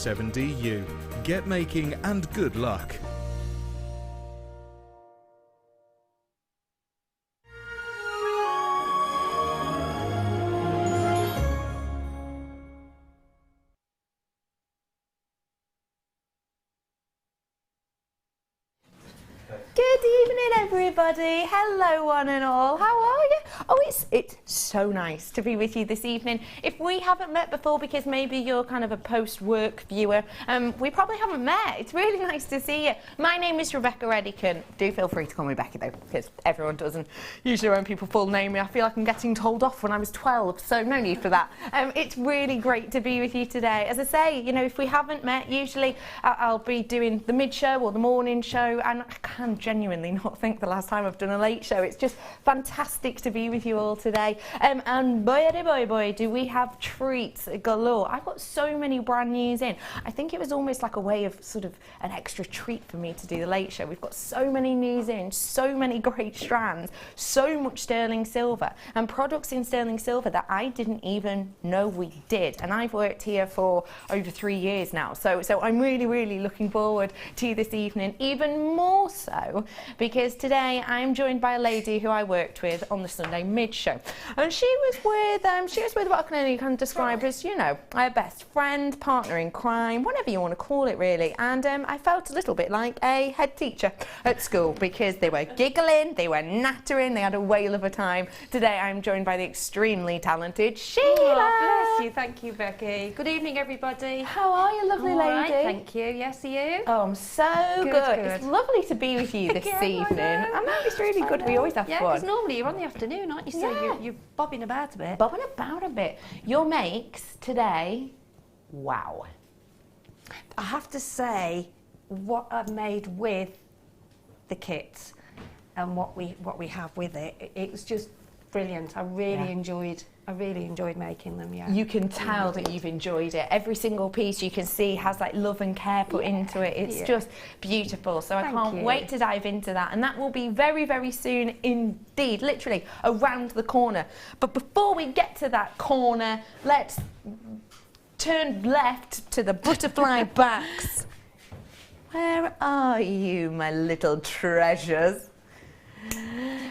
7DU. Get making and good luck. Good evening, everybody. Hello, one and all. How are you? Oh, it's so nice to be with you this evening. If we haven't met before, because maybe you're kind of a post-work viewer, we probably haven't met. It's really nice to see you. My name is Rebecca Redican. Do feel free to call me Becky, though, because everyone does, and usually when people full name me, I feel like I'm getting told off when I was 12, so no need for that. It's really great to be with you today. As I say, you know, if we haven't met, usually I'll be doing the mid-show or the morning show, and I can genuinely not think the last time I've done a late show. It's just fantastic to be with you all today. And boy, do we have treats galore. I've got so many brand news in. I think it was almost like a way of sort of an extra treat for me to do the late show. We've got so many news in, so many great strands, so much sterling silver, and products in sterling silver that I didn't even know we did. And I've worked here for over 3 years now. So I'm really looking forward to this evening, even more so because today I'm joined by a lady who I worked with on the Sunday mid-show, and she was with what I can only kind of describe as, you know, my best friend, partner in crime, whatever you want to call it really. And I felt a little bit like a head teacher at school because they were giggling, they were nattering, they had a whale of a time. Today I'm joined by the extremely talented Sheila. Oh, bless you. Thank you, Becky. Good evening, everybody. How are you, lovely lady? Right, thank you. Yes, are you? Oh, I'm so good. It's lovely to be with you this evening. I know, it's really good. We always have fun. Yeah, because normally you're on the afternoon, aren't you? So you're bobbing about a bit. Bobbing about a bit. Your makes today, wow. I have to say, what I've made with the kits and what we have with it, it was just brilliant. I really enjoyed making them. Yeah, you can tell that you've enjoyed it. Every single piece you can see has like love and care put into it. It's just beautiful. So I can't wait to dive into that, and that will be very soon indeed, literally around the corner. But before we get to that corner, let's turn left to the butterfly backs. Where are you, my little treasures?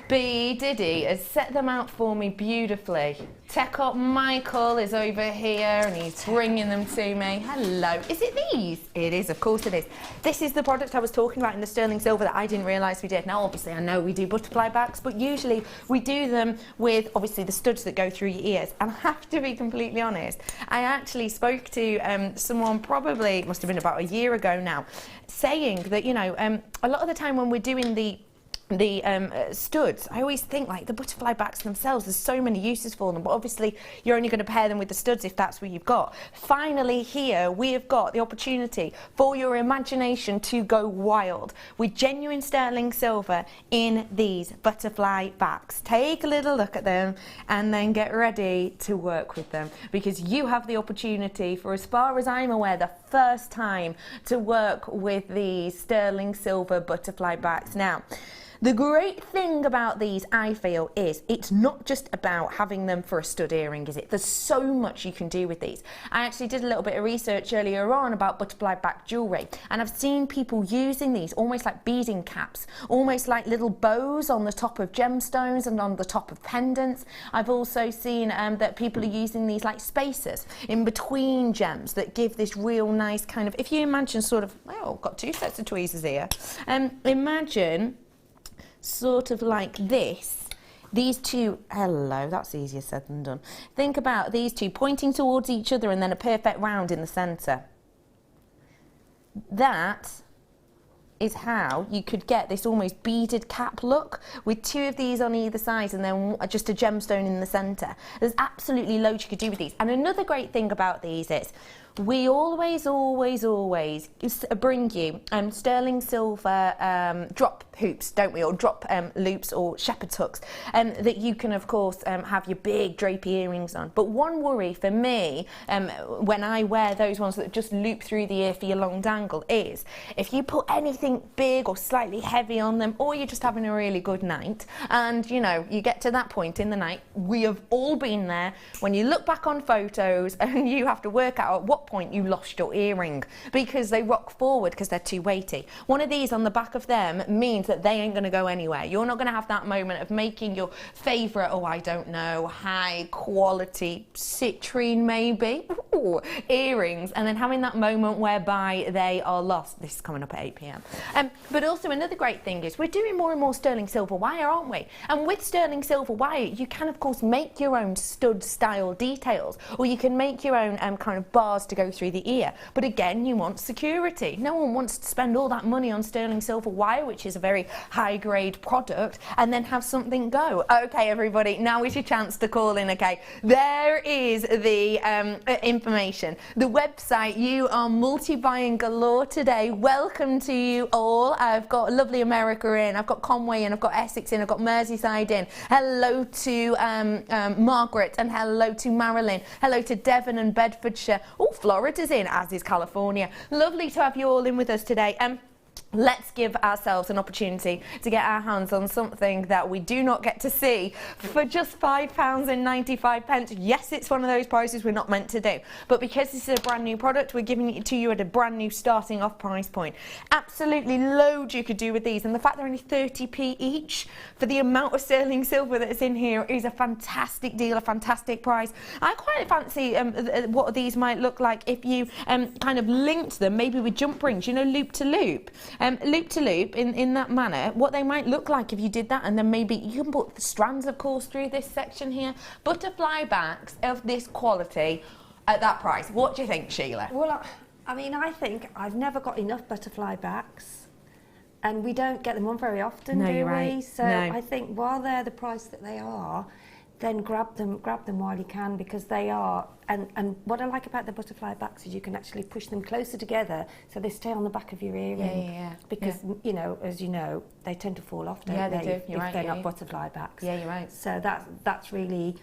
B. Diddy has set them out for me beautifully. Tech Up Michael is over here and he's bringing them to me. Hello. Is it these? It is, of course it is. This is the product I was talking about in the sterling silver that I didn't realise we did. Now, obviously, I know we do butterfly backs, but usually we do them with, obviously, the studs that go through your ears. And I have to be completely honest, I actually spoke to someone probably, it must have been about a year ago now, saying that, you know, a lot of the time when we're doing the studs, I always think like the butterfly backs themselves, there's so many uses for them, but obviously you're only going to pair them with the studs if that's what you've got. Finally here we have got the opportunity for your imagination to go wild with genuine sterling silver in these butterfly backs. Take a little look at them and then get ready to work with them, because you have the opportunity for, as far as I'm aware, the first time to work with these sterling silver butterfly backs. Now, the great thing about these, I feel, is it's not just about having them for a stud earring, is it? There's so much you can do with these. I actually did a little bit of research earlier on about butterfly back jewellery, and I've seen people using these almost like beading caps, almost like little bows on the top of gemstones and on the top of pendants. I've also seen that people are using these like spacers in between gems that give this real nice kind of, if you imagine sort of, well, I've got two sets of tweezers here. Imagine sort of like this, these two, hello, that's easier said than done. Think about these two pointing towards each other and then a perfect round in the centre. That is how you could get this almost beaded cap look with two of these on either side and then just a gemstone in the centre. There's absolutely loads you could do with these. And another great thing about these is we always bring you sterling silver drop hoops, don't we, or drop loops or shepherd's hooks that you can of course have your big drapey earrings on. But one worry for me when I wear those ones that just loop through the ear for your long dangle is if you put anything big or slightly heavy on them, or you're just having a really good night and you know you get to that point in the night, we have all been there, when you look back on photos and you have to work out at what what point you lost your earring, because they rock forward because they're too weighty. One of these on the back of them means that they ain't going to go anywhere. You're not going to have that moment of making your favourite, oh, I don't know, high quality citrine maybe, earrings, and then having that moment whereby they are lost. This is coming up at 8 p.m. But also another great thing is we're doing more and more sterling silver wire, aren't we? And with sterling silver wire, you can of course make your own stud style details, or you can make your own kind of bars to go through the ear. But again, you want security. No one wants to spend all that money on sterling silver wire, which is a very high grade product, and then have something go. Okay, everybody, now is your chance to call in. Okay, there is the information, the website. You are multi-buying galore today. Welcome to you all. I've got lovely America in, I've got Conway in, I've got Essex in, I've got Merseyside in. Hello to Margaret, and hello to Marilyn. Hello to Devon and Bedfordshire. Oh, Florida's in, as is California. Lovely to have you all in with us today. Let's give ourselves an opportunity to get our hands on something that we do not get to see for just £5.95. Yes, it's one of those prices we're not meant to do, but because this is a brand new product, we're giving it to you at a brand new starting off price point. Absolutely loads you could do with these, and the fact they're only 30p each for the amount of sterling silver that's in here is a fantastic deal, a fantastic price. I quite fancy what these might look like if you kind of linked them, maybe with jump rings, you know, loop to loop. Loop to loop in that manner, what they might look like if you did that, and then maybe you can put the strands of course through this section here. Butterfly backs of this quality at that price. What do you think, Sheila? Well, I mean, I think I've never got enough butterfly backs, and we don't get them on very often, no, do you're we? right. So no. I think while they're the price that they are, then grab them while you can, because they are, and what I like about the butterfly backs is you can actually push them closer together so they stay on the back of your earring. Yeah. Because, you know, as you know, they tend to fall off, don't they? they? Do. You're if right, they're not butterfly backs. Yeah, you're right. So that's really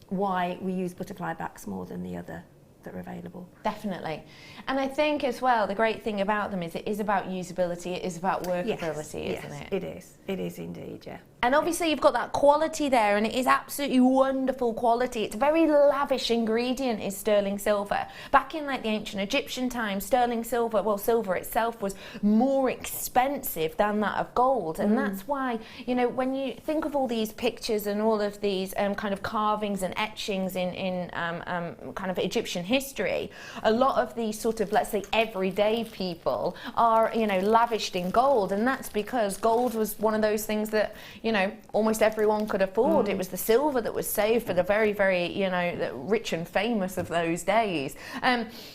why we use butterfly backs more than the other that are available. Definitely. And I think as well, the great thing about them is it is about usability, it is about workability, isn't it? It is. It is indeed, yeah. And obviously you've got that quality there, and it is absolutely wonderful quality. It's a very lavish ingredient, is sterling silver. Back in like the ancient Egyptian times, sterling silver, well, silver itself was more expensive than that of gold. And that's why, you know, when you think of all these pictures and all of these kind of carvings and etchings in kind of Egyptian history, a lot of these sort of, let's say, everyday people are, you know, lavished in gold. And that's because gold was one of those things that, you know, almost everyone could afford. It was the silver that was saved for the very, very, you know, the rich and famous of those days.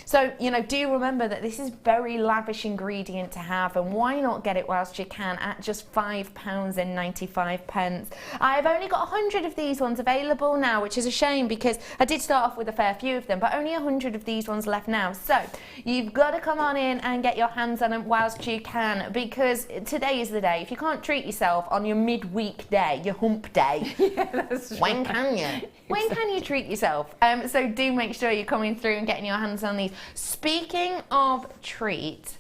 So, you know, do remember that this is very lavish ingredient to have, and why not get it whilst you can at just £5.95. I've only got 100 of these ones available now, which is a shame because I did start off with a fair few of them, but only 100 of these ones left now. So you've got to come on in and get your hands on them whilst you can, because today is the day. If you can't treat yourself on your midweek day, your hump day, when can you? When can you treat yourself? So do make sure you're coming through and getting your hands on these. Speaking of treat,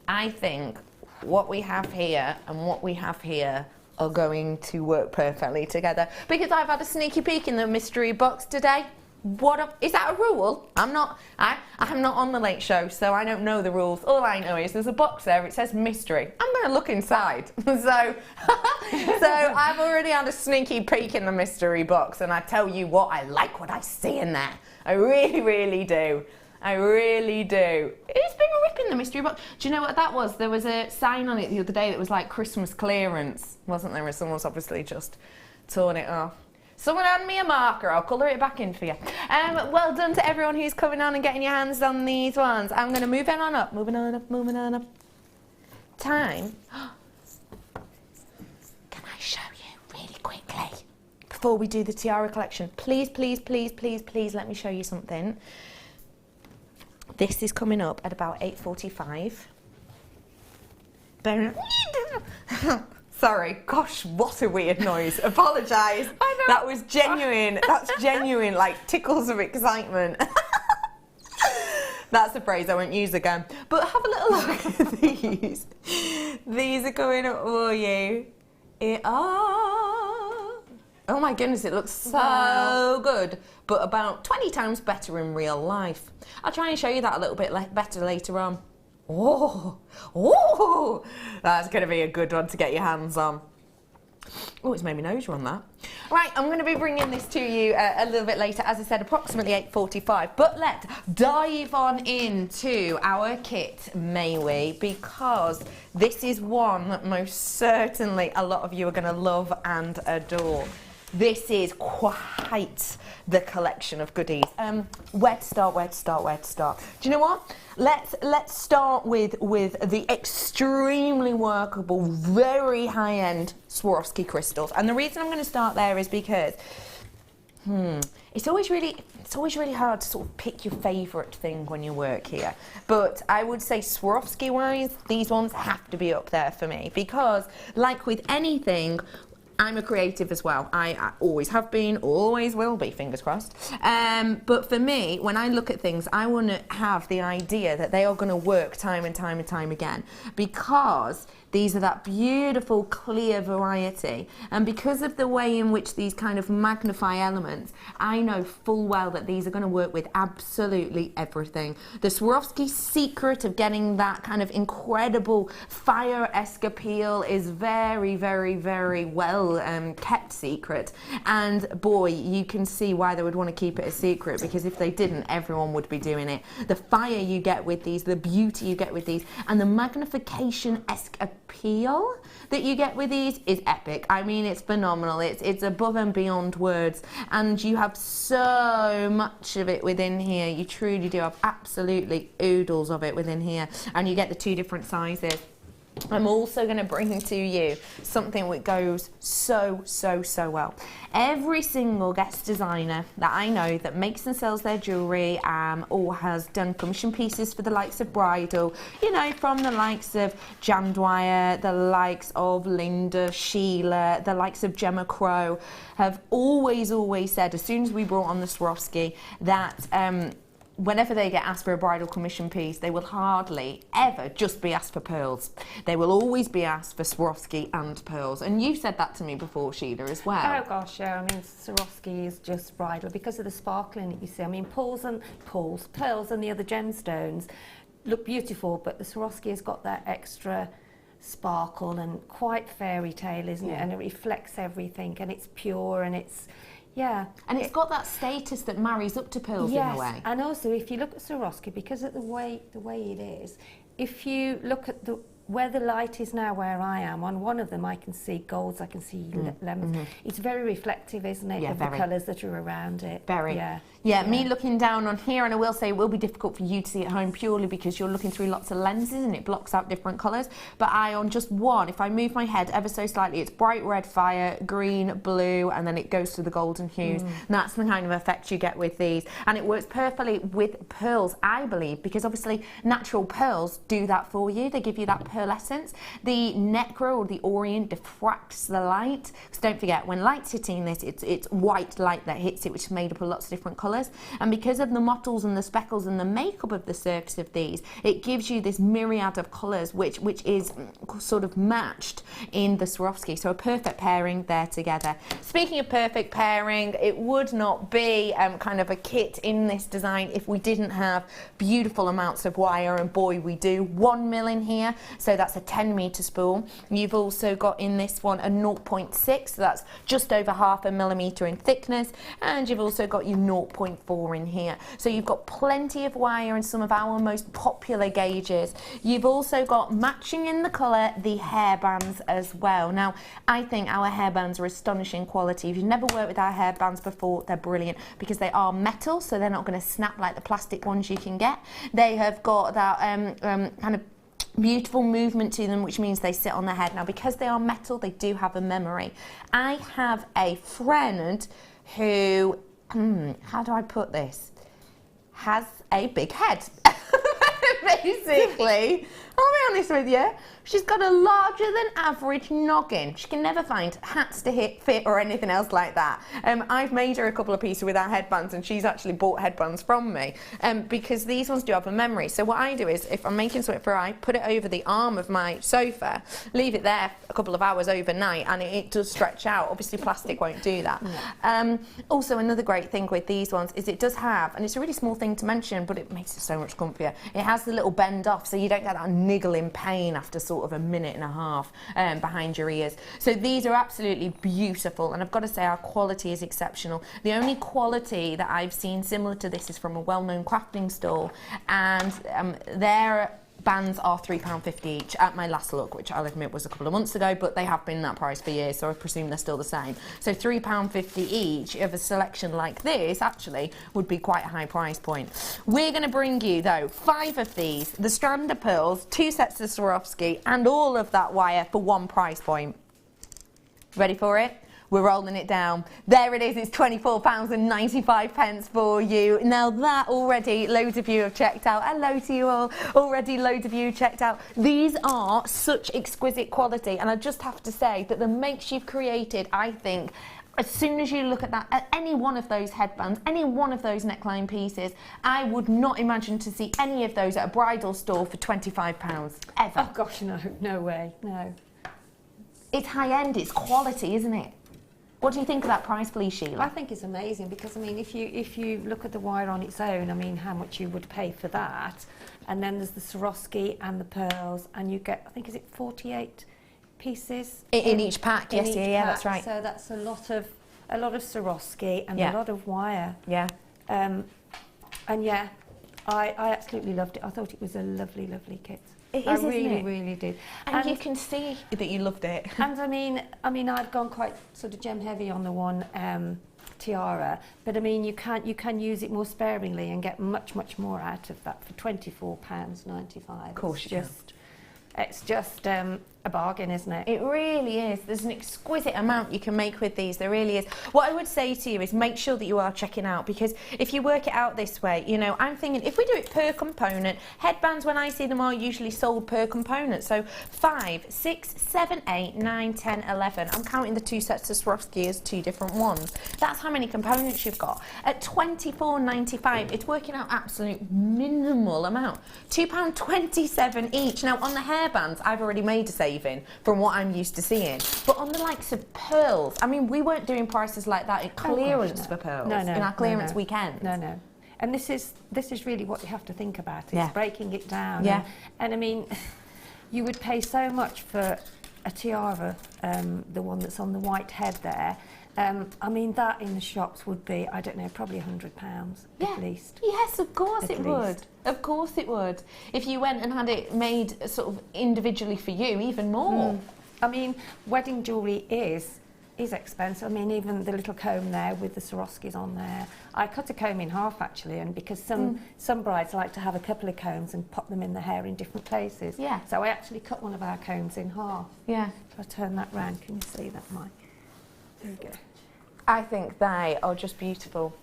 I think what we have here and what we have here are going to work perfectly together, because I've had a sneaky peek in the mystery box today. Is that a rule? I'm not on the late show, so I don't know the rules. All I know is there's a box there, it says mystery. I'm going to look inside. So I've already had a sneaky peek in the mystery box, and I tell you what, I like what I see in there. I really, really do. I really do. It's been ripping the mystery box. Do you know what that was? There was a sign on it the other day that was like Christmas clearance, wasn't there? Someone's obviously just torn it off. Someone hand me a marker, I'll colour it back in for you. Well done to everyone who's coming on and getting your hands on these ones. I'm going to move on up. Time. Can I show you really quickly, before we do the tiara collection? Please, please, please, please, please let me show you something. This is coming up at about 8:45. Sorry, gosh, what a weird noise. Apologise. I know. That was genuine. That's genuine, like tickles of excitement. That's a phrase I won't use again. But have a little look at these. These are coming up for you. Oh my goodness, it looks so good, but about 20 times better in real life. I'll try and show you that a little bit better later on. Oh, that's going to be a good one to get your hands on. Oh, it's made my nose run, that. Right, I'm going to be bringing this to you a little bit later, as I said, approximately 8:45. But let's dive on into our kit, may we? Because this is one that most certainly a lot of you are going to love and adore. This is quite the collection of goodies. Where to start? Do you know what? Let's start with the extremely workable, very high-end Swarovski crystals. And the reason I'm going to start there is because it's always really hard to sort of pick your favourite thing when you work here. But I would say Swarovski-wise, these ones have to be up there for me because, like with anything, I'm a creative as well. I always have been, always will be, fingers crossed. But for me, when I look at things, I want to have the idea that they are going to work time and time and time again, because these are that beautiful, clear variety. And because of the way in which these kind of magnify elements, I know full well that these are going to work with absolutely everything. The Swarovski secret of getting that kind of incredible fire-esque appeal is very, very, very well kept secret. And boy, you can see why they would want to keep it a secret, because if they didn't, everyone would be doing it. The fire you get with these, the beauty you get with these, and the magnification-esque appeal that you get with these is epic. I mean, it's phenomenal. It's above and beyond words, and you have so much of it within here. You truly do have absolutely oodles of it within here, and you get the two different sizes. I'm also going to bring to you something that goes so well. Every single guest designer that I know that makes and sells their jewellery or has done commission pieces for the likes of Bridal, you know, from the likes of Jan Dwyer, the likes of Linda, Sheila, the likes of Gemma Crow, have always said, as soon as we brought on the Swarovski, that whenever they get asked for a bridal commission piece, they will hardly ever just be asked for pearls. They will always be asked for Swarovski and pearls. And you said that to me before, Sheila, as well. Oh gosh, yeah. I mean, Swarovski is just bridal because of the sparkling that you see. I mean, pearls and the other gemstones look beautiful, but the Swarovski has got that extra sparkle and quite fairy tale, isn't it? And it reflects everything, and it's pure, and it's and it's got that status that marries up to pearls in a way. And also, if you look at Swarovski, because of the way it is, if you look at where the light is now, where I am, on one of them I can see golds, I can see lemons. It's very reflective, isn't it, of the colours that are around it. Very. Yeah, me looking down on here, and I will say it will be difficult for you to see at home purely because you're looking through lots of lenses and it blocks out different colours. But on just one, if I move my head ever so slightly, it's bright red fire, green, blue, and then it goes to the golden hues. And that's the kind of effect you get with these. And it works perfectly with pearls, I believe, because obviously natural pearls do that for you. They give you that pearlescence. The Necro or the Orient diffracts the light. Because don't forget, when light's hitting this, it's white light that hits it, which is made up of lots of different colours. And because of the mottles and the speckles and the makeup of the surface of these, it gives you this myriad of colours which is sort of matched in the Swarovski. So a perfect pairing there together. Speaking of perfect pairing, it would not be kind of a kit in this design if we didn't have beautiful amounts of wire, and boy we do. 1 mil in here, so that's a 10 metre spool. You've also got in this one a 0.6, so that's just over 0.5 millimetre in thickness, and you've also got your 0.4 in here. So you've got plenty of wire and some of our most popular gauges. You've also got, matching in the colour, the hairbands as well. Now, I think our hairbands are astonishing quality. If you've never worked with our hairbands before, they're brilliant because they are metal, so they're not going to snap like the plastic ones you can get. They have got that kind of beautiful movement to them, which means they sit on the head. Now, because they are metal, they do have a memory. I have a friend who, how do I put this, has a big head. basically, I'll be honest with you, she's got a larger than average noggin. She can never find hats to fit or anything else like that. I've made her a couple of pieces with our headbands, and she's actually bought headbands from me because these ones do have a memory. So what I do is, if I'm making something for her, I put it over the arm of my sofa, leave it there a couple of hours overnight, and it does stretch out. Obviously plastic won't do that. No. Also, another great thing with these ones is it does have, and it's a really small thing to mention, but it makes it so much comfier, it has the little bend off, so you don't get that niggling pain after sort of a minute and a half behind your ears. So these are absolutely beautiful, and I've got to say our quality is exceptional. The only quality that I've seen similar to this is from a well-known crafting store, and their bands are £3.50 each at my last look, which I'll admit was a couple of months ago, but they have been that price for years, so I presume they're still the same. So £3.50 each of a selection like this actually would be quite a high price point. We're going to bring you, though, 5 of these, the strand of pearls, 2 sets of Swarovski, and all of that wire for one price point. Ready for it? We're rolling it down. There it is, it's £24.95 for you. Now that already loads of you have checked out. Hello to you all. Already loads of you checked out. These are such exquisite quality, and I just have to say that the makes you've created, I think, as soon as you look at that, at any one of those headbands, any one of those neckline pieces, I would not imagine to see any of those at a bridal store for £25, ever. Oh gosh, no way, no. It's high end, it's quality, isn't it? What do you think of that price, please, Sheila? I think it's amazing because, I mean, if you look at the wire on its own, I mean, how much you would pay for that, and then there's the Swarovski and the pearls, and you get, I think, is it 48 pieces in each pack? Yes, yeah, that's right. So that's a lot of Swarovski and a lot of wire. Yeah. And yeah, I absolutely loved it. I thought it was a lovely, lovely kit. It is, I isn't really, it? really did. And you can see that you loved it. And I mean, I've gone quite sort of gem heavy on the one Tiara, but I mean, you can use it more sparingly and get much more out of that for £24.95. Of course, it's just a bargain, isn't it? It really is. There's an exquisite amount you can make with these. There really is. What I would say to you is make sure that you are checking out, because if you work it out this way, you know, I'm thinking if we do it per component, headbands, when I see them, are usually sold per component. So 5, 6, 7, 8, 9, 10, 11. I'm counting the 2 sets of Swarovski as 2 different ones. That's how many components you've got. At £24.95, it's working out absolute minimal amount. £2.27 each. Now, on the hairbands, I've already made a saving from what I'm used to seeing. But on the likes of pearls, I mean, we weren't doing prices like that in clearance for pearls in our clearance weekend. No. And this is really what you have to think about. It's breaking it down. Yeah. And I mean, you would pay so much for a tiara, the one that's on the white head there. I mean, that in the shops would be, I don't know, probably £100 at least. Yes, of course it would. Of course it would. If you went and had it made sort of individually for you, even more. I mean, wedding jewellery is expensive. I mean, even the little comb there with the Swarovskis on there. I cut a comb in half, actually, and because some brides like to have a couple of combs and pop them in the hair in different places. Yeah. So I actually cut one of our combs in half. Yeah. If I turn that round, can you see that, Mike? There we go. I think they are just beautiful.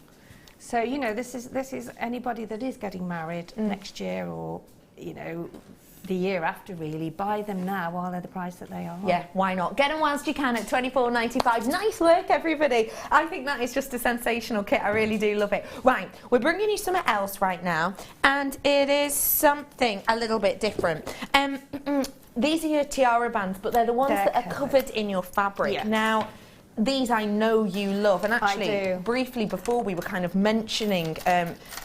So, you know, this is anybody that is getting married next year, or, you know, the year after, really, buy them now while they're the price that they are. Yeah, why not? Get them whilst you can at £24.95. Nice work, everybody. I think that is just a sensational kit. I really do love it. Right, we're bringing you something else right now, and it is something a little bit different. These are your tiara bands, but they're the ones that are covered in your fabric. Yeah. Now, these I know you love, and actually briefly before we were kind of mentioning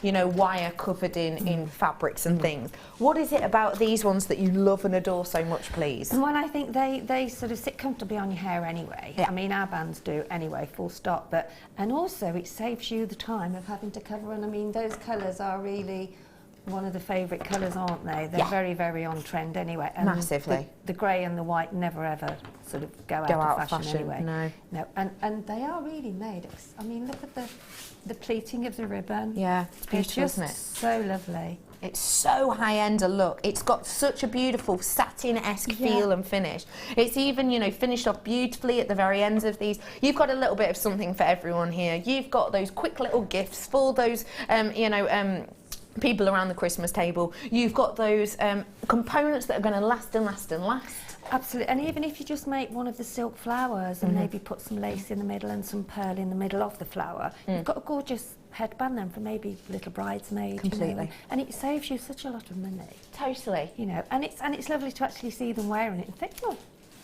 you know, wire covered in fabrics and things. What is it about these ones that you love and adore so much, please? Well, I think they sort of sit comfortably on your hair anyway. I mean, our bands do anyway, full stop, and also it saves you the time of having to cover, and I mean, those colours are really one of the favourite colours, aren't they? They're very, very on trend anyway. And massively. The grey and the white never ever sort of go out of fashion anyway. No. And they are really made. I mean, look at the pleating of the ribbon. Yeah, it's beautiful, isn't it? So lovely. It's so high-end a look. It's got such a beautiful satin-esque feel and finish. It's even, you know, finished off beautifully at the very ends of these. You've got a little bit of something for everyone here. You've got those quick little gifts for those, you know, people around the Christmas table. You've got those components that are going to last and last and last. Absolutely, and even if you just make one of the silk flowers and maybe put some lace in the middle and some pearl in the middle of the flower, you've got a gorgeous headband then for maybe little bridesmaid. Completely. You know, and it saves you such a lot of money. Totally. You know, and it's lovely to actually see them wearing it and think, oh,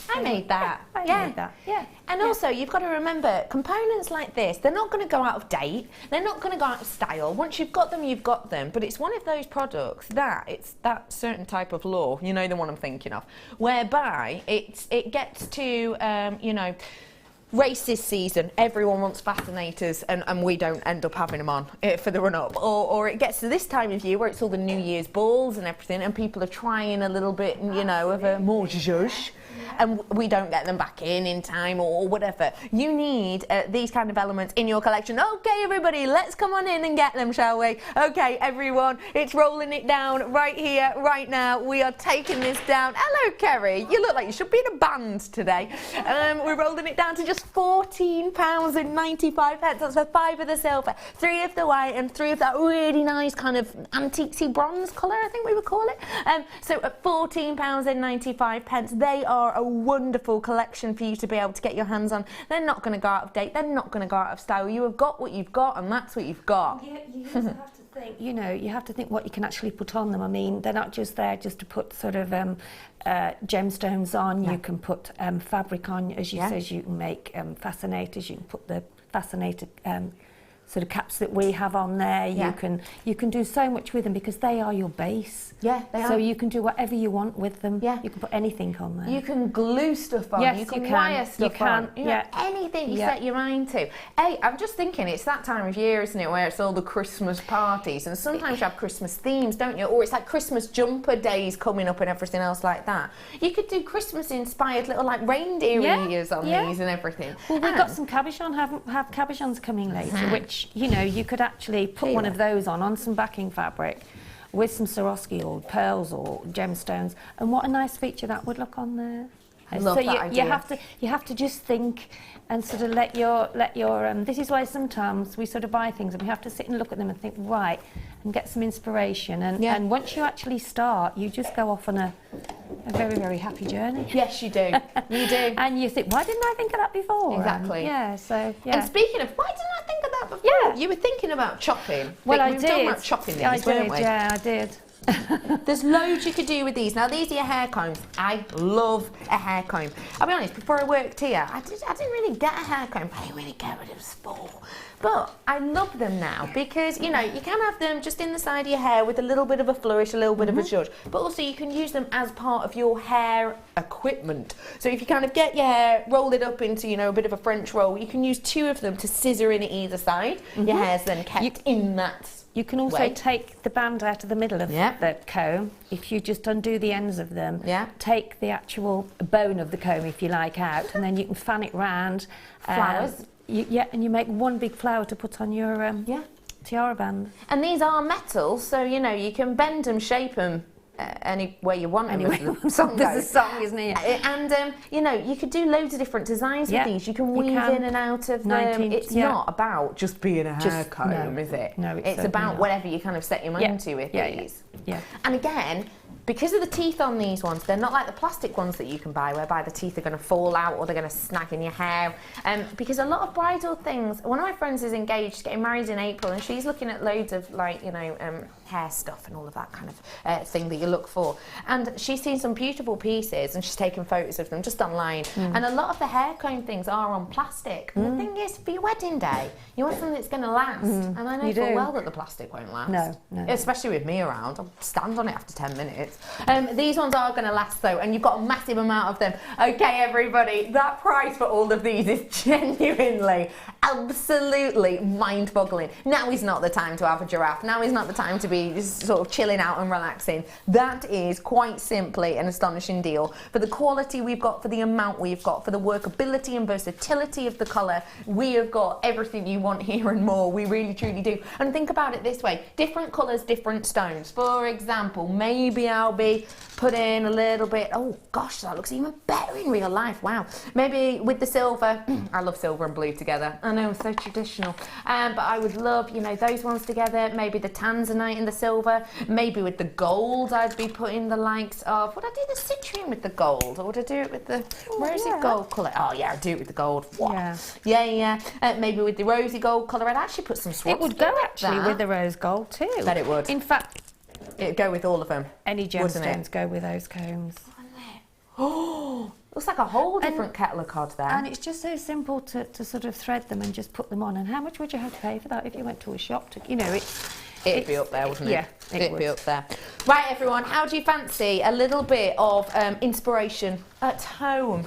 I made that. I made that. Yeah. And also, you've got to remember, components like this, they're not going to go out of date. They're not going to go out of style. Once you've got them, you've got them. But it's one of those products that, it's that certain type of law, you know the one I'm thinking of, whereby it gets to, you know, races season, everyone wants fascinators and we don't end up having them on for the run-up. Or it gets to this time of year where it's all the New Year's balls and everything and people are trying a little bit, you know, of a more zhuzh. And we don't get them back in time or whatever. You need these kind of elements in your collection. Okay, everybody, let's come on in and get them, shall we? Okay, everyone, it's rolling it down right here, right now. We are taking this down. Hello, Kerry. You look like you should be in a band today. We're rolling it down to just £14.95. That's for 5 of the silver, 3 of the white, and 3 of that really nice kind of antiquey bronze colour, I think we would call it. So at £14.95, they are a wonderful collection for you to be able to get your hands on. They're not going to go out of date. They're not going to go out of style. You have got what you've got, and that's what you've got. Yeah, you also have to think, you know, you have to think what you can actually put on them. I mean, they're not just there just to put sort of gemstones on. You can put fabric on, as you says. You can make fascinators. You can put the fascinator sort of caps that we have on there. You can do so much with them because they are your base. Yeah, they are. So you can do whatever you want with them. Yeah. You can put anything on there. You can glue stuff on. Yes, you can wire stuff on. You know, yeah. Anything you set your mind to. Hey, I'm just thinking, it's that time of year, isn't it, where it's all the Christmas parties, and sometimes you have Christmas themes, don't you? Or it's like Christmas jumper days coming up and everything else like that. You could do Christmas-inspired little like reindeer ears on these and everything. Well, we've got some cabochon, have cabochons coming later, which, you know, you could actually put one of those on some backing fabric with some Swarovski or pearls or gemstones, and what a nice feature that would look on there. Love that idea. You have to just think and sort of let your this is why sometimes we sort of buy things and we have to sit and look at them and think, right, and get some inspiration, and once you actually start, you just go off on a very, very happy journey. Yes, you do. You do. And you think, why didn't I think of that before? Exactly. And And speaking of, why didn't I think of that before? Yeah. You were thinking about chopping. Well, I did. We were talking about chopping these, weren't we? Yeah, I did. There's loads you could do with these. Now, these are your hair combs. I love a hair comb. I'll be honest, before I worked here, I didn't really get a hair comb. I didn't really get what it was for. But I love them now because, you know, you can have them just in the side of your hair with a little bit of a flourish, a little bit of a zhuzh. But also you can use them as part of your hair equipment. So if you kind of get your hair, roll it up into, you know, a bit of a French roll, you can use 2 of them to scissor in at either side. Your hair's then kept in that. You can also take the band out of the middle of the comb. If you just undo the ends of them, take the actual bone of the comb, if you like, out, and then you can fan it round. Flowers. And you make one big flower to put on your tiara band. And these are metal, so, you know, you can bend them, shape them, any way you want. Anyway, there's a song, isn't it? And you know, you could do loads of different designs with these. You can weave in and out of them. It's not about just being a hair comb, is it? No, it's about whatever you kind of set your mind to with these. Yeah. And again, because of the teeth on these ones, they're not like the plastic ones that you can buy, whereby the teeth are going to fall out or they're going to snag in your hair. Because a lot of bridal things, one of my friends is engaged, getting married in April, and she's looking at loads of, like, you know, hair stuff and all of that kind of thing that you look for. And she's seen some beautiful pieces, and she's taken photos of them just online. And a lot of the hair comb things are on plastic. And the thing is, for your wedding day, you want something that's going to last. And I know full well that the plastic won't last. No. Especially with me around. I'll stand on it after 10 minutes. These ones are going to last though, and you've got a massive amount of them. Okay, everybody, that price for all of these is genuinely, absolutely mind-boggling. Now is not the time to have a giraffe. Now is not the time to be sort of chilling out and relaxing. That is quite simply an astonishing deal. For the quality we've got, for the amount we've got, for the workability and versatility of the colour, we have got everything you want here and more. We really, truly do. And think about it this way. Different colours, different stones. For example, maybe I'll be put in a little bit. Oh gosh, that looks even better in real life. Wow. Maybe with the silver. I love silver and blue together. I know, so traditional. But I would love, you know, those ones together. Maybe the tanzanite and the silver. Maybe with the gold, I'd be putting the likes of. Would I do the citrine with the gold, or would I do it with the rosy gold colour? Oh yeah, I'd do it with the gold. Wow. Yeah. Maybe with the rosy gold colour, I'd actually put some Swarovski. It would go actually with the rose gold too. Bet it would. In fact, it'd go with all of them. Any gemstones go with those combs. Oh, looks like a whole different kettle of cod there. And it's just so simple to sort of thread them and just put them on. And how much would you have to pay for that if you went to a shop? You know, it'd be up there, wouldn't it? Yeah, it'd be up there. Right, everyone, how do you fancy a little bit of inspiration at home?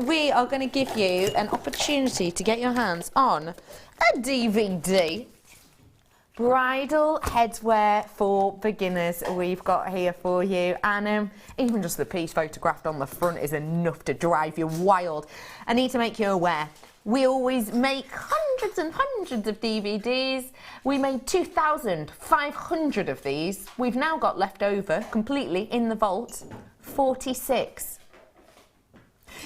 We are going to give you an opportunity to get your hands on a DVD. Bridal headwear for beginners we've got here for you, and even just the piece photographed on the front is enough to drive you wild. I need to make you aware, we always make hundreds and hundreds of DVDs. We made 2,500 of these. We've now got left over completely in the vault 46.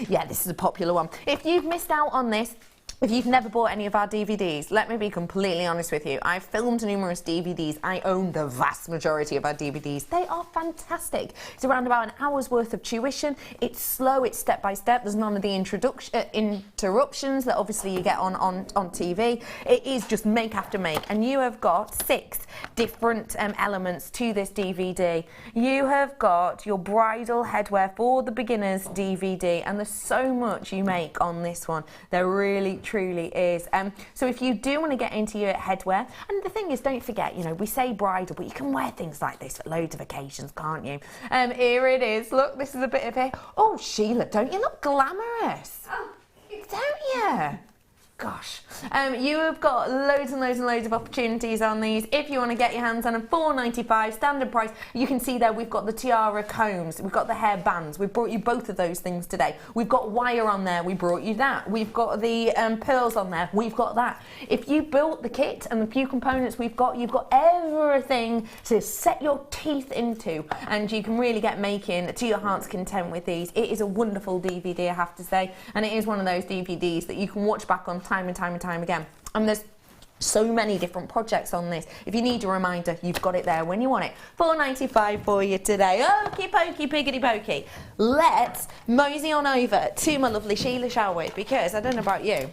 Yeah, this is a popular one. If you've missed out on this, if you've never bought any of our DVDs, let me be completely honest with you. I've filmed numerous DVDs. I own the vast majority of our DVDs. They are fantastic. It's around about an hour's worth of tuition. It's slow, it's step by step. There's none of the interruptions that obviously you get on TV. It is just make after make. And you have got 6 different elements to this DVD. You have got your bridal headwear for the beginners DVD, and there's so much you make on this one. There really truly is. So if you do want to get into your headwear, and the thing is, don't forget, you know, we say bridal, but you can wear things like this for loads of occasions, can't you? Here it is. Look, this is a bit of it. Oh, Sheila, don't you look glamorous? Oh, don't you? Gosh, you have got loads and loads and loads of opportunities on these. If you want to get your hands on them, $4.95 standard price. You can see there we've got the tiara combs, we've got the hair bands. We've brought you both of those things today. We've got wire on there, we brought you that. We've got the pearls on there, we've got that. If you built the kit and the few components we've got, you've got everything to set your teeth into, and you can really get making to your heart's content with these. It is a wonderful DVD, I have to say, and it is one of those DVDs that you can watch back on time and time and time again. And there's so many different projects on this. If you need a reminder, you've got it there when you want it. $4.95 for you today. Okey pokey, piggity pokey. Let's mosey on over to my lovely Sheila, shall we? Because I don't know about you,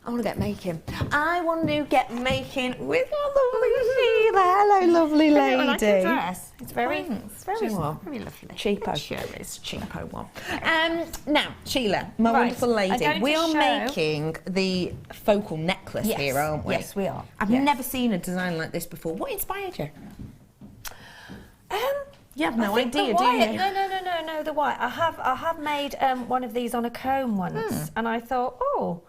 I want to get making. I want to get making with my lovely Sheila. Hello, lovely lady. I like the dress. It's very very lovely. Cheapo. Sure is. Cheapo one. Now, Sheila, my wonderful lady, we are making the focal necklace here, aren't we? Yes, we are. I've never seen a design like this before. What inspired you? You have no idea, do you? No, the white. I have made one of these on a comb once, and I thought, oh,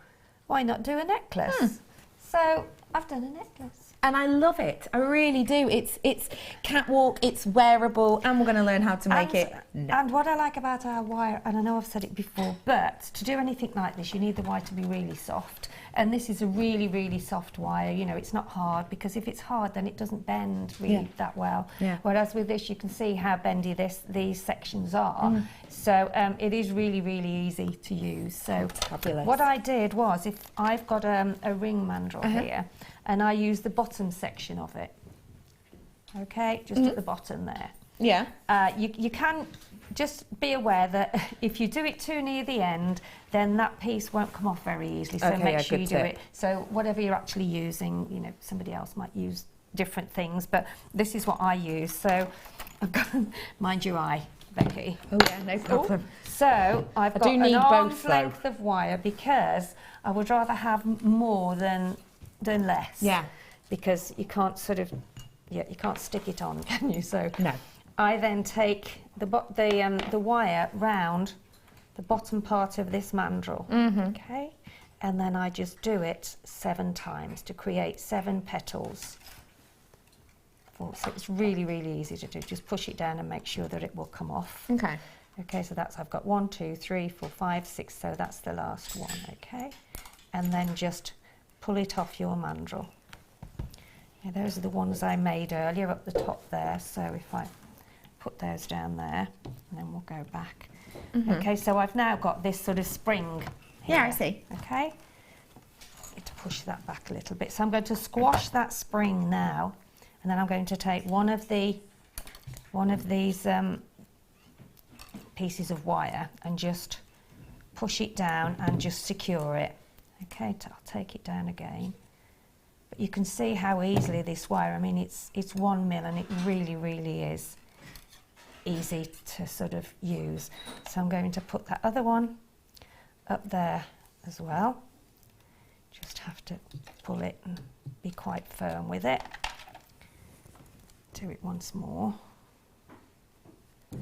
why not do a necklace? So I've done a necklace. And I love it. I really do. It's catwalk, it's wearable, and we're going to learn how to make it. And what I like about our wire, and I know I've said it before, but to do anything like this, you need the wire to be really soft. And this is a really, really soft wire. You know, it's not hard, because if it's hard, then it doesn't bend really that well. Yeah. Whereas with this, you can see how bendy these sections are. So it is really, really easy to use. So fabulous. What I did was, if I've got a ring mandrel here, and I use the bottom section of it. Okay, just at the bottom there. Yeah. You can just be aware that if you do it too near the end, then that piece won't come off very easily. So make sure you do it. So whatever you're actually using, you know, somebody else might use different things, but this is what I use. So I've got, mind your eye, Becky. Oh yeah, no problem. So I've got an arm's length of wire, because I would rather have more than less. Yeah. Because you can't sort of, you can't stick it on, can you? So no. I then take the wire round the bottom part of this mandrel, okay? And then I just do it 7 times to create 7 petals. So it's really, really easy to do. Just push it down and make sure that it will come off. Okay. Okay, so I've got 1, 2, 3, 4, 5, 6, so that's the last one, okay? And then just pull it off your mandrel. Yeah, those are the ones I made earlier up the top there, so if I put those down there, and then we'll go back. Okay, so I've now got this sort of spring here. Yeah, I see. Okay, need to push that back a little bit. So I'm going to squash that spring now, and then I'm going to take one of these pieces of wire and just push it down and just secure it. Okay, I'll take it down again. But you can see how easily this wire, I mean, it's 1 mil, and it really, really is easy to sort of use. So I'm going to put that other one up there as well. Just have to pull it and be quite firm with it. Do it once more. And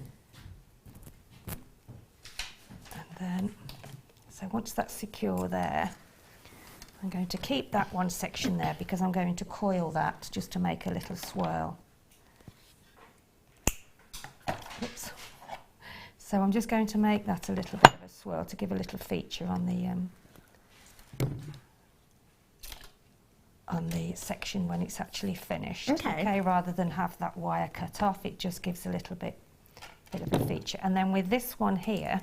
then, so once that's secure there, I'm going to keep that one section there because I'm going to coil that just to make a little swirl. Oops. So I'm just going to make that a little bit of a swirl to give a little feature on the section when it's actually finished. Okay, rather than have that wire cut off, it just gives a little bit of a feature. And then with this one here,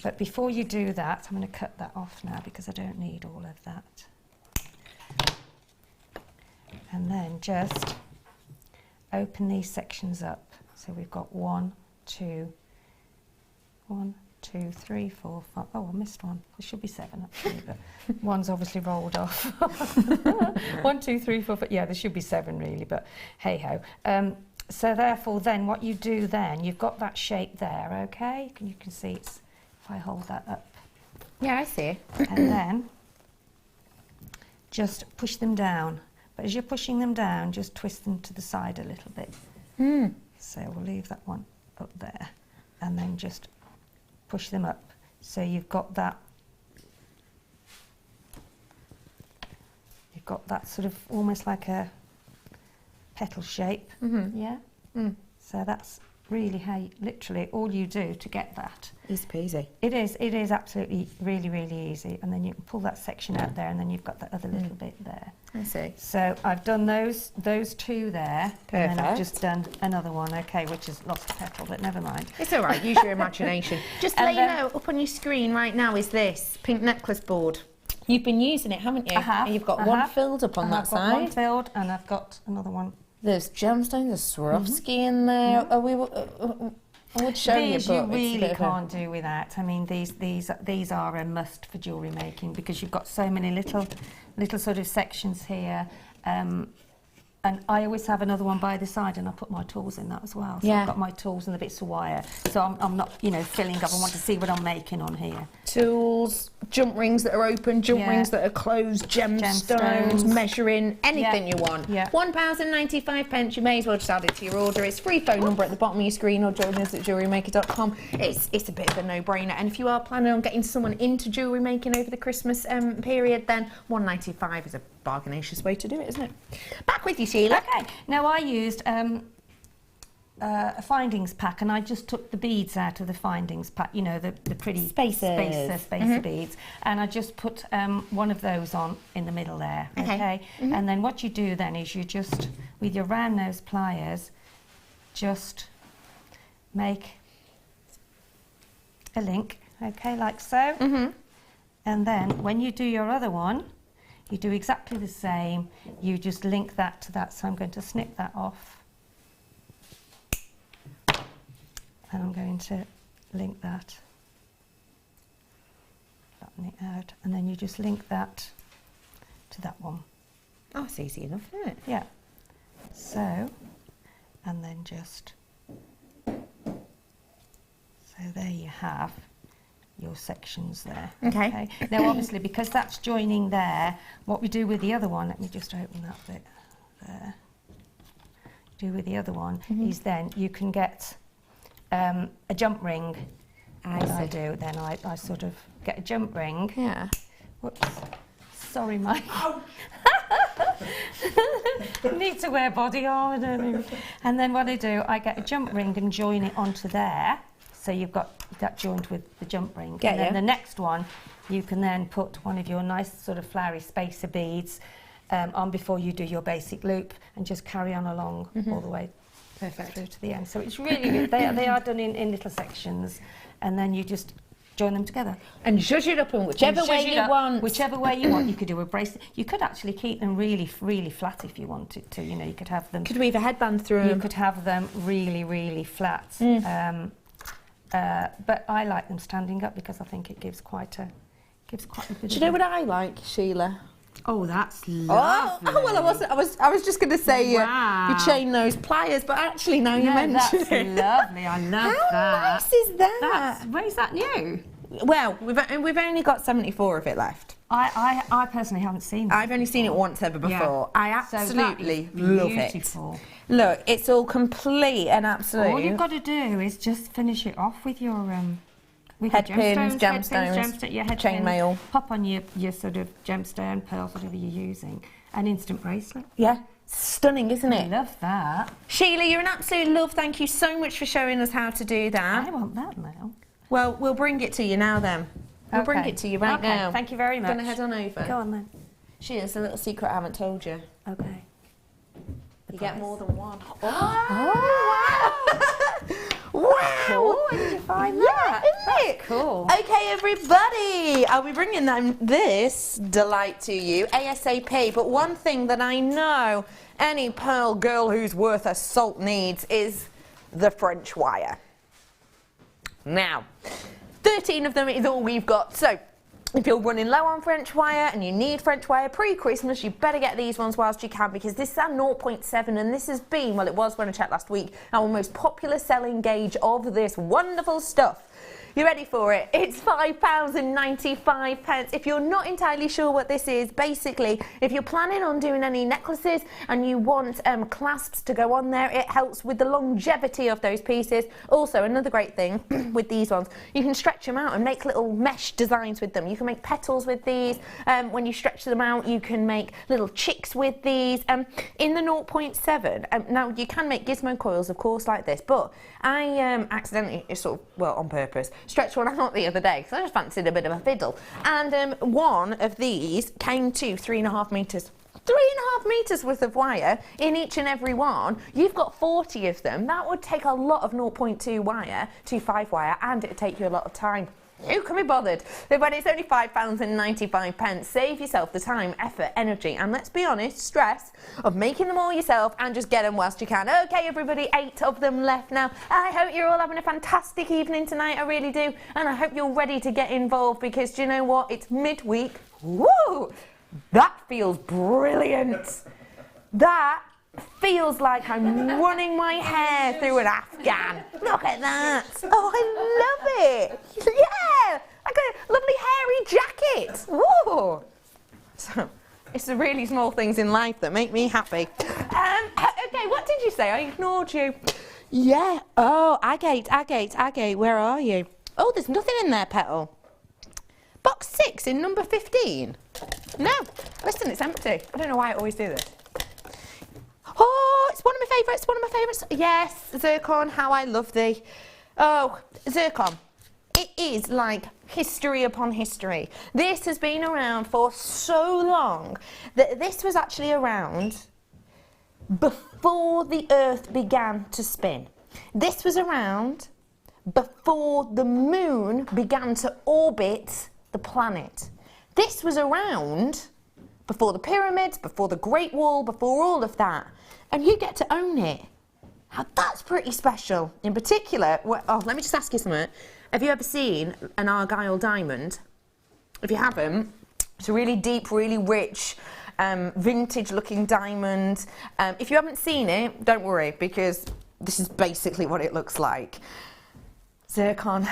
but before you do that, I'm going to cut that off now because I don't need all of that. And then just open these sections up. So we've got 1, 2, 3, 4, 5. Oh, I missed one. There should be 7 actually, but one's obviously rolled off. 1, 2, 3, 4, 5. Yeah, there should be 7 really, but hey ho. So therefore, then what you do then, you've got that shape there. Okay, you can see it's. If I hold that up. Yeah, I see. And then just push them down. But as you're pushing them down, just twist them to the side a little bit. So we'll leave that one up there. And then just push them up. So you've got that sort of almost like a petal shape. Yeah. So that's really how literally all you do to get that. Easy peasy. It is absolutely really, really easy. And then you can pull that section out there, and then you've got that other little bit there. I see. So I've done those 2 there. Perfect. And then I've just done another one, okay, which is lost a petal, but never mind. It's all right, use your imagination. Just to let you know, up on your screen right now is this pink necklace board. You've been using it, haven't you? I have. And you've got one filled up on that side. I've got one filled, and I've got another one. There's gemstone, there's Swarovski in there. I would show these you, but you really can't do without. I mean, these are a must for jewellery making because you've got so many little sort of sections here. And I always have another one by the side, and I put my tools in that as well. So I've got my tools and the bits of wire. So I'm not, filling up. I want to see what I'm making on here. Tools, jump rings that are open, jump rings that are closed, gemstones, measuring, anything you want. £1.95. You may as well just add it to your order. It's free phone number at the bottom of your screen, or join us at JewelleryMaker.com. It's a bit of a no-brainer. And if you are planning on getting someone into jewellery making over the Christmas period, then £1.95 is a bargainacious way to do it, isn't it? Back with you, Sheila. Okay. Now I used a findings pack, and I just took the beads out of the findings pack. You know, the pretty spacer beads, and I just put one of those on in the middle there. Okay. And then what you do then is you just, with your round nose pliers, just make a link. Okay, like so. And then when you do your other one, you do exactly the same. You just link that to that. So I'm going to snip that off. And I'm going to link that. Flatten it out. And then you just link that to that one. Oh, it's easy enough, isn't it? Yeah. So, and then just... So there you have your sections there. Okay. Now obviously, because that's joining there, what we do with the other one, let me just open that bit there. Do with the other one is then you can get a jump ring. I do, then I sort of get a jump ring. Yeah. Whoops. Sorry, Mike. Need to wear body armour, don't you? And then what I do, I get a jump ring and join it onto there. So you've got that joined with the jump ring. And then the next one, you can then put one of your nice sort of flowery spacer beads on before you do your basic loop, and just carry on along all the way perfect through to the end. So it's really good. They are done in little sections, and then you just join them together. And zhuzh it up in whichever way you want. Whichever way you want. You could do a bracelet. You could actually keep them really, really flat if you wanted to. You know, you could have them... Could weave a headband through them. You could have them really, really flat. But I like them standing up because I think it gives quite a bit. Do you know what I like, Sheila? Oh, that's lovely. Oh well, I was just going to say you chain those pliers, but actually now you mention that's it. lovely. I love that. How nice is that? Where is that new? Well, we've only got 74 of it left. I personally haven't seen that. I've only seen it once ever before. Yeah. I absolutely love it. Beautiful. Look, it's all complete and absolute. All you've got to do is just finish it off with your head pins, gemstones, chainmail. Pop on your sort of gemstone, pearls, whatever you're using. An instant bracelet. Yeah. Stunning, isn't it? I love that. Sheila, you're an absolute love. Thank you so much for showing us how to do that. I want that now. Well, we'll bring it to you now then. We'll bring it to you right now. Thank you very much. Gonna head on over. Go on then. Sheila's a little secret I haven't told you. Okay. You get more than one. Oh, wow! Wow! Where did you find that? Isn't it? Cool. Okay, everybody, I'll be bringing this delight to you ASAP. But one thing that I know any pearl girl who's worth her salt needs is the French wire. Now, 13 of them is all we've got. So, if you're running low on French wire and you need French wire pre-Christmas, you better get these ones whilst you can, because this is our 0.7 and this has been, well, it was when I checked last week, our most popular selling gauge of this wonderful stuff. You ready for it? It's £5.95. If you're not entirely sure what this is, basically, if you're planning on doing any necklaces and you want clasps to go on there, it helps with the longevity of those pieces. Also, another great thing with these ones, you can stretch them out and make little mesh designs with them. You can make petals with these. When you stretch them out, you can make little chicks with these. In the 0.7, now you can make gizmo coils, of course, like this, but I accidentally, sort of, well, on purpose, stretched one out the other day because I just fancied a bit of a fiddle, and one of these came to 3.5 metres. 3.5 metres worth of wire in each and every one. You've got 40 of them. That would take a lot of 0.2 wire, 2.5 wire, and it would take you a lot of time. Who can be bothered? But it's only £5.95. Save yourself the time, effort, energy, and let's be honest, stress of making them all yourself, and just get them whilst you can. Okay, everybody, 8 of them left now. I hope you're all having a fantastic evening tonight, I really do, and I hope you're ready to get involved, because do you know what? It's midweek. Woo! That feels brilliant. That feels like I'm running my hair through an Afghan. Look at that. Oh, I love it. Yeah, like a lovely hairy jacket. Woo. So, it's the really small things in life that make me happy. Okay, what did you say? I ignored you. Yeah. Oh, agate, where are you? Oh, there's nothing in there, Petal. Box 6 in number 15. No, listen, it's empty. I don't know why I always do this. Oh, it's one of my favourites, Yes, Zircon, how I love thee. Oh, Zircon. It is like history upon history. This has been around for so long that this was actually around before the Earth began to spin. This was around before the moon began to orbit the planet. This was around before the pyramids, before the Great Wall, before all of that. And you get to own it. Now that's pretty special. In particular, oh, let me just ask you something. Have you ever seen an Argyle diamond? If you haven't, it's a really deep, really rich, vintage looking diamond. If you haven't seen it, don't worry, because this is basically what it looks like. Zircon.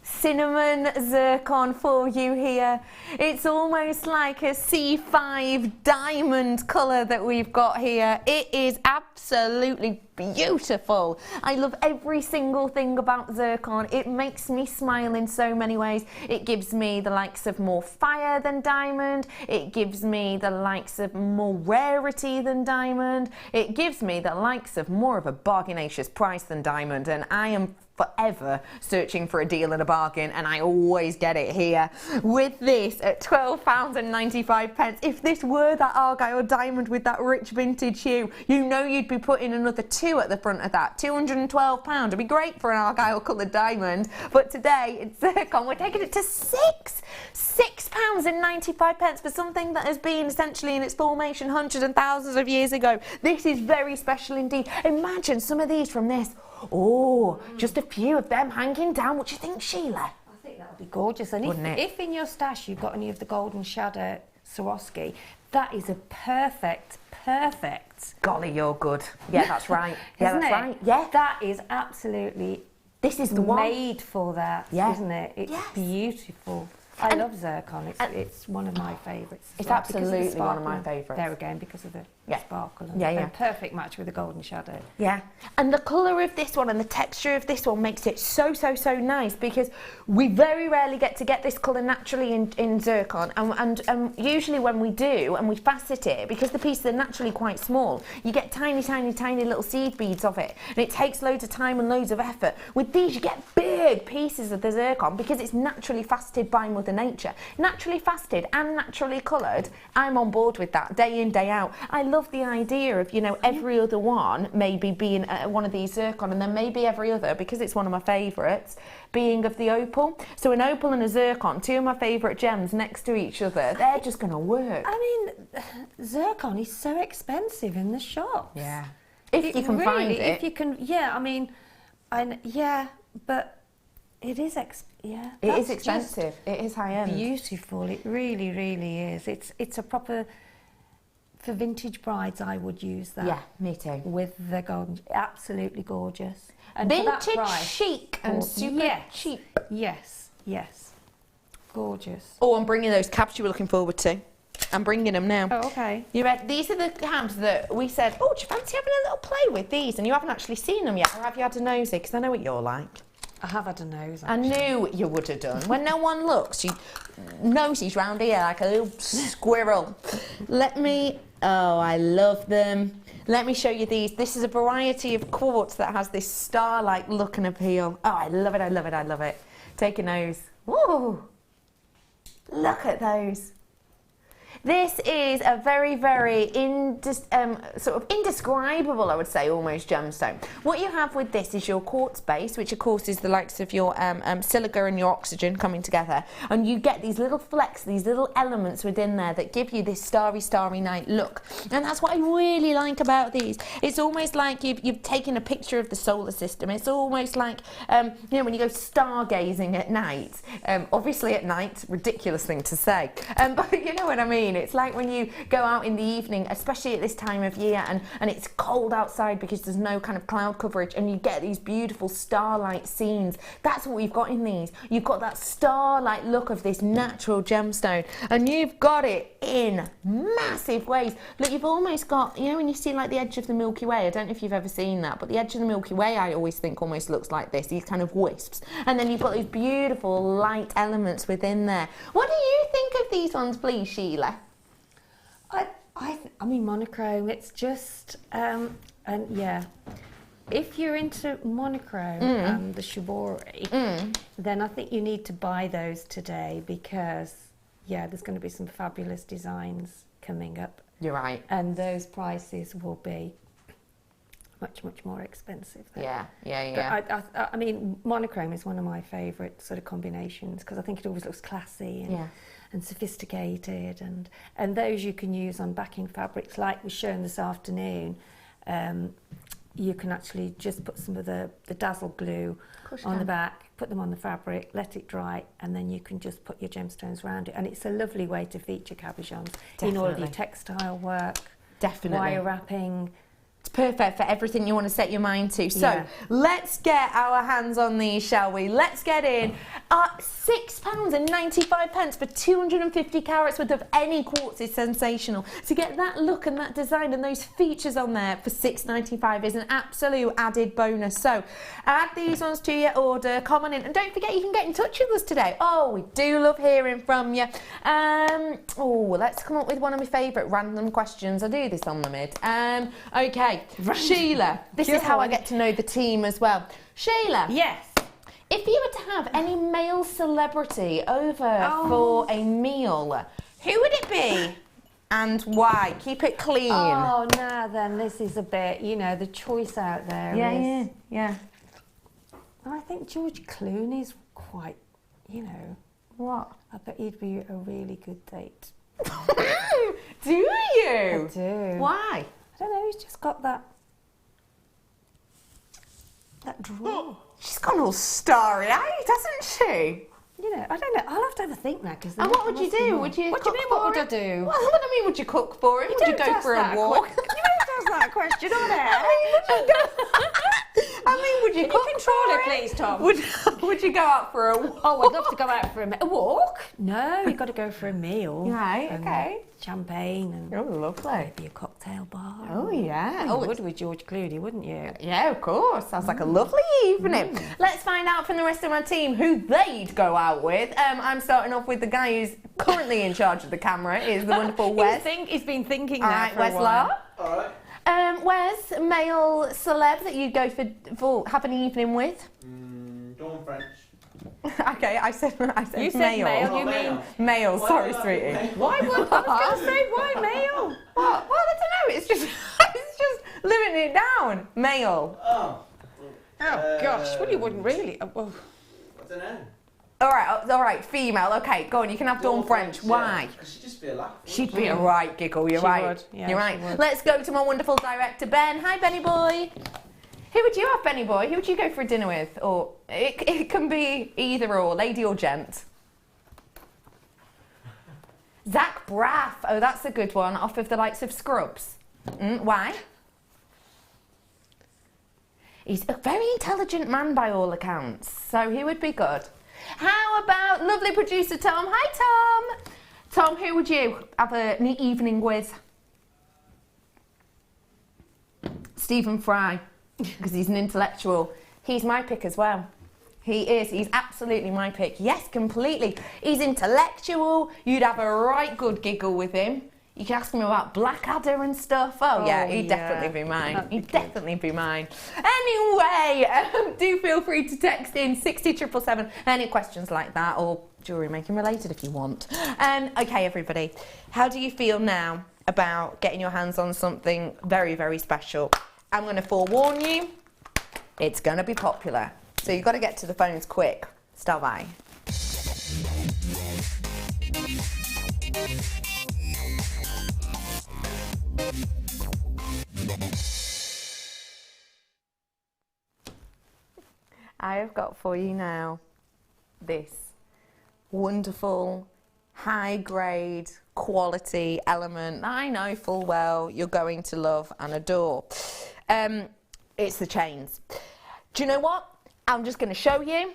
Cinnamon zircon for you here. It's almost like a C5 diamond colour that we've got here. It is absolutely beautiful. I love every single thing about zircon. It makes me smile in so many ways. It gives me the likes of more fire than diamond. It gives me the likes of more rarity than diamond. It gives me the likes of more of a bargainacious price than diamond, and I am forever searching for a deal and a bargain, and I always get it here with this at £12.95. If this were that Argyle diamond with that rich vintage hue, you know you'd be putting another £2 2 at the front of that, £212. It'd be great for an Argyle coloured diamond, but today it's Zircon. We're taking it to £6.95 for something that has been essentially in its formation hundreds and thousands of years ago. This is very special indeed. Imagine some of these from this. Oh, just a few of them hanging down. What do you think, Sheila? I think that would be gorgeous. And if in your stash you've got any of the golden shadow Swarovski, that is a perfect. Golly, you're good. Yeah, that's right. Yeah, Isn't that's it? right. Yeah. That is absolutely. This is the one. Made for that, isn't it? It's beautiful. I love Zircon. It's one of my favourites. It's absolutely one of my favourites. There again, because of the sparkle and a perfect match with the golden shadow. Yeah, and the colour of this one and the texture of this one makes it so nice, because we very rarely get this colour naturally in Zircon, and usually when we do and we facet it, because the pieces are naturally quite small, you get tiny little seed beads of it, and it takes loads of time and loads of effort. With these you get big pieces of the Zircon because it's naturally faceted by Mother Nature. Naturally faceted and naturally coloured, I'm on board with that day in, day out. I love the idea of, you know, every other one maybe being one of these Zircon, and then maybe every other, because it's one of my favourites, being of the Opal. So an Opal and a Zircon, 2 of my favourite gems next to each other, they're just going to work. I mean, Zircon is so expensive in the shops. Yeah. If you can find it. If you can, I mean, but it is expensive. It is high end. Beautiful. It really is. It's a proper, for vintage brides, I would use that. Yeah, me too. With the golden, absolutely gorgeous. And vintage, price, chic, and super cheap. Yes. Gorgeous. Oh, I'm bringing those caps you were looking forward to. I'm bringing them now. Oh, okay. You ready? These are the cabs that we said, oh, do you fancy having a little play with these? And you haven't actually seen them yet, or have you had a nosy? Because I know what you're like. I have had a nose, actually. I knew you would have done. When no one looks, you nosies round here like a little squirrel. Oh, I love them. Let me show you these. This is a variety of quartz that has this star-like look and appeal. Oh, I love it. Take a nose. Woo! Look at those. This is a very sort of indescribable, I would say, almost gemstone. What you have with this is your quartz base, which of course is the likes of your silica and your oxygen coming together, and you get these little flecks, these little elements within there that give you this starry night look. And that's what I really like about these. It's almost like you've taken a picture of the solar system. It's almost like you know, when you go stargazing at night. Obviously at night, ridiculous thing to say, but you know what I mean. It's like when you go out in the evening, especially at this time of year, and it's cold outside because there's no kind of cloud coverage, and you get these beautiful starlight scenes. That's what we've got in these. You've got that starlight look of this natural gemstone, and you've got it in massive ways. Look, you've almost got, you know, when you see like the edge of the Milky Way, I don't know if you've ever seen that, but the edge of the Milky Way I always think almost looks like this, these kind of wisps. And then you've got these beautiful light elements within there. What do you think of these ones, please, Sheila? I mean, monochrome, it's just, and yeah, if you're into monochrome and the shibori, then I think you need to buy those today, because, yeah, there's going to be some fabulous designs coming up. You're right. And those prices will be much more expensive. Yeah. But I mean, monochrome is one of my favourite sort of combinations, because I think it always looks classy and sophisticated, and those you can use on backing fabrics like was shown this afternoon. You can actually just put some of the dazzle glue on the back, put them on the fabric, let it dry, and then you can just put your gemstones around it, and it's a lovely way to feature cabochons in all of your textile work, wire wrapping. It's perfect for everything you want to set your mind to. So let's get our hands on these, shall we? Let's get in. £6.95 for 250 carats worth of any quartz is sensational. To get that look and that design and those features on there for £6.95 is an absolute added bonus. So add these ones to your order. Come on in, and don't forget you can get in touch with us today. Oh, we do love hearing from you. Let's come up with one of my favourite random questions. I do this on the mid. Okay. Sheila, this is how I get to know the team as well. Sheila. Yes. If you were to have any male celebrity over for a meal, who would it be? and why? Keep it clean. Oh, now then, this is a bit, you know, the choice out there is... Yeah. I think George Clooney's quite, you know... What? I bet he'd be a really good date. Do you? I do. Why? I don't know, he's just got that draw. She's gone all starry-eyed, hasn't she? You know, I don't know. I'll have to have a think now. And what would you do? Would you? What do you mean? What would I do? Well, what do I mean? Would you cook for him? Would you go for a walk? You don't ask that question on air. I mean, would you Can cook you control for it, him? please, Tom? Would you go out for a walk? Oh, I'd love to go out for a walk. No, you've got to go for a meal. Right. And Okay. Champagne and Oh, lovely. maybe a cocktail bar. Oh yeah. You would with George Clooney, wouldn't you? Yeah, of course. Sounds like a lovely evening. Let's find out from the rest of my team who they'd go out with. I'm starting off with the guy who's currently in charge of the camera, is the wonderful Wes. He's been thinking All that right, for a Wes while. Lar. All right. Wes, male celeb that you'd go for have an evening with? Dawn French. Okay, I said You said male. male, you male. mean... Male, sorry, sweetie. Why would I was going to say, why male? What? Well, I don't know. It's just it's just limiting it down. Male. Oh. Oh, gosh. Well, you wouldn't really... well, I don't know. All right. Female. Okay, go on. You can have Dawn French. Why? Because she'd just be a laugh. She'd be a right giggle. You're She right. would, yeah, You're she right. would. Let's go to my wonderful director, Ben. Hi, Benny boy. Who would you have, Benny boy? Who would you go for a dinner with? Or it can be either or, lady or gent. Zach Braff. Oh, that's a good one. Off of the likes of Scrubs. Why? He's a very intelligent man by all accounts, so he would be good. How about lovely producer Tom? Hi, Tom. Tom, who would you have an evening with? Stephen Fry, because he's an intellectual. He's my pick as well. He is. He's absolutely my pick. Yes, completely. He's intellectual. You'd have a right good giggle with him. You can ask him about Blackadder and stuff. Oh yeah, he'd definitely be mine. He'd definitely be mine. Anyway, do feel free to text in 60777 any questions like that, or jewellery making related if you want. Okay, everybody, how do you feel now about getting your hands on something very, very special? I'm going to forewarn you, it's going to be popular. So you've got to get to the phones quick. Stop by. I have got for you now this wonderful, high-grade, quality element that I know full well you're going to love and adore. It's the chains. Do you know what? I'm just going to show you.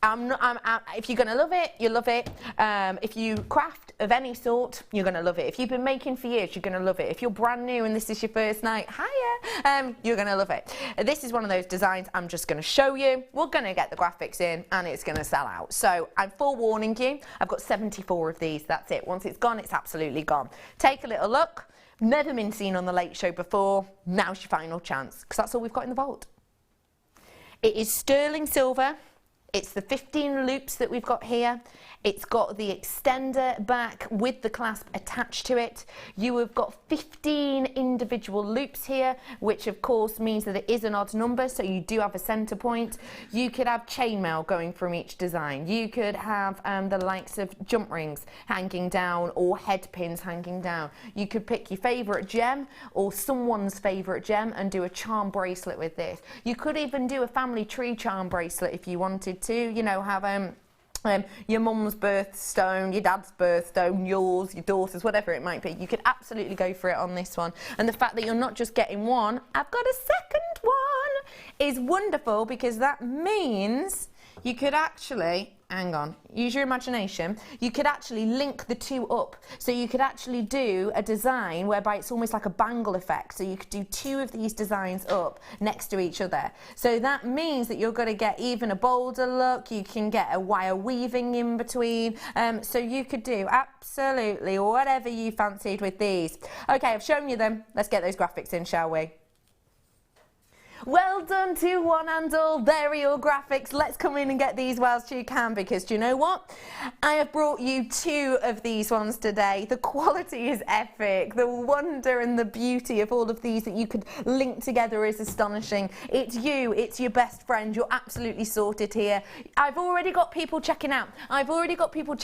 If you're going to love it, you love it. If you craft of any sort, you're going to love it. If you've been making for years, you're going to love it. If you're brand new and this is your first night, hiya, you're going to love it. This is one of those designs I'm just going to show you. We're going to get the graphics in and it's going to sell out. So I'm forewarning you. I've got 74 of these. That's it. Once it's gone, it's absolutely gone. Take a little look. Never been seen on the Late Show before. Now's your final chance, because that's all we've got in the vault. It is sterling silver. It's the 15 loops that we've got here. It's got the extender back with the clasp attached to it. You have got 15 individual loops here, which of course means that it is an odd number, so you do have a center point. You could have chainmail going from each design. You could have the likes of jump rings hanging down or head pins hanging down. You could pick your favorite gem or someone's favorite gem and do a charm bracelet with this. You could even do a family tree charm bracelet if you wanted to, you know, have your mum's birthstone, your dad's birthstone, yours, your daughter's, whatever it might be. You could absolutely go for it on this one. And the fact that you're not just getting one, I've got a second one, is wonderful, because that means you could actually, hang on, use your imagination, you could actually link the two up. So you could actually do a design whereby it's almost like a bangle effect. So you could do two of these designs up next to each other. So that means that you're going to get even a bolder look. You can get a wire weaving in between. So you could do absolutely whatever you fancied with these. Okay, I've shown you them. Let's get those graphics in, shall we? Well done to one and all. There are your graphics. Let's come in and get these whilst you can, because do you know what? I have brought you 2 of these ones today. The quality is epic. The wonder and the beauty of all of these that you could link together is astonishing. It's you, it's your best friend. You're absolutely sorted here. I've already got people checking out. I've already got people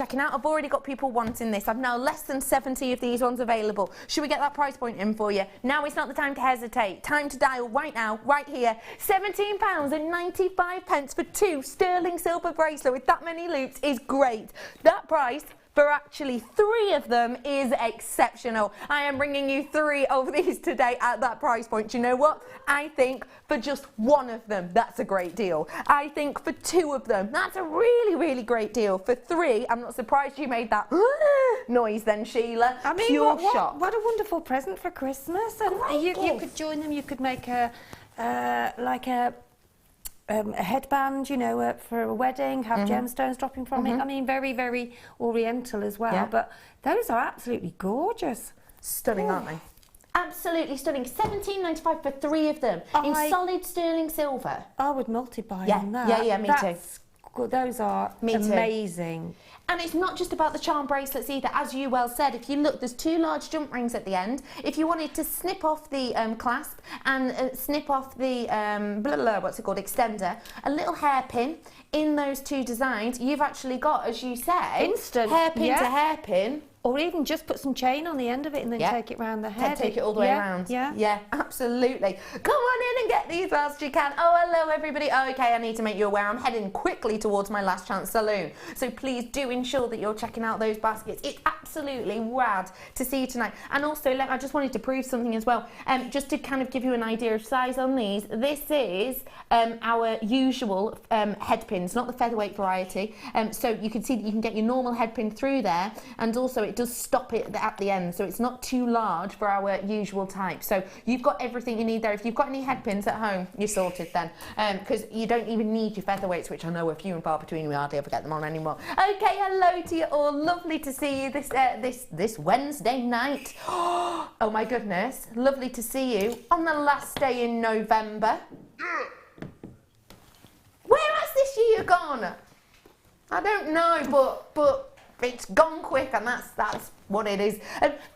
wanting this. I've now less than 70 of these ones available. Should we get that price point in for you? Now is not the time to hesitate. Time to dial right now, right here. £17.95 for 2 sterling silver bracelet with that many loops is great. That price for actually 3 of them is exceptional. I am bringing you 3 of these today at that price point. Do you know what? I think for just 1 of them, that's a great deal. I think for 2 of them, that's a really, really great deal. For 3, I'm not surprised you made that noise then, Sheila. I mean, Pure shock. what a wonderful present for Christmas. And you could join them, you could make a headband, you know, for a wedding, have gemstones dropping from it. I mean, very, very oriental as well. Yeah. But those are absolutely gorgeous. Stunning, aren't they? Absolutely stunning. £17.95 for 3 of them in solid sterling silver. I would multiply on that. Yeah, me too. Those are amazing. And it's not just about the charm bracelets either. As you well said, if you look, there's 2 large jump rings at the end. If you wanted to snip off the clasp and snip off the what's it called, extender, a little hairpin in those 2 designs, you've actually got, as you say, instant hairpin to hairpin. Or even just put some chain on the end of it and then take it round the head. Take it all the way around. Yeah, absolutely. Come on in and get these whilst you can. Oh, hello everybody. Oh, okay, I need to make you aware I'm heading quickly towards my last chance saloon. So please do ensure that you're checking out those baskets. It's absolutely rad to see you tonight. And also, I just wanted to prove something as well. Just to kind of give you an idea of size on these, this is our usual head pins, not the featherweight variety. So you can see that you can get your normal head pin through there, and also it does stop it at the end, so it's not too large for our usual type. So you've got everything you need there. If you've got any head pins at home, you're sorted then, because you don't even need your featherweights, which I know are few and far between. We hardly ever get them on anymore. Okay, hello to you all. Lovely to see you this Wednesday night. Oh my goodness, lovely to see you on the last day in November. Where has this year gone? I don't know, but it's gone quick, and that's what it is.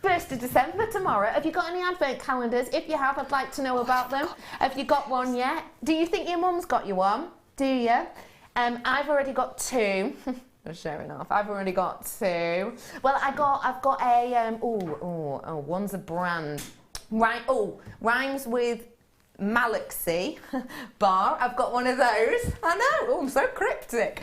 1st of December tomorrow. Have you got any advent calendars? If you have, I'd like to know about them. Have you got one yet? Do you think your mum's got you one? Do you? I've already got 2. I'm showing off. I've already got 2. Well, I've got a one's a brand. Right. Oh, rhymes with Malaxy bar. I've got one of those. I know, I'm so cryptic.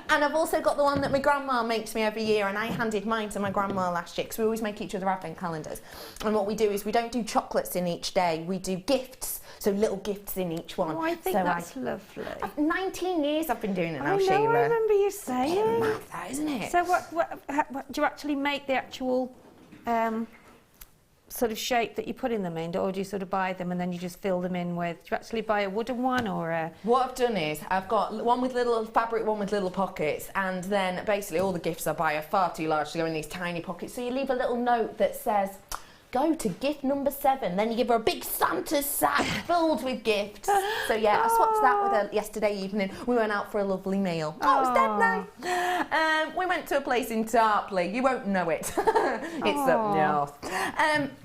And I've also got the one that my grandma makes me every year, and I handed mine to my grandma last year, because we always make each other advent calendars. And what we do is we don't do chocolates in each day, we do gifts, so little gifts in each one. Oh, I think that's lovely. 19 years I've been doing it now, I know, Sheila. I remember you saying. It's mad, that, isn't it? So what do you actually make the actual sort of shape that you put in them in, or do you sort of buy them and then you just fill them in with, do you actually buy a wooden one or a... What I've done is, I've got one with little fabric, one with little pockets, and then basically all the gifts I buy are far too large to go in these tiny pockets, so you leave a little note that says, go to gift number 7, then you give her a big Santa sack filled with gifts. So yeah, I swapped that with her yesterday evening. We went out for a lovely meal. Oh, it was dead nice. We went to a place in Tarpley. You won't know it. It's up north.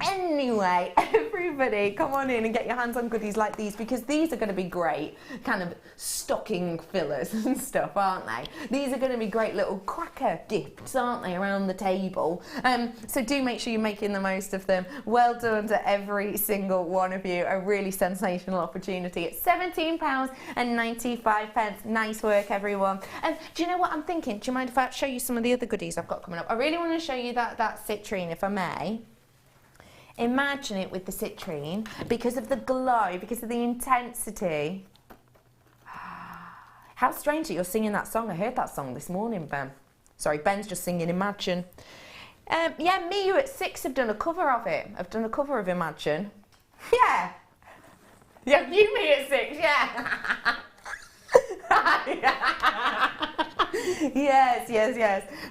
Anyway, everybody, come on in and get your hands on goodies like these, because these are going to be great kind of stocking fillers and stuff, aren't they? These are going to be great little cracker gifts, aren't they, around the table? So do make sure you're making the most of them. Well done to every single one of you. A really sensational opportunity. It's £17.95. Nice work, everyone. And do you know what I'm thinking? Do you mind if I show you some of the other goodies I've got coming up? I really want to show you that citrine, if I may. Imagine it with the citrine, because of the glow, because of the intensity. How strange that you're singing that song. I heard that song this morning, Ben. Sorry, Ben's just singing Imagine. Yeah, me, you at 6 have done a cover of it. I've done a cover of Imagine. Yeah. Yeah, you, me at 6, yeah. Yes.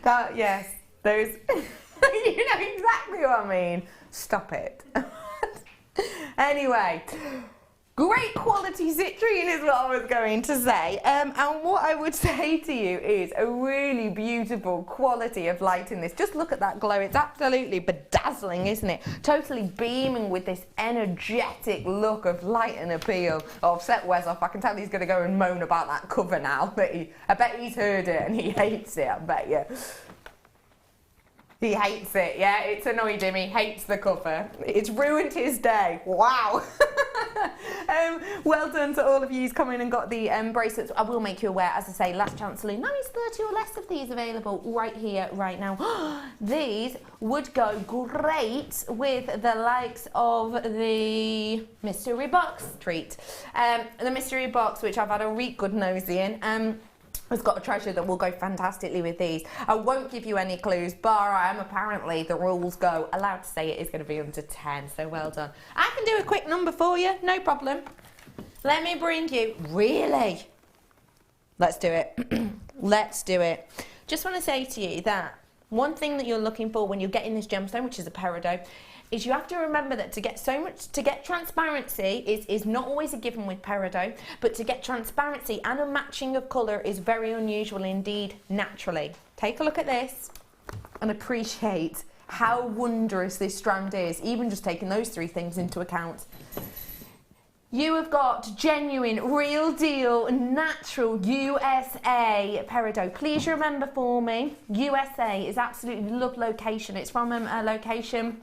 That, yes. Those, you know exactly what I mean. Stop it. Anyway, Great quality citrine is what I was going to say. And what I would say to you is a really beautiful quality of light in this. Just look at that glow. It's absolutely bedazzling, isn't it? Totally beaming with this energetic look of light and appeal. Oh, I've set Wes off. I can tell he's going to go and moan about that cover now. I bet he's heard it and he hates it, I bet you. He hates it, yeah? It's annoyed him. He hates the cover. It's ruined his day. Wow. Well done to all of you who's come in and got the bracelets. I will make you aware, as I say, last chance saloon. Now there's 30 or less of these available right here, right now. These would go great with the likes of the mystery box treat. The mystery box, which I've had a real good nosy in. Has got a treasure that will go fantastically with these. I won't give you any clues, bar I am apparently, the rules go, allowed to say it is going to be under 10, so well done. I can do a quick number for you, no problem. Let me bring you, really? Let's do it. Let's do it. Just want to say to you that one thing that you're looking for when you're getting this gemstone, which is a peridot, is you have to remember that to get transparency is not always a given with peridot, but to get transparency and a matching of colour is very unusual indeed naturally. Take a look at this and appreciate how wondrous this strand is, even just taking those three things into account. You have got genuine, real deal, natural USA peridot. Please remember for me, USA is absolutely love location. It's from a location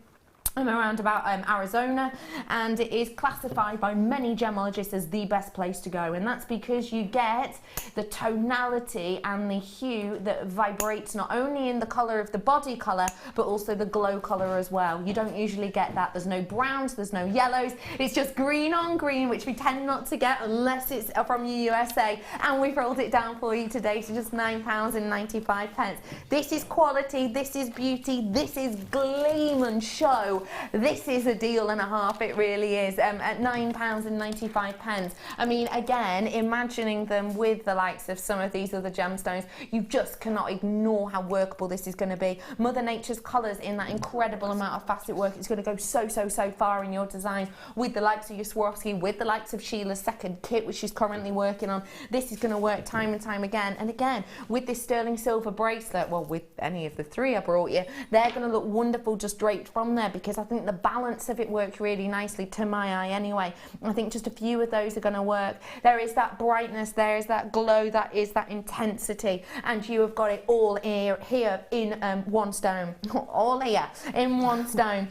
around about Arizona, and it is classified by many gemologists as the best place to go, and that's because you get the tonality and the hue that vibrates not only in the colour of the body colour but also the glow colour as well. You don't usually get that. There's no browns, there's no yellows, it's just green on green, which we tend not to get unless it's from the USA, and we've rolled it down for you today to just £9.95. This is quality, this is beauty, this is gleam and show. This is a deal and a half, it really is, at £9.95. I mean, again, imagining them with the likes of some of these other gemstones, you just cannot ignore how workable this is going to be. Mother Nature's colours in that incredible amount of facet work, it's going to go so far in your designs with the likes of your Swarovski, with the likes of Sheila's second kit, which she's currently working on. This is going to work time and time again. And again, with this sterling silver bracelet, well, with any of the three I brought you, they're going to look wonderful just draped from there, because I think the balance of it works really nicely to my eye anyway. I think just a few of those are going to work. There is that brightness, there is that glow, that is that intensity, and you have got it all here in one stone. All here in one stone,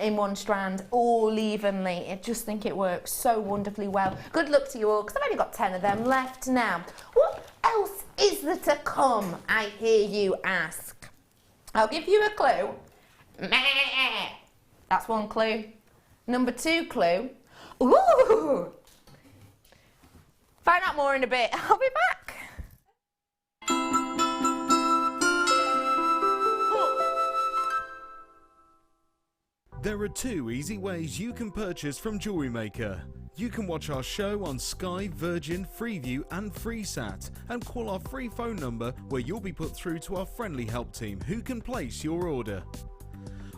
in one strand, all evenly. I just think it works so wonderfully well. Good luck to you all, because I've only got 10 of them left now. What else is there to come, I hear you ask? I'll give you a clue. Meh. That's one clue. Number 2 clue. Ooh! Find out more in a bit. I'll be back. There are 2 easy ways you can purchase from Jewellery Maker. You can watch our show on Sky, Virgin, Freeview and FreeSat, and call our free phone number where you'll be put through to our friendly help team who can place your order.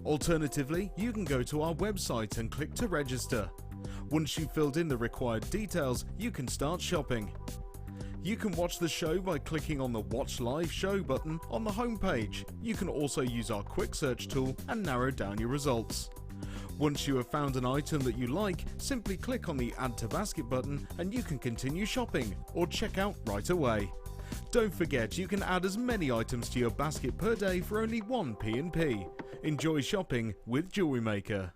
Alternatively, you can go to our website and click to register. Once you've filled in the required details, you can start shopping. You can watch the show by clicking on the Watch Live Show button on the homepage. You can also use our quick search tool and narrow down your results. Once you have found an item that you like, simply click on the Add to Basket button and you can continue shopping or check out right away. Don't forget, you can add as many items to your basket per day for only 1 P&P. Enjoy shopping with Jewellery Maker.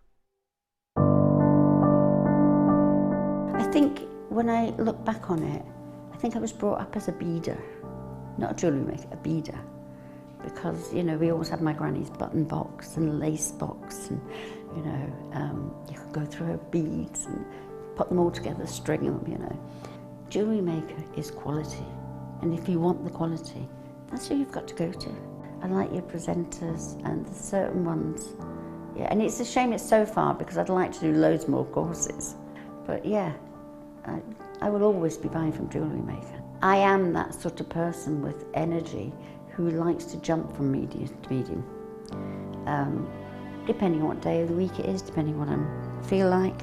I think when I look back on it, I think I was brought up as a beader, not a jewellery maker, a beader. Because, you know, we always had my granny's button box and lace box, and, you know, you could go through her beads and put them all together, string them, you know. Jewellery Maker is quality. And if you want the quality, that's who you've got to go to. I like your presenters and the certain ones. Yeah, and it's a shame it's so far, because I'd like to do loads more courses. But yeah, I will always be buying from Jewellery Maker. I am that sort of person with energy who likes to jump from medium to medium. Depending on what day of the week it is, depending on what I feel like.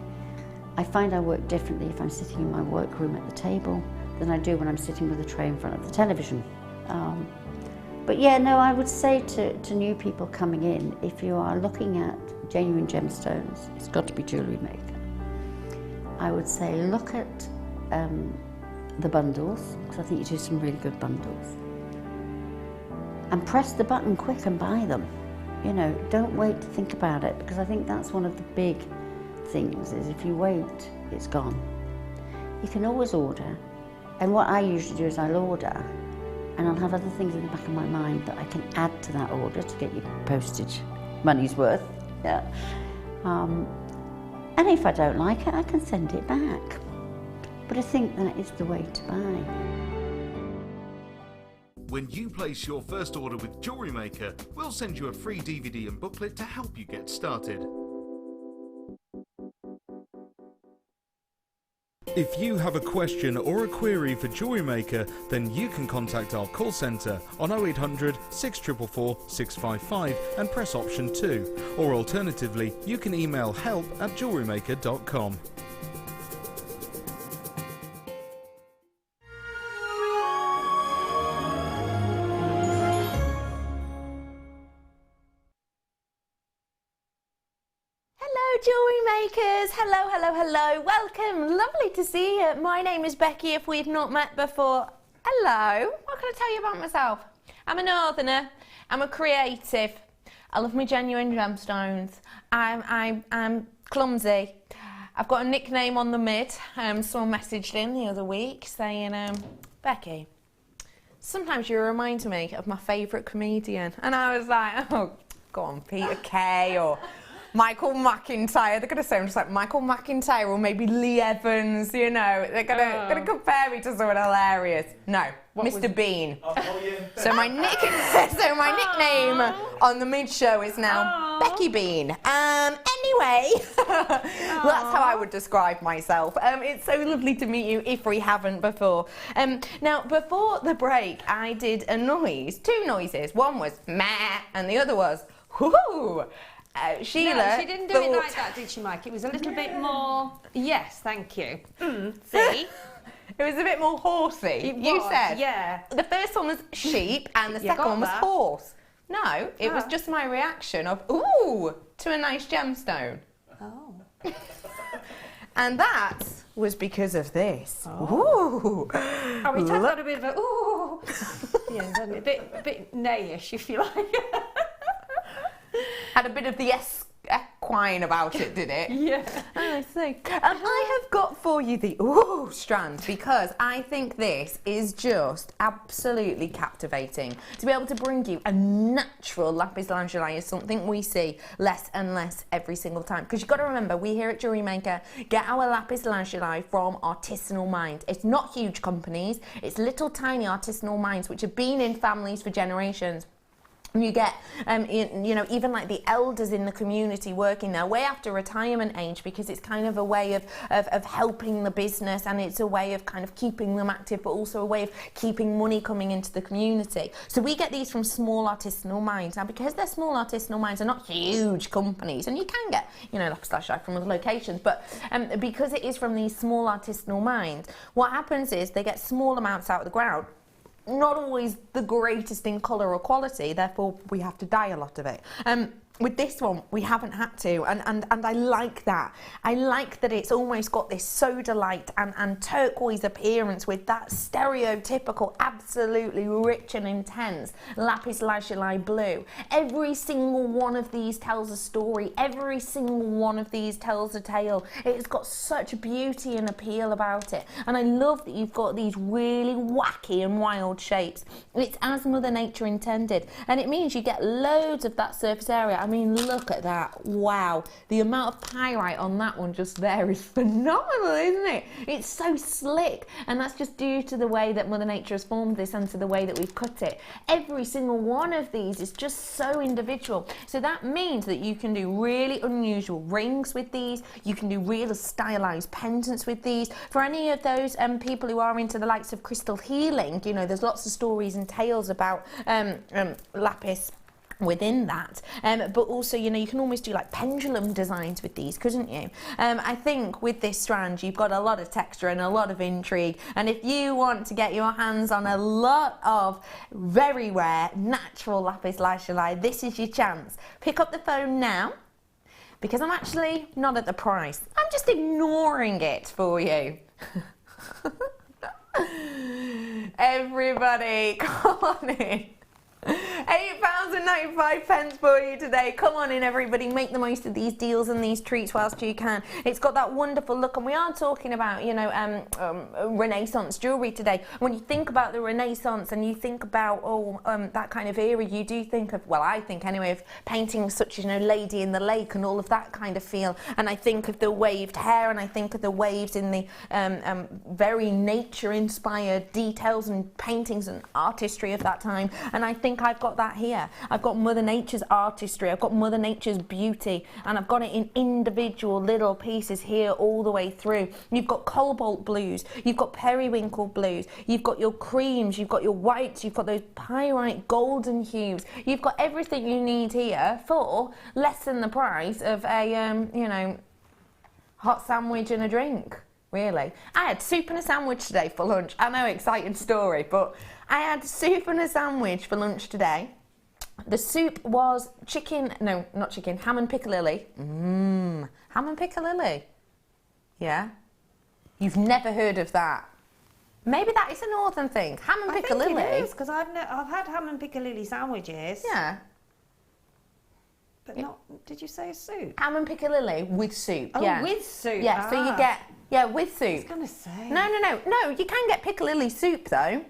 I find I work differently if I'm sitting in my workroom at the table than I do when I'm sitting with a tray in front of the television. But yeah, no, I would say to new people coming in, if you are looking at genuine gemstones, it's got to be Jewellery Maker. I would say look at the bundles, because I think you do some really good bundles. And press the button quick and buy them. You know, don't wait to think about it, because I think that's one of the big things, is if you wait, it's gone. You can always order, and what I usually do is I'll order, and I'll have other things in the back of my mind that I can add to that order to get your postage money's worth. Yeah. And if I don't like it, I can send it back. But I think that is the way to buy. When you place your first order with Jewellery Maker, we'll send you a free DVD and booklet to help you get started. If you have a question or a query for Jewellery Maker, then you can contact our call centre on 0800 644 655 and press option 2. Or alternatively, you can email help@jewellerymaker.com. Jewellery Makers, hello, hello, hello, welcome, lovely to see you. My name is Becky, if we've not met before. Hello, what can I tell you about myself? I'm a northerner, I'm a creative, I love my genuine gemstones, I'm clumsy. I've got a nickname on the mid, someone messaged in the other week saying, Becky, sometimes you remind me of my favourite comedian. And I was like, oh, go on, Peter Kay or Michael McIntyre. They're going to say I'm just like Michael McIntyre or maybe Lee Evans, you know. They're going to compare me to someone hilarious. No, Mr. Bean. Oh, yeah. So my nickname on the mid show is now Becky Bean. Anyway, well, that's how I would describe myself. It's so lovely to meet you if we haven't before. Now, before the break, I did a noise, two noises. One was meh, and the other was whoo. Sheila, no, she didn't do it like that, did she, Mike? It was a little bit more. Yes, thank you. See. It was a bit more horsey. You said. Yeah. The first one was sheep and the second one was horse. No, it was just my reaction of, ooh, to a nice gemstone. Oh. And that was because of this. Oh. Ooh. Oh, it has got a bit of a, ooh. Yeah, a bit nayish, if you like. Had a bit of the equine about it, did it? Yeah. I see. I have got for you the ooh strand, because I think this is just absolutely captivating. To be able to bring you a natural lapis lazuli is something we see less and less every single time. Because you've got to remember, we here at Jewellery Maker get our lapis lazuli from artisanal mines. It's not huge companies, it's little tiny artisanal mines which have been in families for generations. You get, you know, even like the elders in the community working there way after retirement age, because it's kind of a way of helping the business, and it's a way of kind of keeping them active, but also a way of keeping money coming into the community. So we get these from small artisanal mines. Now, because they're small artisanal mines, they're not huge companies, and you can get, you know, lapis lazuli from other locations, but because it is from these small artisanal mines, what happens is they get small amounts out of the ground. Not always the greatest in colour or quality, therefore we have to dye a lot of it. With this one, we haven't had to, and I like that. I like that it's almost got this soda light and turquoise appearance with that stereotypical, absolutely rich and intense lapis lazuli blue. Every single one of these tells a story. Every single one of these tells a tale. It's got such beauty and appeal about it. And I love that you've got these really wacky and wild shapes. It's as Mother Nature intended. And it means you get loads of that surface area. I mean, look at that. Wow. The amount of pyrite on that one just there is phenomenal, isn't it? It's so slick. And that's just due to the way that Mother Nature has formed this and to the way that we've cut it. Every single one of these is just so individual. So that means that you can do really unusual rings with these. You can do real stylized pendants with these. For any of those people who are into the likes of crystal healing, you know, there's lots of stories and tales about lapis within that, but also, you know, you can almost do like pendulum designs with these, couldn't you? I think with this strand you've got a lot of texture and a lot of intrigue, and if you want to get your hands on a lot of very rare natural lapis lazuli, this is your chance. Pick up the phone now, because I'm actually not at the price, I'm just ignoring it for you. Everybody, come on in. £8.95 for you today. Come on in, everybody. Make the most of these deals and these treats whilst you can. It's got that wonderful look, and we are talking about, you know, Renaissance jewellery today. When you think about the Renaissance and you think about that kind of era, you do think of, well, I think anyway, of paintings such as, you know, Lady in the Lake and all of that kind of feel. And I think of the waved hair, and I think of the waves in the very nature-inspired details and paintings and artistry of that time. And I think I've got that here. I've got Mother Nature's artistry, I've got Mother Nature's beauty, and I've got it in individual little pieces here all the way through. You've got cobalt blues, you've got periwinkle blues, you've got your creams, you've got your whites, you've got those pyrite golden hues. You've got everything you need here for less than the price of a, you know, hot sandwich and a drink. Really. I had soup and a sandwich today for lunch. I know, exciting story, but I had soup and a sandwich for lunch today. The soup was ham and piccalilli. Ham and piccalilli. Yeah? You've never heard of that. Maybe that is a northern thing. Ham and piccalilli. I think it is, because I've had ham and piccalilli sandwiches. Yeah. But not, did you say a soup? Ham and piccalilli with soup. Oh, yeah. with soup. Yeah, so you get, with soup. I was going to say. No, you can get piccalilli soup though.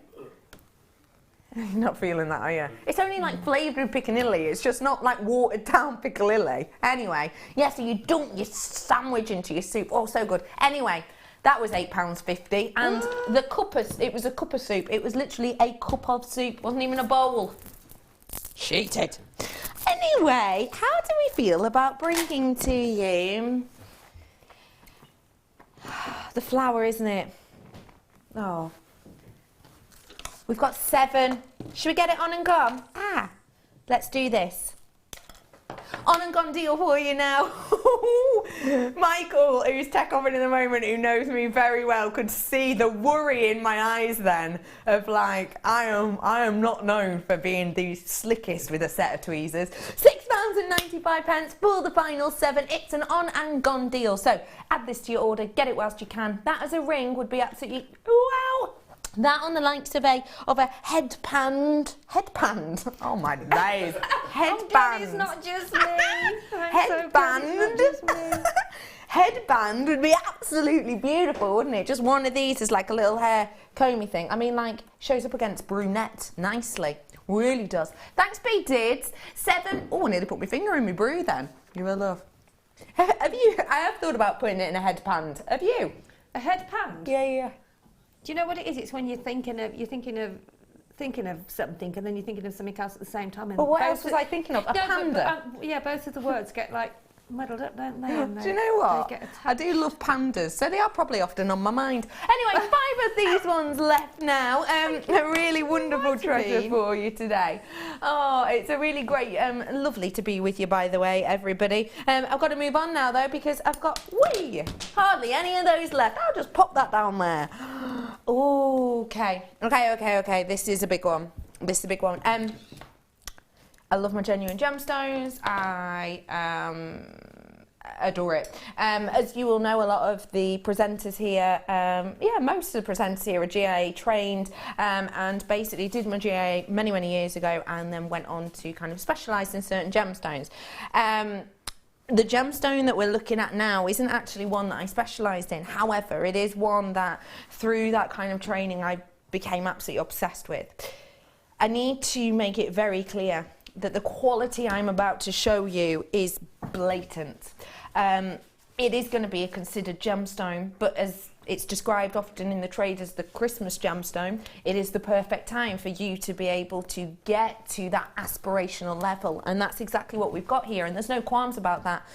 You're not feeling that, are you? It's only like flavoured with piccalilli, it's just not like watered down piccalilli. Anyway, yeah, so you dunk your sandwich into your soup. Oh, so good. Anyway, that was £8.50, and it was a cup of soup. It was literally a cup of soup, wasn't even a bowl. Cheated. Anyway, how do we feel about bringing to you the flower, isn't it? Oh. We've got 7. Should we get it on and gone? Let's do this. On and gone deal for you now. Michael, who's tech on in the moment, who knows me very well, could see the worry in my eyes then of like, I am not known for being the slickest with a set of tweezers. £6.95 for the final 7. It's an on and gone deal. So add this to your order, get it whilst you can. That as a ring would be absolutely wow. That on the likes of a headband. Oh my days. Headband. It's not just me. Headband. Headband would be absolutely beautiful, wouldn't it? Just one of these is like a little hair comby thing. I mean, like, shows up against brunette nicely. Really does. Thanks, Beading. 7. Oh, I nearly put my finger in my brew then. You're a love. I have thought about putting it in a headband. Have you? A headband? Yeah. Do you know what it is? It's when you're thinking of something, and then you're thinking of something else at the same time. But what else was I thinking of? A panda? But, both of the words get like muddled up, don't they? Do you know what? I do love pandas, so they are probably often on my mind. Anyway, 5 of these ones left now. A really wonderful treasure for you today. Oh, it's a really great, lovely to be with you, by the way, everybody. I've got to move on now, though, because I've got, hardly any of those left. I'll just pop that down there. Okay. This is a big one. I love my genuine gemstones. I adore it. As you will know, a lot of the presenters here, most of the presenters here are GIA trained, and basically did my GIA many, many years ago, and then went on to kind of specialise in certain gemstones. The gemstone that we're looking at now isn't actually one that I specialised in. However, it is one that through that kind of training I became absolutely obsessed with. I need to make it very clear that the quality I'm about to show you is blatant. It is going to be a considered gemstone, but as it's described often in the trade as the Christmas gemstone, it is the perfect time for you to be able to get to that aspirational level, and that's exactly what we've got here, and there's no qualms about that.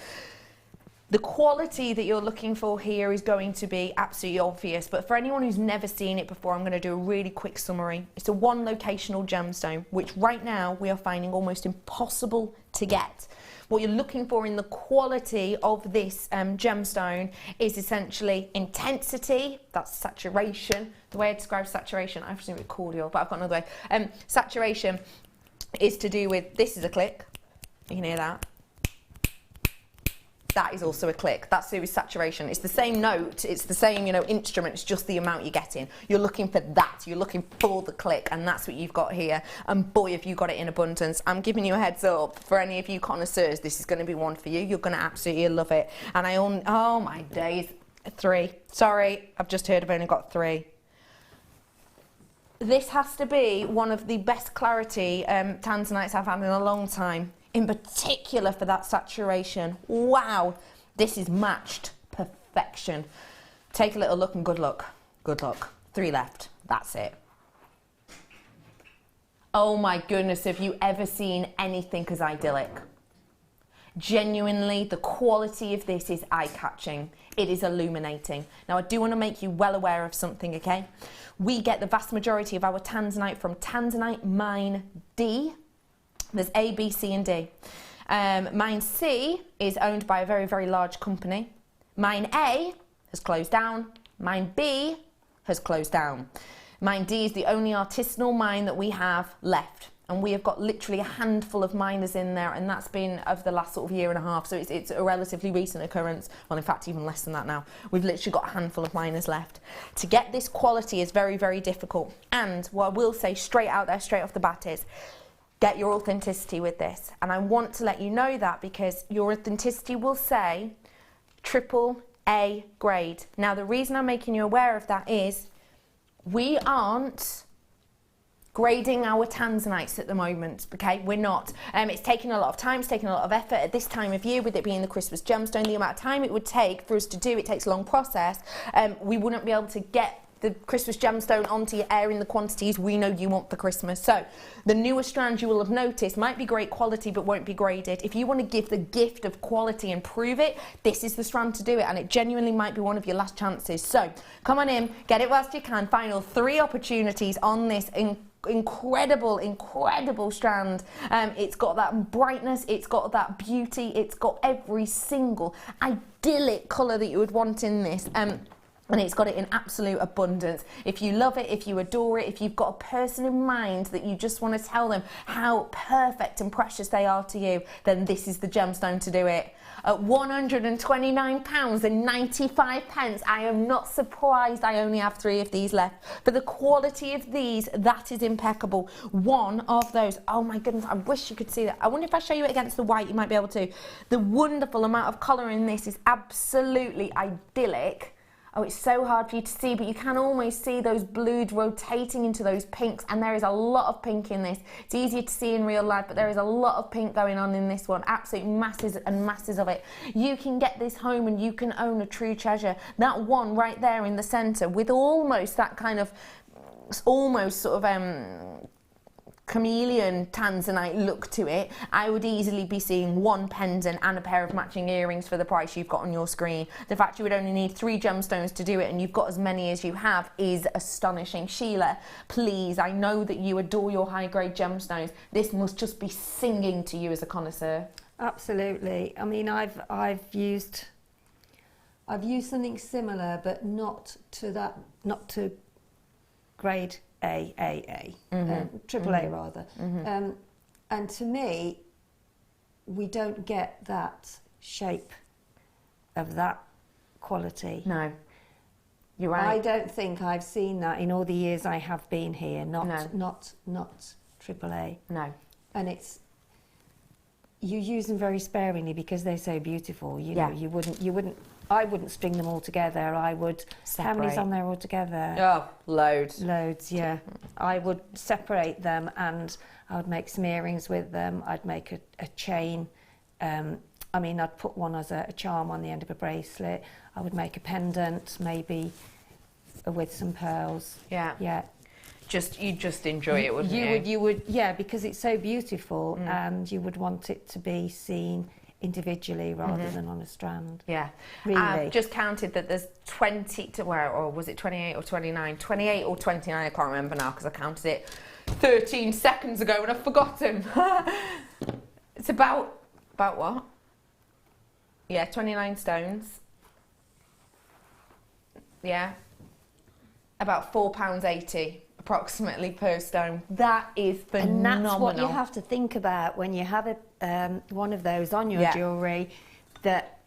The quality that you're looking for here is going to be absolutely obvious, but for anyone who's never seen it before, I'm going to do a really quick summary. It's a one locational gemstone, which right now we are finding almost impossible to get. What you're looking for in the quality of this gemstone is essentially intensity, that's saturation. The way I describe saturation, I presume it's cordial, but I've got another way. Saturation is to do with, this is a click, you can hear that. That is also a click. That's to do with saturation. It's the same note, it's the same, you know, instrument, it's just the amount you're getting. You're looking for that, you're looking for the click, and that's what you've got here. And boy, have you got it in abundance. I'm giving you a heads up, for any of you connoisseurs, this is going to be one for you. You're going to absolutely love it. And I own, oh my days, 3. Sorry, I've just heard I've only got 3. This has to be one of the best clarity tanzanites I've had in a long time. In particular for that saturation. Wow, this is matched perfection. Take a little look and good luck. Good luck. 3 left, that's it. Oh my goodness, have you ever seen anything as idyllic? Genuinely, the quality of this is eye-catching. It is illuminating. Now, I do want to make you well aware of something, okay? We get the vast majority of our tanzanite from Tanzanite Mine D. There's A, B, C and D. Mine C is owned by a very, very large company. Mine A has closed down. Mine B has closed down. Mine D is the only artisanal mine that we have left. And we have got literally a handful of miners in there, and that's been over the last sort of year and a half. So it's a relatively recent occurrence. Well, in fact, even less than that now. We've literally got a handful of miners left. To get this quality is very, very difficult. And what I will say straight out there, straight off the bat is, get your authenticity with this. And I want to let you know that because your authenticity will say AAA grade. Now, the reason I'm making you aware of that is we aren't grading our tanzanites at the moment, okay? We're not. It's taking a lot of time, it's taking a lot of effort at this time of year with it being the Christmas gemstone. The amount of time it would take for us to do it takes a long process. We wouldn't be able to get the Christmas gemstone onto your air in the quantities we know you want for Christmas. So the newer strands you will have noticed might be great quality but won't be graded. If you want to give the gift of quality and prove it, this is the strand to do it, and it genuinely might be one of your last chances. So come on in, get it whilst you can. Final 3 opportunities on this incredible strand. It's got that brightness, it's got that beauty, it's got every single idyllic colour that you would want in this. And it's got it in absolute abundance. If you love it, if you adore it, if you've got a person in mind that you just want to tell them how perfect and precious they are to you, then this is the gemstone to do it. At £129.95, I am not surprised I only have 3 of these left. For the quality of these, that is impeccable. One of those, oh my goodness, I wish you could see that. I wonder if I show you it against the white, you might be able to. The wonderful amount of colour in this is absolutely idyllic. Oh, it's so hard for you to see, but you can almost see those blues rotating into those pinks, and there is a lot of pink in this. It's easier to see in real life, but there is a lot of pink going on in this one. Absolute masses and masses of it. You can get this home and you can own a true treasure. That one right there in the centre with almost that kind of, almost sort of chameleon tanzanite look to it. I would easily be seeing 1 pendant and a pair of matching earrings for the price you've got on your screen. The fact you would only need 3 gemstones to do it and you've got as many as you have is astonishing. Sheila, please, I know that you adore your high grade gemstones. This must just be singing to you as a connoisseur. Absolutely. I mean, I've used something similar, but not to grade AAA, AAA rather. And to me, we don't get that shape of that quality. No, you're right. I don't think I've seen that in all the years I have been here. Not AAA. No. And you use them very sparingly because they're so beautiful. You know, you wouldn't. I wouldn't string them all together. I would. Separate. How many's on there all together? Oh, loads. Loads, yeah. I would separate them and I would make some earrings with them. I'd make a chain. I mean, I'd put one as a charm on the end of a bracelet. I would make a pendant, maybe with some pearls. Yeah. Yeah. You'd just enjoy it, wouldn't you? You would, yeah, because it's so beautiful and you would want it to be seen individually rather than on a strand. Yeah. Really. I've just counted that there's 20 to where, or was it 28 or 29? 28 or 29, I can't remember now because I counted it 13 seconds ago and I've forgotten. It's about what? Yeah, 29 stones. Yeah. About £4.80 approximately per stone. That is phenomenal. And that's what you have to think about when you have one of those on your jewellery that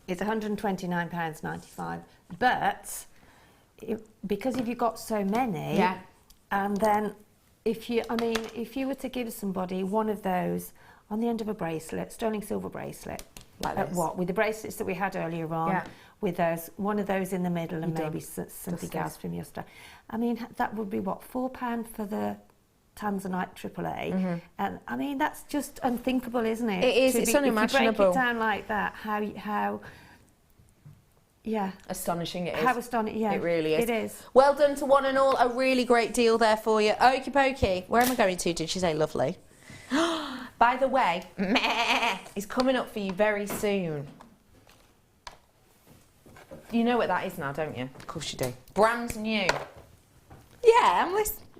is £129.95. But because if you've got so many, and then if you were to give somebody one of those on the end of a bracelet, sterling silver bracelet, like this. with the bracelets that we had earlier on, with one of those in the middle and maybe something else from your stuff. I mean, that would be what, £4 for the tanzanite AAA, and I mean that's just unthinkable, isn't it? It is. It's unimaginable. If you break it down like that, how astonishing it is. How astonishing! Yeah, it really is. It is. Well done to one and all. A really great deal there for you. Okie pokey. Where am I going to? Did she say lovely? By the way, meh is coming up for you very soon. You know what that is now, don't you? Of course you do. Brand new.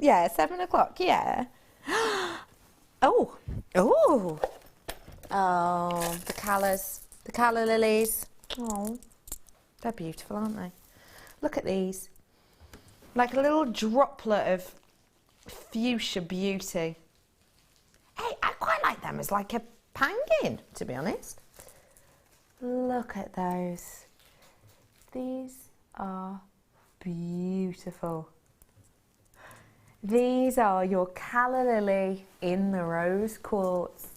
Yeah, 7 o'clock, yeah. Oh, the calla lilies. Oh, they're beautiful, aren't they? Look at these. Like a little droplet of fuchsia beauty. Hey, I quite like them as like a hanging, to be honest. Look at those. These are beautiful. These are your calla lily in the rose quartz.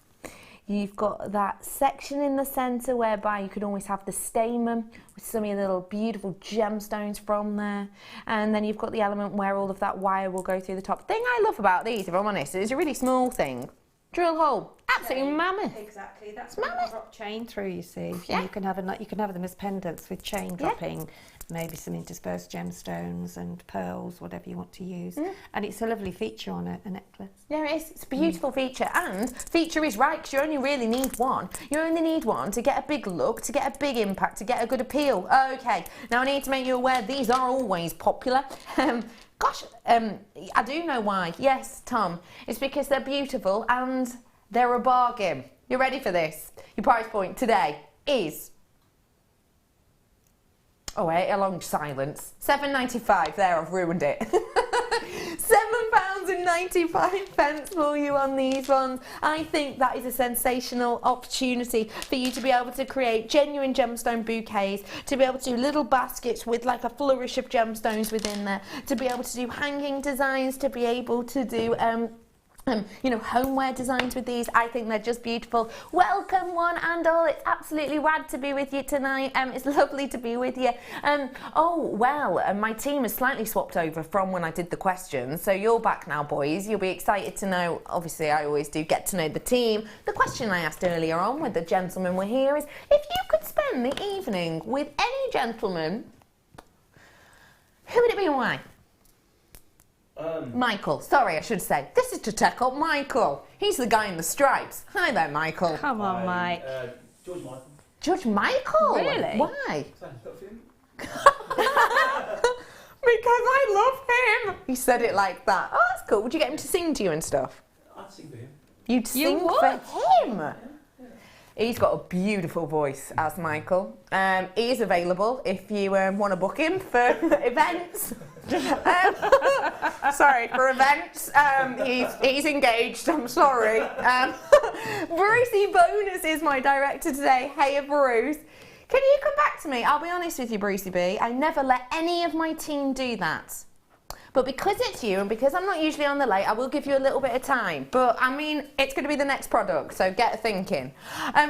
You've got that section in the centre whereby you can always have the stamen with some of your little beautiful gemstones from there. And then you've got the element where all of that wire will go through the top. The thing I love about these, if I'm honest, is a really small thing. Drill hole. Absolutely mammoth. Exactly. That's mammoth. Drop chain through, you see. Yeah. You can have them as pendants with chain dropping, maybe some interspersed gemstones and pearls, whatever you want to use. And it's a lovely feature on a necklace. Yeah, it is. It's a beautiful feature. And feature is right because you only really need one. You only need one to get a big look, to get a big impact, to get a good appeal. Okay. Now I need to make you aware these are always popular. Gosh, I do know why. Yes, Tom. It's because they're beautiful and they're a bargain. You ready for this? Your price point today is... Oh wait, a long silence. £7.95. There, I've ruined it. £7.95 for you on these ones. I think that is a sensational opportunity for you to be able to create genuine gemstone bouquets, to be able to do little baskets with like a flourish of gemstones within there, to be able to do hanging designs, to be able to do homeware designs with these. I think they're just beautiful. Welcome one and all. It's absolutely rad to be with you tonight. It's lovely to be with you. My team has slightly swapped over from when I did the questions, so you're back now, boys. You'll be excited to know, obviously I always do get to know the team. The question I asked earlier on with the gentlemen were here is, if you could spend the evening with any gentleman, who would it be and why? Michael, sorry, I should say. This is to take up Michael. He's the guy in the stripes. Hi there, Michael. Come on, Mike. George Michael. George Michael? Really? Why? Sounds good for him. Because I love him. He said it like that. Oh, that's cool. Would you get him to sing to you and stuff? I'd sing for him. You'd sing for him? Yeah. He's got a beautiful voice, as Michael. He is available if you want to book him for events. Sorry, for events. He's engaged, I'm sorry. Brucey Bonus is my director today. Hey, Bruce. Can you come back to me? I'll be honest with you, Brucey B. I never let any of my team do that. But because it's you and because I'm not usually on the late, I will give you a little bit of time. But, I mean, it's going to be the next product, so get thinking.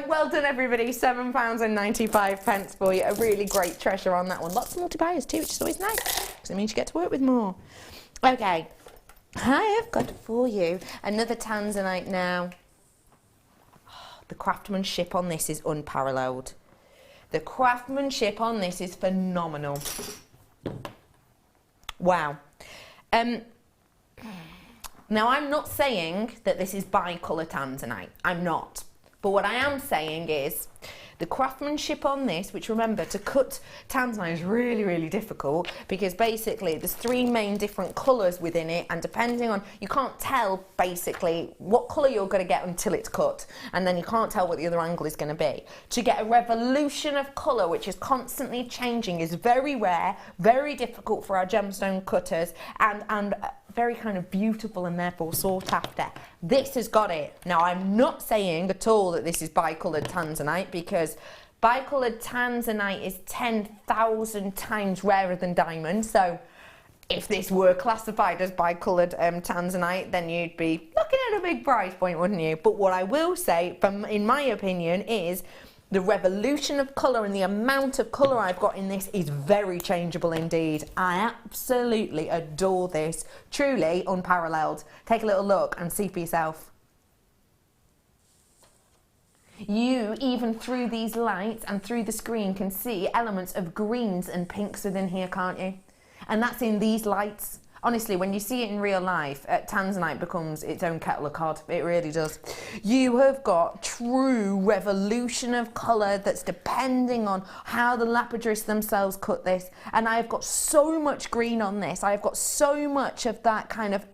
Well done, everybody. £7.95 for you. A really great treasure on that one. Lots of multi-buyers too, which is always nice, because it means you get to work with more. Okay. I have got for you another tanzanite now. The craftsmanship on this is unparalleled. The craftsmanship on this is phenomenal. Wow. Now, I'm not saying that this is bi-colour tanzanite. I'm not. But what I am saying is, the craftsmanship on this, which remember, to cut tanzanite is really, really difficult because basically there's 3 main different colours within it, and depending on, you can't tell basically what colour you're going to get until it's cut, and then you can't tell what the other angle is going to be. To get a revolution of colour which is constantly changing is very rare, very difficult for our gemstone cutters, and very kind of beautiful and therefore sought after. This has got it. Now, I'm not saying at all that this is bicoloured tanzanite, because bicoloured tanzanite is 10,000 times rarer than diamond. So if this were classified as bicoloured tanzanite, then you'd be looking at a big price point, wouldn't you? But what I will say, in my opinion, is the revolution of colour and the amount of colour I've got in this is very changeable indeed. I absolutely adore this. Truly unparalleled. Take a little look and see for yourself. You, even through these lights and through the screen, can see elements of greens and pinks within here, can't you? And that's in these lights. Honestly, when you see it in real life, tanzanite becomes its own kettle of cod. It really does. You have got true revolution of colour that's depending on how the lapidarists themselves cut this. And I've got so much green on this. I've got so much of that kind of,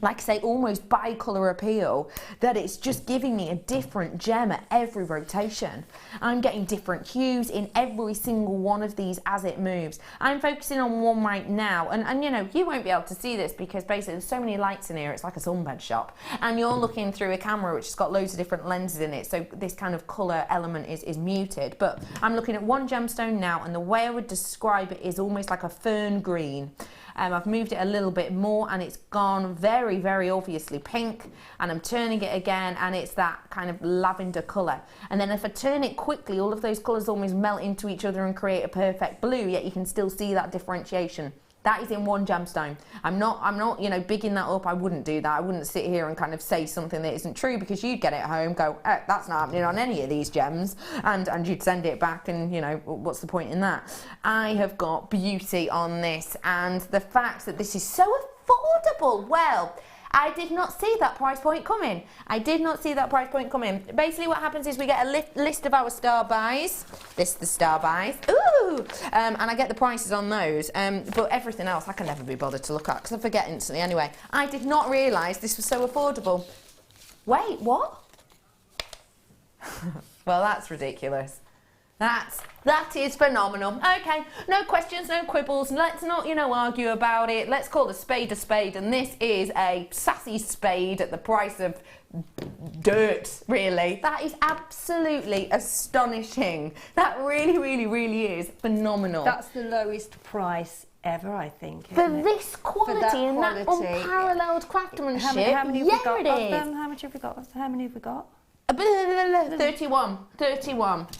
like I say, almost bicolour appeal, that it's just giving me a different gem at every rotation. I'm getting different hues in every single one of these as it moves. I'm focusing on one right now, and you know, you won't be able to see this because basically there's so many lights in here, it's like a sunbed shop, and you're looking through a camera which has got loads of different lenses in it, so this kind of colour element is muted. But I'm looking at one gemstone now, and the way I would describe it is almost like a fern green. I've moved it a little bit more and it's gone very, very obviously pink, and I'm turning it again and it's that kind of lavender colour. And then if I turn it quickly, all of those colours almost melt into each other and create a perfect blue, yet you can still see that differentiation. That is in one gemstone. I'm not, you know, bigging that up. I wouldn't do that. I wouldn't sit here and kind of say something that isn't true, because you'd get it home, go, that's not happening on any of these gems, and you'd send it back, and you know, what's the point in that? I have got beauty on this, and the fact that this is so affordable, well, I did not see that price point coming. I did not see that price point coming. Basically what happens is we get a list of our star buys. This is the star buys. Ooh! And I get the prices on those. But everything else I can never be bothered to look at because I forget instantly anyway. I did not realise this was so affordable. Wait, what? Well, that's ridiculous. That is phenomenal. Okay, no questions, no quibbles. Let's not, you know, argue about it. Let's call a spade, and this is a sassy spade at the price of dirt, really. That is absolutely astonishing. That really, really, really is phenomenal. That's the lowest price ever, I think. For this quality and that unparalleled craftsmanship. How many have we got it of is. them? How much have we got? How many have we got? 31.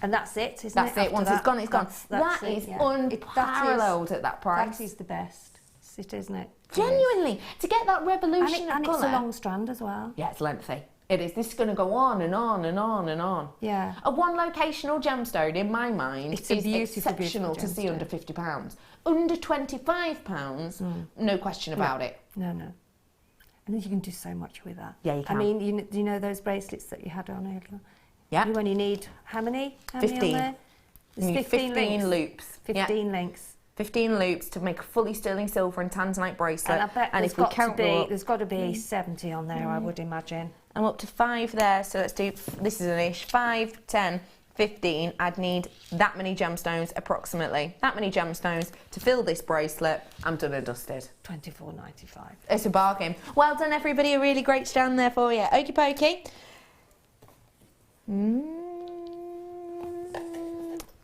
And that's it, isn't it? That's it. Once it's gone, it's gone. That is unparalleled at that price. That is the best, isn't it? Genuinely, to get that revolution of colour. And it's a long strand as well. Yeah, it's lengthy. It is. This is going to go on and on and on and on. Yeah. A one locational gemstone, in my mind, it's is exceptional to see under £50. Under £25, no question about it. No. And you can do so much with that. Yeah, you can. I mean, do you know those bracelets that you had on earlier? Yeah. You only need how many? 15. Many on there? You need 15 loops. 15 links. 15 loops to make a fully sterling silver and tanzanite bracelet. And I bet there's got to be 70 on there, I would imagine. I'm up to 5 there, so let's do, this is an ish, 5, 10, 15. I'd need that many gemstones approximately. That many gemstones to fill this bracelet. I'm done and dusted. $24.95. It's a bargain. Well done, everybody. A really great stand there for you. Okie pokey.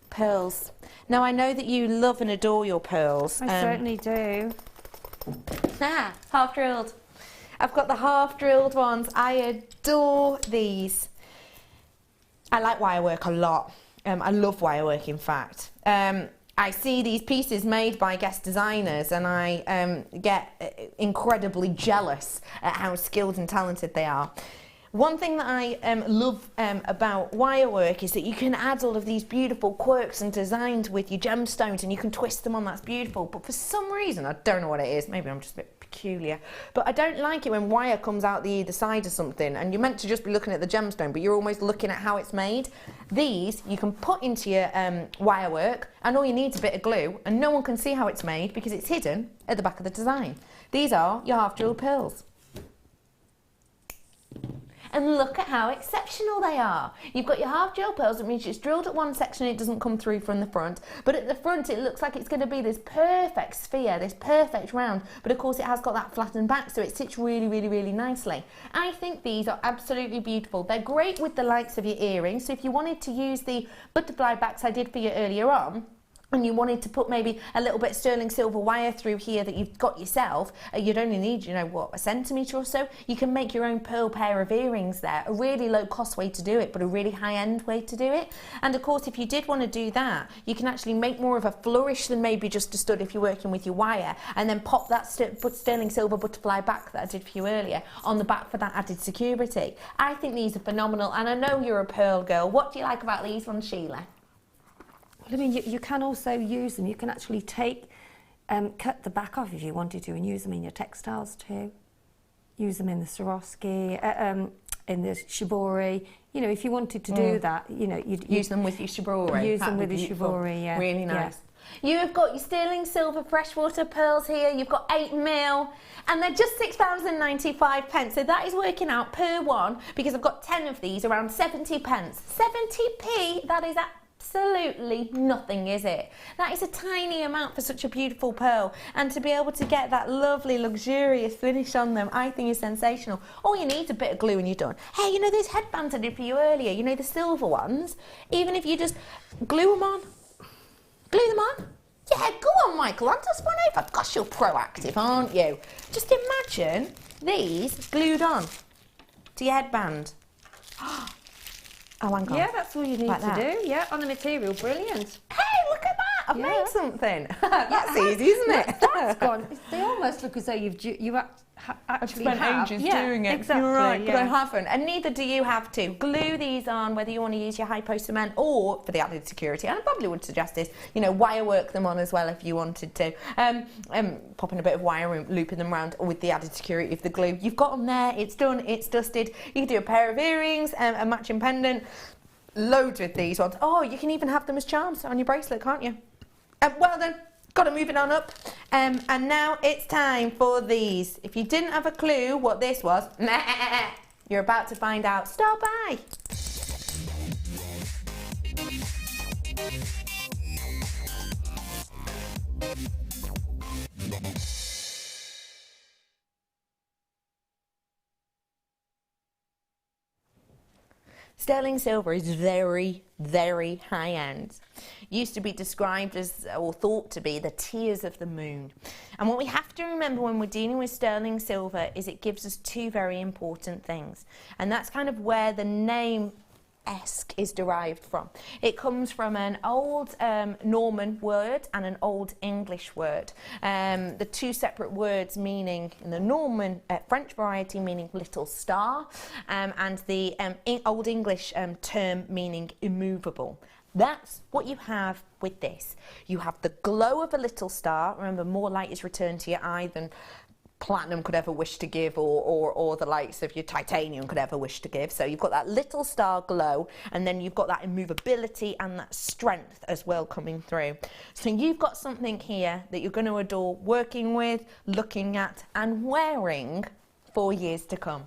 Pearls. Now, I know that you love and adore your pearls. I certainly do. Half drilled. I've got the half drilled ones. I adore these. I like wirework a lot. I love wirework, in fact. I see these pieces made by guest designers and I get incredibly jealous at how skilled and talented they are. One thing that I love about wire work is that you can add all of these beautiful quirks and designs with your gemstones, and you can twist them on. That's beautiful. But for some reason, I don't know what it is, maybe I'm just a bit peculiar, but I don't like it when wire comes out the either side of something and you're meant to just be looking at the gemstone, but you're almost looking at how it's made. These you can put into your wire work, and all you need is a bit of glue, and no one can see how it's made because it's hidden at the back of the design. These are your half jewel pearls. And look at how exceptional they are. You've got your half gel pearls, that means it's drilled at one section, it doesn't come through from the front, but at the front it looks like it's going to be this perfect sphere, this perfect round, but of course it has got that flattened back, so it sits really, really, really nicely. I think these are absolutely beautiful. They're great with the likes of your earrings, so if you wanted to use the butterfly backs I did for you earlier on, and you wanted to put maybe a little bit of sterling silver wire through here that you've got yourself, you'd only need, you know, what, a centimetre or so. You can make your own pearl pair of earrings there. A really low cost way to do it, but a really high end way to do it. And of course, if you did want to do that, you can actually make more of a flourish than maybe just a stud if you're working with your wire, and then pop that sterling silver butterfly back that I did for you earlier on the back for that added security. I think these are phenomenal, and I know you're a pearl girl. What do you like about these ones, Sheila? I mean, you can also use them. You can actually take, cut the back off if you wanted to, and use them in your textiles too. Use them in the Swarovski, in the shibori. You know, if you wanted to do that, you know, you'd use them with your shibori. Use them with your shibori, yeah. Really nice. Yeah. You have got your sterling silver freshwater pearls here. You've got 8mm, and they're just £6.95. So that is working out per one, because I've got 10 of these, around 70 pence. 70p. That is absolutely nothing, is it? That is a tiny amount for such a beautiful pearl, and to be able to get that lovely luxurious finish on them, I think is sensational. All you need is a bit of glue and you're done. Hey, you know those headbands I did for you earlier, you know, the silver ones? Even if you just glue them on. Glue them on? Yeah, go on, Michael, hand us one over. Gosh, you're proactive, aren't you? Just imagine these glued on to your headband. Oh, hang on. Yeah, that's all you need to do. Yeah, on the material, brilliant. Hey, look at that! I've made something. That's easy, isn't it? That's gone. They almost look as though you actually spent ages doing it. Exactly. You're right, but I haven't, and neither do you have to. Glue these on, whether you want to use your high post cement or for the added security. And I probably would suggest this. You know, wire work them on as well if you wanted to. Popping a bit of wire and looping them around with the added security of the glue. You've got them there. It's done. It's dusted. You can do a pair of earrings, a matching pendant. Loads with these ones. Oh, you can even have them as charms on your bracelet, can't you? Well then, got to move it on up. And now it's time for these. If you didn't have a clue what this was, you're about to find out. Stop by. Sterling silver is very, very high end. Used to be described as, or thought to be, the tears of the moon. And what we have to remember when we're dealing with sterling silver is it gives us two very important things. And that's kind of where the name esque is derived from. It comes from an old Norman word and an old English word. The two separate words meaning, in the Norman French variety meaning little star, and the old English term meaning immovable. That's what you have with this. You have the glow of a little star. Remember, more light is returned to your eye than platinum could ever wish to give, or the likes of your titanium could ever wish to give. So you've got that little star glow, and then you've got that immovability and that strength as well coming through. So you've got something here that you're going to adore working with, looking at and wearing for years to come.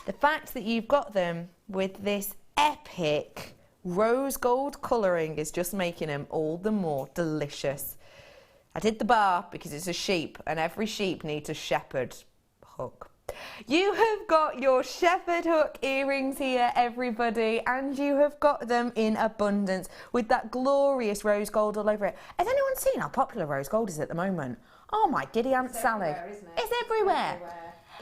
The fact that you've got them with this epic rose gold colouring is just making them all the more delicious. I did the bar because it's a sheep, and every sheep needs a shepherd hook. You have got your shepherd hook earrings here, everybody, and you have got them in abundance with that glorious rose gold all over it. Has anyone seen how popular rose gold is at the moment? Oh my giddy Aunt Sally. Everywhere, isn't it? It's everywhere.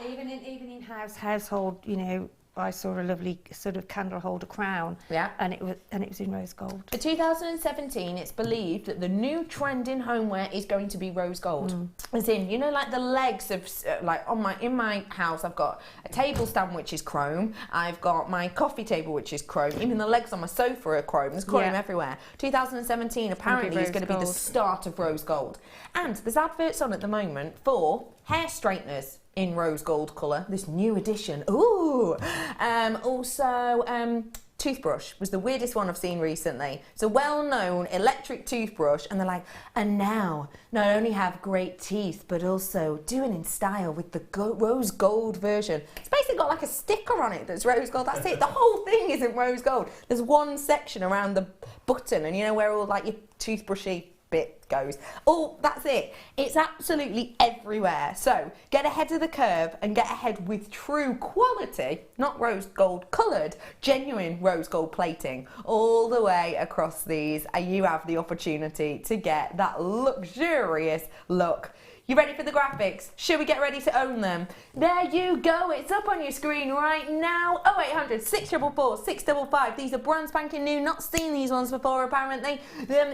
Even in household, you know, I saw a lovely sort of candle holder crown. Yeah. And it was in rose gold. For 2017, it's believed that the new trend in homeware is going to be rose gold. As in, you know, like the legs of, like in my house, I've got a table stand which is chrome. I've got my coffee table which is chrome. Even the legs on my sofa are chrome. There's chrome everywhere. 2017 apparently is going to be the start of rose gold. And there's adverts on at the moment for hair straighteners in rose gold colour, this new edition. Ooh! Also, toothbrush was the weirdest one I've seen recently. It's a well-known electric toothbrush, and they're like, and now, not only have great teeth, but also do it in style with the rose gold version. It's basically got like a sticker on it that's rose gold. That's it. The whole thing isn't rose gold. There's one section around the button, and you know where all like your toothbrushy bit goes. Oh, that's it. It's absolutely everywhere. So get ahead of the curve and get ahead with true quality, not rose gold coloured, genuine rose gold plating all the way across these. And you have the opportunity to get that luxurious look. You ready for the graphics? Should we get ready to own them? There you go. It's up on your screen right now. 0800 644 655. These are brand spanking new. Not seen these ones before, apparently.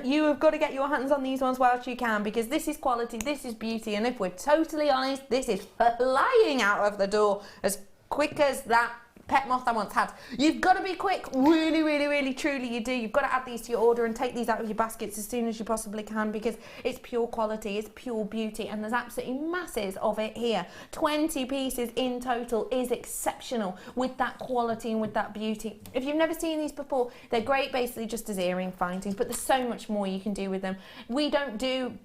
You have got to get your hands on these ones whilst you can, because this is quality, this is beauty, and if we're totally honest, this is flying out of the door as quick as that pet moth I once had. You've got to be quick, really, really, really, truly you do. You've got to add these to your order and take these out of your baskets as soon as you possibly can, because it's pure quality, it's pure beauty, and there's absolutely masses of it here. 20 pieces in total is exceptional with that quality and with that beauty. If you've never seen these before, they're great basically just as earring findings, but there's so much more you can do with them. We don't do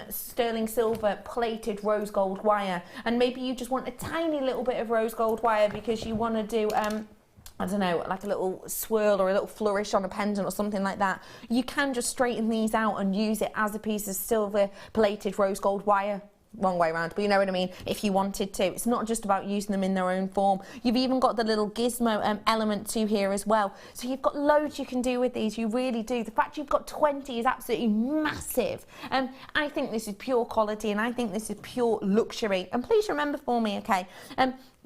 sterling silver plated rose gold wire, and maybe you just want a tiny little bit of rose gold wire because you want to do I don't know, like a little swirl or a little flourish on a pendant or something like that. You can just straighten these out and use it as a piece of silver plated rose gold wire. Wrong way around, but you know what I mean, if you wanted to. It's not just about using them in their own form. You've even got the little gizmo element to here as well. So you've got loads you can do with these, you really do. The fact you've got 20 is absolutely massive. I think this is pure quality, and I think this is pure luxury. And please remember for me, okay,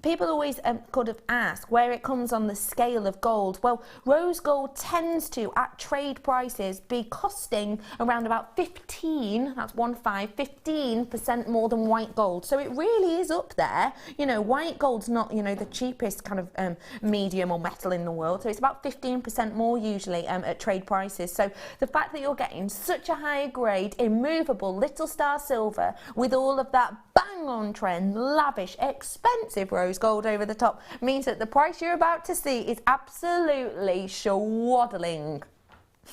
people always could have asked where it comes on the scale of gold. Well, rose gold tends to, at trade prices, be costing around about 15% more than white gold. So it really is up there. You know, white gold's not, you know, the cheapest kind of medium or metal in the world. So it's about 15% more usually at trade prices. So the fact that you're getting such a high grade, immovable little star silver with all of that bang on trend, lavish, expensive rose gold over the top means that the price you're about to see is absolutely swaddling.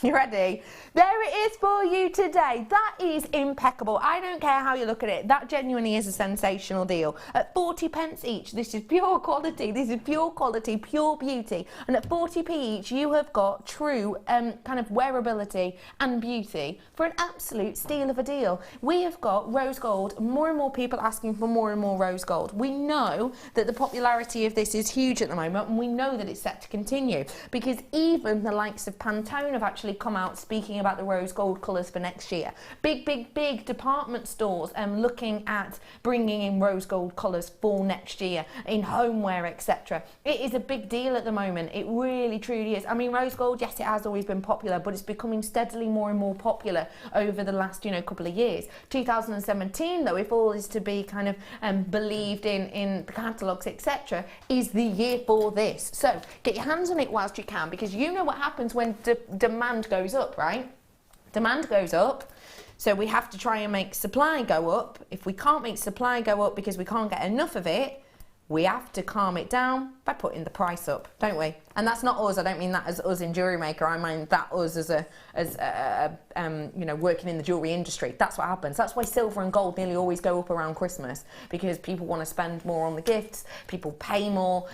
You ready? There it is for you today. That is impeccable. I don't care how you look at it. That genuinely is a sensational deal. At 40p each, this is pure quality. This is pure quality, pure beauty. And at 40p each, you have got true kind of wearability and beauty for an absolute steal of a deal. We have got rose gold. More and more people asking for more and more rose gold. We know that the popularity of this is huge at the moment, and we know that it's set to continue, because even the likes of Pantone have actually come out speaking about the rose gold colours for next year. Big department stores looking at bringing in rose gold colours for next year in homeware, etc. It is a big deal at the moment. It really truly is. I mean, rose gold, yes, it has always been popular, but it's becoming steadily more and more popular over the last, you know, couple of years. 2017, though, if all is to be kind of believed in the catalogues, etc., is the year for this. So get your hands on it whilst you can, because you know what happens when demand goes up, right? Demand goes up, so we have to try and make supply go up. If we can't make supply go up because we can't get enough of it, we have to calm it down by putting the price up, don't we? And that's not us. I don't mean that as us in Jewellery Maker. I mean that us as you know, working in the jewellery industry. That's what happens. That's why silver and gold nearly always go up around Christmas, because people want to spend more on the gifts. People pay more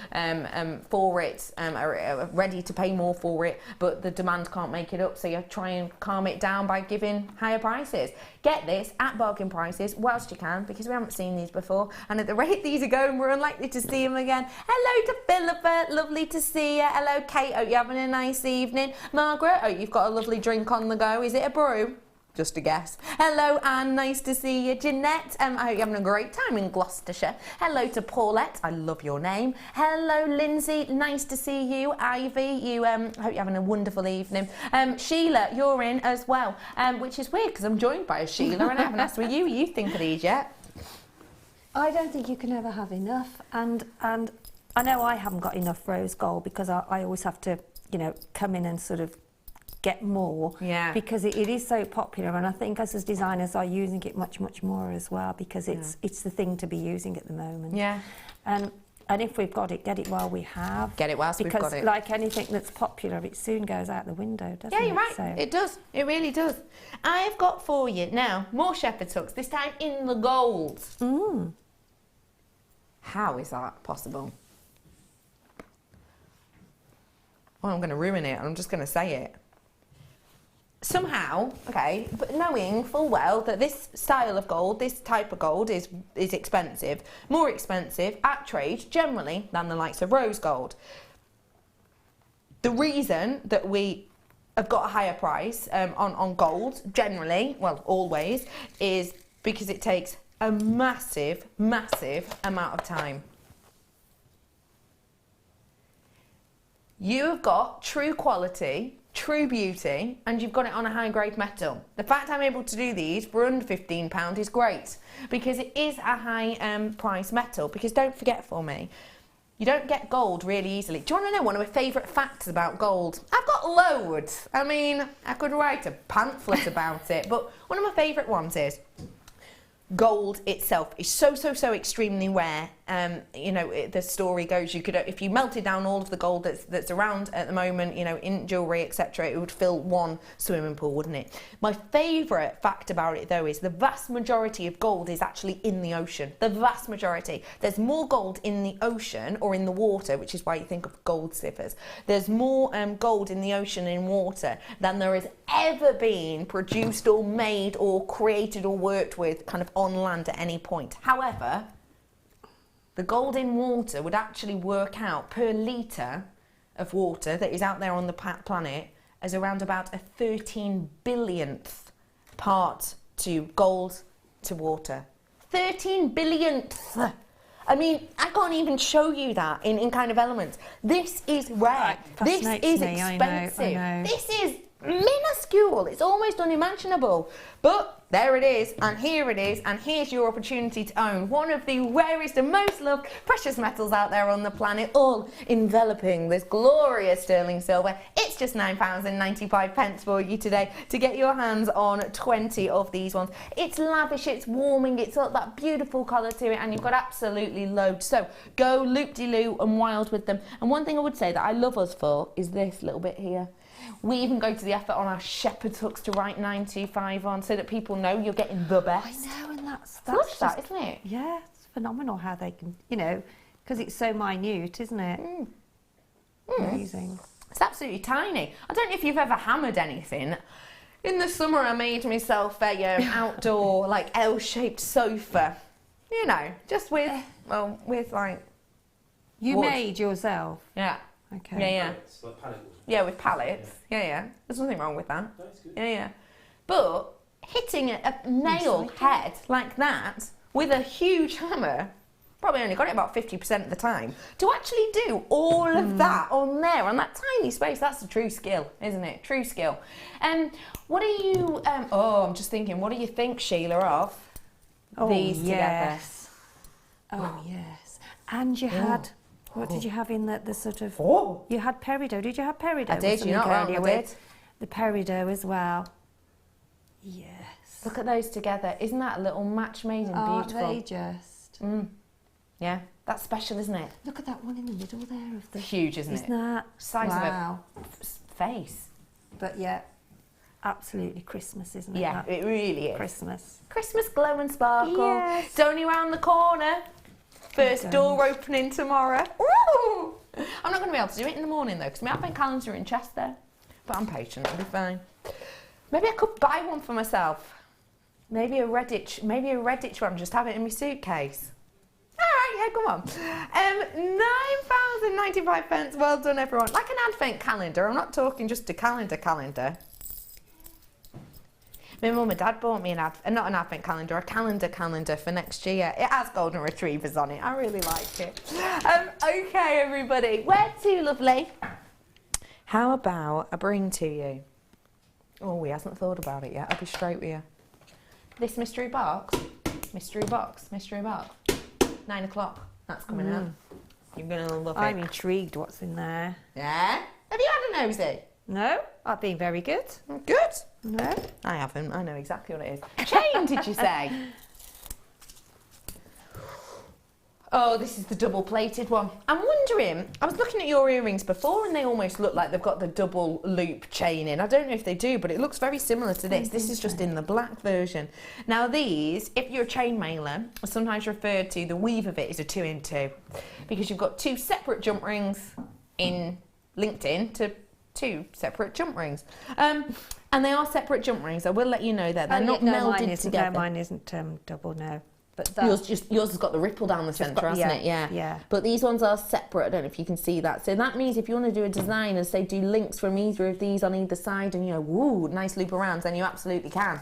for it, are ready to pay more for it, but the demand can't make it up. So you try and calm it down by giving higher prices. Get this at bargain prices whilst you can, because we haven't seen these before. And at the rate these are going, we're unlikely to see them again. Hello to Philippa, lovely to see you. Hello Kate, hope you're having a nice evening. Margaret, oh, you've got a lovely drink on the go. Is it a brew? Just a guess. Hello, Anne. Nice to see you. Jeanette, I hope you're having a great time in Gloucestershire. Hello to Paulette. I love your name. Hello, Lindsay. Nice to see you. Ivy, you hope you're having a wonderful evening. Sheila, you're in as well, which is weird because I'm joined by a Sheila and I haven't asked what you think of these yet. I don't think you can ever have enough, and I know I haven't got enough rose gold because I always have to, you know, come in and sort of get more, because it is so popular, and I think us as designers are using it much more as well, because it's the thing to be using at the moment. Yeah. And if we've got it, get it while we have. Get it whilst we've got it. Because like anything that's popular, it soon goes out the window, doesn't it? Yeah, you're right. So. It does. It really does. I've got for you now more shepherd's hooks, this time in the gold. How is that possible? Well, I'm going to ruin it. I'm just going to say it. Somehow, okay, but knowing full well that this style of gold, this type of gold is expensive, more expensive at trade generally than the likes of rose gold. The reason that we have got a higher price on gold generally, well always, is because it takes a massive amount of time. You have got true quality, true beauty, and you've got it on a high grade metal. The fact I'm able to do these for under £15 is great, because it is a high price metal. Because don't forget for me, you don't get gold really easily. Do you want to know one of my favourite facts about gold? I've got loads. I mean, I could write a pamphlet about it, but one of my favourite ones is gold itself is so extremely rare. You know, the story goes, you could, if you melted down all of the gold that's around at the moment, you know, in jewellery, etc., it would fill one swimming pool, wouldn't it? My favourite fact about it, though, is the vast majority of gold is actually in the ocean. The vast majority. There's more gold in the ocean or in the water, which is why you think of gold sippers. There's more gold in the ocean and in water than there has ever been produced or made or created or worked with kind of on land at any point. However, the gold in water would actually work out per litre of water that is out there on the planet as around about a 13 billionth part to gold to water. 13 billionth! I mean, I can't even show you that in kind of elements. This is rare. This is expensive. I know. This is minuscule. It's almost unimaginable. But there it is, and here it is, and here's your opportunity to own one of the rarest and most loved precious metals out there on the planet, all enveloping this glorious sterling silver. It's just £9.95 for you today to get your hands on 20 of these ones. It's lavish, it's warming, it's got that beautiful colour to it, and you've got absolutely loads. So go loop-de-loo and wild with them. And one thing I would say that I love us for is this little bit here. We even go to the effort on our shepherd's hooks to write 925 on, so that people know you're getting the best. I know, and that's just, that, isn't it? Yeah, it's phenomenal how they can, you know, because it's so minute, isn't it? Amazing. It's absolutely tiny. I don't know if you've ever hammered anything. In the summer, I made myself a outdoor, like, L-shaped sofa. You know, just with, well, with like. You wood. made yourself. Yeah. Okay. Yeah. It's like pallets. Yeah, with pallets. Yeah. There's nothing wrong with that. That's good. Yeah. But hitting a nailed head like that with a huge hammer, probably only got it about 50% of the time. To actually do all of that on there, on that tiny space, that's a true skill, isn't it? True skill. What do you, I'm just thinking, what do you think, Sheila, of these together? Oh, yes. And you had... What did you have in the sort of... You had Peridot. Did you have Peridot? I did, you're not wrong, I did. The Peridot as well. Yes. Look at those together. Isn't that a little match made and beautiful? Aren't they just? Yeah, that's special, isn't it? Look at that one in the middle there of the... Huge, isn't it? Isn't that... Size of a face. But yeah, absolutely Christmas, isn't it? Yeah, it really is. Christmas. Christmas glow and sparkle. Yes. It's only around the corner. First door opening tomorrow. Woo! I'm not going to be able to do it in the morning though, because my advent calendar in Chester. But I'm patient, it'll be fine. Maybe I could buy one for myself. Maybe a Redditch one, just have it in my suitcase. Alright, yeah, come on. £9.95, well done everyone. Like an advent calendar, I'm not talking just a calendar. My mum and dad bought me not an advent calendar, a calendar for next year. It has golden retrievers on it. I really like it. Okay, everybody. Where to, lovely? How about I bring to you... Oh, he hasn't thought about it yet. I'll be straight with you. This mystery box. 9 o'clock. That's coming out. You're going to love it. I'm intrigued what's in there. Yeah? Have you had a nosy? No, I've been very good. Good. No. I haven't. I know exactly what it is. Chain, did you say? Oh, this is the double-plated one. I'm wondering, I was looking at your earrings before and they almost look like they've got the double loop chain in. I don't know if they do, but it looks very similar to this. This is just in the black version. Now these, if you're a chain mailer, are sometimes referred to, the weave of it is a 2-in-2 because you've got 2 separate jump rings linked in to 2 separate jump rings. And they are separate jump rings. I will let you know that. They're not melded together. No, mine isn't double, no. But yours has got the ripple down the centre, hasn't it? Yeah. But these ones are separate. I don't know if you can see that. So that means if you want to do a design and say do links from either of these on either side and, you know, woo, nice loop around, then you absolutely can.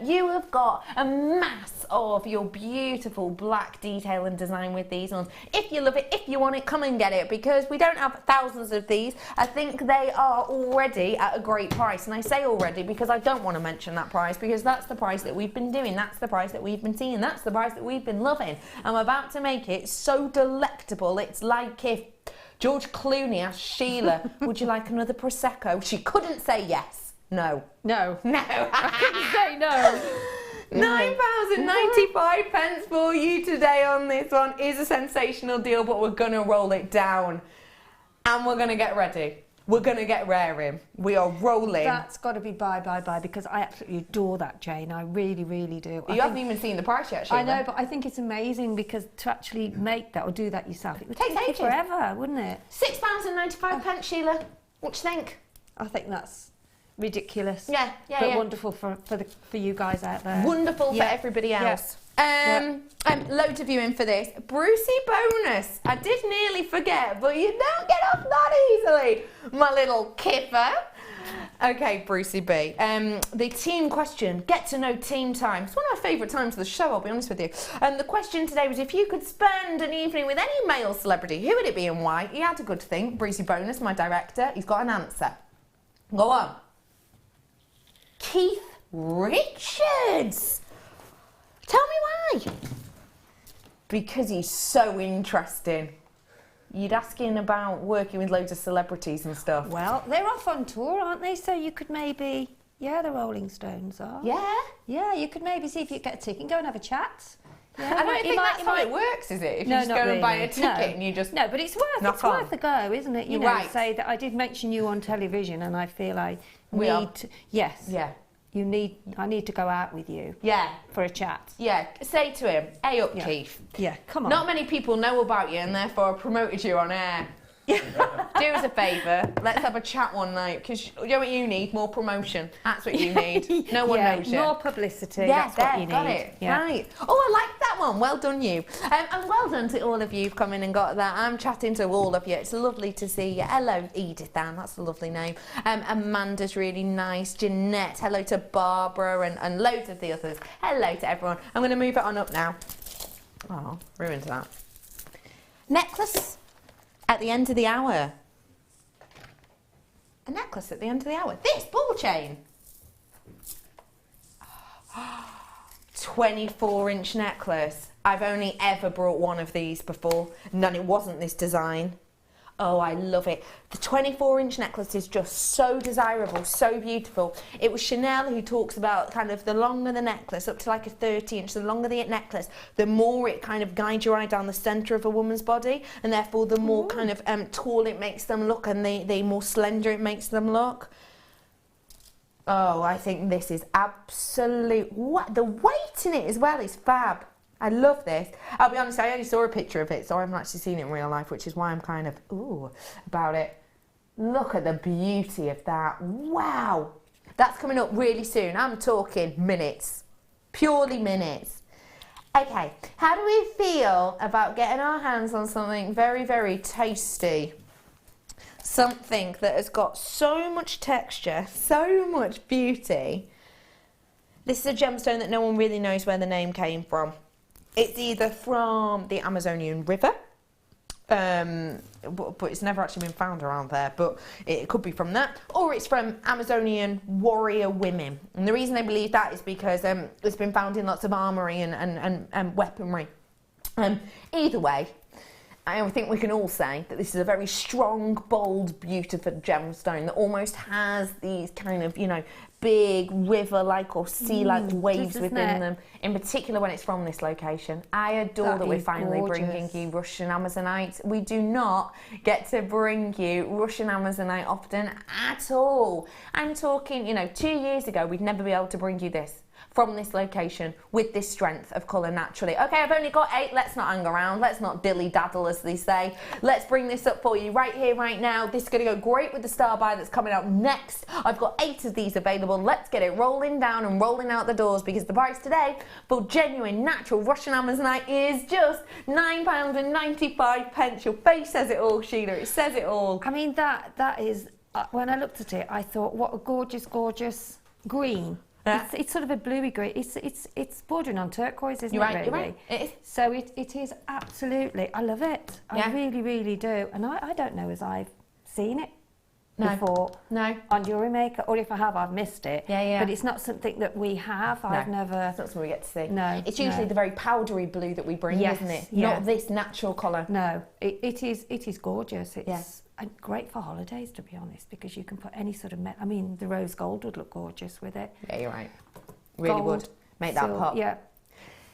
You have got a mass of your beautiful black detail and design with these ones. If you love it, if you want it, come and get it because we don't have thousands of these. I think they are already at a great price. And I say already because I don't want to mention that price because that's the price that we've been doing. That's the price that we've been seeing. That's the price that we've been loving. I'm about to make it so delectable. It's like if George Clooney asked Sheila, would you like another Prosecco? She couldn't say yes. No. I couldn't say no. £9.95 for you today on this one. Is a sensational deal, but we're going to roll it down. And we're going to get ready. We're going to get raring. We are rolling. That's got to be buy because I absolutely adore that chain. I really, really do. You haven't even seen the price yet, Sheila. I know, but I think it's amazing because to actually make that or do that yourself, it would take you forever, wouldn't it? £6.95, Sheila. What do you think? I think that's ridiculous. Yeah. But wonderful for you guys out there. Wonderful for everybody else. Loads of you in for this. Brucey bonus. I did nearly forget, but you don't get off that easily, my little kipper. Okay, Brucey B. The team question, get to know team time. It's one of my favourite times of the show, I'll be honest with you. The question today was if you could spend an evening with any male celebrity, who would it be and why? He had a good think. Brucey bonus, my director, he's got an answer. Go on. Keith Richards. Tell me why. Because he's so interesting. You'd ask him about working with loads of celebrities and stuff. Well, they're off on tour, aren't they? So you could maybe... Yeah, the Rolling Stones are. Yeah? Yeah, you could maybe see if you get a ticket and go and have a chat. Yeah, I don't think that's how it works, is it? If you just go and buy a ticket and you just... No, but it's worth a go, isn't it? You know, right. Say that I did mention you on television and I feel I need to... Yes. Yeah. I need to go out with you. Yeah. For a chat. Yeah. Say to him, hey up, Keith. Yeah, come on. Not many people know about you and therefore I promoted you on air. Do us a favour, let's have a chat one night, because you know what you need? More promotion. That's what you need. No one knows you. More publicity, yeah, that's what you need. Got it. Yeah. Right. Oh, I like that one. Well done, you. And well done to all of you who've come in and got that. I'm chatting to all of you. It's lovely to see you. Hello, Edith Ann, that's a lovely name. Amanda's really nice. Jeanette, hello to Barbara and loads of the others. Hello to everyone. I'm going to move it on up now. Oh, ruined that. Necklace. At the end of the hour. A necklace at the end of the hour. This ball chain. 24-inch necklace. I've only ever brought one of these before, and it wasn't this design. Oh, I love it. The 24-inch necklace is just so desirable, so beautiful. It was Chanel who talks about kind of the longer the necklace, up to like a 30-inch, the longer the necklace, the more it kind of guides your eye down the centre of a woman's body, and therefore the more kind of tall it makes them look, and the more slender it makes them look. Oh, I think this is absolute... What? The weight in it as well is fab. I love this. I'll be honest, I only saw a picture of it, so I haven't actually seen it in real life, which is why I'm kind of, about it. Look at the beauty of that. Wow. That's coming up really soon. I'm talking minutes. Purely minutes. Okay, how do we feel about getting our hands on something very, very tasty? Something that has got so much texture, so much beauty, This is a gemstone that no one really knows where the name came from. It's either from the Amazonian River, but it's never actually been found around there, but it could be from that, or it's from Amazonian warrior women. And the reason they believe that is because it's been found in lots of armoury and weaponry. Either way, I think we can all say that this is a very strong, bold, beautiful gemstone that almost has these kind of, you know, big river-like or sea-like waves within them, in particular when it's from this location. I adore that we're finally bringing you Russian Amazonite. We do not get to bring you Russian Amazonite often at all. I'm talking, you know, 2 years ago, we'd never be able to bring you this from this location with this strength of colour naturally. Okay, I've only got 8, let's not hang around, let's not dilly-daddle as they say. Let's bring this up for you right here, right now. This is going to go great with the star buy that's coming out next. I've got 8 of these available. Let's get it rolling down and rolling out the doors, because the price today for genuine natural Russian Amazonite is just £9.95. Your face says it all, Sheila, it says it all. I mean, that is, when I looked at it, I thought, what a gorgeous, gorgeous green. Yeah. It's sort of a bluey green. It's bordering on turquoise, isn't You're it? right, Really? you're right. It is. So it is absolutely. I love it. Yeah. I really, really do. And I don't know as I've seen it before. No. On Jewellery Maker, or if I have, I've missed it. Yeah, yeah. But it's not something that we have. No. I've never. It's not something we get to see. No. It's usually the very powdery blue that we bring, Yes, isn't it? yeah. Not this natural colour. No. It is gorgeous. It's Yeah. great for holidays, to be honest, because you can put any sort of. I mean, the rose gold would look gorgeous with it. Yeah, you're right. Really Gold, would make that silver, pop. Yeah.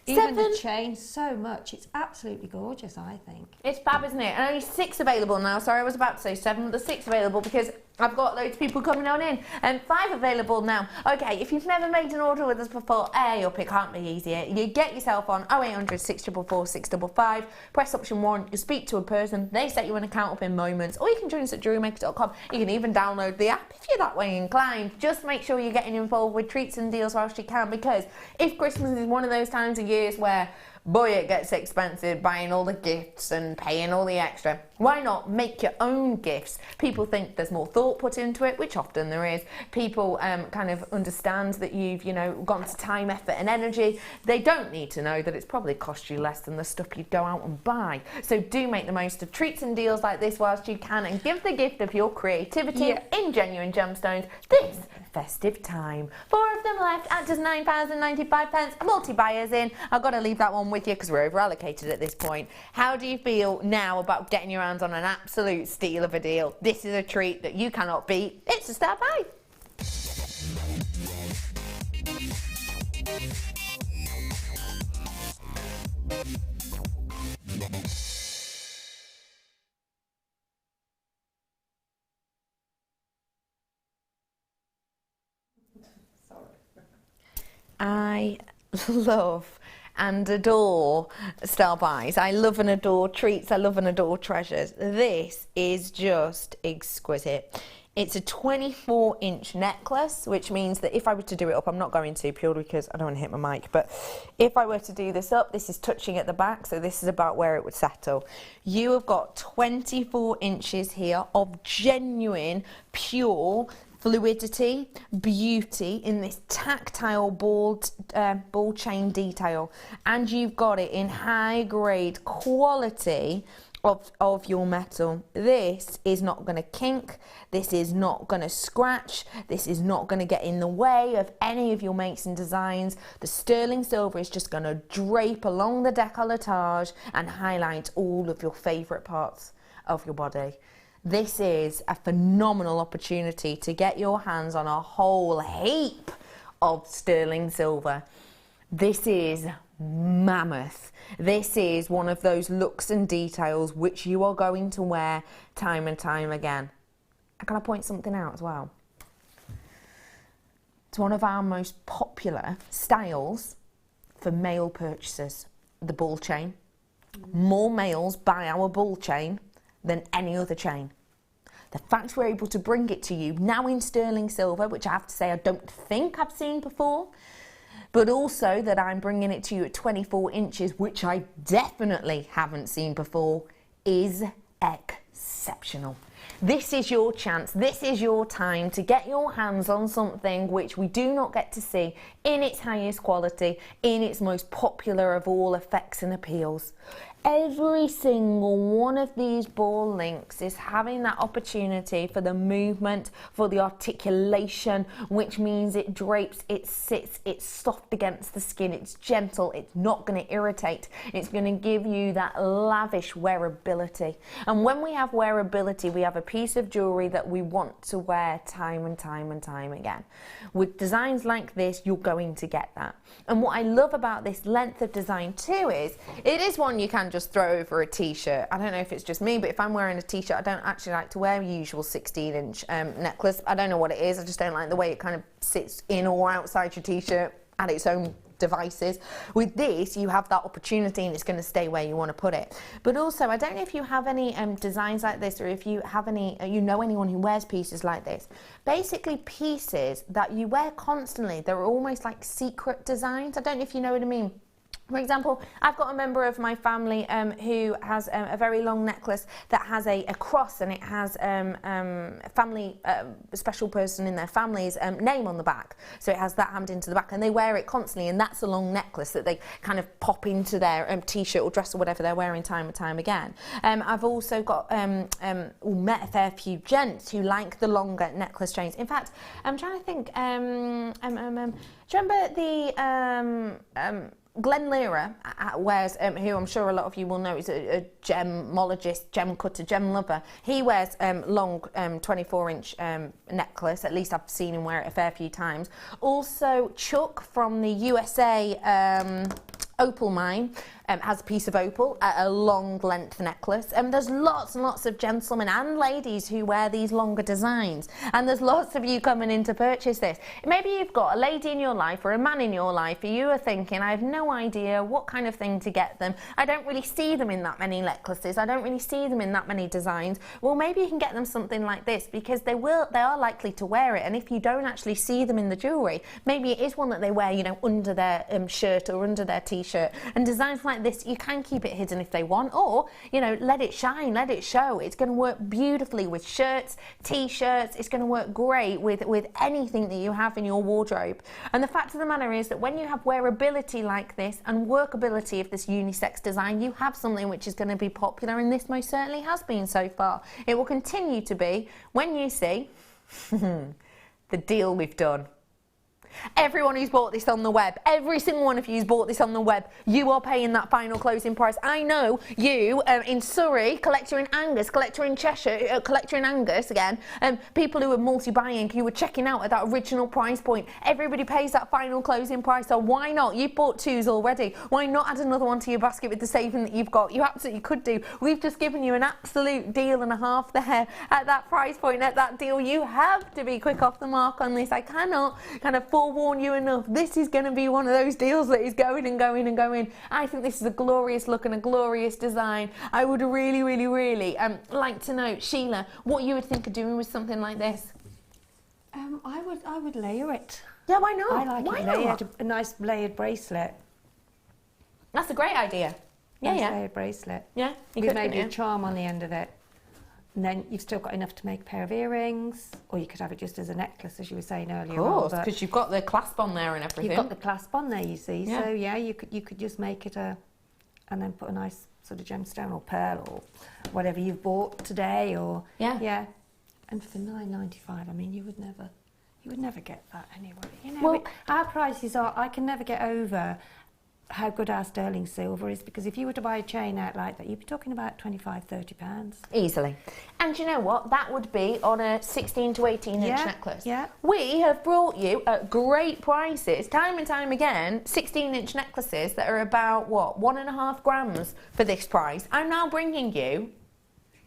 Even the 7. chain, so much. It's absolutely gorgeous, I think. It's fab, isn't it? And only 6 available now. Sorry, I was about to say 7, but there's 6 available because I've got loads of people coming on in. And 5 available now. Okay, if you've never made an order with us before, your pick can't be easier. You get yourself on 0800 644 655, press option 1, you speak to a person, they set you an account up in moments, or you can join us at JewelleryMaker.com. You can even download the app if you're that way inclined. Just make sure you're getting involved with treats and deals whilst you can, because if Christmas is one of those times of years where boy, it gets expensive buying all the gifts and paying all the extra. Why not make your own gifts? People think there's more thought put into it, which often there is. People kind of understand that you've, you know, gone to time, effort and energy. They don't need to know that it's probably cost you less than the stuff you'd go out and buy. So do make the most of treats and deals like this whilst you can, and give the gift of your creativity in genuine gemstones this festive time. 4 of them left at just £9.95. Multi-buyers in. I've got to leave that one with you because we're over allocated at this point. How do you feel now about getting your hands on an absolute steal of a deal? This is a treat that you cannot beat. It's a star buy. I love and adore star buys. I love and adore treats. I love and adore treasures. This is just exquisite. It's a 24-inch necklace, which means that if I were to do it up, I'm not going to purely because I don't want to hit my mic, but if I were to do this up, this is touching at the back, so this is about where it would settle. You have got 24 inches here of genuine, pure fluidity, beauty in this tactile ball chain detail, and you've got it in high grade quality of your metal. This is not going to kink, this is not going to scratch, this is not going to get in the way of any of your makes and designs. The sterling silver is just going to drape along the décolletage and highlight all of your favourite parts of your body. This is a phenomenal opportunity to get your hands on a whole heap of sterling silver. This is mammoth. This is one of those looks and details which you are going to wear time and time again. And can I point something out as well? It's one of our most popular styles for male purchasers, the ball chain. More males buy our ball chain than any other chain. The fact we're able to bring it to you now in sterling silver, which I have to say I don't think I've seen before, but also that I'm bringing it to you at 24 inches, which I definitely haven't seen before, is exceptional. This is your chance, this is your time to get your hands on something which we do not get to see in its highest quality, in its most popular of all effects and appeals. Every single one of these ball links is having that opportunity for the movement, for the articulation, which means it drapes, it sits, it's soft against the skin, it's gentle, it's not going to irritate, it's going to give you that lavish wearability. And when we have wearability, we have a piece of jewellery that we want to wear time and time and time again. With designs like this, you're going to get that. And what I love about this length of design too is, it is one you can just throw over a t-shirt. I don't know if it's just me, but if I'm wearing a t-shirt, I don't actually like to wear a usual 16-inch necklace. I don't know what it is, I just don't like the way it kind of sits in or outside your t-shirt at its own devices. With this, you have that opportunity and it's going to stay where you want to put it. But also, I don't know if you have any designs like this, or if you have any, you know anyone who wears pieces like this. Basically, pieces that you wear constantly, they're almost like secret designs. I don't know if you know what I mean. For example, I've got a member of my family who has a very long necklace that has a cross, and it has family, special person in their family's name on the back. So it has that hammered into the back, and they wear it constantly, and that's a long necklace that they kind of pop into their t-shirt or dress or whatever they're wearing time and time again. I've also got met a fair few gents who like the longer necklace chains. In fact, I'm trying to think, do you remember the Glenn Lira wears, who I'm sure a lot of you will know is a gemologist, gem cutter, gem lover. He wears long 24-inch necklace. At least I've seen him wear it a fair few times. Also, Chuck from the USA Opal mine has a piece of opal, a long length necklace. There's lots and lots of gentlemen and ladies who wear these longer designs, and there's lots of you coming in to purchase this. Maybe you've got a lady in your life or a man in your life who you are thinking, I have no idea what kind of thing to get them. I don't really see them in that many necklaces. I don't really see them in that many designs. Well, maybe you can get them something like this, because they are likely to wear it. And if you don't actually see them in the jewellery, maybe it is one that they wear, you know, under their shirt or under their t-shirt. And designs like this, you can keep it hidden if they want, or, you know, let it shine, let it show. It's going to work beautifully with shirts, t-shirts. It's going to work great with anything that you have in your wardrobe. And the fact of the matter is that when you have wearability like this and workability of this unisex design, you have something which is going to be popular, and this most certainly has been so far. It will continue to be when you see the deal we've done. Everyone who's bought this on the web, every single one of you who's bought this on the web, you are paying that final closing price. I know you in Surrey, collector in Angus, collector in Cheshire, collector in Angus again, people who are multi-buying, who were checking out at that original price point. Everybody pays that final closing price, so why not? You've bought twos already. Why not add another one to your basket with the saving that you've got? You absolutely could do. We've just given you an absolute deal and a half there at that price point, at that deal. You have to be quick off the mark on this. I cannot kind of forewarn you enough. This is going to be one of those deals that is going and going and going. I think this is a glorious look and a glorious design. I would really, really, really like to know, Sheila, what you would think of doing with something like this. I would layer it. Yeah, why not? I like it layered, a nice layered bracelet. That's a great idea. Yeah, nice yeah. layered bracelet. Yeah, you With could, maybe couldn't a you? charm on the end of it. And then you've still got enough to make a pair of earrings, or you could have it just as a necklace, as you were saying earlier. Of course, on, because you've got the clasp on there and everything. you've got the clasp on there, you see. Yeah. So yeah, you could just make it and then put a nice sort of gemstone or pearl or whatever you've bought today, or Yeah. And for £9.95, I mean, you would never get that anyway. You know, Well, our prices are. I can never get over how good our sterling silver is, because if you were to buy a chain out like that, you'd be talking about £25–30. Easily. And you know what? That would be on a 16 to 18 inch necklace. Yeah. We have brought you at great prices, time and time again, 16-inch necklaces that are about, what, 1.5 grams for this price. I'm now bringing you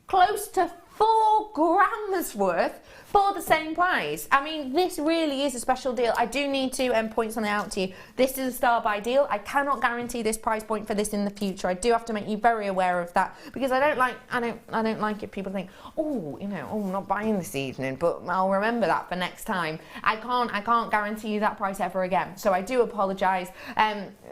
close to 4 grams worth for the same price. I mean, this really is a special deal. I do need to point something out to you. This is a star buy deal. I cannot guarantee this price point for this in the future. I do have to make you very aware of that, because I don't like if people think, oh, you know, oh, I'm not buying this evening, but I'll remember that for next time. I can't guarantee you that price ever again. So I do apologise.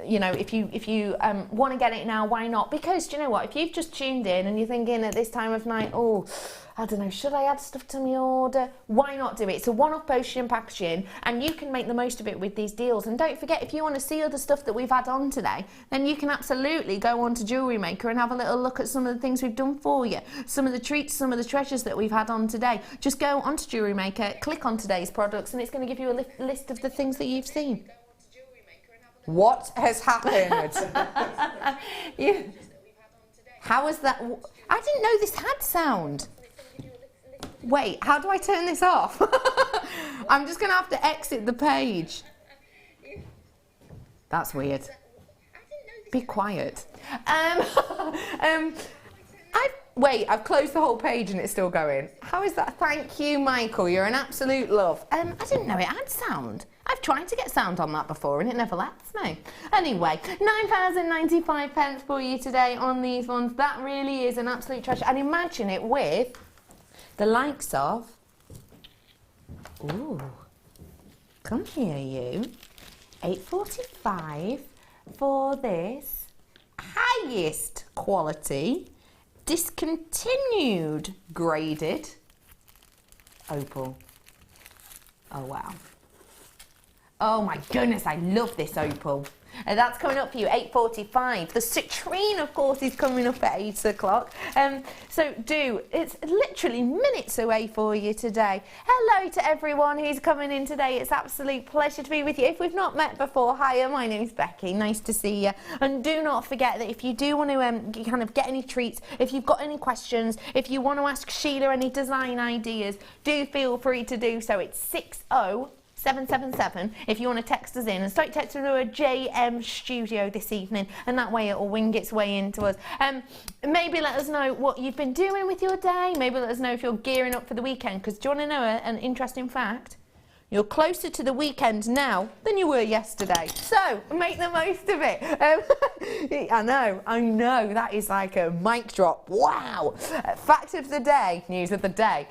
You know, if you want to get it now, why not? Because do you know what? If you've just tuned in and you're thinking at this time of night, oh, I don't know, should I add stuff to my order? Why not do it? It's a one-off postage and packaging, and you can make the most of it with these deals. And don't forget, if you want to see other stuff that we've had on today, then you can absolutely go on to Jewellery Maker and have a little look at some of the things we've done for you. Some of the treats, some of the treasures that we've had on today. Just go onto Jewellery Maker, click on today's products, and it's going to give you a list of the things that you've seen. What has happened? How is that? I didn't know this had sound. Wait, how do I turn this off? I'm just going to have to exit the page. That's weird. Be quiet. I've closed the whole page and it's still going. How is that? Thank you, Michael. You're an absolute love. I didn't know it had sound. I've tried to get sound on that before and it never lets me. Anyway, 9,095 pence for you today on these ones. That really is an absolute treasure. And imagine it with the likes of, ooh, come here you, 8.45 for this highest quality, discontinued graded opal. Oh wow. Oh my goodness, I love this opal. And that's coming up for you, 8.45. The Citrine, of course, is coming up at 8 o'clock. It's literally minutes away for you today. Hello to everyone who's coming in today. It's an absolute pleasure to be with you. If we've not met before, hiya, my name's Becky. Nice to see you. And do not forget that if you do want to kind of get any treats, if you've got any questions, if you want to ask Sheila any design ideas, do feel free to do so. It's 60777 if you want to text us in, and start texting through a JM studio this evening, and that way it will wing its way into us. Maybe let us know what you've been doing with your day. Maybe let us know if you're gearing up for the weekend, because do you want to know an interesting fact? You're closer to the weekend now than you were yesterday. So make the most of it. I know, that is like a mic drop. Wow. Fact of the day, news of the day.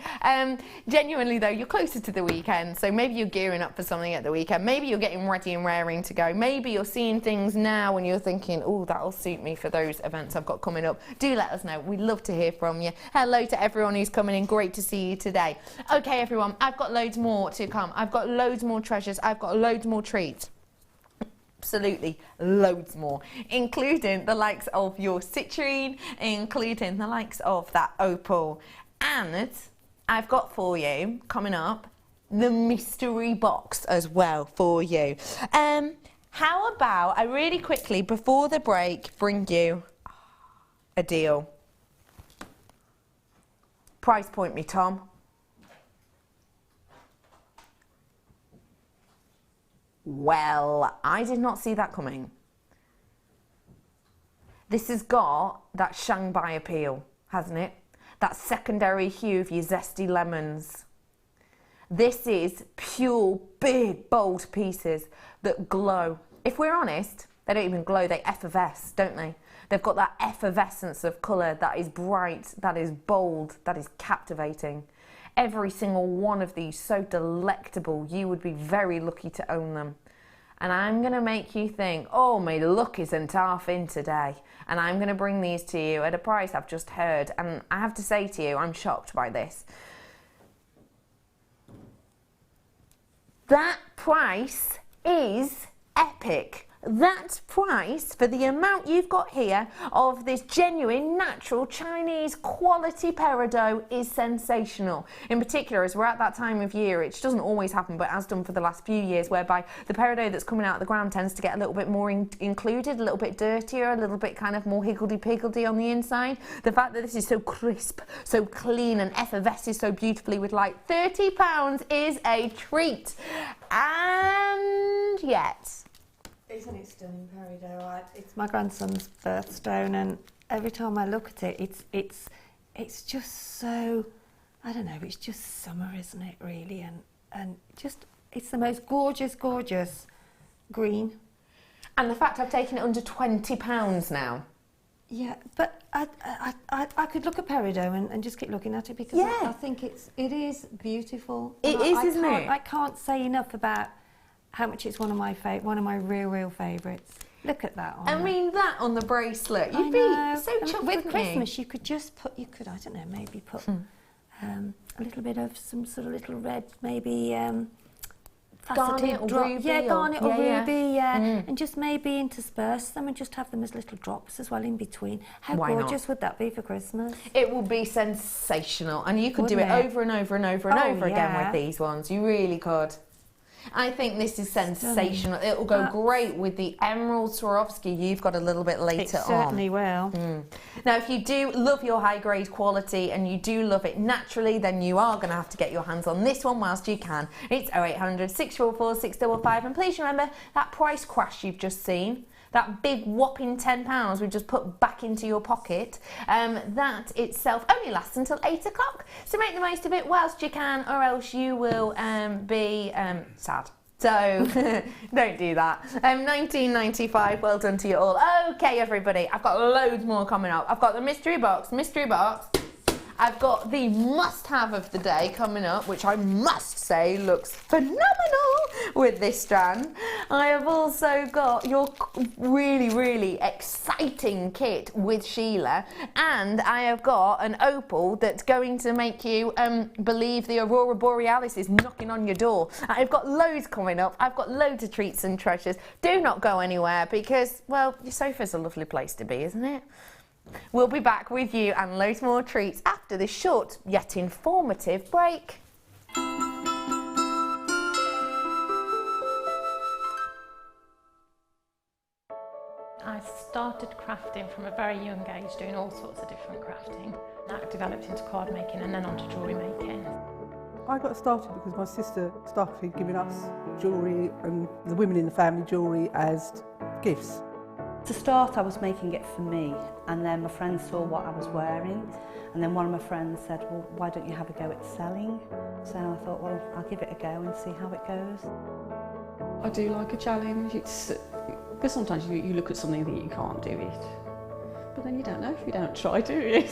Genuinely though, you're closer to the weekend, so maybe you're gearing up for something at the weekend. Maybe you're getting ready and raring to go. Maybe you're seeing things now and you're thinking, oh, that'll suit me for those events I've got coming up. Do let us know. We'd love to hear from you. Hello to everyone who's coming in. Great to see you today. Okay, everyone, I've got loads more to come. I've got loads more treasures. I've got loads more treats. Absolutely loads more, including the likes of your citrine, including the likes of that opal. And I've got for you, coming up, the mystery box as well for you. How about I really quickly, before the break, bring you a deal. Price point me, Tom. Well, I did not see that coming. This has got that Shanghai appeal, hasn't it? That secondary hue of your zesty lemons. This is pure, big, bold pieces that glow. If we're honest, they don't even glow, they effervesce, don't they? They've got that effervescence of colour that is bright, that is bold, that is captivating. Every single one of these so delectable, you would be very lucky to own them. And I'm going to make you think, oh, my luck isn't half in today. And I'm going to bring these to you at a price I've just heard. And I have to say to you, I'm shocked by this. That price is epic. That price for the amount you've got here of this genuine, natural, Chinese quality peridot is sensational. In particular, as we're at that time of year, which doesn't always happen, but has done for the last few years, whereby the peridot that's coming out of the ground tends to get a little bit more included, a little bit dirtier, a little bit kind of more higgledy-piggledy on the inside. The fact that this is so crisp, so clean, and effervesces so beautifully with light, £30 is a treat. And yet... Isn't it stunning, Peridot? It's my grandson's birthstone, and every time I look at it, it's just so I don't know, it's just summer, isn't it, really? And just, it's the most gorgeous, gorgeous green. And the fact I've taken it under £20 now. Yeah, but I could look at Peridot and just keep looking at it because I think it is beautiful. It is, isn't it? I can't say enough about how much it's one of my real favourites. Look at that. I mean, that on the bracelet, you'd be so chuffed with Christmas. You could just put, I don't know, maybe put a little bit of some sort of little red, maybe garnet or ruby. Yeah, garnet or ruby, and just maybe intersperse them and just have them as little drops as well in between. How gorgeous would that be for Christmas? It would be sensational, and you could do it over and over and over and over again with these ones. You really could. I think this is sensational. It will go great with the emerald Swarovski you've got a little bit later on. It certainly will. Now, if you do love your high-grade quality and you do love it naturally, then you are going to have to get your hands on this one whilst you can. It's 0800 644 655, and please remember that price crash you've just seen. That big whopping £10 we've just put back into your pocket, that itself only lasts until 8 o'clock. So make the most of it whilst you can, or else you will be sad. So don't do that. 1995, well done to you all. Okay, everybody, I've got loads more coming up. I've got the mystery box. I've got the must-have of the day coming up, which I must say looks phenomenal with this strand. I have also got your really, really exciting kit with Sheila, and I have got an opal that's going to make you believe the Aurora Borealis is knocking on your door. I've got loads coming up. I've got loads of treats and treasures. Do not go anywhere because, well, your sofa's a lovely place to be, isn't it? We'll be back with you and loads more treats after this short yet informative break. I started crafting from a very young age, doing all sorts of different crafting. That developed into card making and then onto jewellery making. I got started because my sister started giving us jewellery and the women in the family jewellery as gifts. To start, I was making it for me, and then my friends saw what I was wearing, and then one of my friends said, well, why don't you have a go at selling? So I thought, well, I'll give it a go and see how it goes. I do like a challenge. Because sometimes you look at something that you can't do it, but then you don't know if you don't try, do you?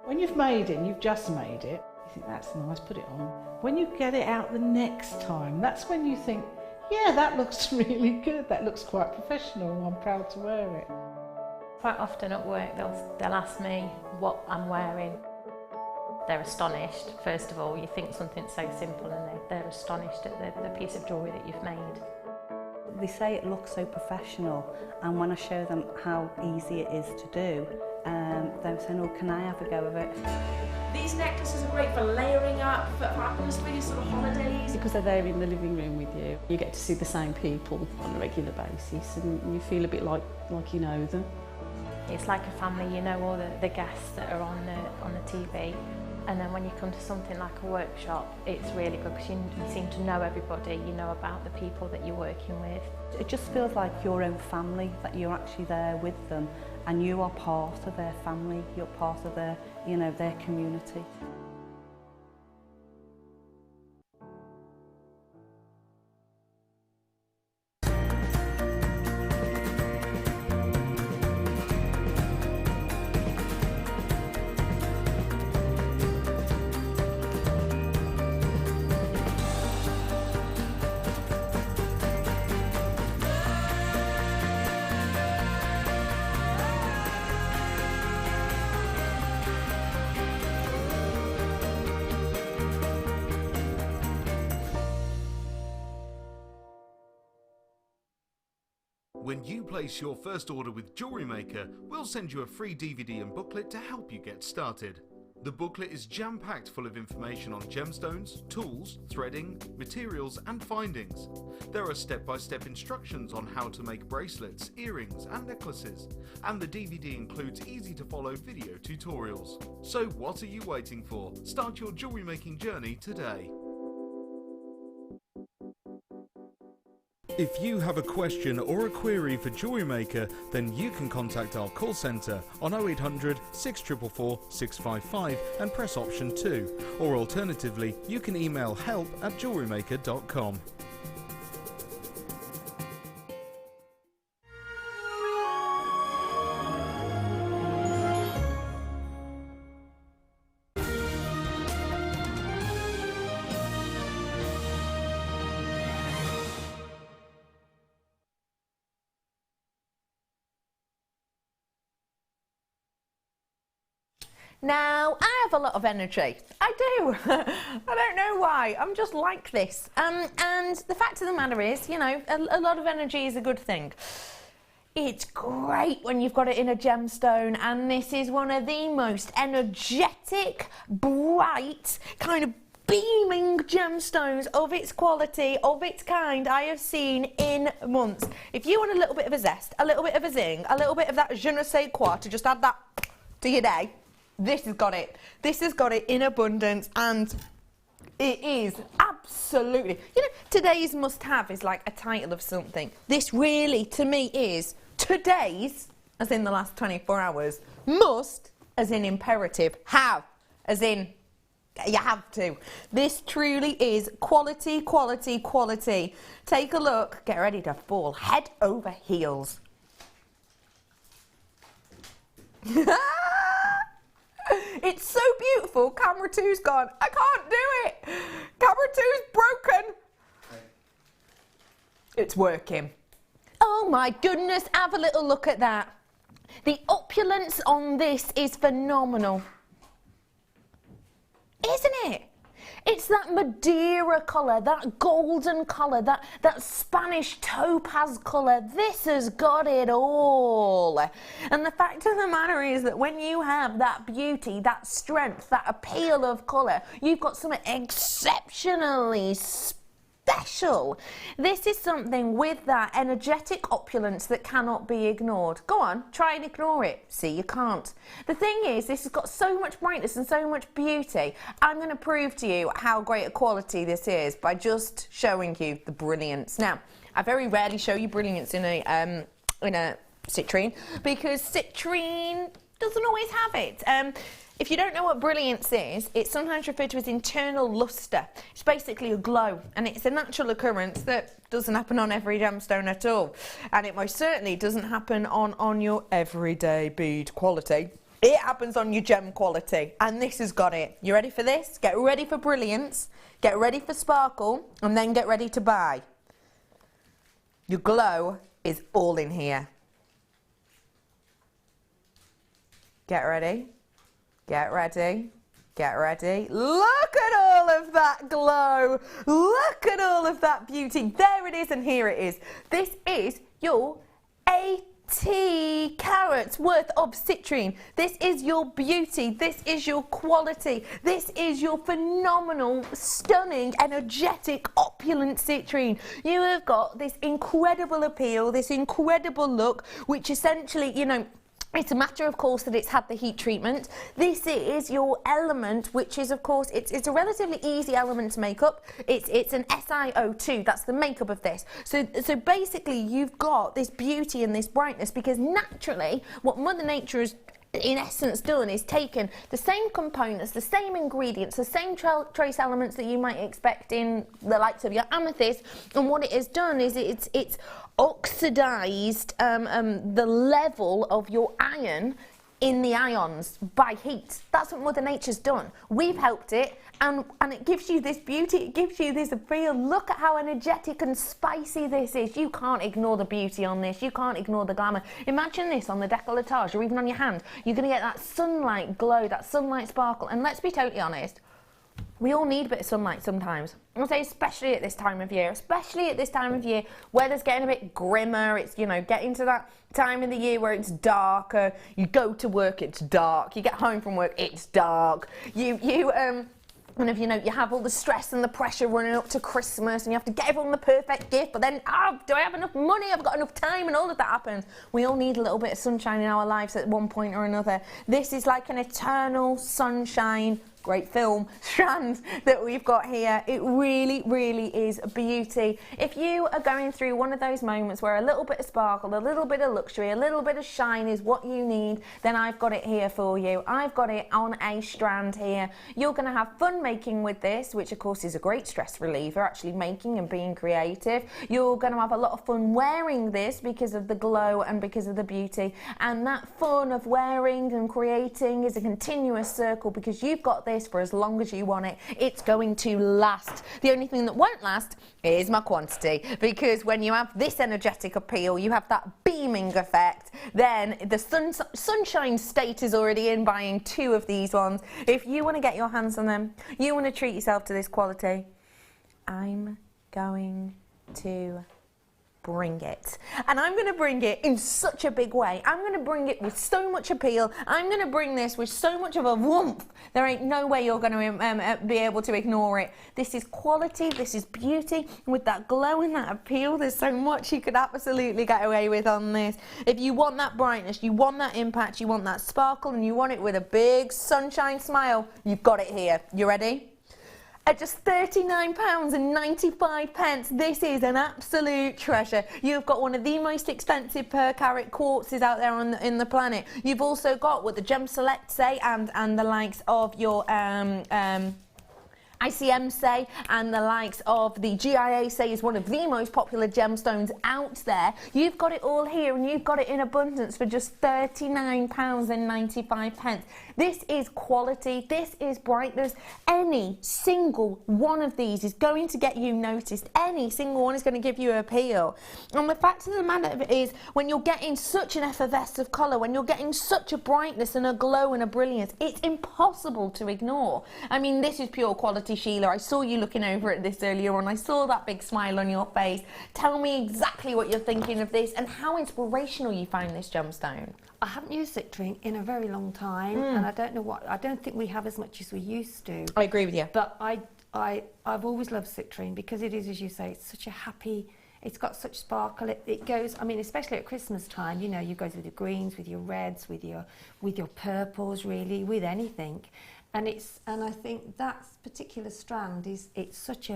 When you've made it and you've just made it, you think that's nice, put it on. When you get it out the next time, that's when you think, yeah, that looks really good, that looks quite professional, I'm proud to wear it. Quite often at work they'll ask me what I'm wearing. They're astonished, first of all. You think something so simple and they're astonished at the piece of jewellery that you've made. They say it looks so professional, and when I show them how easy it is to do, they're saying, oh, can I have a go of it? These necklaces are great for layering up, for atmosphere, sort of holidays. Because they're there in the living room with you, you get to see the same people on a regular basis and you feel a bit like you know them. It's like a family, you know all the guests that are on the TV. And then when you come to something like a workshop, it's really good because you seem to know everybody, you know about the people that you're working with. It just feels like your own family, that you're actually there with them and you are part of their family, you're part of their, you know, their community. When you place your first order with Jewellery Maker, we'll send you a free DVD and booklet to help you get started. The booklet is jam-packed full of information on gemstones, tools, threading, materials and findings. There are step-by-step instructions on how to make bracelets, earrings and necklaces, and the DVD includes easy-to-follow video tutorials. So what are you waiting for? Start your jewellery making journey today. If you have a question or a query for Jewellery Maker, then you can contact our call centre on 0800 644 655 and press option 2. Or alternatively, you can email help@jewellerymaker.com. Now, I have a lot of energy. I do. I don't know why. I'm just like this. And the fact of the matter is, you know, a lot of energy is a good thing. It's great when you've got it in a gemstone, and this is one of the most energetic, bright, kind of beaming gemstones of its quality, of its kind, I have seen in months. If you want a little bit of a zest, a little bit of a zing, a little bit of that je ne sais quoi to just add that to your day, this has got it. This has got it in abundance, and it is absolutely, you know, today's must-have is like a title of something. This really, to me, is today's, as in the last 24 hours, must, as in imperative, have, as in you have to. This truly is quality, quality, quality. Take a look, get ready to fall head over heels. It's so beautiful. Camera 2's gone. I can't do it. Camera 2's broken. It's working. Oh my goodness, have a little look at that. The opulence on this is phenomenal. Isn't it? It's that Madeira colour, that golden colour, that Spanish topaz colour. This has got it all. And the fact of the matter is that when you have that beauty, that strength, that appeal of colour, you've got something exceptionally special. This is something with that energetic opulence that cannot be ignored. Go on, try and ignore it. See, you can't. The thing is, this has got so much brightness and so much beauty. I'm going to prove to you how great a quality this is by just showing you the brilliance. Now, I very rarely show you brilliance in a citrine, because citrine doesn't always have it. If you don't know what brilliance is, it's sometimes referred to as internal lustre. It's basically a glow, and it's a natural occurrence that doesn't happen on every gemstone at all. And it most certainly doesn't happen on your everyday bead quality. It happens on your gem quality, and this has got it. You ready for this? Get ready for brilliance, get ready for sparkle, and then get ready to buy. Your glow is all in here. Get ready. Get ready, get ready. Look at all of that glow. Look at all of that beauty. There it is, and here it is. This is your 80 carats worth of citrine. This is your beauty. This is your quality. This is your phenomenal, stunning, energetic, opulent citrine. You have got this incredible appeal, this incredible look, which essentially, you know, it's a matter, of course, that it's had the heat treatment. This is your element, which is, of course, it's a relatively easy element to make up. It's an SiO2. That's the makeup of this. So basically, you've got this beauty and this brightness because naturally, what Mother Nature has in essence done is taken the same components, the same ingredients, the same trace elements that you might expect in the likes of your amethyst, and what it has done is it's oxidized the level of your iron in the ions by heat. That's what Mother Nature's done. We've helped it, and it gives you this beauty, it gives you this appeal. Look at how energetic and spicy this is. You can't ignore the beauty on this. You can't ignore the glamour. Imagine this on the décolletage or even on your hand. You're going to get that sunlight glow, that sunlight sparkle. And let's be totally honest, we all need a bit of sunlight sometimes. I'll say especially at this time of year, weather's getting a bit grimmer. It's, you know, getting to that time of the year where it's darker. You go to work, it's dark. You get home from work, it's dark. And if you know, you have all the stress and the pressure running up to Christmas, and you have to get everyone the perfect gift, but then, do I have enough money? I've got enough time, and all of that happens. We all need a little bit of sunshine in our lives at one point or another. This is like an eternal sunshine great film strands that we've got here. It really, really is a beauty. If you are going through one of those moments where a little bit of sparkle, a little bit of luxury, a little bit of shine is what you need, then I've got it here for you. I've got it on a strand here. You're going to have fun making with this, which of course is a great stress reliever, actually making and being creative. You're going to have a lot of fun wearing this because of the glow and because of the beauty, and that fun of wearing and creating is a continuous circle because you've got this for as long as you want it. It's going to last. The only thing that won't last is my quantity, because when you have this energetic appeal, you have that beaming effect, then the sunshine state is already in buying 2 of these ones. If you want to get your hands on them, you want to treat yourself to this quality, I'm going to bring it. And I'm going to bring it in such a big way. I'm going to bring it with so much appeal. I'm going to bring this with so much of a warmth. There ain't no way you're going to be able to ignore it. This is quality. This is beauty. With that glow and that appeal, there's so much you could absolutely get away with on this. If you want that brightness, you want that impact, you want that sparkle, and you want it with a big sunshine smile, you've got it here. You ready? At just £39.95, this is an absolute treasure. You've got one of the most expensive per carat quartzes out there in the planet. You've also got what the Gem Select say and the likes of your ICM say and the likes of the GIA say is one of the most popular gemstones out there. You've got it all here and you've got it in abundance for just £39.95. This is quality, this is brightness. Any single one of these is going to get you noticed. Any single one is going to give you appeal. And the fact of the matter of it is, when you're getting such an effervescence of colour, when you're getting such a brightness and a glow and a brilliance, it's impossible to ignore. I mean, this is pure quality, Sheila. I saw you looking over at this earlier on. I saw that big smile on your face. Tell me exactly what you're thinking of this and how inspirational you find this gemstone. I haven't used Citrine in a very long time, and I don't think we have as much as we used to. I agree with you. But I've always loved Citrine because it is, as you say, it's such a happy, it's got such sparkle. It goes, I mean, especially at Christmas time, you know, you go with your greens, with your reds, with your purples, really, with anything. And I think that particular strand it's such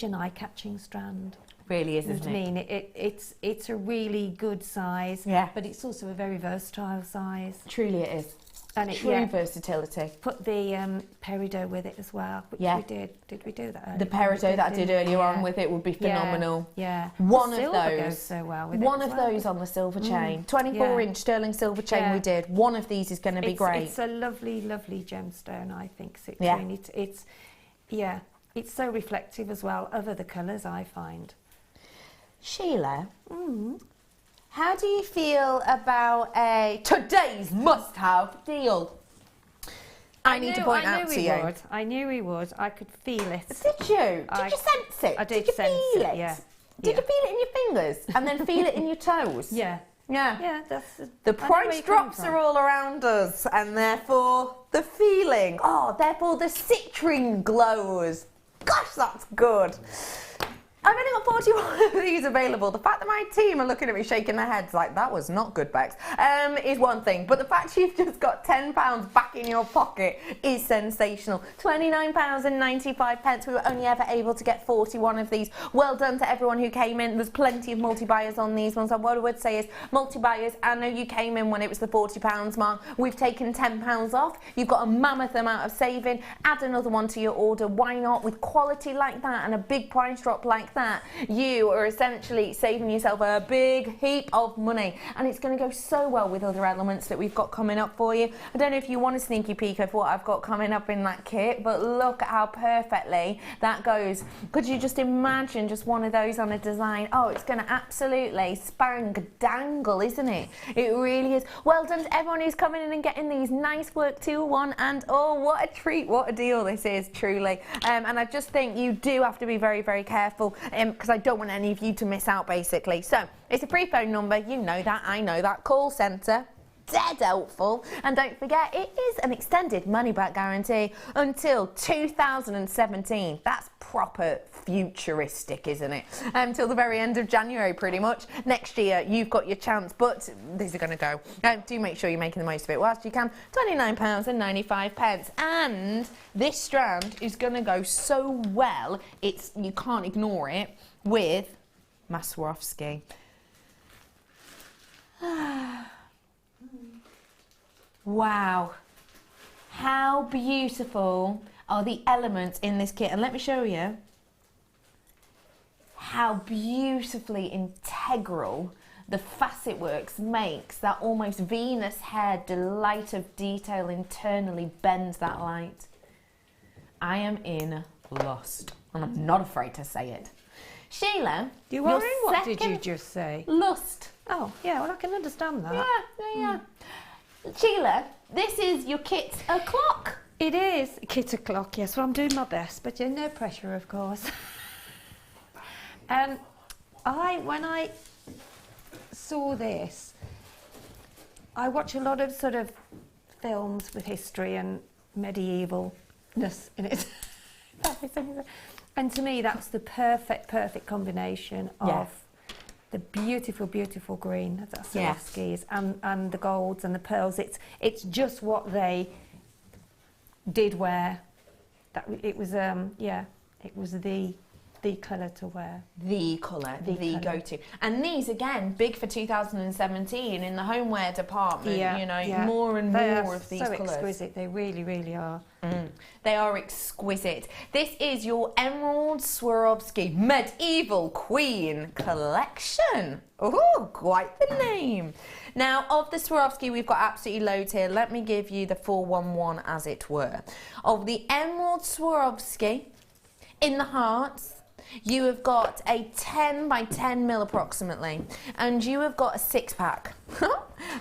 an eye-catching strand. Really is, isn't it? I mean, it's a really good size, yeah, but it's also a very versatile size. Truly it is. And true versatility. Put the Peridot with it as well, which we did. Did we do that earlier? The Peridot that I did earlier on with it would be phenomenal. Yeah. One the of those goes so well with one it of as well. those on the silver chain. 24-inch sterling silver chain we did. One of these is going to be great. It's a lovely, lovely gemstone, I think, Citrine. Yeah. It's so reflective as well of other colours, I find. Sheila, how do you feel about today's must-have deal? I need to point out to you. I knew he would. I could feel it. Did you? Did you sense it? I did you sense feel it, yeah. Did you feel it in your fingers and then feel it in your toes? Yeah. Yeah. Yeah, that's... The price drops are all around us, and therefore the feeling, therefore the citrine glows. Gosh, that's good. I've only got 41 of these available. The fact that my team are looking at me shaking their heads like, that was not good, Bex, is one thing. But the fact you've just got £10 back in your pocket is sensational. £29.95. We were only ever able to get 41 of these. Well done to everyone who came in. There's plenty of multi-buyers on these ones. And what I would say is, multi-buyers, I know you came in when it was the £40 mark. We've taken £10 off. You've got a mammoth amount of saving. Add another one to your order. Why not? With quality like that and a big price drop like that, you are essentially saving yourself a big heap of money, and it's going to go so well with other elements that we've got coming up for you. I don't know if you want a sneaky peek of what I've got coming up in that kit, but look at how perfectly that goes. Could you just imagine just one of those on a design? Oh, it's going to absolutely spang-dangle, isn't it? It really is. Well done to everyone who's coming in and getting these. Nice work, 2-1, and oh, what a treat, what a deal this is, truly. And I just think you do have to be very, very careful, because I don't want any of you to miss out, basically. So it's a free phone number, you know that, I know that. Call centre, dead helpful, and don't forget it is an extended money back guarantee until 2017. That's proper futuristic, isn't it? Till the very end of January, pretty much. Next year, you've got your chance, but these are going to go. Do make sure you're making the most of it whilst you can. £29.95. And this strand is going to go so well, you can't ignore it, with my Swarovski. Wow. How beautiful are the elements in this kit. And let me show you how beautifully integral the facet works makes that almost Venus hair delight of detail internally bends that light. I am in lust, and I'm not afraid to say it. Sheila, You are in what did you just say? Lust. Oh, yeah, well, I can understand that. Yeah. Sheila, this is your kit o'clock. It is kit o'clock, yes. Well, I'm doing my best, but no pressure, of course. When I saw this, I watch a lot of sort of films with history and medievalness in it. And to me, that's the perfect combination of the beautiful, beautiful green that Swarovski's and the golds and the pearls. It's just what they did wear. That it was it was the colour to wear. The colour, the go-to. And these, again, big for 2017 in the homeware department, more and more of these colours. So exquisite, they really, really are. They are exquisite. This is your Emerald Swarovski Medieval Queen Collection. Oh, quite the name. Now, of the Swarovski, we've got absolutely loads here. Let me give you the 411, as it were. Of the Emerald Swarovski, in the hearts, you have got a 10 by 10 mil approximately, and you have got a 6-pack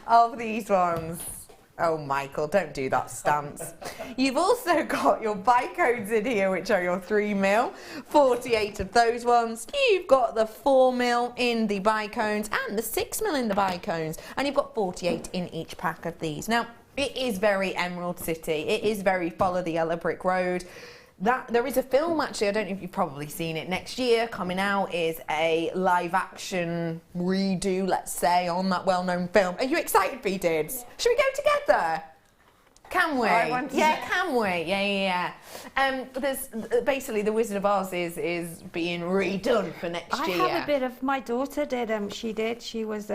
of these ones. Oh, Michael, don't do that stance. You've also got your bicones in here, which are your 3 mil, 48 of those ones. You've got the 4 mil in the bicones and the 6 mil in the bicones, and you've got 48 in each pack of these. Now, it is very Emerald City. It is very follow the yellow brick road. There is a film, actually, I don't know if you've probably seen it, next year coming out is a live action redo, let's say, on that well-known film. Are you excited, Beading? Should we go together? Can we? Can we? Yeah. There's basically the Wizard of Oz is being redone for next year. I have a bit of, my daughter did, she was,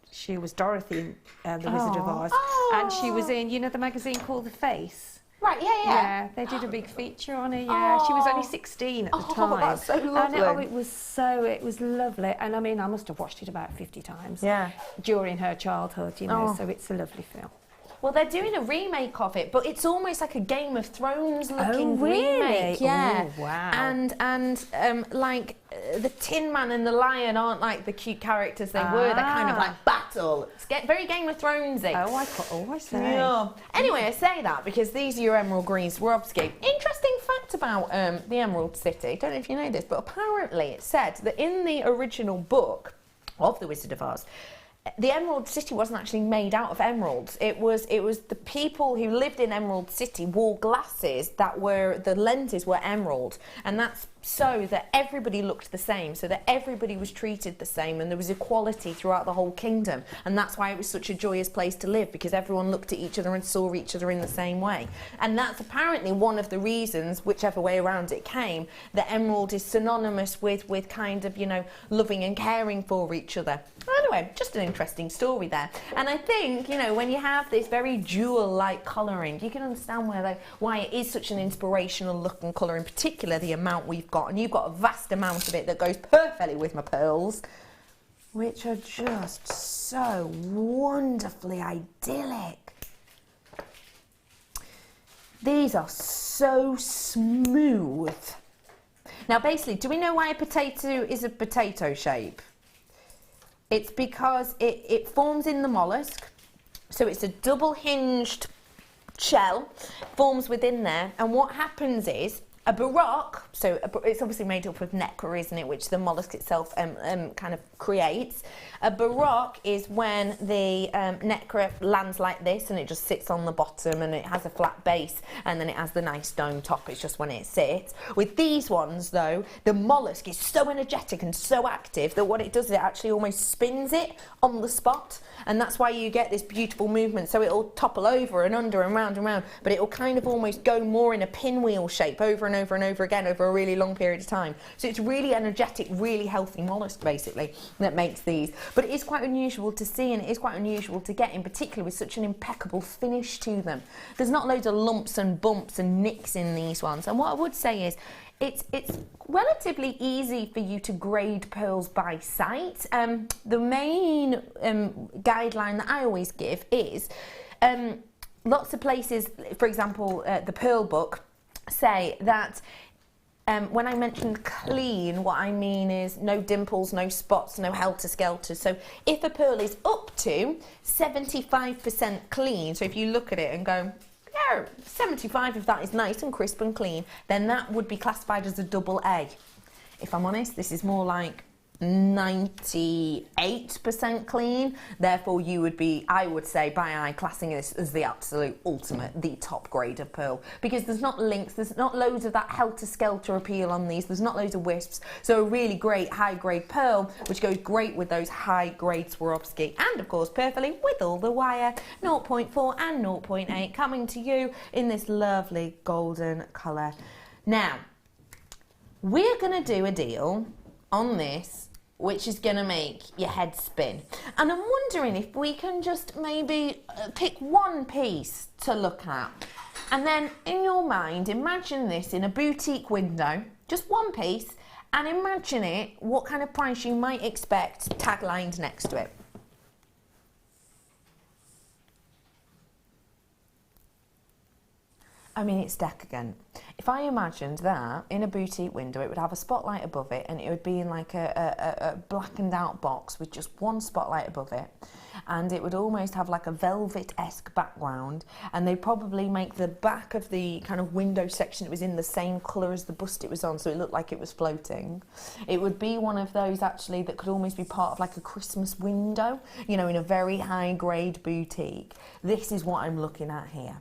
she was Dorothy in The Wizard of Oz. And she was in, the magazine called The Face. Right, yeah. They did a big feature on her, She was only 16 at the time. That's so lovely. And it was lovely. And I mean, I must have watched it about 50 times. During her childhood, so it's a lovely film. Well, they're doing a remake of it, but it's almost like a Game of Thrones looking remake. Yeah. Oh, wow. And like the Tin Man and the Lion aren't like the cute characters they were. They're kind of like battle. It's very Game of Thronesy. I say. Yeah. Anyway, I say that because these are your emerald green Swarovski. Interesting fact about the Emerald City. Don't know if you know this, but apparently it said that in the original book of The Wizard of Oz, the Emerald City wasn't actually made out of emeralds. It was the people who lived in Emerald City wore glasses the lenses were emerald, and that's so that everybody looked the same, so that everybody was treated the same, and there was equality throughout the whole kingdom. And that's why it was such a joyous place to live, because everyone looked at each other and saw each other in the same way. And that's apparently one of the reasons, whichever way around it came, that emerald is synonymous with kind of, loving and caring for each other. Anyway, just an interesting story there. And I think, when you have this very jewel-like colouring, you can understand why it is such an inspirational look and colour, in particular the amount we've got. And you've got a vast amount of it that goes perfectly with my pearls, which are just so wonderfully idyllic. These are so smooth. Now, basically, do we know why a potato is a potato shape? It's because it forms in the mollusk, so it's a double-hinged shell, forms within there, and what happens is, A baroque, so it's obviously made up of nacre, isn't it, which the mollusk itself kind of creates. A baroque is when the nacre lands like this and it just sits on the bottom and it has a flat base and then it has the nice dome top. It's just when it sits. With these ones, though, the mollusk is so energetic and so active that what it does is it actually almost spins it on the spot, and that's why you get this beautiful movement. So it'll topple over and under and round, but it'll kind of almost go more in a pinwheel shape over and over and over again over a really long period of time. So it's really energetic, really healthy mollusk basically that makes these. But it is quite unusual to see, and it is quite unusual to get, in particular with such an impeccable finish to them. There's not loads of lumps and bumps and nicks in these ones. And what I would say is it's relatively easy for you to grade pearls by sight. The main guideline that I always give is lots of places, for example, the Pearl Book, say that when I mention clean, what I mean is no dimples, no spots, no helter-skelter. So if a pearl is up to 75% clean, so if you look at it and go, yeah, 75 if that is nice and crisp and clean, then that would be classified as a double A. If I'm honest, this is more like 98% clean, therefore you would be, I would say, by eye classing this as the absolute ultimate, the top grade of pearl, because there's not links, there's not loads of that helter-skelter appeal on these, there's not loads of wisps. So a really great high-grade pearl, which goes great with those high-grade Swarovski, and of course perfectly with all the wire, 0.4 and 0.8 coming to you in this lovely golden colour. Now, we're going to do a deal on this which is going to make your head spin. And I'm wondering if we can just maybe pick one piece to look at. And then in your mind, imagine this in a boutique window, just one piece, and imagine it, what kind of price you might expect taglined next to it. I mean, it's decadent. If I imagined that in a boutique window, it would have a spotlight above it, and it would be in like a blackened out box with just one spotlight above it, and it would almost have like a velvet-esque background, and they'd probably make the back of the kind of window section, it was in the same colour as the bust it was on, so it looked like it was floating. It would be one of those actually that could almost be part of like a Christmas window, you know, in a very high-grade boutique. This is what I'm looking at here.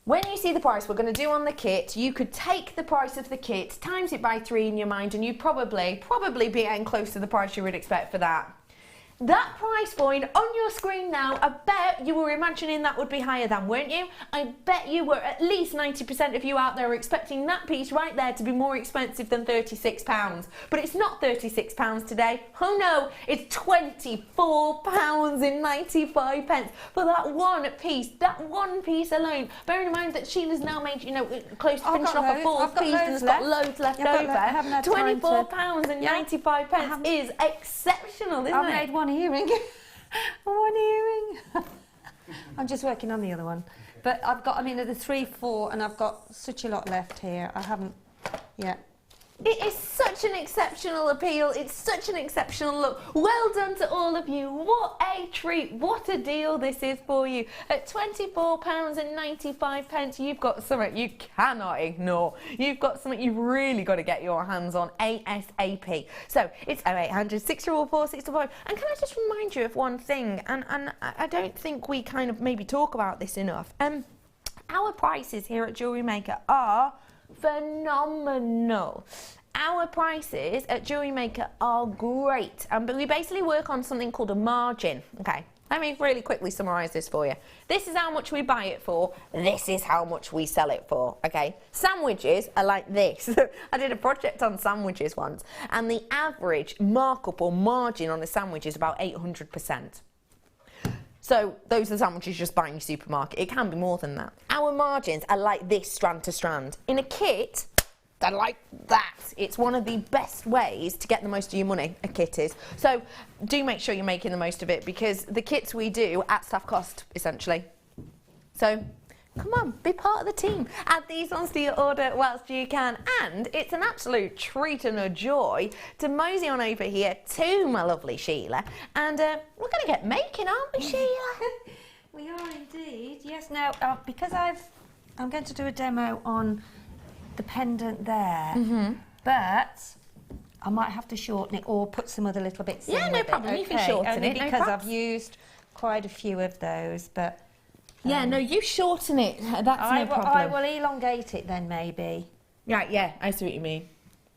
When you see the price we're going to do on the kit, you could take the price of the kit, times it by 3 in your mind, and you'd probably be getting close to the price you would expect for that. That price point on your screen now, I bet you were imagining that would be higher than, weren't you? I bet you were, at least 90% of you out there are expecting that piece right there to be more expensive than £36. But it's not £36 today. Oh no, it's £24.95 for that one piece alone. Bearing in mind that Sheila's now made, you know, close to finishing off a fourth piece and has got loads left over. £24.95 is exceptional, isn't it? I've made one earring. One earring. I'm just working on the other one. But I've got, I mean, there's 3, 4, and I've got such a lot left here. I haven't yet. It is such an exceptional appeal. It's such an exceptional look. Well done to all of you. What a treat. What a deal this is for you. At £24.95, you've got something you cannot ignore. You've got something you've really got to get your hands on ASAP. So it's 0800 644 645. And can I just remind you of one thing? And I don't think we kind of maybe talk about this enough. Our prices here at Jewellery Maker are phenomenal. Our prices at Jewellery Maker are great, but we basically work on something called a margin. Okay, let me really quickly summarise this for you. This is how much we buy it for. This is how much we sell it for. Okay, sandwiches are like this. I did a project on sandwiches once, and the average markup or margin on a sandwich is about 800%. So those are the sandwiches you just buy in your supermarket. It can be more than that. Our margins are like this, strand to strand. In a kit, they're like that. It's one of the best ways to get the most of your money, a kit is. So do make sure you're making the most of it, because the kits we do at staff cost, essentially. So come on, be part of the team. Add these ones to your order whilst you can. And it's an absolute treat and a joy to mosey on over here to my lovely Sheila. And we're going to get making, aren't we, Sheila? We are indeed. Yes, now, because I'm going to do a demo on the pendant there, but I might have to shorten it or put some other little bits in no with problem. It. You can shorten only it, no because probs. I've used quite a few of those, but... Yeah, no, you shorten it. That's no problem. I will elongate it then, maybe. Right, yeah, I see what you mean.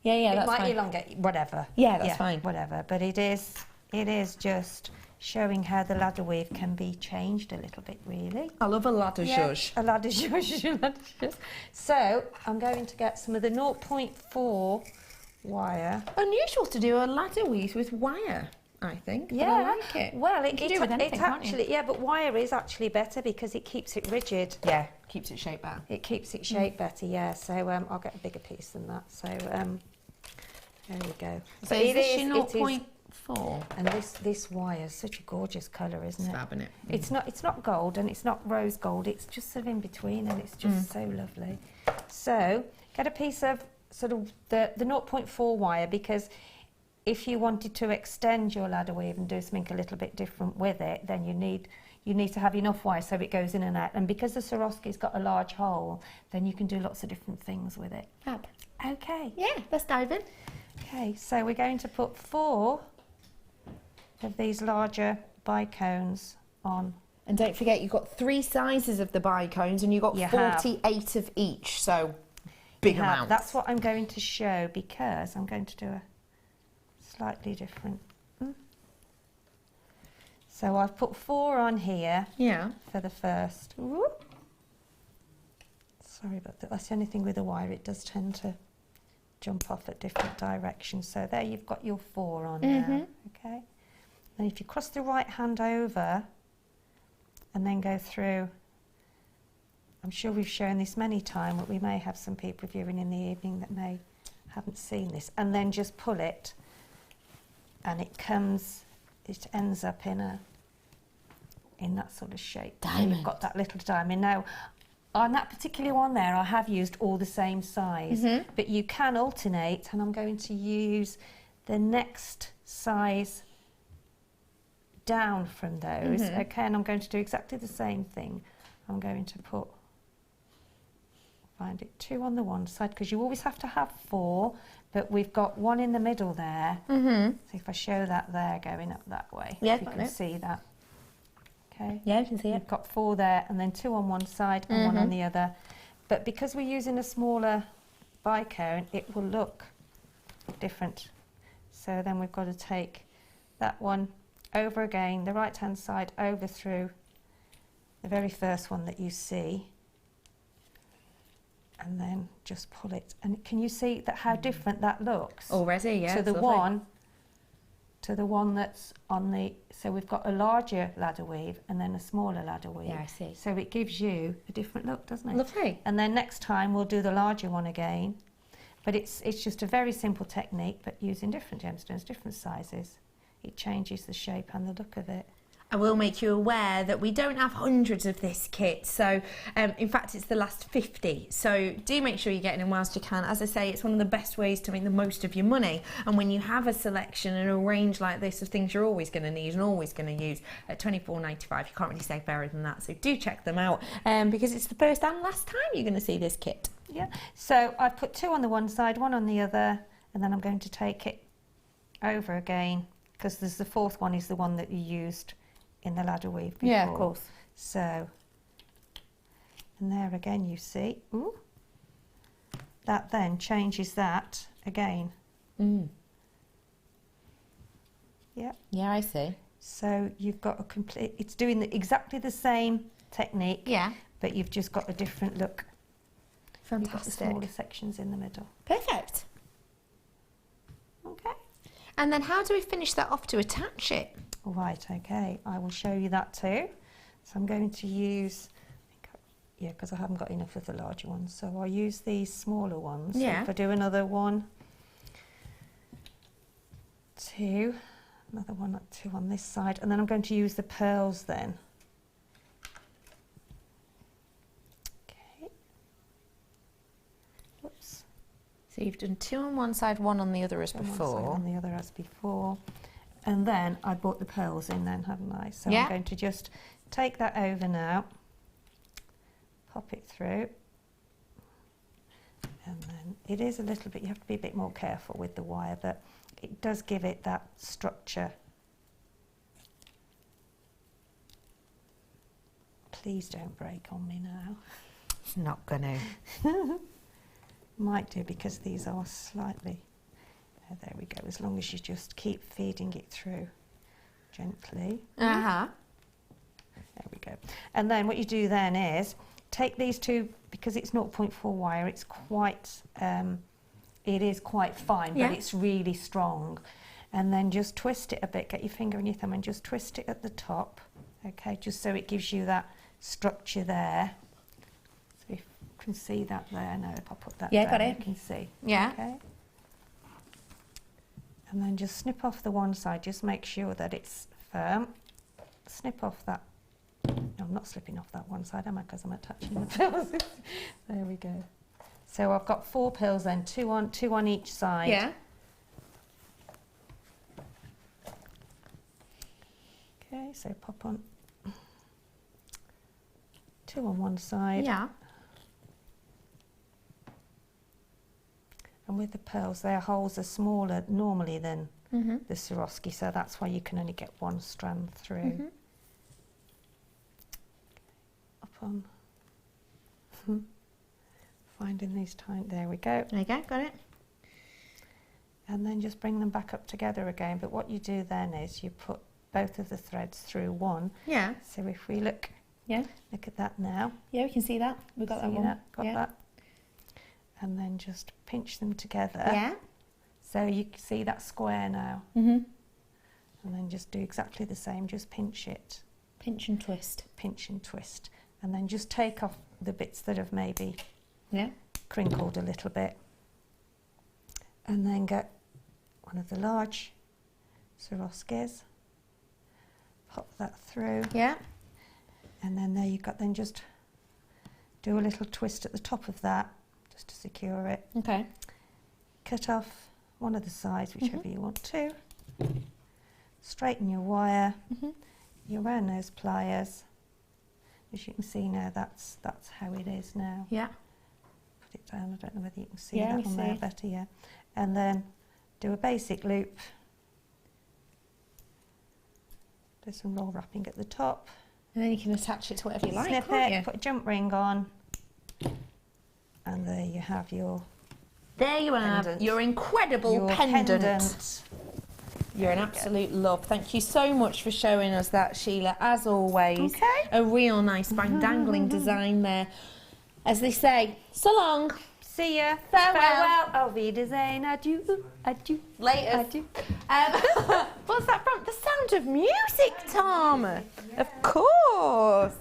Yeah, that's might fine. elongate, whatever. Yeah, that's fine. Whatever, but it is just showing how the ladder weave can be changed a little bit, really. I love a ladder zhuzh. A ladder zhuzh. So I'm going to get some of the 0.4 wire. Unusual to do a ladder weave with wire, I think. But I like it. Well, You can do it with anything, can't you? actually, but wire is actually better because it keeps it rigid. Yeah, keeps it shaped better. It keeps it shaped better, yeah. So I'll get a bigger piece than that. So there we go. So is this your 0.4? And this wire is such a gorgeous colour, isn't it? It's fab, isn't it? It's not gold and it's not rose gold. It's just sort of in between, and it's just so lovely. So get a piece of sort of the 0.4 wire, because if you wanted to extend your ladder weave and do something a little bit different with it, then you need to have enough wire so it goes in and out. And because the Swarovski's got a large hole, then you can do lots of different things with it. Fab. Okay. Yeah, let's dive in. Okay, so we're going to put 4 of these larger bicones on. And don't forget, you've got 3 sizes of the bicones and you've got 48 of each, so big amount. That's what I'm going to show, because I'm going to do a slightly different. So I've put 4 on here for the first. Sorry about that. That's the only thing with the wire, it does tend to jump off at different directions. So there you've got your 4 on now, okay? And if you cross the right hand over and then go through, I'm sure we've shown this many times, but we may have some people viewing in the evening that haven't seen this, and then just pull it, and it ends up in that sort of shape. Diamond. You've got that little diamond. Now, on that particular one there, I have used all the same size, but you can alternate, and I'm going to use the next size down from those, okay, and I'm going to do exactly the same thing. I'm going to find it 2 on the one side, because you always have to have 4, but we've got 1 in the middle there. So if I show that there going up that way, you can see that. Okay. Yeah, you can see it. We've got 4 there, and then 2 on one side and 1 on the other. But because we're using a smaller bicone, it will look different. So then we've got to take that one over again, the right hand side over through the very first one that you see, and then just pull it. And can you see that how different that looks already? Yeah, to the one that's on the. So we've got a larger ladder weave and then a smaller ladder weave. Yeah, I see. So it gives you a different look, doesn't it? Lovely. And then next time we'll do the larger one again, but it's just a very simple technique, but using different gemstones, different sizes. It changes the shape and the look of it. I will make you aware that we don't have hundreds of this kit, so in fact it's the last 50, so do make sure you're getting in whilst you can. As I say, it's one of the best ways to make the most of your money, and when you have a selection and a range like this of things you're always going to need and always going to use at $24.95, you can't really say better than that, so do check them out, because it's the first and last time you're going to see this kit. Yeah, so I put 2 on the one side, 1 on the other, and then I'm going to take it over again, because there's the 4th one is the one that you used in the ladder weave before. Yeah, of course. So, and there again you see, that then changes that again. Yeah. Yeah, I see. So you've got a complete, it's doing exactly the same technique, yeah, but you've just got a different look. Fantastic. You've got the smaller sections in the middle. Perfect. Okay. And then how do we finish that off to attach it? Right, okay, I will show you that too. So I'm going to use, because I haven't got enough of the larger ones, so I'll use these smaller ones. Yeah. So if I do another 1, 2, another 1, 2 on this side, and then I'm going to use the pearls then. Okay. Whoops. So you've done 2 on one side, 1 on the other as before. 1 side on the other as before. And then I brought the pearls in then, haven't I? So yeah. I'm going to just take that over now, pop it through, it is a little bit, you have to be a bit more careful with the wire, but it does give it that structure. Please don't break on me now. It's not gonna. Might do, because these are slightly, there we go, as long as you just keep feeding it through gently. Uh-huh. There we go. And then what you do then is take these two, because it's 0.4 wire, it's quite, it is quite fine, but it's really strong. And then just twist it a bit, get your finger and your thumb and just twist it at the top, okay, just so it gives you that structure there. So if you can see that there, now if I put that down, got it. you can see. Yeah. Okay. And then just snip off the one side, just make sure that it's firm. Snip off that. No, I'm not slipping off that one side, am I? Because I'm attaching the pills. There we go. So I've got 4 pills then, two on each side. Yeah. Okay, so pop on 2 on one side. Yeah. And with the pearls, their holes are smaller normally than the Swarovski, so that's why you can only get 1 strand through. Up on. Finding these tiny, there we go. There you go, got it. And then just bring them back up together again, but what you do then is you put both of the threads through one. Yeah. So if we look at that now. Yeah, we can see that. We've got that See one. that? Got that. And then just pinch them together. Yeah. So you can see that square now. And then just do exactly the same, just pinch it. Pinch and twist. Pinch and twist. And then just take off the bits that have maybe crinkled a little bit. And then get one of the large Swarovskis. Pop that through. Yeah. And then there you've got, then just do a little twist at the top of that, just to secure it. Okay. Cut off one of the sides, whichever you want to. Straighten your wire. You run those pliers. As you can see now, that's how it is now. Yeah. Put it down. I don't know whether you can see that on there better. Yeah. And then do a basic loop. Do some roll wrapping at the top. And then you can attach it to whatever you like. Snip it. Put a jump ring on. And there you have your. There you have your incredible pendant. You're an absolute love. Thank you so much for showing us that, Sheila. As always, a real nice dangling design there. As they say, so long. See ya. Farewell. Auf Wiedersehen. Adieu. Adieu. Later. Adieu. What's that from? The Sound of Music, Tom. Of course.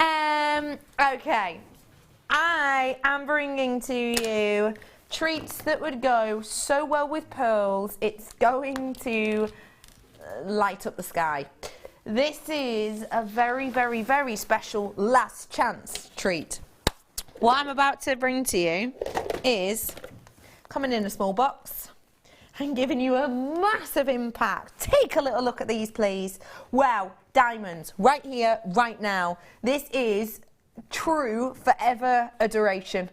Okay. I am bringing to you treats that would go so well with pearls, it's going to light up the sky. This is a very, very, very special last chance treat. What I'm about to bring to you is coming in a small box and giving you a massive impact. Take a little look at these, please. Wow, diamonds, right here, right now. This is true forever adoration.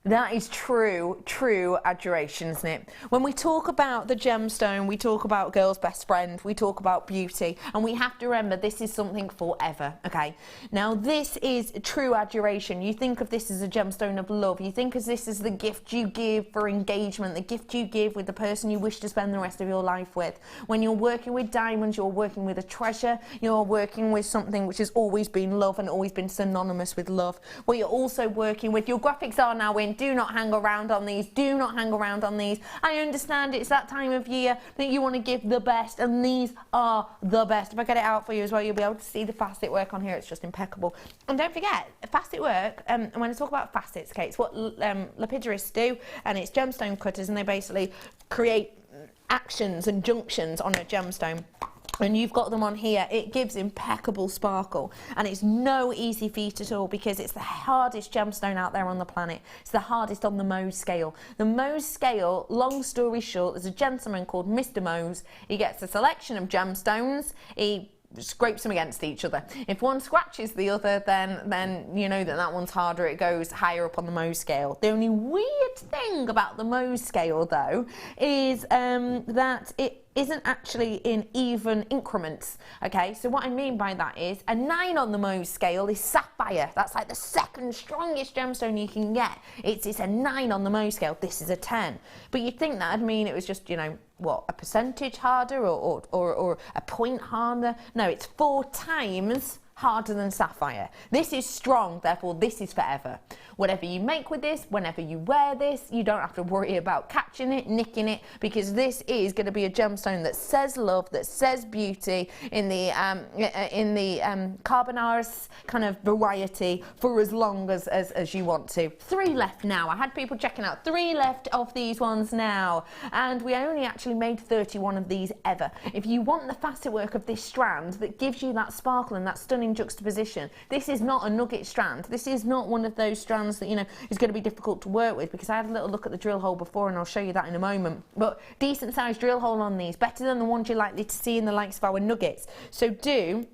That is true adoration, isn't it? When we talk about the gemstone, we talk about girl's best friend, we talk about beauty, and we have to remember this is something forever, okay? Now, this is true adoration. You think of this as a gemstone of love. You think of this as the gift you give for engagement, the gift you give with the person you wish to spend the rest of your life with. When you're working with diamonds, you're working with a treasure. You're working with something which has always been love and always been synonymous with love. What you're also working with, your graphics are now in. Do not hang around on these. Do not hang around on these. I understand it's that time of year that you want to give the best, and these are the best. If I get it out for you as well, you'll be able to see the facet work on here. It's just impeccable. And don't forget, facet work, and when I talk about facets, okay, it's what lapidarists do, and it's gemstone cutters, and they basically create actions and junctions on a gemstone. And you've got them on here. It gives impeccable sparkle, and it's no easy feat at all because it's the hardest gemstone out there on the planet. It's the hardest on the Mohs scale. The Mohs scale, long story short, there's a gentleman called Mr. Mohs. He gets a selection of gemstones. He scrapes them against each other. If one scratches the other, then you know that one's harder. It goes higher up on the Mohs scale. The only weird thing about the Mohs scale, though, is that it isn't actually in even increments. Okay, so what I mean by that is a 9 on the Mohs scale is sapphire. That's like the second strongest gemstone you can get. It's a 9 on the Mohs scale. This is a 10. But you'd think that'd mean it was just, you know, what, a percentage harder or a point harder? No, it's 4 times harder than sapphire. This is strong, therefore this is forever. Whatever you make with this, whenever you wear this, you don't have to worry about catching it, nicking it, because this is going to be a gemstone that says love, that says beauty in the carbonaris kind of variety for as long as you want to. 3 left now. I had people checking out. 3 left of these ones now, and we only actually made 31 of these ever. If you want the facet work of this strand that gives you that sparkle and that stunning juxtaposition, this is not a nugget strand. This is not one of those strands that, you know, is going to be difficult to work with, because I had a little look at the drill hole before and I'll show you that in a moment. But decent sized drill hole on these, better than the ones you're likely to see in the likes of our nuggets. So do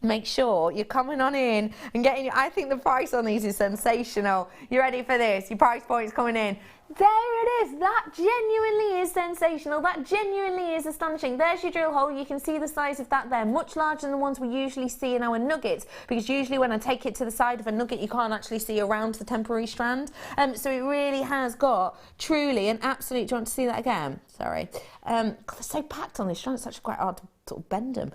make sure you're coming on in and getting your, I think the price on these is sensational. You ready for this? Your price point's coming in. There it is. That genuinely is sensational. That genuinely is astonishing. There's your drill hole. You can see the size of that there. Much larger than the ones we usually see in our nuggets, because usually when I take it to the side of a nugget, you can't actually see around the temporary strand. So it really has got truly an absolute... Do you want to see that again? Sorry. God, they're so packed on this strand. It's actually quite hard to sort of bend them.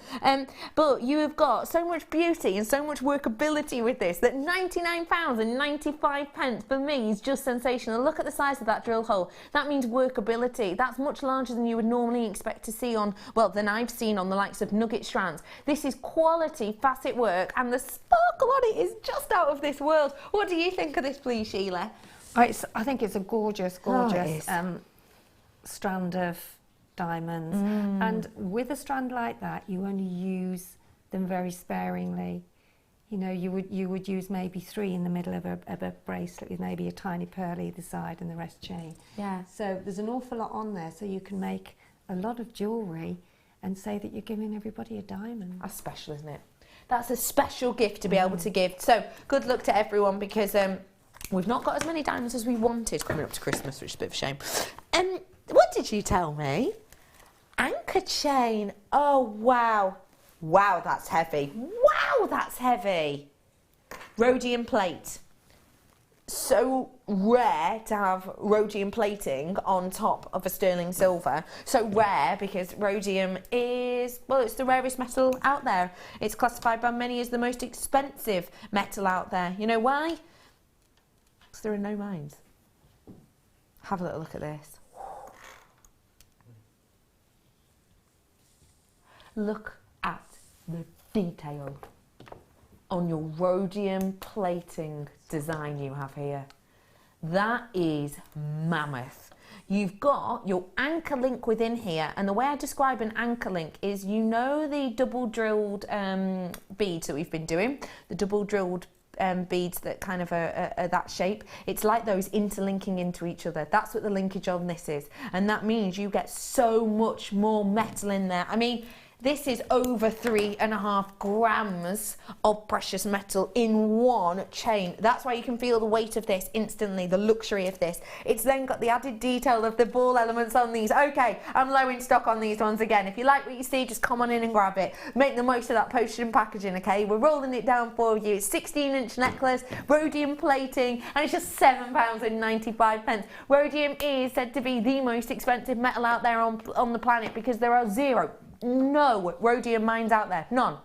But you have got so much beauty and so much workability with this that £99.95 for me is just sensational. Look at the size of that drill hole. That means workability. That's much larger than you would normally expect to see on, well, than I've seen on the likes of nugget strands. This is quality facet work, and the sparkle on it is just out of this world. What do you think of this, please, Sheila? I think it's a gorgeous strand of diamonds, and with a strand like that you only use them very sparingly. You know, you would use maybe 3 in the middle of a bracelet with maybe a tiny pearl either side and the rest chain. Yeah. So there's an awful lot on there, so you can make a lot of jewellery and say that you're giving everybody a diamond. That's special, isn't it? That's a special gift to be able to give. So good luck to everyone, because we've not got as many diamonds as we wanted coming up to Christmas, which is a bit of a shame. What did you tell me? Anchor chain. Oh, wow. Wow, that's heavy. Wow, that's heavy. Rhodium plate. So rare to have rhodium plating on top of a sterling silver. So rare because rhodium is, well, it's the rarest metal out there. It's classified by many as the most expensive metal out there. You know why? Because there are no mines. Have a little look at this. Look at the detail on your rhodium plating design you have here. That is mammoth. You've got your anchor link within here, and the way I describe an anchor link is, you know, the double drilled beads that we've been doing, the double drilled beads that kind of are that shape. It's like those interlinking into each other. That's what the linkage on this is, and that means you get so much more metal in there. I mean, this is over 3.5 grams of precious metal in one chain. That's why you can feel the weight of this instantly, the luxury of this. It's then got the added detail of the ball elements on these. Okay, I'm low in stock on these ones again. If you like what you see, just come on in and grab it. Make the most of that postage and packaging, okay? We're rolling it down for you. It's 16-inch necklace, rhodium plating, and it's just £7.95. Rhodium is said to be the most expensive metal out there on the planet, because there are no rhodium mines out there. None.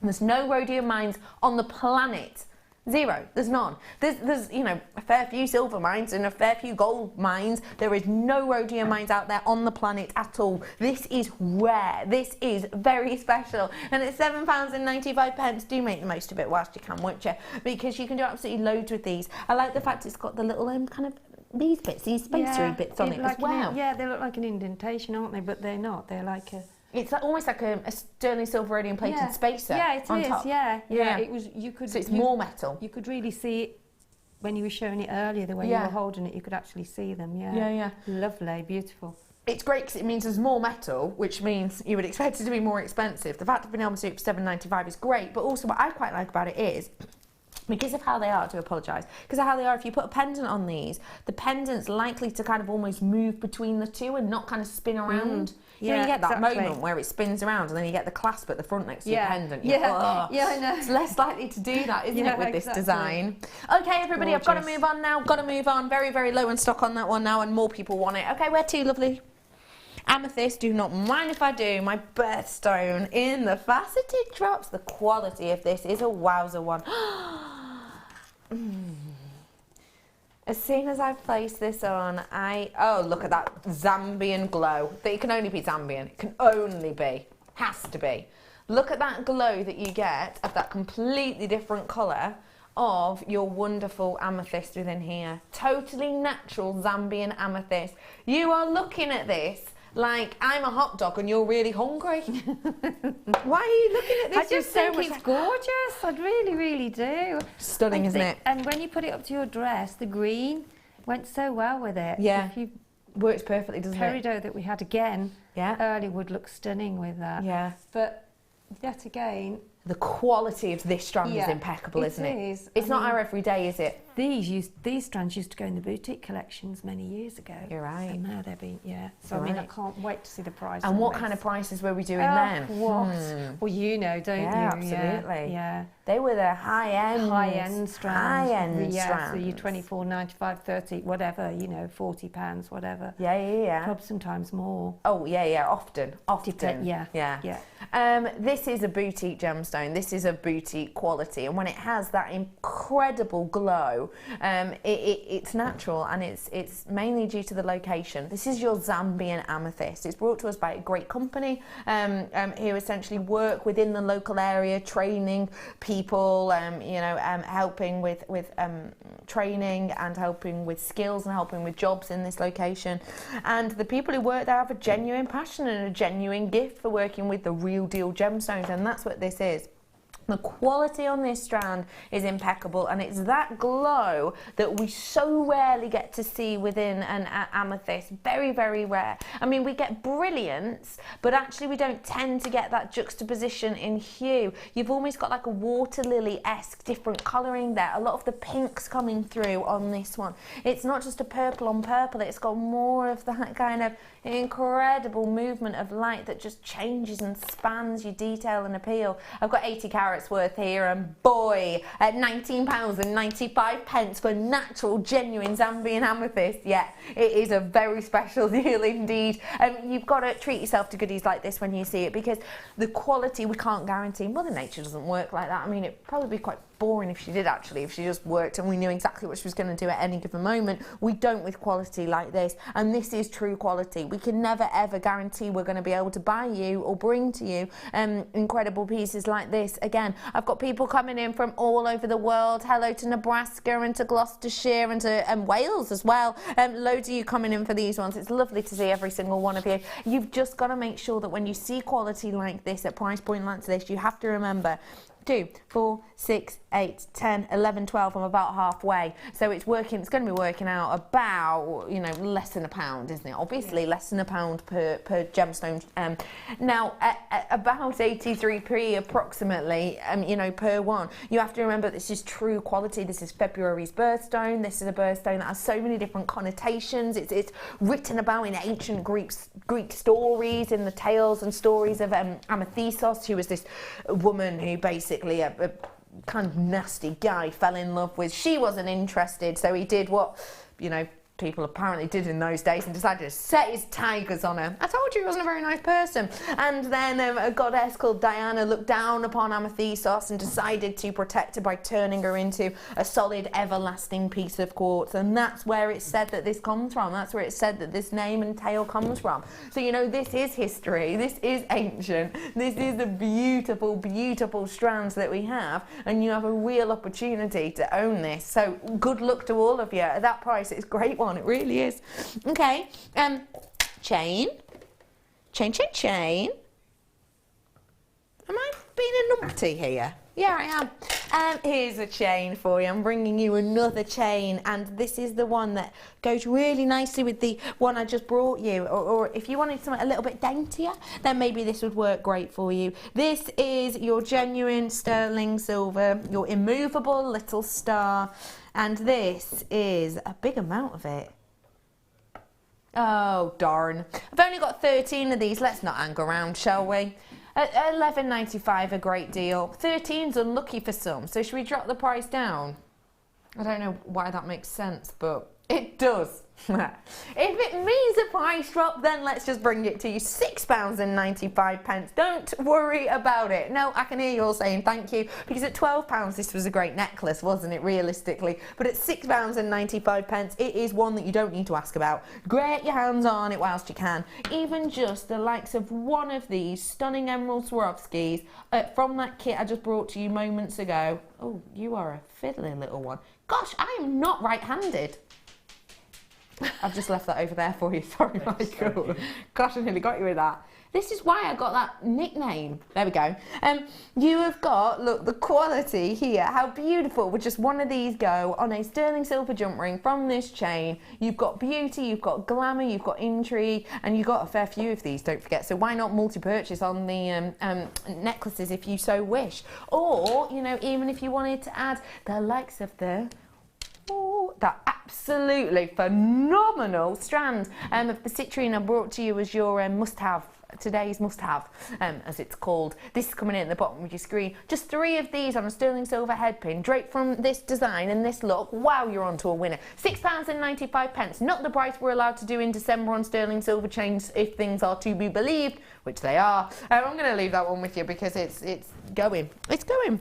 There's no rhodium mines on the planet. Zero. There's none. There's you know, a fair few silver mines and a fair few gold mines. There is no rhodium mines out there on the planet at all. This is rare. This is very special. And it's £7.95. Do make the most of it whilst you can, won't you? Because you can do absolutely loads with these. I like the fact it's got the little kind of these bits, these spacery bits on it as well. Yeah, they look like an indentation, aren't they? But they're not. They're like a... It's almost like a sterling silver rhodium plated spacer. Yeah, it is. Top. Yeah. It was. You could. So it's more metal. You could really see it when you were showing it earlier. The way you were holding it, you could actually see them. Yeah. Yeah. Lovely, beautiful. it's great because it means there's more metal, which means you would expect it to be more expensive. The fact of being able to do it for $7.95 is great, but also what I quite like about it is, because of how they are, I do apologise, because of how they are, if you put a pendant on these, the pendant's likely to kind of almost move between the two and not kind of spin around. You know, you get that moment where it spins around and then you get the clasp at the front next to your pendant. Yeah, I know. It's less likely to do that, isn't it, with this design? Okay, everybody, I've got to move on now. Got to move on. Very, very low in stock on that one now, and more people want it. Okay, where to, lovely? Amethyst, do not mind if I do. My birthstone in the faceted drops. The quality of this is a wowzer one. As soon as I place this on, oh, look at that Zambian glow. It can only be Zambian. It can only be. Has to be. Look at that glow that you get of that completely different colour of your wonderful amethyst within here. Totally natural Zambian amethyst. You are looking at this like I'm a hot dog and you're really hungry. Why are you looking at this? I just think it's gorgeous. I really, really do. Stunning, isn't it? And when you put it up to your dress, the green went so well with it. Yeah, if you works perfectly, doesn't it? Peridot that we had again earlier would look stunning with that. Yeah. But yet again, the quality of this strand is impeccable, isn't it? It is. It's not our everyday, is it? These strands used to go in the boutique collections many years ago. You're right. And now they're being, So I mean, I can't wait to see the price. And what kind of prices were we doing then? What? Well, you know, don't you? Absolutely. Yeah. They were the high-end strands. High-end strands. So you 24, 95, 30, whatever, you know, £40, whatever. Yeah. Club sometimes more. Oh, yeah, often. Yeah. This is a boutique gemstone. This is a boutique quality. And when it has that incredible glow, it's natural, and it's mainly due to the location. This is your Zambian amethyst. It's brought to us by a great company who essentially work within the local area, training people, helping with training and helping with skills and helping with jobs in this location. And the people who work there have a genuine passion and a genuine gift for working with the real deal gemstones, and that's what this is. The quality on this strand is impeccable, and it's that glow that we so rarely get to see within an amethyst. Very, very rare. I mean, we get brilliance, but actually we don't tend to get that juxtaposition in hue. You've almost got like a water lily-esque different colouring there. A lot of the pinks coming through on this one. It's not just a purple on purple, it's got more of that kind of incredible movement of light that just changes and spans your detail and appeal. I've got 80 carats worth here, and boy, at £19.95 for natural, genuine Zambian amethyst, yeah, it is a very special deal indeed. You've got to treat yourself to goodies like this when you see it, because the quality we can't guarantee. Mother Nature doesn't work like that. I mean, it'd probably be quite boring if she did, actually, if she just worked and we knew exactly what she was going to do at any given moment. We don't with quality like this, and this is true quality. We can never ever guarantee we're going to be able to buy you or bring to you incredible pieces like this. Again, I've got people coming in from all over the world. Hello to Nebraska and to Gloucestershire and to Wales as well. Loads of you coming in for these ones. It's lovely to see every single one of you. You've just got to make sure that when you see quality like this at price point like this, you have to remember 2, 4, 6, 8, 10, 11, 12. I'm about halfway. So it's working. It's going to be working out about, less than £1, isn't it? Obviously, less than £1 per gemstone. Now, at about 83p approximately, per one. You have to remember this is true quality. This is February's birthstone. This is a birthstone that has so many different connotations. It's written about in ancient Greek stories, in the tales and stories of Amethyst, who was this woman who basically a kind of nasty guy fell in love with. She wasn't interested, so he did what people apparently did in those days and decided to set his tigers on her. I told you he wasn't a very nice person. And then a goddess called Diana looked down upon Amethyst and decided to protect her by turning her into a solid, everlasting piece of quartz. And that's where it's said that this comes from. That's where it's said that this name and tale comes from. So, this is history. This is ancient. This is the beautiful, beautiful strands that we have. And you have a real opportunity to own this. So good luck to all of you. At that price, it's a great one. It really is. Okay, chain. Am I being a numpty here? Yeah, I am. Here's a chain for you. I'm bringing you another chain, and this is the one that goes really nicely with the one I just brought you. Or if you wanted something a little bit daintier, then maybe this would work great for you. This is your genuine sterling silver, your immovable little star, and this is a big amount of it. Oh, darn. I've only got 13 of these. Let's not hang around, shall we? At $11.95, a great deal. 13's unlucky for some, so should we drop the price down? I don't know why that makes sense, but it does. If it means a price drop, then let's just bring it to you. £6.95. Don't worry about it. No, I can hear you all saying thank you, because at £12 this was a great necklace, wasn't it, realistically? But at £6.95, it is one that you don't need to ask about. Get your hands on it whilst you can. Even just the likes of one of these stunning emerald Swarovskis from that kit I just brought to you moments ago. Oh, you are a fiddly little one. Gosh, I am not right-handed. I've just left that over there for you. Sorry, Michael. Gosh, I nearly got you with that. This is why I got that nickname. There we go. You have got, look, the quality here. How beautiful would just one of these go on a sterling silver jump ring from this chain? You've got beauty, you've got glamour, you've got intrigue, and you've got a fair few of these, don't forget. So why not multi-purchase on the necklaces if you so wish? Or, you know, even if you wanted to add the likes of the... Oh, that absolutely phenomenal strand of the Citrine I brought to you as your must-have, today's must-have, as it's called. This is coming in at the bottom of your screen. Just 3 of these on a sterling silver headpin, draped from this design and this look. Wow, you're on to a winner. £6.95, not the price we're allowed to do in December on sterling silver chains if things are to be believed, which they are. I'm going to leave that one with you because it's going. It's going.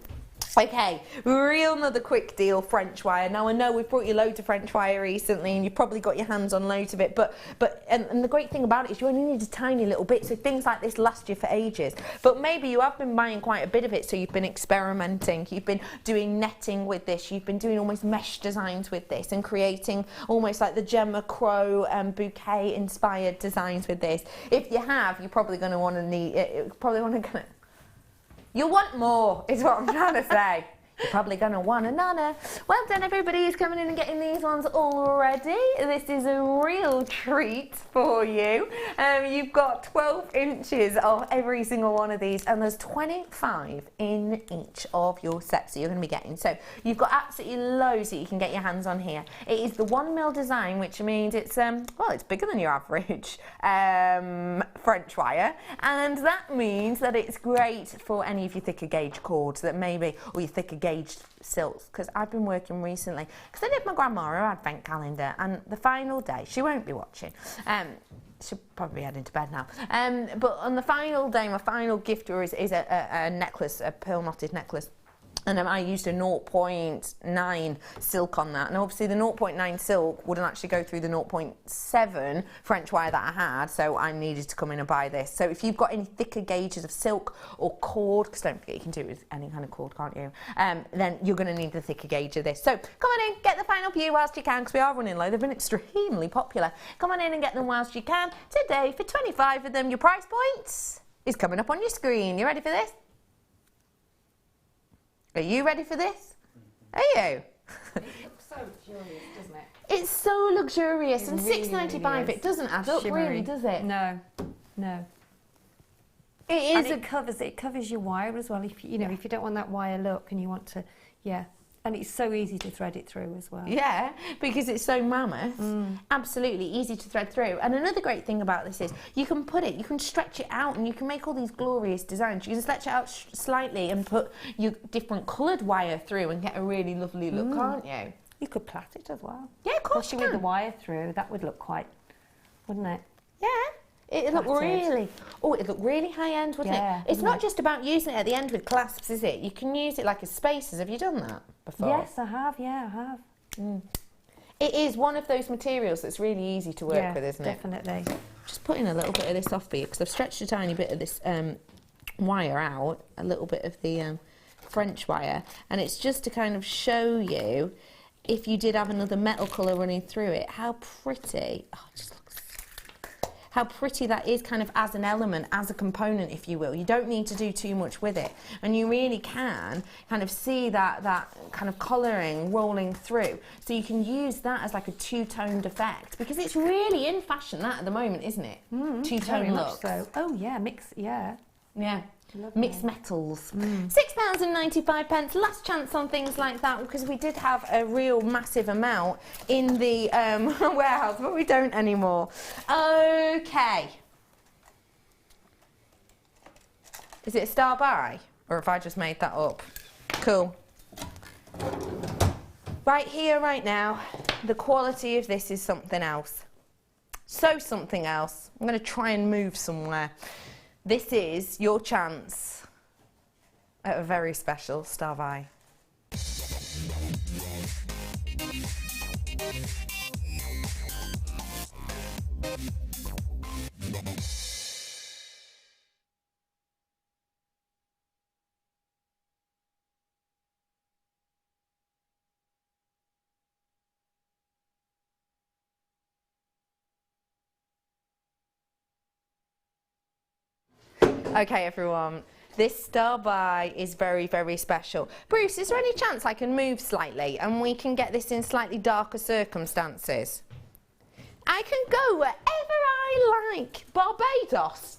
Okay, real another quick deal, French wire. Now I know we've brought you loads of French wire recently and you've probably got your hands on loads of it, but the great thing about it is you only need a tiny little bit, so things like this last you for ages. But maybe you have been buying quite a bit of it, so you've been experimenting, you've been doing netting with this, you've been doing almost mesh designs with this and creating almost like the Gemma Crow bouquet inspired designs with this. If you have, you're probably going to want to need, you'll want more, is what I'm trying to say. You're probably going to want another. Well done, everybody who's coming in and getting these ones already. This is a real treat for you. You've got 12 inches of every single one of these, and there's 25 in each of your sets that you're going to be getting. So you've got absolutely loads that you can get your hands on here. It is the 1mm design, which means it's, well, it's bigger than your average French wire, and that means that it's great for any of your thicker gauge cords that maybe, or your thicker gauge silks, because I've been working recently, because I did my grandma her advent calendar, and the final day, she won't be watching, she'll probably be heading to bed now, but on the final day, my final gift to her is a necklace, a pearl knotted necklace. And I used a 0.9 silk on that. And obviously the 0.9 silk wouldn't actually go through the 0.7 French wire that I had, so I needed to come in and buy this. So if you've got any thicker gauges of silk or cord, because don't forget you can do it with any kind of cord, can't you? Then you're going to need the thicker gauge of this. So come on in, get the final few whilst you can, because we are running low. They've been extremely popular. Come on in and get them whilst you can. Today, for 25 of them, your price points is coming up on your screen. You ready for this? Are you ready for this? Are you? It looks so luxurious, doesn't it? It's so luxurious, and really, £6.95 really it doesn't add up, really, does it? No, no. It is. And it covers your wire as well. If you know, if you don't want that wire look and you want to, yeah. And it's so easy to thread it through as well. Yeah, because it's so mammoth. Absolutely easy to thread through. And another great thing about this is you can stretch it out, and you can make all these glorious designs. You can stretch it out slightly and put your different coloured wire through and get a really lovely look, can't you? You could plait it as well. Yeah, of course you can. With the wire through, that would look quite, wouldn't it? Yeah. It'd look really high end, wouldn't it? It's not just about using it at the end with clasps, is it? You can use it like as spacers. Have you done that before? Yes, I have. Yeah, I have. It is one of those materials that's really easy to work with, isn't it? Definitely. Just putting a little bit of this off for you, because I've stretched a tiny bit of this wire out, a little bit of the French wire, and it's just to kind of show you, if you did have another metal colour running through it, how pretty. Oh, it just looks how pretty that is kind of as an element, as a component, if you will. You don't need to do too much with it. And you really can kind of see that kind of colouring rolling through. So you can use that as like a two-toned effect, because it's really in fashion that at the moment, isn't it? Two-tone look. So. Oh yeah, Yeah. Lovely. Mixed metals. £6.95. Last chance on things like that, because we did have a real massive amount in the warehouse, but we don't anymore. Okay. Is it a star by, or have I just made that up? Cool. Right here, right now, the quality of this is something else. So something else. I'm going to try and move somewhere. This is your chance at a very special star by. Okay, everyone, this star by is very, very special. Bruce, is there any chance I can move slightly and we can get this in slightly darker circumstances? I can go wherever I like. Barbados,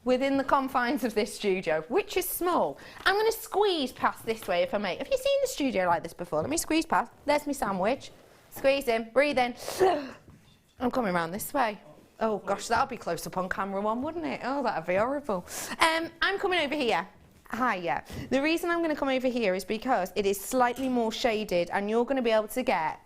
within the confines of this studio, which is small. I'm going to squeeze past this way if I may. Have you seen the studio like this before? Let me squeeze past. There's my sandwich. Squeeze in, breathe in. I'm coming around this way. Oh gosh, that'll be close up on camera one, wouldn't it? Oh, that'd be horrible. I'm coming over here. Hi, yeah. The reason I'm going to come over here is because it is slightly more shaded, and you're going to be able to get,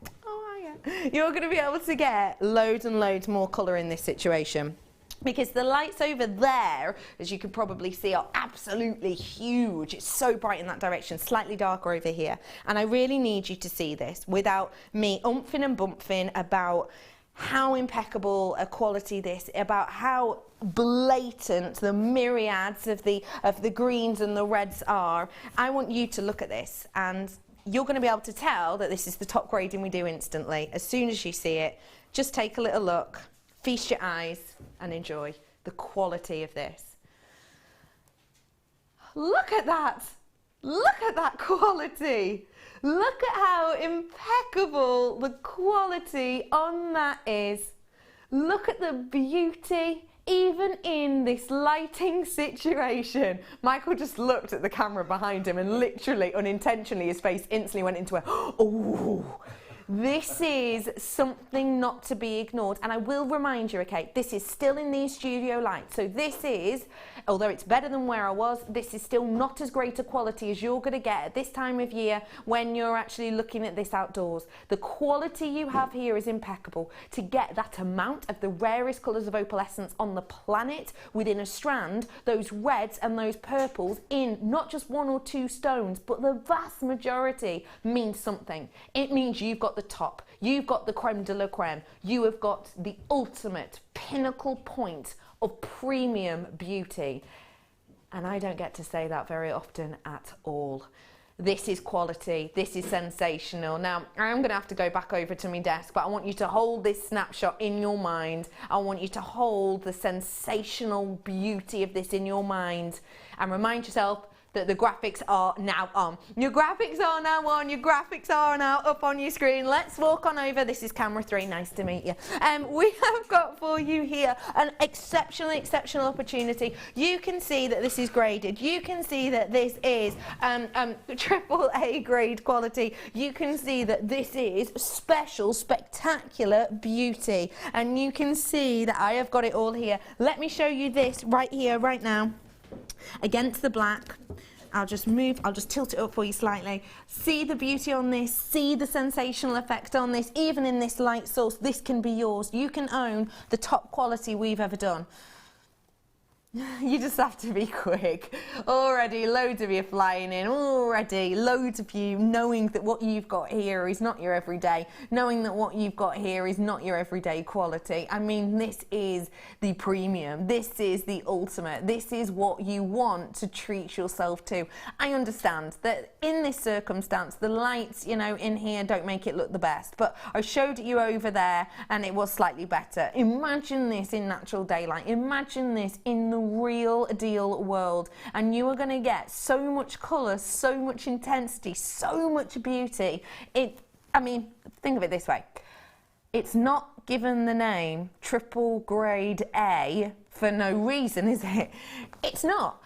you're going to be able to get loads and loads more colour in this situation. Because the lights over there, as you can probably see, are absolutely huge. It's so bright in that direction, slightly darker over here. And I really need you to see this without me umphing and bumping about how impeccable a quality this, about how blatant the myriads of the greens and the reds are. I want you to look at this, and you're going to be able to tell that this is the top grading we do instantly. As soon as you see it, just take a little look, feast your eyes and enjoy the quality of this. Look at that! Look at that quality! Look at how impeccable the quality on that is. Look at the beauty, even in this lighting situation. Michael just looked at the camera behind him and literally, unintentionally, his face instantly went into a, oh. This is something not to be ignored, and I will remind you, okay, this is still in these studio lights, so this is, although it's better than where I was, this is still not as great a quality as you're going to get at this time of year when you're actually looking at this outdoors. The quality you have here is impeccable. To get that amount of the rarest colours of opalescence on the planet within a strand, those reds and those purples in not just one or two stones, but the vast majority, means something. It means you've got the top, you've got the creme de la creme, you have got the ultimate pinnacle point of premium beauty. And I don't get to say that very often at all. This is quality, this is sensational. Now, I'm going to have to go back over to my desk, but I want you to hold this snapshot in your mind. I want you to hold the sensational beauty of this in your mind and remind yourself that the graphics are now on. Your graphics are now on, your graphics are now up on your screen. Let's walk on over. This is camera 3, nice to meet you. We have got for you here an exceptional opportunity. You can see that this is graded. You can see that this is AAA grade quality. You can see that this is special, spectacular beauty. And you can see that I have got it all here. Let me show you this right here, right now. Against the black, I'll just tilt it up for you slightly. See the beauty on this, see the sensational effect on this. Even in this light source, this can be yours. You can own the top quality we've ever done. You just have to be quick. Already loads of you flying in, already loads of you knowing that what you've got here is not your everyday, knowing that what you've got here is not your everyday quality. I mean, this is the premium, this is the ultimate, this is what you want to treat yourself to. I understand that in this circumstance, the lights, you know, in here don't make it look the best, but I showed you over there and it was slightly better. Imagine this in natural daylight, imagine this in the real deal world, and you are going to get so much colour, so much intensity, so much beauty. I mean, think of it this way. It's not given the name triple grade A for no reason, is it? It's not.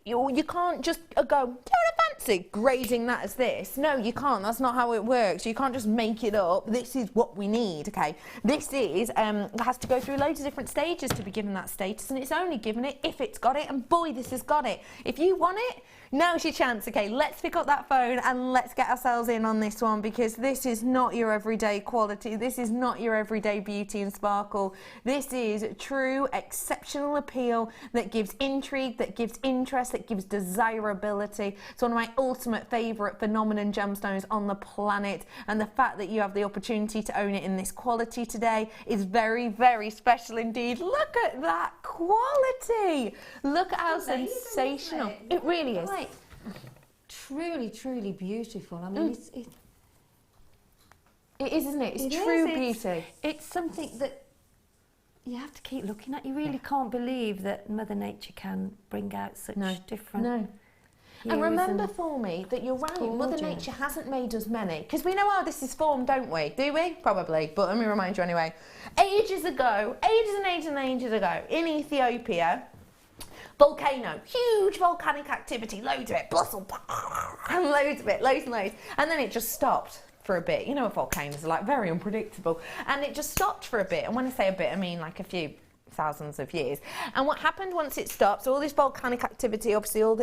You can't just go, do I fancy grading that as this? No, you can't. That's not how it works. You can't just make it up. This is what we need, okay? This is, has to go through loads of different stages to be given that status, and it's only given it if it's got it, and boy, this has got it. If you want it, now's your chance, okay? Let's pick up that phone and let's get ourselves in on this one, because this is not your everyday quality. This is not your everyday beauty and sparkle. This is true exceptional appeal that gives intrigue, that gives interest, that gives desirability. It's one of my ultimate favourite phenomenon gemstones on the planet, and the fact that you have the opportunity to own it in this quality today is very, very special indeed. Look at that quality. Look at how sensational. It really is. Like, truly, truly beautiful. I mean, it is, isn't it? It's true beauty. It's something that you have to keep looking at. You really can't believe that Mother Nature can bring out such different... No. And remember for me that you're right, Mother Nature hasn't made us many. Because we know how this is formed, don't we? Do we? Probably. But let me remind you anyway. Ages ago, ages and ages and ages ago, in Ethiopia, volcano, huge volcanic activity, loads of it, blossom, and loads of it, loads and loads. And then it just stopped for a bit. You know what volcanoes are like, very unpredictable. And it just stopped for a bit. And when I say a bit, I mean like a few thousands of years. And what happened once it stops, all this volcanic activity, obviously all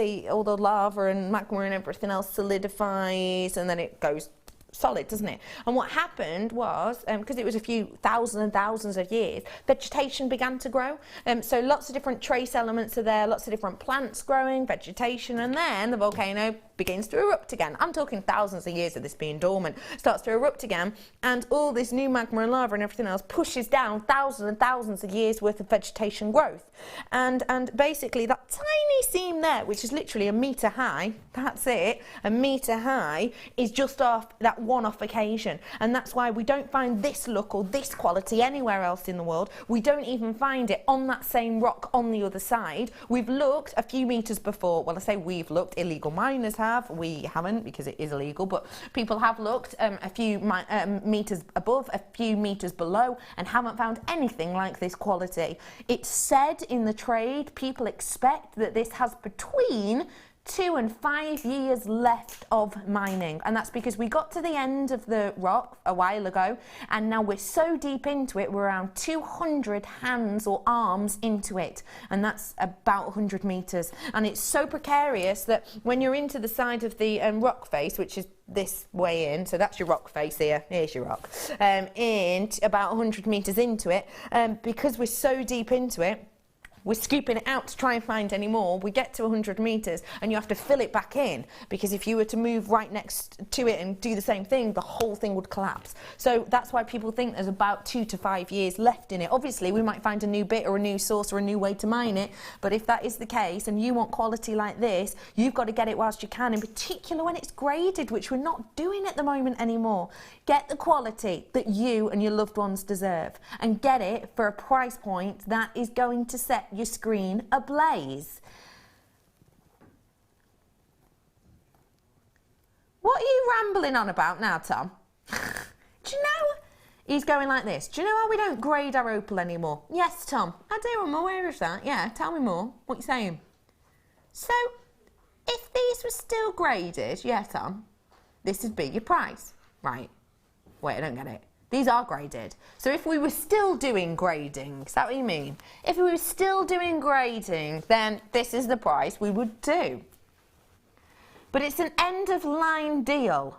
the lava and magma and everything else solidifies, and then it goes solid, doesn't it? And what happened was, because it was a few thousands and thousands of years, vegetation began to grow. So lots of different trace elements are there, lots of different plants growing, vegetation, and then the volcano begins to erupt again. I'm talking thousands of years of this being dormant. Starts to erupt again, and all this new magma and lava and everything else pushes down thousands and thousands of years worth of vegetation growth. And basically that tiny seam there, which is literally a metre high, that's it, a metre high, is just off that one-off occasion. And that's why we don't find this look or this quality anywhere else in the world. We don't even find it on that same rock on the other side. We've looked a few metres before. Well, I say we've looked, illegal miners have. We haven't, because it is illegal, but people have looked a few metres above, a few metres below, and haven't found anything like this quality. It's said in the trade, people expect that this has between 2 and 5 years left of mining, and that's because we got to the end of the rock a while ago, and now we're so deep into it, we're around 200 hands or arms into it, and that's about 100 metres, and it's so precarious that when you're into the side of the rock face, which is this way in, so that's your rock face here, here's your rock, in about 100 metres into it, because we're so deep into it, we're scooping it out to try and find any more. We get to 100 metres and you have to fill it back in, because if you were to move right next to it and do the same thing, the whole thing would collapse. So that's why people think there's about 2 to 5 years left in it. Obviously, we might find a new bit or a new source or a new way to mine it, but if that is the case and you want quality like this, you've got to get it whilst you can, in particular when it's graded, which we're not doing at the moment anymore. Get the quality that you and your loved ones deserve, and get it for a price point that is going to set your screen ablaze. What are you rambling on about now, Tom? Do you know? He's going like this. Do you know how we don't grade our opal anymore? Yes, Tom. I do. I'm aware of that. Yeah, tell me more. What are you saying? So, if these were still graded, yeah, Tom, this would be your price. Right. Wait, I don't get it. These are graded. So if we were still doing grading, is that what you mean? If we were still doing grading, then this is the price we would do. But it's an end-of-line deal.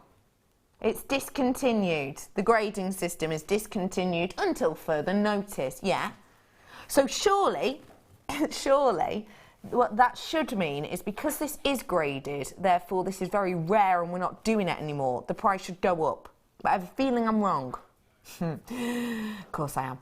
It's discontinued. The grading system is discontinued until further notice, yeah? So surely, surely what that should mean is because this is graded, therefore this is very rare and we're not doing it anymore, the price should go up. But I have a feeling I'm wrong. Of course I am.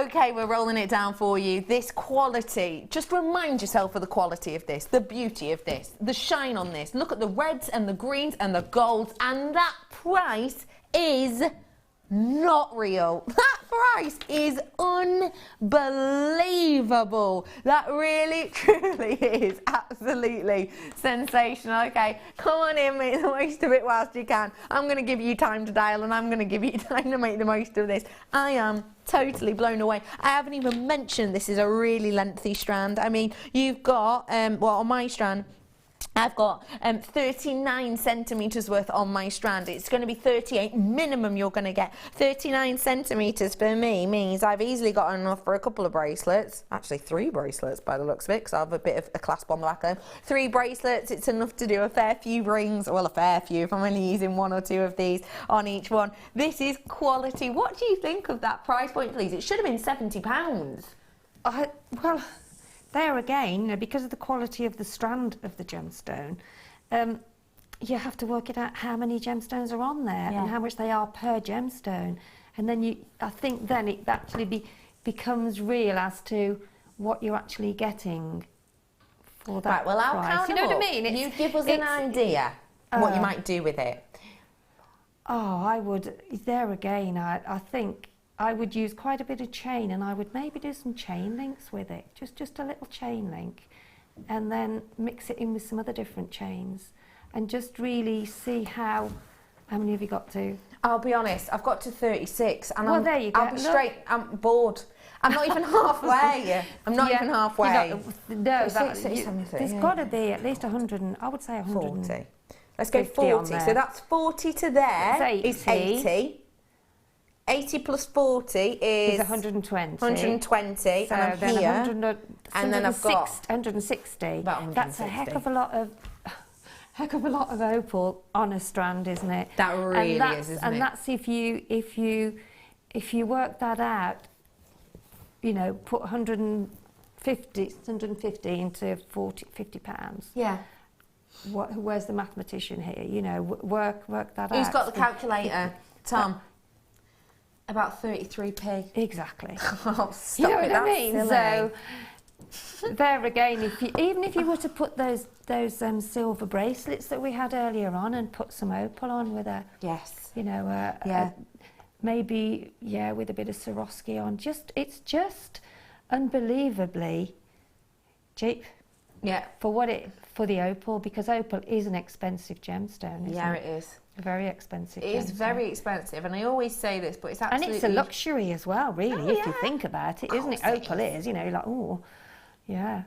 Okay, we're rolling it down for you. This quality, just remind yourself of the quality of this, the beauty of this, the shine on this. Look at the reds and the greens and the golds, and that price is not real. That price is unbelievable. That really, truly is absolutely sensational. Okay, come on in, make the most of it whilst you can. I'm going to give you time to dial and I'm going to give you time to make the most of this. I am totally blown away. I haven't even mentioned this is a really lengthy strand. I mean, you've got, well, on my strand, I've got 39 centimetres worth on my strand. It's going to be 38 minimum you're going to get. 39 centimetres for me means I've easily got enough for a couple of bracelets. Actually 3 bracelets by the looks of it, because I have a bit of a clasp on the back of them. 3 bracelets, it's enough to do a fair few rings. Well, a fair few if I'm only using 1 or 2 of these on each one. This is quality. What do you think of that price point, please? It should have been £70. Well, there again, because of the quality of the strand of the gemstone, you have to work it out how many gemstones are on there and how much they are per gemstone. And then I think then it actually becomes real as to what you're actually getting for that right, well, I'll price. count You know them what I up. mean? You give us an idea what you might do with it. Oh, I would, there again, I think I would use quite a bit of chain, and I would maybe do some chain links with it, just a little chain link, and then mix it in with some other different chains, and just really see how many have you got to? I'll be honest, I've got to 36, and well, there you go. I'll be straight, I'm bored. I'm not even halfway. I'm not even halfway. There's got to be at least 100, I would say 140. Let's go 40. So that's 40 to there. It's 80. Is 80. 80 plus 40 is 120. 120, so and I'm then here, 100, and then I've got 160. About 160. That's a heck of a lot of opal on a strand, isn't it? That really is, isn't it? And that's if you work that out, you know, put 150 into 50 pounds. Yeah. Where's the mathematician here? You know, work that out. Who's got the calculator? Tom. About 33p. Exactly. Oh, stop you know it, what I mean? silly. So there again, even if you were to put those silver bracelets that we had earlier on and put some opal on with a you know maybe with a bit of Swarovski on, it's just unbelievably cheap. Yeah. For the opal, because opal is an expensive gemstone, isn't it? It is. Very expensive. It is very expensive, and I always say this, but it's absolutely... And it's a luxury as well, really, if you think about it, isn't it? Opal is, you know, like, oh, yeah.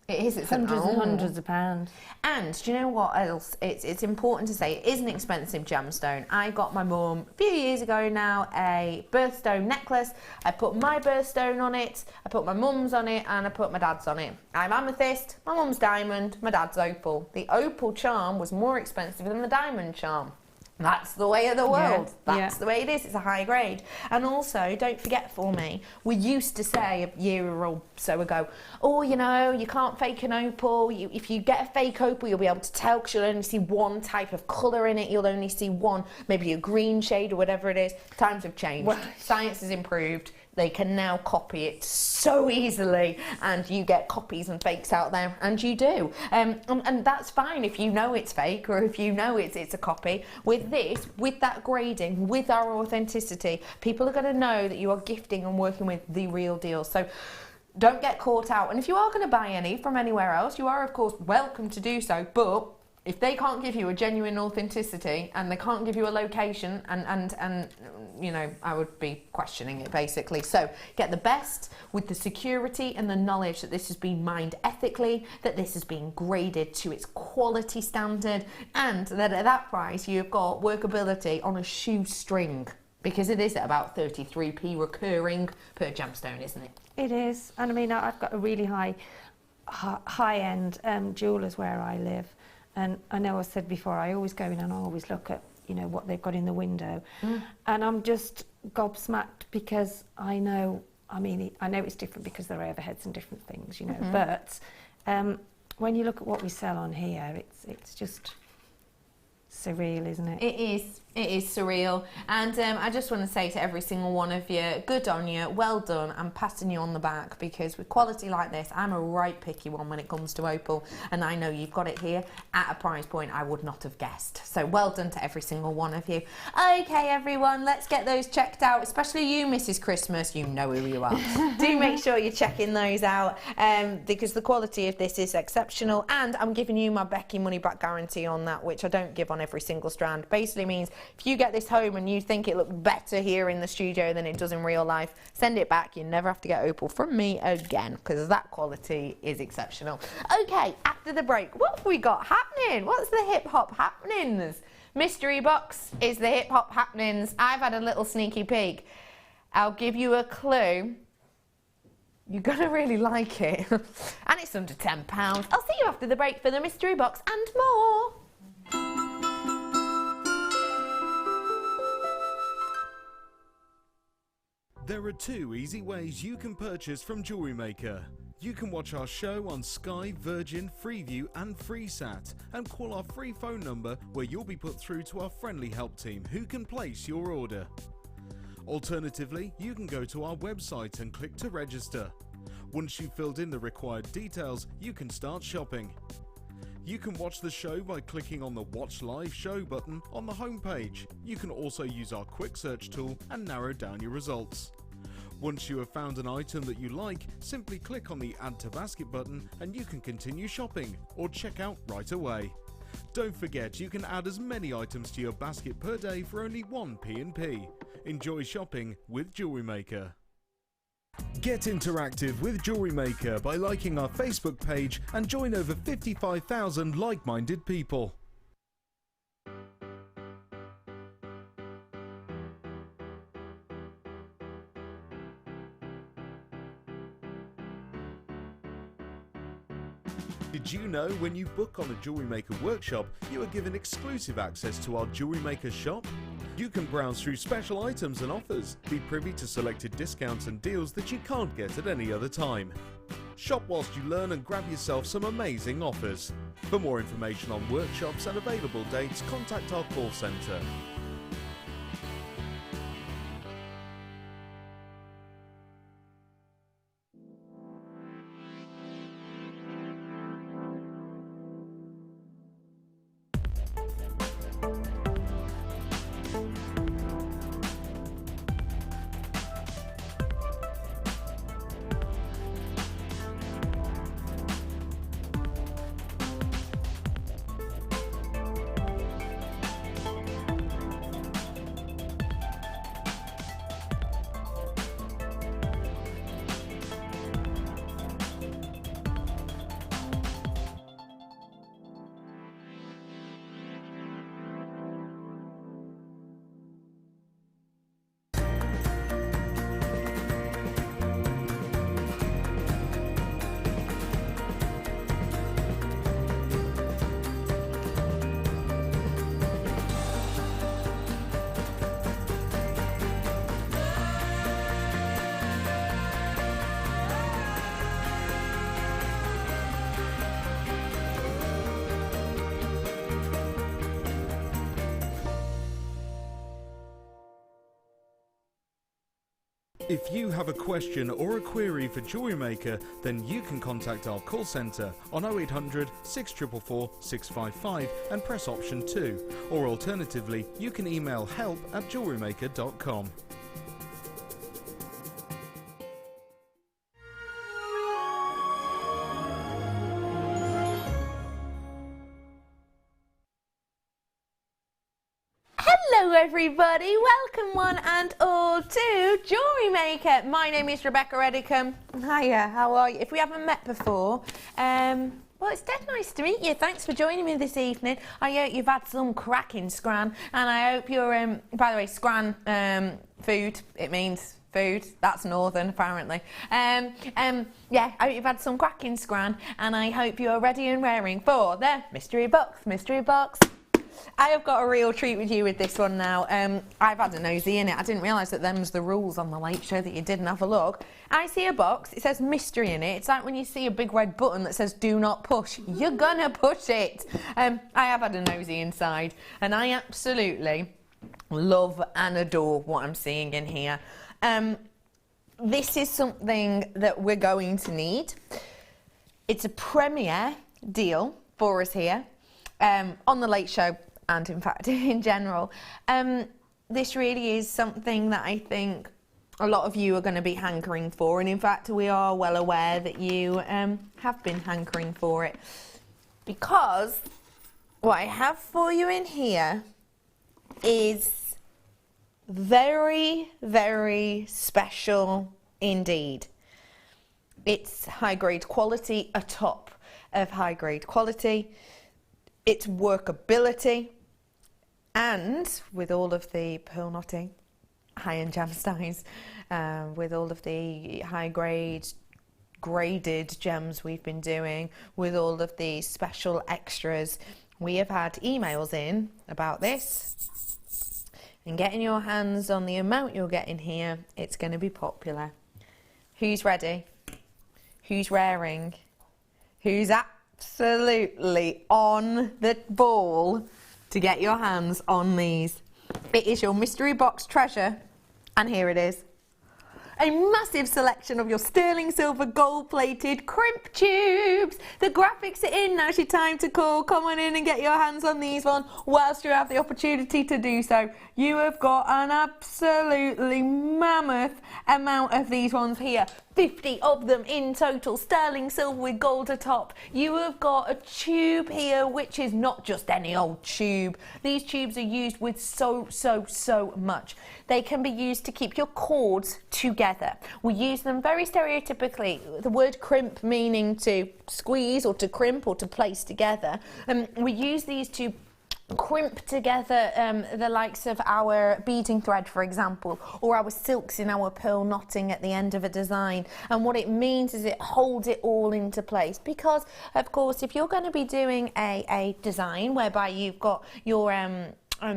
It is. It's hundreds and hundreds of pounds. And do you know what else? It's important to say it is an expensive gemstone. I got my mum a few years ago now a birthstone necklace. I put my birthstone on it, I put my mum's on it, and I put my dad's on it. I'm amethyst, my mum's diamond, my dad's opal. The opal charm was more expensive than the diamond charm. That's the way of the world. That's the way it is. It's a high grade. And also, don't forget for me, we used to say a year or so ago, oh, you know, you can't fake an opal. If you get a fake opal, you'll be able to tell because you'll only see one type of colour in it. You'll only see one, maybe a green shade or whatever it is. Times have changed. Well, science has improved. They can now copy it so easily, and you get copies and fakes out there, and you do. And that's fine if you know it's fake or if you know it's a copy. With this, with that grading, with our authenticity, people are going to know that you are gifting and working with the real deal. So don't get caught out. And if you are going to buy any from anywhere else, you are, of course, welcome to do so, but if they can't give you a genuine authenticity and they can't give you a location and you know, I would be questioning it basically. So get the best with the security and the knowledge that this has been mined ethically, that this has been graded to its quality standard, and that at that price you've got workability on a shoestring, because it is at about 33p recurring per gemstone, isn't it? It is. And I mean, I've got a really high-end jewellers where I live. And I know I said before, I always go in and I always look at, you know, what they've got in the window. And I'm just gobsmacked because I know I mean, I know it's different because there are overheads and different things, you know, but when you look at what we sell on here, it's just surreal, isn't it? It is surreal, and I just want to say to every single one of you, good on you, well done. I'm patting you on the back, because with quality like this, I'm a right picky one when it comes to opal, and I know you've got it here at a price point I would not have guessed. So well done to every single one of you. Okay, everyone, let's get those checked out, especially you, Mrs. Christmas. You know who you are. Do make sure you're checking those out, because the quality of this is exceptional, and I'm giving you my Becky money back guarantee on that, which I don't give on every single strand. Basically means if you get this home and you think it looks better here in the studio than it does in real life, send it back. You never have to get opal from me again, because that quality is exceptional. Okay, after the break, what have we got happening? What's the hip hop happenings? Mystery box is the hip hop happenings. I've had a little sneaky peek. I'll give you a clue. You're gonna really like it. And it's under £10. I'll see you after the break for the mystery box and more. There are 2 easy ways you can purchase from Jewellery Maker. You can watch our show on Sky, Virgin, Freeview and FreeSat, and call our free phone number where you'll be put through to our friendly help team who can place your order. Alternatively, you can go to our website and click to register. Once you've filled in the required details, you can start shopping. You can watch the show by clicking on the Watch Live Show button on the homepage. You can also use our quick search tool and narrow down your results. Once you have found an item that you like, simply click on the Add to Basket button and you can continue shopping or check out right away. Don't forget, you can add as many items to your basket per day for only 1 P&P. Enjoy shopping with Jewellery Maker. Get interactive with Jewellery Maker by liking our Facebook page and join over 55,000 like-minded people. Did you know when you book on a Jewellery Maker workshop, you are given exclusive access to our Jewellery Maker shop? You can browse through special items and offers, be privy to selected discounts and deals that you can't get at any other time. Shop whilst you learn and grab yourself some amazing offers. For more information on workshops and available dates, contact our call centre. If you have a question or a query for Jewellery Maker, then you can contact our call centre on 0800 644 655 and press option 2, or alternatively you can email help@jewellerymaker.com. Hello everybody, welcome one and all to Jewellery Maker. My name is Rebecca Reddicombe. Hiya, how are you? If we haven't met before, well, it's dead nice to meet you. Thanks for joining me this evening. I hope you've had some cracking scran, and I hope you're, by the way, scran, food, it means food. That's northern, apparently. Yeah, I hope you've had some cracking scran, and I hope you're ready and raring for the mystery box. Mystery box. I have got a real treat with you with this one now. I've had a nosy in it. I didn't realise that them's the rules on the late show that you didn't have a look. I see a box, it says mystery in it. It's like when you see a big red button that says do not push. You're gonna push it. I have had a nosy inside and I absolutely love and adore what I'm seeing in here. This is something that we're going to need. It's a premiere deal for us here on the late show and in fact in general. This really is something that I think a lot of you are going to be hankering for, and in fact we are well aware that you have been hankering for it, because what I have for you in here is very, very special indeed. It's high grade quality, a top of high grade quality. It's workability, and with all of the pearl knotting, high-end gemstones, with all of the high grade graded gems we've been doing, with all of the special extras, we have had emails in about this, and getting your hands on the amount you're getting here, it's going to be popular. Who's ready? Who's raring? Who's absolutely on the ball to get your hands on these? It is your mystery box treasure, and here it is. A massive selection of your sterling silver gold plated crimp tubes. The graphics are in, now's your time to call. Come on in and get your hands on these one whilst you have the opportunity to do so. You have got an absolutely mammoth amount of these ones here. 50 of them in total, sterling silver with gold atop. You have got a tube here which is not just any old tube. These tubes are used with so much. They can be used to keep your cords together. We use them very stereotypically, the word crimp meaning to squeeze or to crimp or to place together. We use these to crimp together the likes of our beading thread, for example, or our silks in our pearl knotting at the end of a design. And what it means is it holds it all into place, because of course if you're going to be doing a design whereby you've got your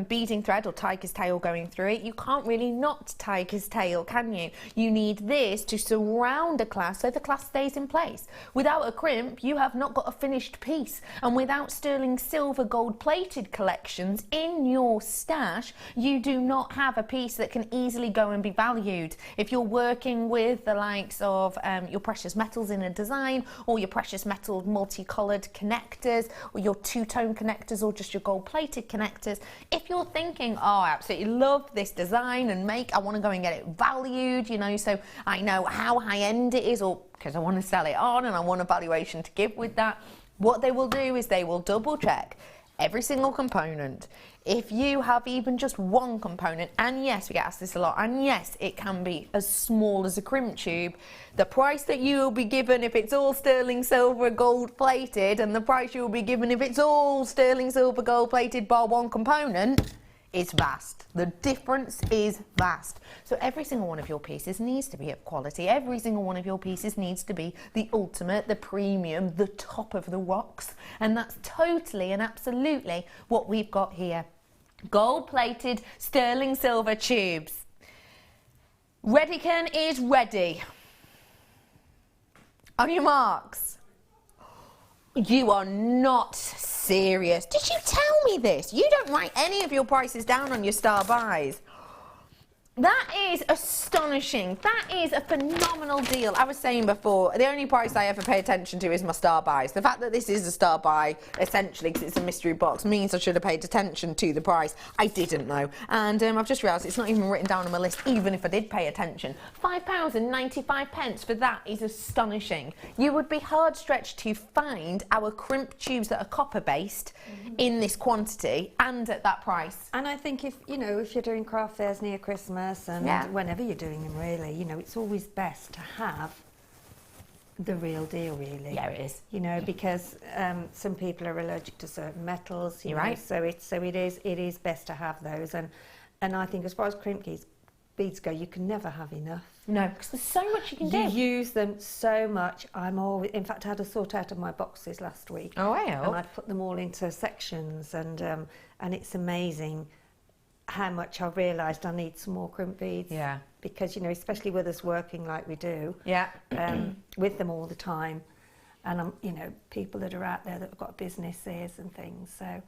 beading thread or tiger's tail going through it, you can't really knot tiger's tail, can you? You need this to surround a clasp so the clasp stays in place. Without a crimp, you have not got a finished piece, and without sterling silver gold plated collections in your stash, you do not have a piece that can easily go and be valued. If you're working with the likes of your precious metals in a design, or your precious metal multicolored connectors, or your two-tone connectors, or just your gold plated connectors, if you're thinking, oh, I absolutely love this design and make, I want to go and get it valued, you know, so I know how high-end it is, or because I want to sell it on and I want a valuation to give with that, what they will do is they will double check every single component. If you have even just one component, and yes, we get asked this a lot, and yes, it can be as small as a crimp tube, the price that you will be given if it's all sterling silver gold plated, and the price you will be given if it's all sterling silver gold plated bar one component, is vast. The difference is vast. So every single one of your pieces needs to be of quality. Every single one of your pieces needs to be the ultimate, the premium, the top of the rocks. And that's totally and absolutely what we've got here. Gold-plated sterling silver tubes. Rhodium is ready. On your marks. You are not serious. Did you tell me this? You don't write any of your prices down on your star buys. That is astonishing. That is a phenomenal deal. I was saying before, the only price I ever pay attention to is my star buys. The fact that this is a star buy, essentially, because it's a mystery box, means I should have paid attention to the price. I didn't know. And I've just realised it's not even written down on my list, even if I did pay attention. £5.95 for that is astonishing. You would be hard stretched to find our crimp tubes that are copper-based in this quantity and at that price. And I think if you're doing craft fairs near Christmas, and whenever you're doing them, really, it's always best to have the real deal, really. Yeah, it is. Because some people are allergic to certain metals. You're right. So it is best to have those. And I think as far as crimp keys, beads go, you can never have enough. No, because there's so much you can do. You use them so much. In fact, I had to sort out of my boxes last week. Oh, wow. And I put them all into sections, and it's amazing how much I've realised I need some more crimp beads. Yeah. Because, you know, especially with us working like we do, yeah, with them all the time, and you know, people that are out there that have got businesses and things. So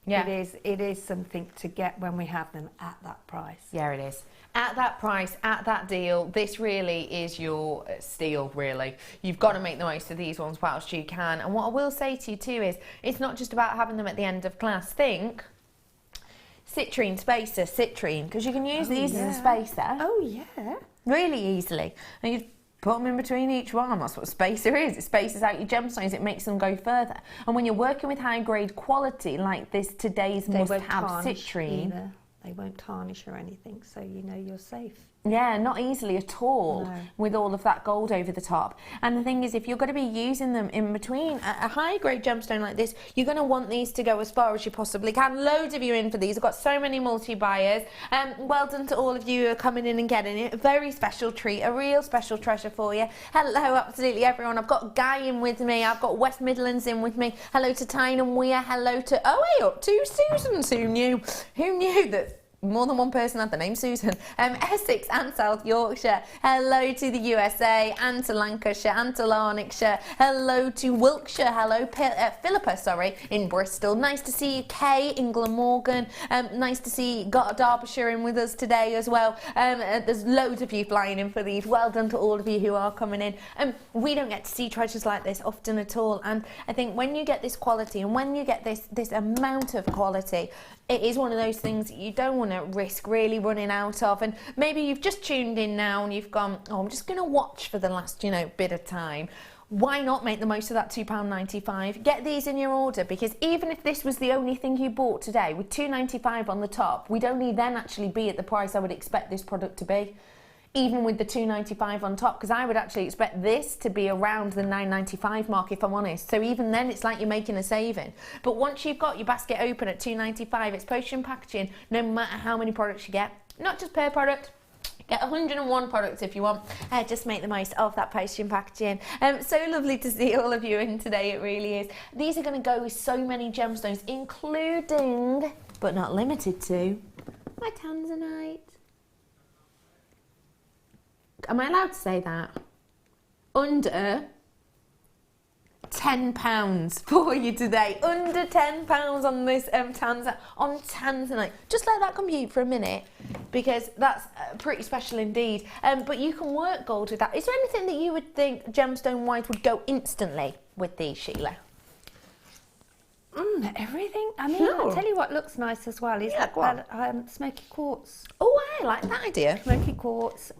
yeah, it is something to get when we have them at that price. Yeah, it is. At that price, at that deal, this really is your steal, really. You've got to make the most of these ones whilst you can. And what I will say to you too is, it's not just about having them at the end of class. Think Citrine, spacer, Citrine, because you can use these as a spacer. Oh, yeah. Really easily. And you put them in between each one. That's what a spacer is. It spaces out your gemstones. It makes them go further. And when you're working with high grade quality like this, today's must-have Citrine, either. They won't tarnish or anything, so you know you're safe. Yeah, not easily at all, with all of that gold over the top. And the thing is, if you're going to be using them in between a high-grade gemstone like this, you're going to want these to go as far as you possibly can. Loads of you in for these. I've got so many multi-buyers. Well done to all of you who are coming in and getting it. A very special treat, a real special treasure for you. Hello, absolutely everyone. I've got Guy in with me. I've got West Midlands in with me. Hello to Tyne and Weir. Hello to, up to Susans. Who knew? Who knew that more than one person had the name Susan. Essex and South Yorkshire. Hello to the USA and to Lancashire and to Lanarkshire. Hello to Wiltshire. Hello, Philippa, in Bristol. Nice to see you, Kay in Glamorgan. Nice to see got Derbyshire in with us today as well. There's loads of you flying in for these. Well done to all of you who are coming in. We don't get to see treasures like this often at all, and I think when you get this quality and when you get this amount of quality, it is one of those things that you don't want to risk really running out of. And maybe you've just tuned in now and you've gone, oh, I'm just going to watch for the last, bit of time. Why not make the most of that £2.95? Get these in your order, because even if this was the only thing you bought today, with £2.95 on the top, we'd only then actually be at the price I would expect this product to be. Even with the £2.95 on top, because I would actually expect this to be around the £9.95 mark, if I'm honest. So even then, it's like you're making a saving. But once you've got your basket open at £2.95, it's postage and packaging, no matter how many products you get. Not just per product. Get 101 products if you want. Just make the most of that postage and packaging. So lovely to see all of you in today, it really is. These are going to go with so many gemstones, including, but not limited to, my tanzanite. Am I allowed to say that? Under £10 for you today. Under £10 on this tanzanite. Just let that compute for a minute, because that's pretty special indeed. But you can work gold with that. Is there anything that you would think gemstone wise would go instantly with these, Sheila? Everything. I mean, I'll tell you what looks nice as well is smoky quartz. Oh, I like that idea. Smoky quartz.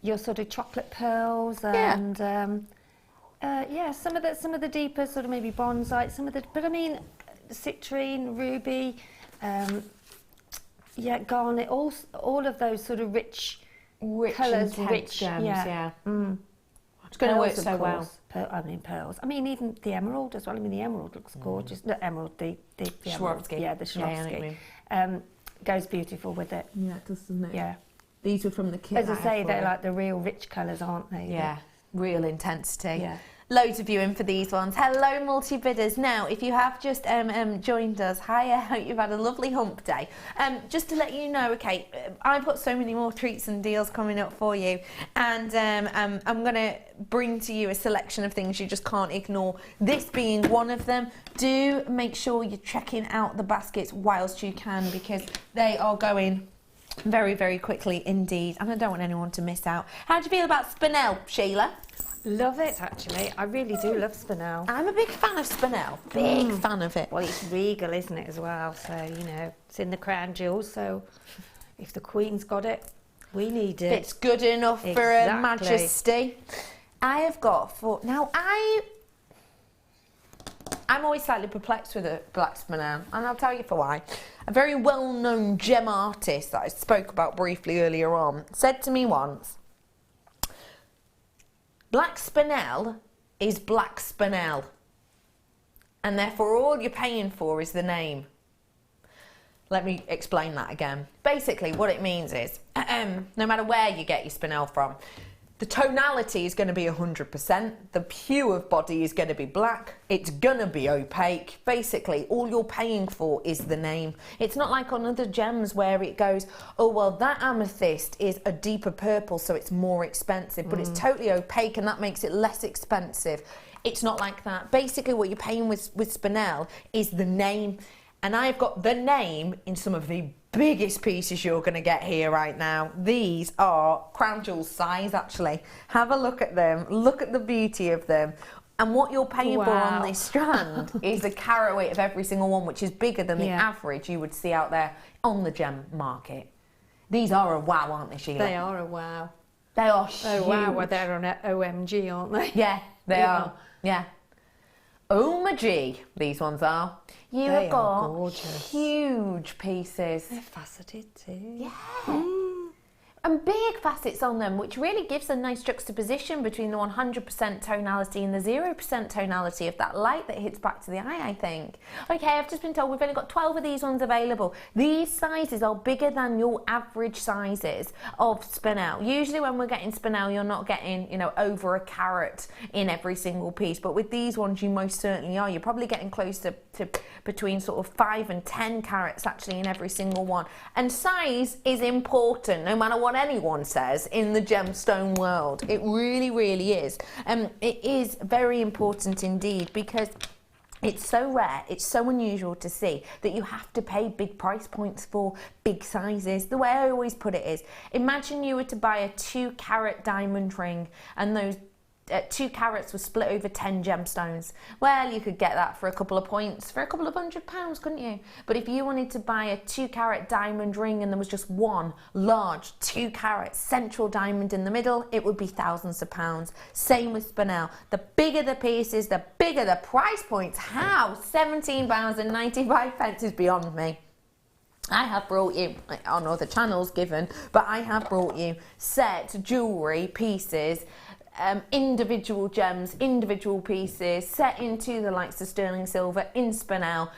Your sort of chocolate pearls and some of the deeper sort of maybe bronzite, but I mean citrine, ruby, garnet, all of those sort of rich colours, rich gems, It's going to work so well. Pearls. I mean, even the emerald as well. I mean, the emerald looks gorgeous. The emerald, the Swarovski. Yeah, the Swarovski. Goes beautiful with it. Yeah, it does, doesn't it? Yeah. These were from the kit. As I say, they're like the real rich colours, aren't they? Yeah, real intensity. Yeah. Loads of you in for these ones. Hello, multi-bidders. Now, if you have just joined us, hi, I hope you've had a lovely hump day. Just to let you know, okay, I've got so many more treats and deals coming up for you, and I'm going to bring to you a selection of things you just can't ignore, this being one of them. Do make sure you're checking out the baskets whilst you can, because they are going very, very quickly indeed, and I don't want anyone to miss out. How do you feel about Spinel, Sheila? Love it, actually. I really do love Spinel. I'm a big fan of Spinel. Big fan of it. Well, it's regal, isn't it, as well? So, it's in the crown jewels, so if the Queen's got it, we need it. It's good enough for Her Majesty. I have got I'm always slightly perplexed with a black Spinel, and I'll tell you for why. A very well-known gem artist that I spoke about briefly earlier on said to me once, black Spinel is black Spinel, and therefore all you're paying for is the name. Let me explain that again. Basically, what it means is, no matter where you get your spinel from, the tonality is going to be 100%. The hue of body is going to be black. It's going to be opaque. Basically, all you're paying for is the name. It's not like on other gems where it goes, oh, well, that amethyst is a deeper purple, so it's more expensive, but it's totally opaque and that makes it less expensive. It's not like that. Basically, what you're paying with spinel is the name. And I've got the name in some of the biggest pieces you're going to get here right now. These are crown jewels size, actually. Have a look at them. Look at the beauty of them. And what you're paying for on this strand is the carat weight of every single one, which is bigger than the average you would see out there on the gem market. These are a wow, aren't they, Sheila? They are a wow. They are huge. Oh, wow, well, they're on OMG, aren't they? Yeah, they are. Yeah. OMG, these ones are. You've got huge pieces. They're faceted too. Yeah. And big facets on them, which really gives a nice juxtaposition between the 100% tonality and the 0% tonality of that light that hits back to the eye, I think. Okay, I've just been told we've only got 12 of these ones available. These sizes are bigger than your average sizes of spinel. Usually when we're getting spinel, you're not getting, you know, over a carat in every single piece. But with these ones, you most certainly are. You're probably getting close to between sort of 5 and 10 carats actually in every single one. And size is important, no matter what anyone says in the gemstone world. It really, really is. It is very important indeed, because it's so rare, it's so unusual to see that you have to pay big price points for big sizes. The way I always put it is, imagine you were to buy a 2-carat diamond ring and those 2 carats were split over 10 gemstones. Well, you could get that for a couple of points, for a couple of £100, couldn't you? But if you wanted to buy a 2-carat diamond ring and there was just one large 2-carat central diamond in the middle, it would be thousands of pounds. Same with spinel. The bigger the pieces, the bigger the price points. How? £17.95 is beyond me. I have brought you, on other channels given, but I have brought you set jewellery pieces, individual gems, individual pieces set into the likes of sterling silver in spinel,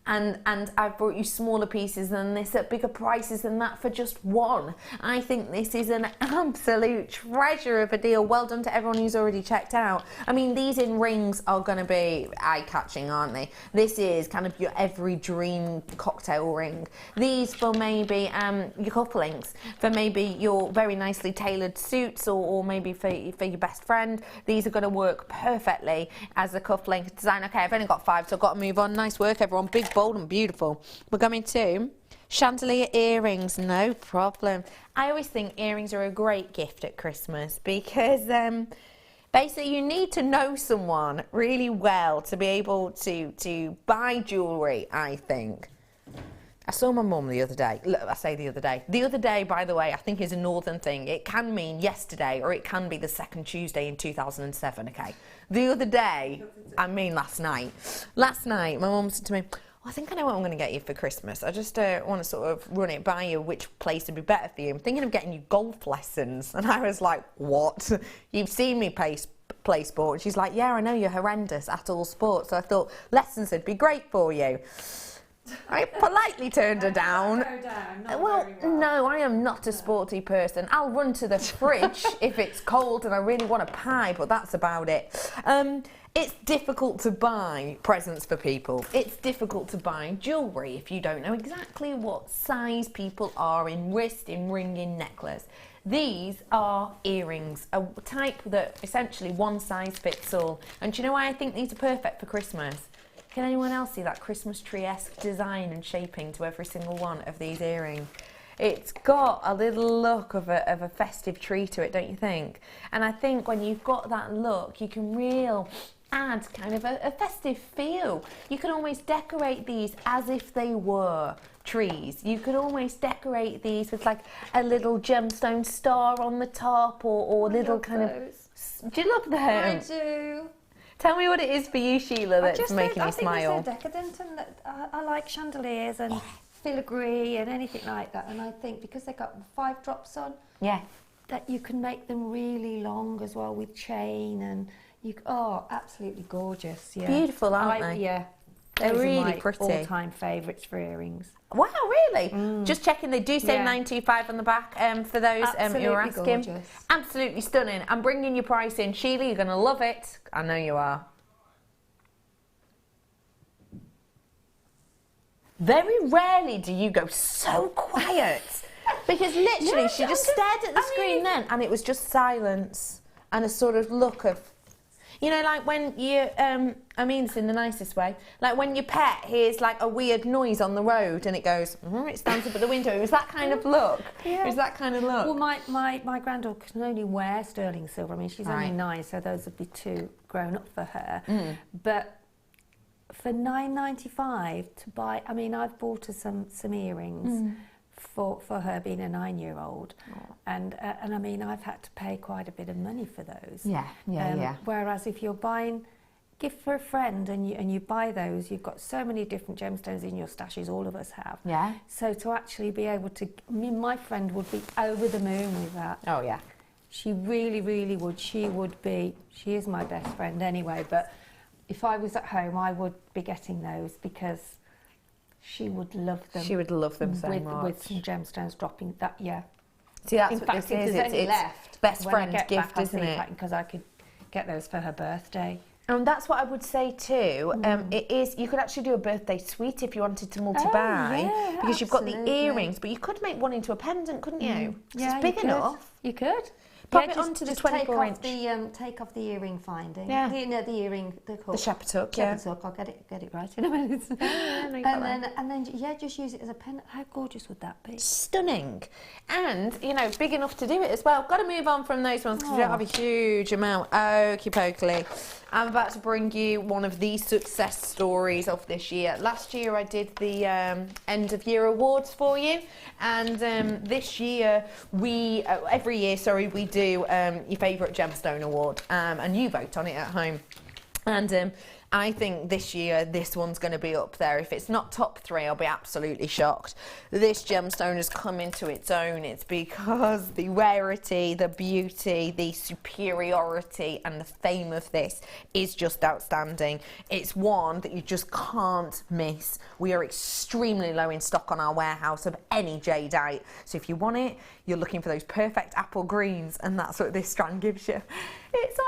and I've brought you smaller pieces than this at bigger prices than that for just one. I think this is an absolute treasure of a deal. Well done to everyone who's already checked out. I mean, these in rings are going to be eye-catching, aren't they? This is kind of your every dream cocktail ring. These for maybe your couplings, for maybe your very nicely tailored suits, or maybe for your best friend. These are going to work perfectly as a cufflink design. Okay, I've only got 5, so I've got to move on. Nice work, everyone. Big, bold and beautiful. We're going to chandelier earrings. No problem. I always think earrings are a great gift at Christmas because basically you need to know someone really well to be able to buy jewellery, I think. I saw my mum the other day. Look, I say the other day. The other day, by the way, I think is a northern thing. It can mean yesterday or it can be the second Tuesday in 2007, okay? The other day, I mean last night. Last night, my mum said to me, I think I know what I'm going to get you for Christmas. I just want to sort of run it by you, which place would be better for you. I'm thinking of getting you golf lessons. And I was like, what? You've seen me play sport? And she's like, yeah, I know you're horrendous at all sports. So I thought lessons would be great for you. I politely turned her down. Well, no, I am not a sporty person. I'll run to the fridge if it's cold and I really want a pie, but that's about it. It's difficult to buy presents for people. It's difficult to buy jewellery if you don't know exactly what size people are in wrist, in ring, in necklace. These are earrings, a type that essentially one size fits all. And do you know why I think these are perfect for Christmas? Can anyone else see that Christmas tree-esque design and shaping to every single one of these earrings? It's got a little look of a festive tree to it, don't you think? And I think when you've got that look, you can add kind of a festive feel. You can almost decorate these as if they were trees. You could almost decorate these with like a little gemstone star on the top, or little kind of... Do you love them? I do. Tell me what it is for you, Sheila, that's making you smile. I think they're decadent, and I like chandeliers and filigree and anything like that. And I think because they've got 5 drops on, that you can make them really long as well with chain, and absolutely gorgeous. Yeah. Beautiful, aren't they? Yeah. They're Those really are my pretty. all-time favourites for earrings. Wow, really? Just checking, they do say Yeah. 925 on the back for those who are asking. Gorgeous. Absolutely stunning. I'm bringing your price in. Sheila, you're going to love it. I know you are. Very rarely do you go so quiet. Because literally, she just stared at the screen then, and it was just silence and a sort of look of, you know, like when you, I mean this in the nicest way, like when your pet hears like a weird noise on the road and it goes, it stands up at the window. It was that kind of look. Yeah. It was that kind of look. Well, my granddaughter can only wear sterling silver. I mean, she's only 9, so those would be too grown up for her. But for $9.95 to buy, I mean, I've bought her some earrings for her being a 9-year-old, and I mean, I've had to pay quite a bit of money for those. Yeah. Whereas if you're buying gift for a friend and you buy those, you've got so many different gemstones in your stashes. All of us have. Yeah. So to actually be able to, I mean, my friend would be over the moon with that. Oh yeah. She really, really would. She is my best friend anyway, but if I was at home, I would be getting those because she would love them. She would love them so much. With some gemstones dropping that, yeah. See, that's In what fact, this is. It's It's best when I friend get gift, back, isn't it? Because I could get those for her birthday. And that's what I would say too. It is, you could actually do a birthday suite if you wanted to multi-buy, because you've got the earrings, but you could make one into a pendant, couldn't you? Yeah, it's big enough. You could. Pop it onto the 24-inch. Take off the earring finding. Yeah. The earring. The shepherd hook, yeah. Shepherd's hook. I'll get it right in a minute. and then just use it as a pendant. How gorgeous would that be? Stunning, and you know, big enough to do it as well. Got to move on from those ones because we don't have a huge amount. Okie pokely. I'm about to bring you one of the success stories of this year. Last year I did the end of year awards for you, and this year we every year we do your favourite gemstone award, and you vote on it at home. And I think this year this one's going to be up there. If it's not top 3, I'll be absolutely shocked. This gemstone has come into its own. It's because the rarity, the beauty, the superiority and the fame of this is just outstanding. It's one that you just can't miss. We are extremely low in stock on our warehouse of any jadeite. So if you want it, you're looking for those perfect apple greens, and that's what this strand gives you. It's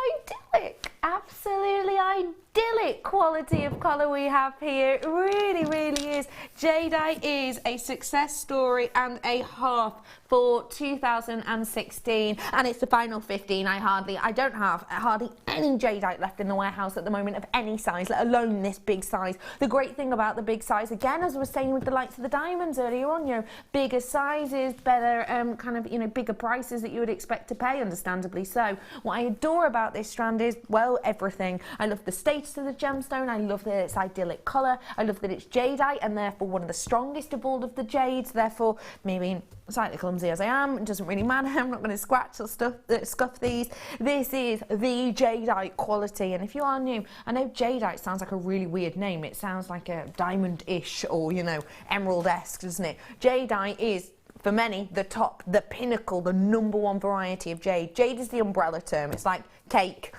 idyllic, absolutely idyllic quality of colour we have here. It really, really is. Jadeite is a success story and a half for 2016, and it's the final 15. I don't have hardly any jadeite left in the warehouse at the moment of any size, let alone this big size. The great thing about the big size, again, as I was saying with the likes of the diamonds earlier on, you know, bigger sizes, better kind of, you know, bigger prices that you would expect to pay, understandably so. What I adore about this strand is, well, everything. I love the status of the gemstone. I love that it's idyllic colour. I love that it's jadeite and therefore one of the strongest of all of the jades. Therefore, maybe slightly clumsy as I am, it doesn't really matter. I'm not going to scratch or scuff these. This is the jadeite quality, and if you are new, I know jadeite sounds like a really weird name. It sounds like a diamond-ish or, you know, emerald-esque, doesn't it? Jadeite is, for many, the top, the pinnacle, the #1 variety of jade. Jade is the umbrella term. It's like cake.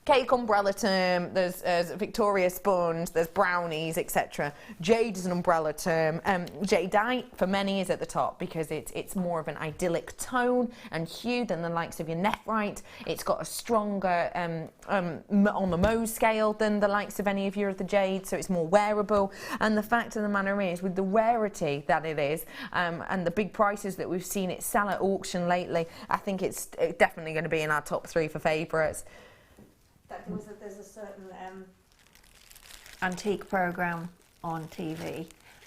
Cake umbrella term, there's Victoria sponge, there's brownies, etc. Jade is an umbrella term. Jadeite, for many, is at the top because it's more of an idyllic tone and hue than the likes of your nephrite. It's got a stronger on the Mohs scale than the likes of any of your other jades, so it's more wearable. And the fact of the matter is, with the rarity that it is, and the big prices that we've seen it sell at auction lately, I think it's definitely going to be in our top 3 for favourites. There's a certain antique programme on TV,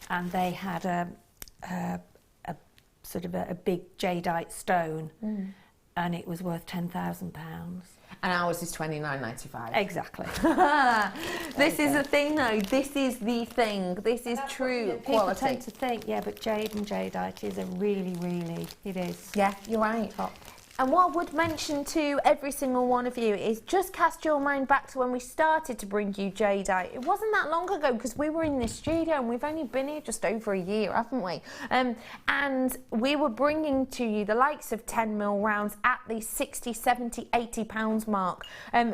and they had a sort of a big jadeite stone, and it was worth £10,000. And ours is $29.95. Exactly. This is the thing, though. This is the thing. This is true quality. People tend to think, yeah, but jade and jadeite is a really, really, it is. Yeah, you're right. Top. And what I would mention to every single one of you is just cast your mind back to when we started to bring you jadeite. It wasn't that long ago because we were in this studio and we've only been here just over a year, haven't we? And we were bringing to you the likes of 10mm rounds at the 60, 70, 80 pounds mark.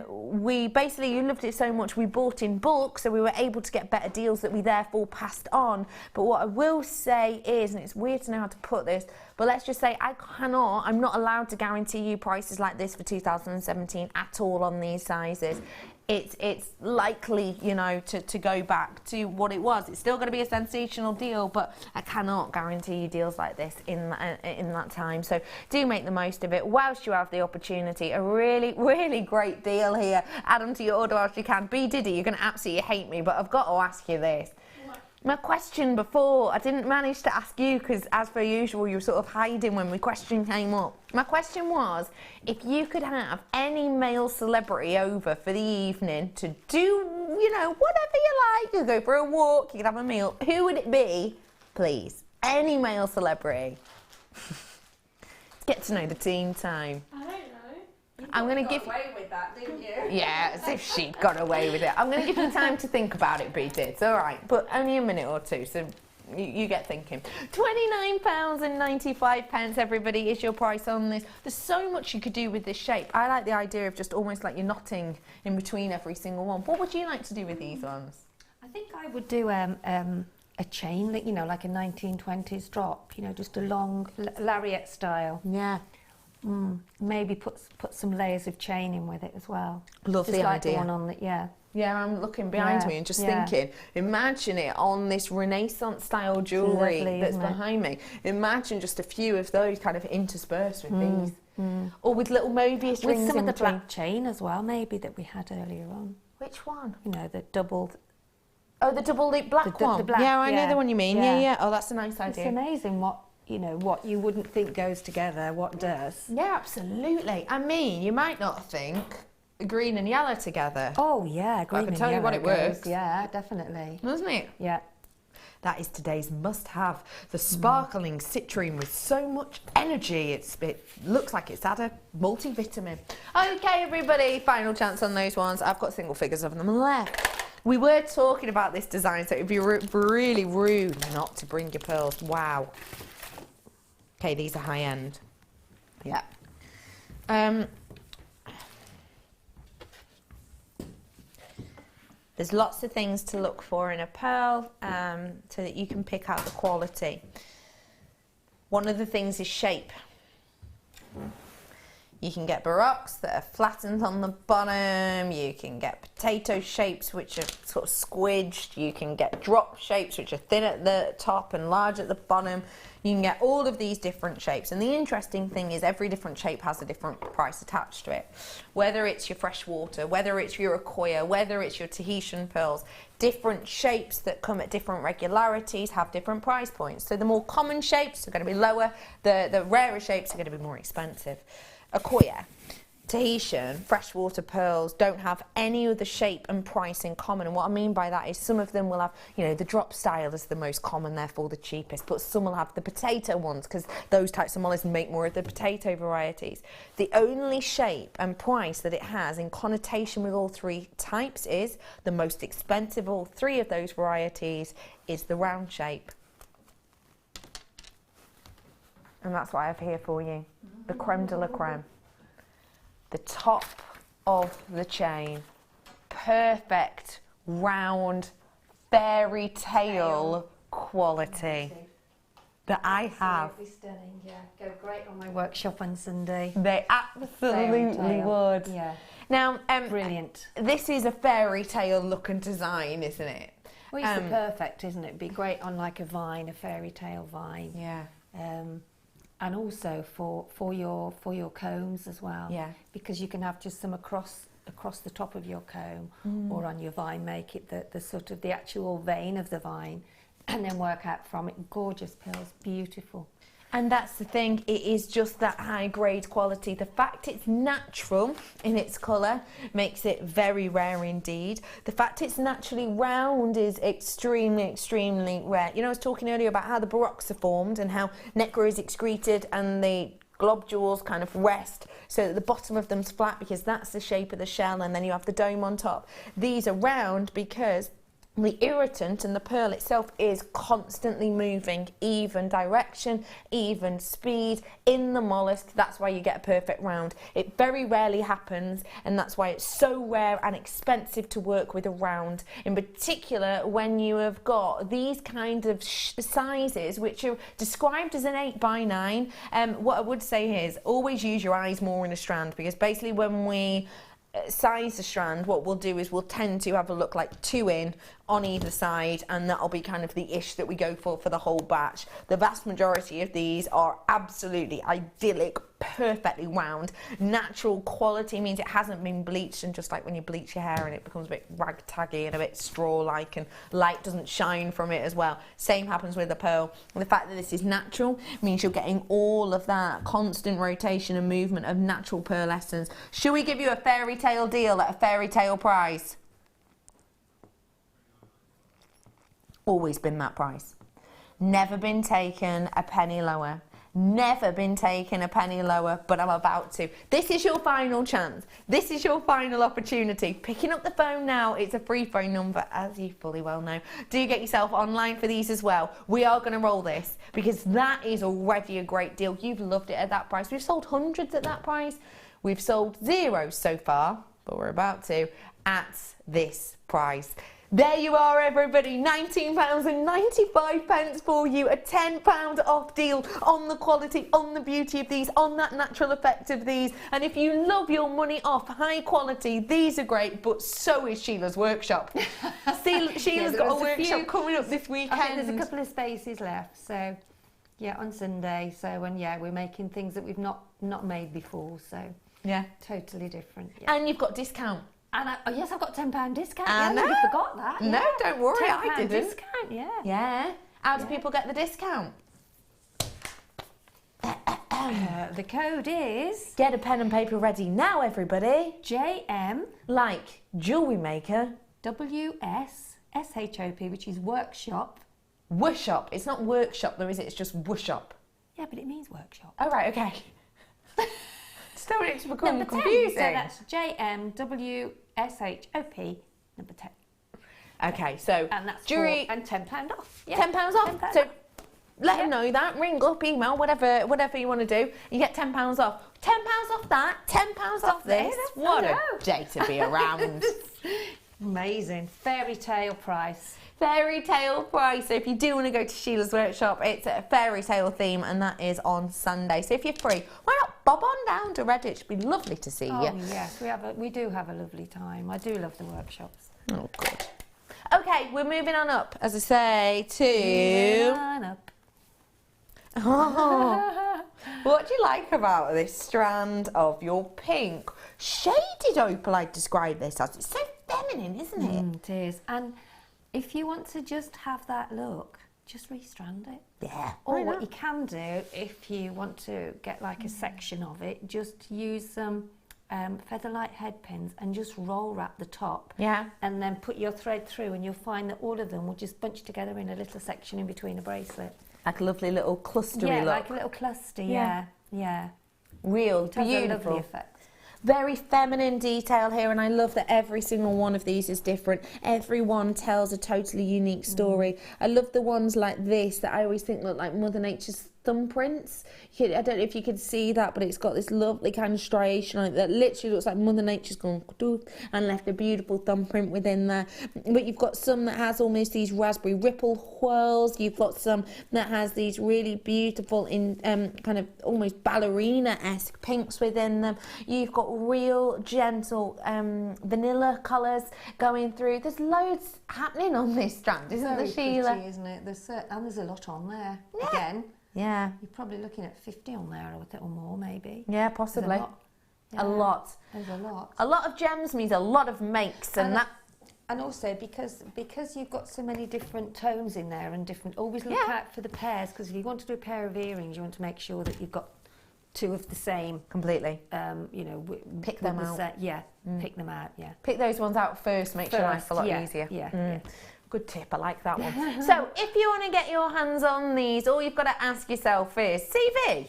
We basically, you loved it so much, we bought in bulk, so we were able to get better deals that we therefore passed on. But what I will say is, and it's weird to know how to put this, but let's just say I'm not allowed to guarantee you prices like this for 2017 at all on these sizes. It's likely, you know, to go back to what it was. It's still going to be a sensational deal, but I cannot guarantee you deals like this in that time. So do make the most of it whilst you have the opportunity. A really, really great deal here. Add them to your order whilst you can. B Diddy, you're going to absolutely hate me, but I've got to ask you this. My question before, I didn't manage to ask you because, as per usual, you were sort of hiding when my question came up. My question was, if you could have any male celebrity over for the evening to do, you know, whatever you like, you could go for a walk, you could have a meal, who would it be, please? Any male celebrity. Get to know the team time. I don't know. I'm going to give away with that, didn't you? Yeah, as if she'd got away with it. I'm going to give you time to think about it, Bridget. It's all right, but only a minute or two, so you get thinking. £29.95, everybody, is your price on this. There's so much you could do with this shape. I like the idea of just almost like you're knotting in between every single one. What would you like to do with these ones? I think I would do a chain, you know, like a 1920s drop, you know, just a long lariat style. Yeah. Maybe put some layers of chain in with it as well. Love just the like idea. The one on the, yeah. Yeah, I'm looking behind me and just thinking, imagine it on this Renaissance style jewellery that's behind me. Imagine just a few of those kind of interspersed with these. Or with little Mobius rings with some in of the between. black chain as well, maybe, that we had earlier on. Which one? You know, the doubled. Oh, the double loop black one. The black, yeah, I know the one you mean. Yeah. Oh, that's a nice idea. It's amazing what you wouldn't think goes together, what does. Yeah, absolutely. I mean, you might not think green and yellow together. Oh yeah, green and yellow. I can tell you what it works. Yeah, definitely. Doesn't it? Yeah. That is today's must-have. The sparkling citrine with so much energy. It looks like it's had a multivitamin. Okay, everybody, final chance on those ones. I've got single figures of them left. We were talking about this design, so it would be really rude not to bring your pearls. Wow. Okay, these are high-end. Yeah. There's lots of things to look for in a pearl so that you can pick out the quality. One of the things is shape. You can get baroques that are flattened on the bottom. You can get potato shapes which are sort of squidged. You can get drop shapes which are thin at the top and large at the bottom. You can get all of these different shapes. And the interesting thing is every different shape has a different price attached to it. Whether it's your freshwater, whether it's your Akoya, whether it's your Tahitian pearls, different shapes that come at different regularities have different price points. So the more common shapes are going to be lower, the rarer shapes are going to be more expensive. Akoya, Tahitian, freshwater pearls don't have any other shape and price in common. And what I mean by that is some of them will have, you know, the drop style is the most common, therefore the cheapest, but some will have the potato ones because those types of mollies make more of the potato varieties. The only shape and price that it has in connotation with all three types is the most expensive of all three of those varieties is the round shape. And that's what I have here for you. The creme de la creme. The top of the chain. Perfect, round, fairy tale quality that I have. Absolutely stunning, yeah. Go great on my workshop on Sunday. They absolutely would. Yeah. Now, brilliant. This is a fairy tale look and design, isn't it? Well, it's the perfect, isn't it? It'd be great on like a vine, a fairy tale vine. Yeah. And also for your combs as well. Yeah. Because you can have just some across the top of your comb or on your vine, make it the sort of the actual vein of the vine, and then work out from it. Gorgeous pearls, beautiful. And that's the thing, it is just that high grade quality. The fact it's natural in its colour makes it very rare indeed. The fact it's naturally round is extremely, extremely rare. You know, I was talking earlier about how the baroques are formed and how nacre is excreted and the globules kind of rest so that the bottom of them's flat because that's the shape of the shell, and then you have the dome on top. These are round because the irritant and the pearl itself is constantly moving, even direction, even speed in the mollusk. That's why you get a perfect round. It very rarely happens, and that's why it's so rare and expensive to work with a round, in particular when you have got these kind of sizes which are described as an 8 by 9. What I would say is always use your eyes more in a strand, because basically when we size the strand, what we'll do is we'll tend to have a look like 2 in on either side, and that'll be kind of the ish that we go for the whole batch. The vast majority of these are absolutely idyllic, perfectly round. Natural quality means it hasn't been bleached, and just like when you bleach your hair and it becomes a bit ragtaggy and a bit straw-like and light doesn't shine from it as well. Same happens with the pearl. And the fact that this is natural means you're getting all of that constant rotation and movement of natural pearlescence. Should we give you a fairy tale deal at a fairy tale price? Always been that price. Never been taken a penny lower. Never been taken a penny lower, but I'm about to. This is your final chance. This is your final opportunity. Picking up the phone now. It's a free phone number, as you fully well know. Do get yourself online for these as well. We are going to roll this because that is already a great deal. You've loved it at that price. We've sold hundreds at that price. We've sold zeros so far, but we're about to at this price. There you are, everybody, £19.95 for you, a £10 off deal on the quality, on the beauty of these, on that natural effect of these. And if you love your money off high quality, these are great, but so is Sheila's workshop. Sheila's got a workshop coming up this weekend. I think there's a couple of spaces left, so yeah, on Sunday. So, and yeah, we're making things that we've not made before, so yeah, totally different. Yeah. And you've got discount. And yes, I've got £10 discount. Yeah, no, you forgot that. No, yeah. don't worry, I didn't. Discount, yeah. Yeah. How do people get the discount? The code is... Get a pen and paper ready now, everybody. JM... Like Jewellery Maker. WSSHOP, which is workshop. Workshop. It's not workshop though, is it? It's just workshop. Yeah, but it means workshop. Oh, right, okay. Still want it to become confusing. 10, so that's JMWSHOP, number 10. Okay, so and that's jewelry and £10 off. Yeah. £10 off. £10 so let them know that. Ring up, email, whatever you want to do. You get £10 off. £10 off that. £10 off this. What a day to be around. Amazing. Fairy tale price. Fairy tale price. So if you do want to go to Sheila's workshop, it's a fairy tale theme, and that is on Sunday. So if you're free, why not bob on down to Redditch? It'd be lovely to see you. Oh yes, we do have a lovely time. I do love the workshops. Oh good. Okay, we're moving on up, as I say, to... Moving on up. Oh, what do you like about this strand of your pink shaded opal? I'd describe this as. It's so feminine, isn't it? It is. And if you want to just have that look, just restrand it. Yeah. Or what you can do, if you want to get like a section of it, just use some featherlight head pins and just roll wrap the top. Yeah. And then put your thread through, and you'll find that all of them will just bunch together in a little section in between a bracelet. Like a lovely little clustery look. look. Like a little cluster, yeah. Real, it has beautiful. a lovely effect. Very feminine detail here, and I love that every single one of these is different. Every one tells a totally unique story. I love the ones like this that I always think look like Mother Nature's thumbprints. I don't know if you could see that, but it's got this lovely kind of striation on it that literally looks like Mother Nature's gone and left a beautiful thumbprint within there. But you've got some that has almost these raspberry ripple whirls. You've got some that has these really beautiful kind of almost ballerina-esque pinks within them. You've got real gentle vanilla colours going through. There's loads happening on this strand, isn't there, Sheila? Pretty, isn't it? There's a lot on there. Yeah. Again. Yeah. You're probably looking at 50 on there or more, maybe. Yeah, possibly. A lot. There's a lot. A lot of gems means a lot of makes, and that. And also because you've got so many different tones in there and different. Always look out for the pairs, because if you want to do a pair of earrings, you want to make sure that you've got two of the same. Completely. Pick them out. Pick them out. Yeah. Pick those ones out first. Makes your life a lot easier. Yeah. Good tip, I like that one. So if you want to get your hands on these, all you've got to ask yourself is, CV,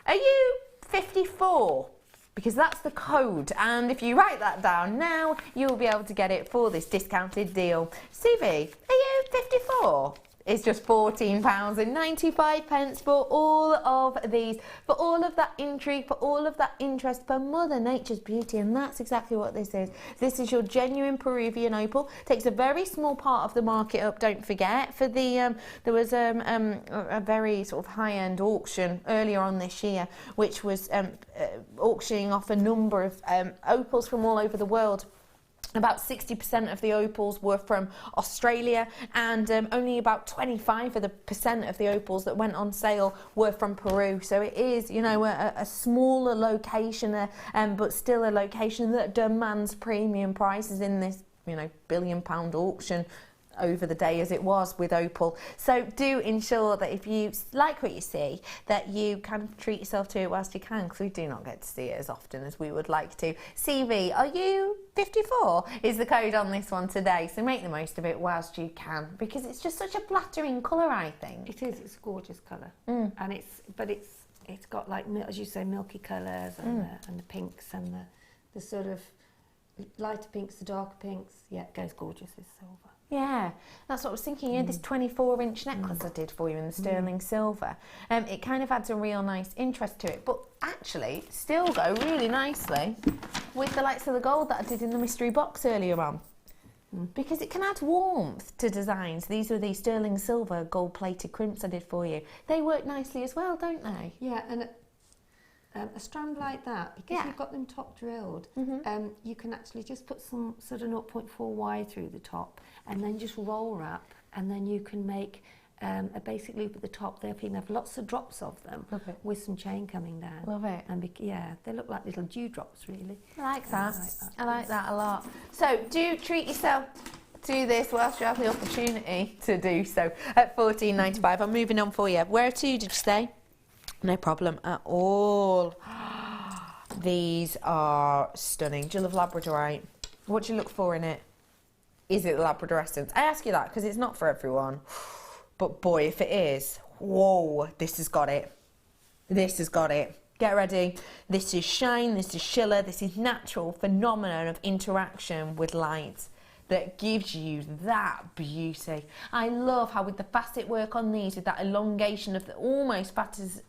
Are you 54? Because that's the code, and if you write that down now, you'll be able to get it for this discounted deal. CV, are you 54? It's just £14.95 for all of these, for all of that intrigue, for all of that interest, for Mother Nature's beauty, and that's exactly what this is. This is your genuine Peruvian opal. Takes a very small part of the market up, don't forget. For the there was a very sort of high-end auction earlier on this year, which was auctioning off a number of opals from all over the world. About 60% of the opals were from Australia, and only about 25% of the opals that went on sale were from Peru. So it is, you know, a smaller location, but still a location that demands premium prices in this, you know, £billion auction over the day as it was with opal. So do ensure that if you like what you see, that you kind of treat yourself to it whilst you can, because we do not get to see it as often as we would like to. CV, are you 54 is the code on this one today, so make the most of it whilst you can, because it's just such a flattering colour, I think. It is, it's a gorgeous colour. And it's got, like, as you say, milky colours, and the pinks, and the sort of lighter pinks, the darker pinks. Yeah, it goes gorgeous with silver. Yeah, that's what I was thinking. You know, this 24-inch necklace I did for you in the sterling silver. It kind of adds a real nice interest to it, but actually still go really nicely with the likes of the gold that I did in the mystery box earlier on. Because it can add warmth to designs. These are the sterling silver gold-plated crimps I did for you. They work nicely as well, don't they? Yeah, and a strand like that, because you've got them top drilled, you can actually just put some sort of 0.4Y through the top, and then just roll wrap, and then you can make a basic loop at the top there. You can have lots of drops of them with some chain coming down. Love it. And yeah, they look like little dewdrops, really. I like that. I like that a lot. So do treat yourself to this whilst you have the opportunity to do so at £14.95. I'm moving on for you. Where to, did you say? No problem at all. These are stunning. Jewel of Labradorite. What do you look for in it? Is it Labrador essence? I ask you that because it's not for everyone. But boy, if it is, whoa, this has got it. This has got it. Get ready. This is shine, this is shiller, this is natural phenomenon of interaction with light that gives you that beauty. I love how with the facet work on these, with that elongation of the almost faceted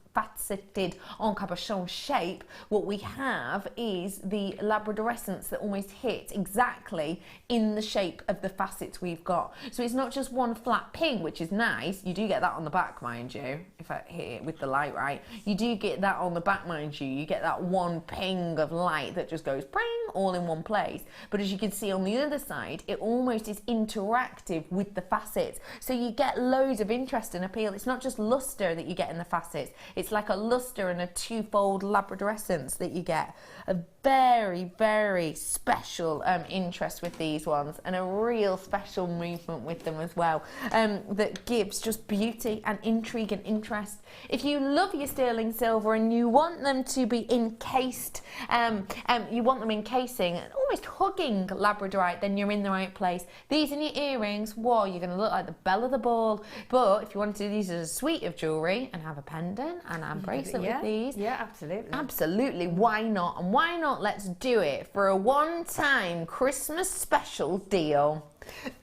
en cabochon shape, what we have is the Labrador essence that almost hits exactly in the shape of the facets we've got. So it's not just one flat ping, which is nice. You do get that on the back, mind you, if I hit it with the light right. You do get that on the back, mind you. You get that one ping of light that just goes pring all in one place. But as you can see on the other side, it almost is interactive with the facets. So you get loads of interest and appeal. It's not just luster that you get in the facets. It's like a luster and a twofold Labrador essence that you get. A very, very special interest with these ones, and a real special movement with them as well, that gives just beauty and intrigue and interest. If you love your sterling silver and you want them to be encased, you want them encasing and almost hugging Labradorite, then you're in the right place. These in your earrings, whoa, you're going to look like the belle of the ball. But if you want to do these as a suite of jewellery and have a pendant and a bracelet with these, absolutely, why not? And why not let's do it for a one-time Christmas special deal.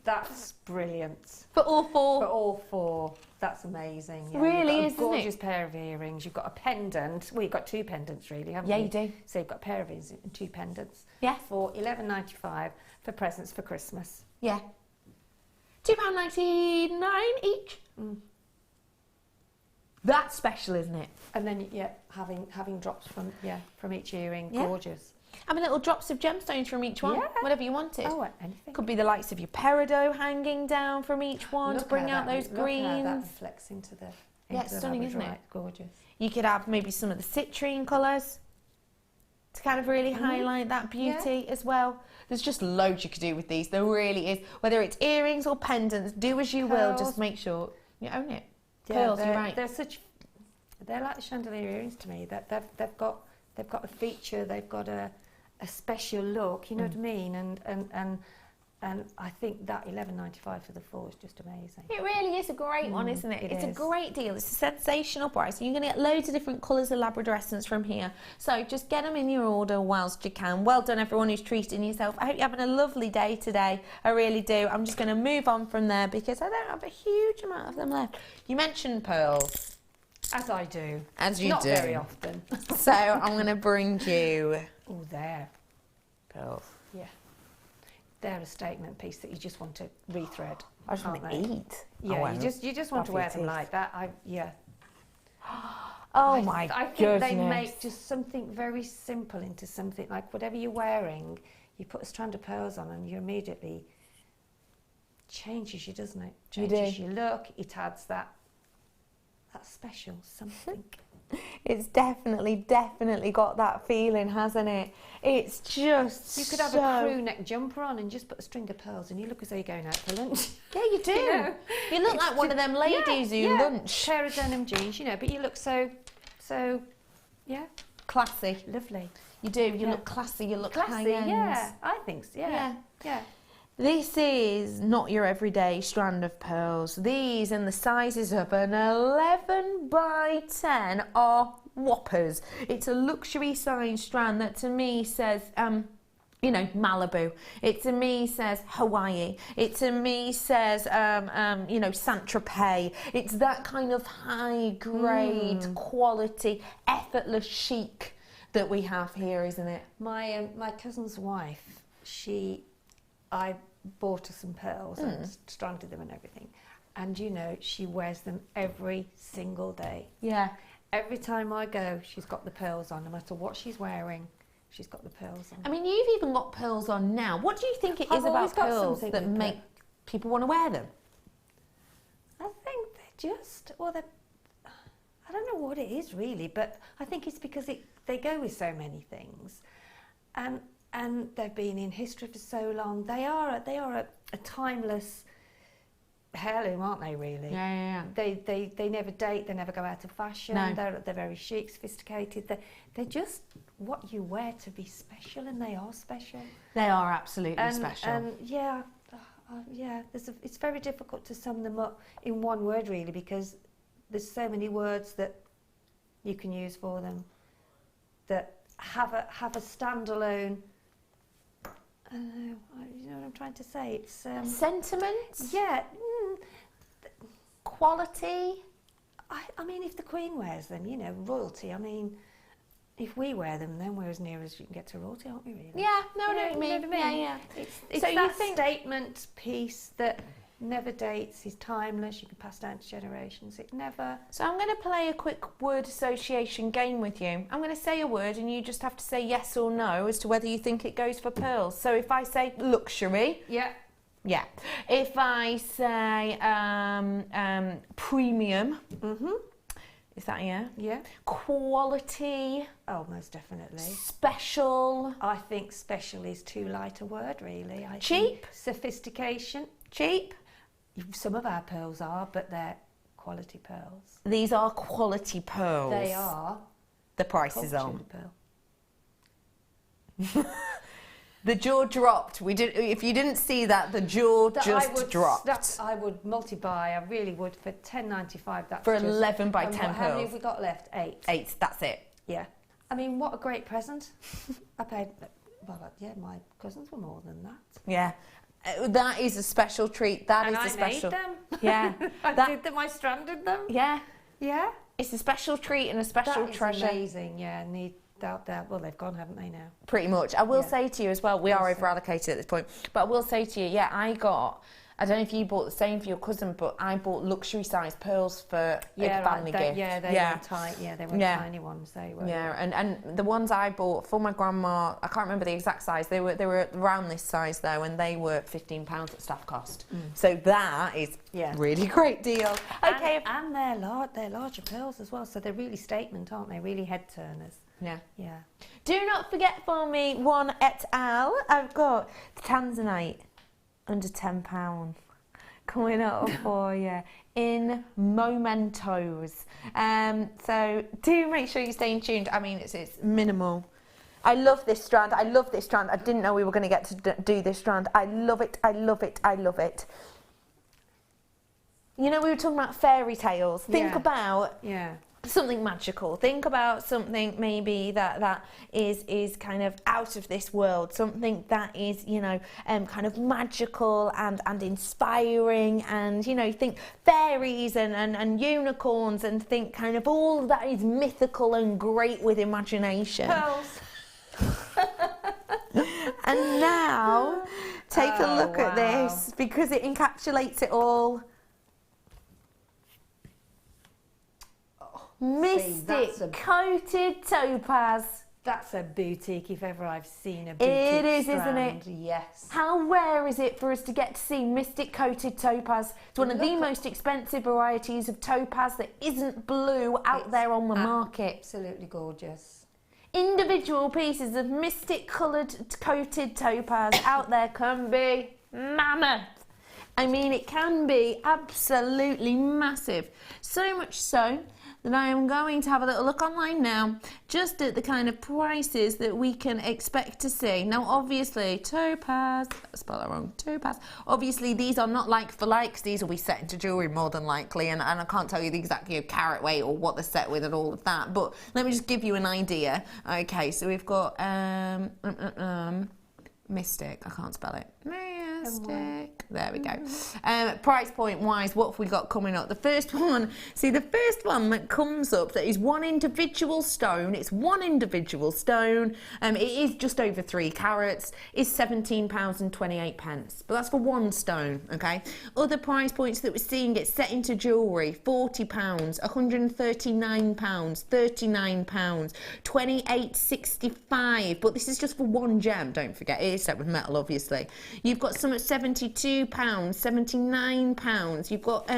That's brilliant. For all four? For all four. That's amazing. Yeah, really is, isn't it? Gorgeous pair of earrings. You've got a pendant. Well, you've got two pendants, really, haven't you? Yeah, you do. So you've got a pair of earrings and two pendants. Yeah. For $11.95 for presents for Christmas. Yeah. £2.99 each. That's special, isn't it? And then, yeah, having drops from each earring. Yeah. Gorgeous. Having little drops of gemstones from each one, whatever you wanted. Oh, anything. Could be the likes of your Peridot hanging down from each one to bring out those greens. Look how that reflects into the it's stunning, isn't it? Gorgeous. You could have maybe some of the citrine colours to kind of really highlight that beauty as well. There's just loads you could do with these. There really is. Whether it's earrings or pendants, do as you will. Just make sure you own it. Pearls, you're right. They're like the chandelier earrings to me. They've got a feature. They've got a special look. You know what I mean? And I think that $11.95 for the 4 is just amazing. It really is a great one, isn't it? It's a is. great deal. It's a sensational price. You're going to get loads of different colours of Labrador Essence from here. So just get them in your order whilst you can. Well done, everyone who's treating yourself. I hope you're having a lovely day today. I really do. I'm just going to move on from there because I don't have a huge amount of them left. You mentioned pearls. As I do. As you Not do. Not very often. So I'm going to bring you... Oh, there. Pearls. Yeah. They're a statement piece that you just want to rethread. I just want to eat. Yeah, you just want to wear them like that. Oh my I think goodness. they make just something very simple into something like whatever you're wearing, you put a strand of pearls on and you immediately changes you, doesn't it? Changes your look. It adds that special something. It's definitely got that feeling, hasn't it? It's just You could have a crew neck jumper on and just put a string of pearls and you look as though you're going out for lunch. Yeah, you do. You look like one of them ladies who lunch. Pair of denim jeans, but you look so, classy. Lovely. You do. You look classy. You look Classy, high-end. yeah. I think so, yeah. This is not your everyday strand of pearls. These in the sizes of an 11 by 10 are whoppers. It's a luxury size strand that to me says, Malibu. It to me says Hawaii. It to me says, Saint-Tropez. It's that kind of high grade, quality, effortless chic that we have here, isn't it? My cousin's wife, I bought her some pearls and stranded them and everything. And she wears them every single day. Yeah. Every time I go, she's got the pearls on. No matter what she's wearing, she's got the pearls on. I mean, you've even got pearls on now. What do you think it is about pearls that make people want to wear them? I think they're just, I don't know what it is really, but I think it's because they go with so many things. And they've been in history for so long. They are a timeless heirloom, aren't they? Really? Yeah. They never date. They never go out of fashion. No. They're very chic, sophisticated. They're just what you wear to be special, and they are special. They are absolutely special. And it's very difficult to sum them up in one word, really, because there's so many words that you can use for them that have a standalone. You know what I'm trying to say? It's sentiment. Yeah. Quality. I mean, if the Queen wears them, royalty. I mean, if we wear them, then we're as near as you can get to royalty, aren't we? Really? Yeah. No, I know what you mean. Know what I mean? Yeah. It's so that you think statement piece that never dates, is timeless, you can pass down to generations, it never... So I'm going to play a quick word association game with you. I'm going to say a word and you just have to say yes or no as to whether you think it goes for pearls. So if I say luxury... Yeah. Yeah. If I say premium... Is that yeah? Yeah. Quality... Oh, most definitely. Special... I think special is too light a word, really. Cheap? Sophistication. Cheap? Some of our pearls are, but they're quality pearls. These are quality pearls. They are. The price is on. Pearl. The jaw dropped. If you didn't see that, the jaw dropped. I would multi-buy. I really would for $10.95. That's for 11 by 10 pearls. How many have we got left? 8. 8. That's it. Yeah. I mean, what a great present. I paid. My cousins were more than that. Yeah. That is a special treat. That is a special. And I made them. Yeah. I did them. I stranded them. Yeah. Yeah. It's a special treat and a special treasure. That is amazing. Yeah. Well, they've gone, haven't they now? Pretty much. I will say to you as well, we are over allocated at this point, but I will say to you, I don't know if you bought the same for your cousin, but I bought luxury size pearls for a family gift. Yeah, they were tight. Yeah, they were tiny ones. They were. Yeah, and the ones I bought for my grandma, I can't remember the exact size. They were around this size though, and they were £15 at staff cost. So that is really great deal. Okay, and they're larger pearls as well, so they're really statement, aren't they? Really head turners. Yeah. Yeah. Do not forget for me, one et al. I've got the tanzanite. Under £10 coming up for you in mementos. So do make sure you stay tuned. I mean, it's minimal I love this strand. I love this strand. I didn't know we were going to get to do this strand. I love it. I love it. I love it. You know, we were talking about fairy tales. Think about something magical. Think about something maybe that is kind of out of this world. Something that is, you know, kind of magical and inspiring. And, you know, think fairies and unicorns, and think kind of all that is mythical and great with imagination. Pearls. And now, take a look at this, because it encapsulates it all. Mystic coated topaz. That's a boutique if ever I've seen a boutique It is, strand. isn't it? Yes. How rare is it for us to get to see mystic coated topaz? It's one of the most expensive varieties of topaz that isn't blue out there on the market. Absolutely gorgeous. Individual pieces of mystic coloured coated topaz out there can be mammoth. I mean, it can be absolutely massive. So much so that I am going to have a little look online now, just at the kind of prices that we can expect to see. Now, obviously, topaz, I spelled that wrong, topaz. Obviously, these are not like for likes. These will be set into jewellery more than likely, and I can't tell you the exact carat weight or what they're set with and all of that, but let me just give you an idea. Okay, so we've got Mystic, I can't spell it. Mystic. There we go. Price point wise, what have we got coming up? The first one that comes up that is one individual stone. It's one individual stone. It is just over 3 carats. Is £17.28. But that's for one stone. Okay. Other price points that we're seeing get set into jewellery: £40, £139, £39, £28.65. But this is just for one gem. Don't forget, it is set with metal, obviously. You've got some at £72, £79. You've got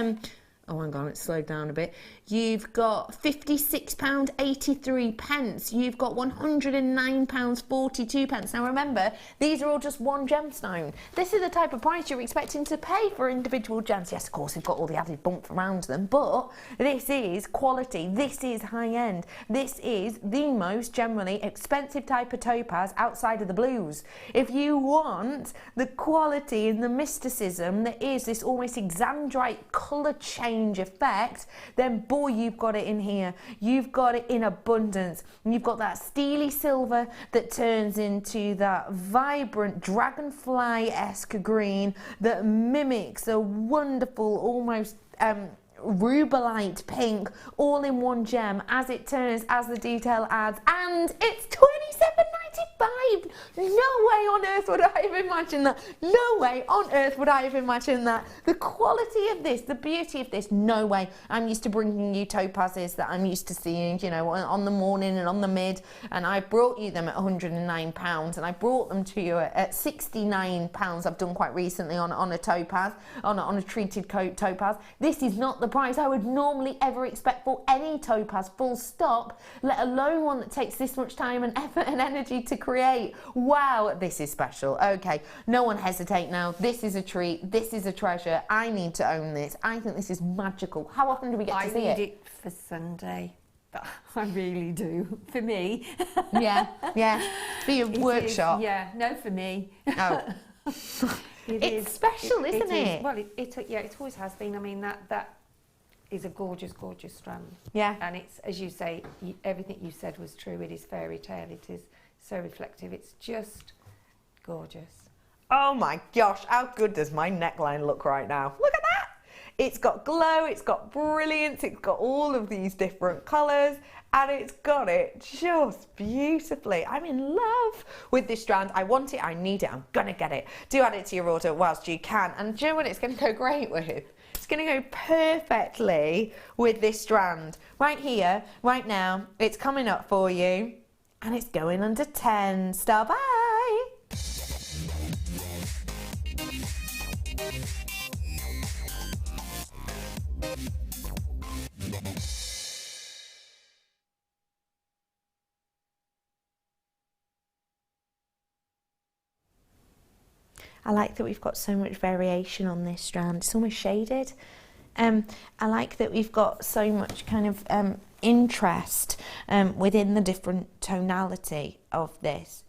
oh, hang on, it's slowed down a bit. You've got £56.83. You've got £109.42. Now remember, these are all just one gemstone. This is the type of price you're expecting to pay for individual gems. Yes, of course, they've got all the added bump around them, but this is quality. This is high end. This is the most generally expensive type of topaz outside of the blues. If you want the quality and the mysticism that is this almost exandrite colour change effect, then boy, you've got it in here. You've got it in abundance. You've got that steely silver that turns into that vibrant dragonfly-esque green that mimics a wonderful, almost rubellite pink, all in one gem as it turns, as the detail adds, and it's £27.95. No way on earth would I have imagined that. No way on earth would I have imagined that. The quality of this, the beauty of this, no way. I'm used to bringing you topazes that I'm used to seeing, you know, on the morning and on the mid, and I brought you them at £109, and I brought them to you at £69. I've done quite recently on a topaz, on a treated coat topaz. This is not the price I would normally ever expect for any topaz, full stop, let alone one that takes this much time and effort and energy to create. Wow, this is special. Okay, no one hesitate now. This is a treat. This is a treasure. I need to own this. I think this is magical. How often do we get to see it? I need it for Sunday. I really do. For me. Yeah. For your workshop. No, for me. Oh. It's special, isn't it? Well, it always has been. I mean, that is a gorgeous, gorgeous strand. Yeah. And it's, as you say, everything you said was true. It is fairy tale. It is so reflective. It's just gorgeous. Oh my gosh, how good does my neckline look right now? Look at that! It's got glow, it's got brilliance, it's got all of these different colours, and it's got it just beautifully. I'm in love with this strand. I want it, I need it, I'm gonna get it. Do add it to your order whilst you can. And do you know what it's gonna go great with? It's gonna go perfectly with this strand. Right here, right now, it's coming up for you, and it's going under 10. Star bye! I like that we've got so much variation on this strand. It's almost shaded. I like that we've got so much kind of interest within the different tonality of this.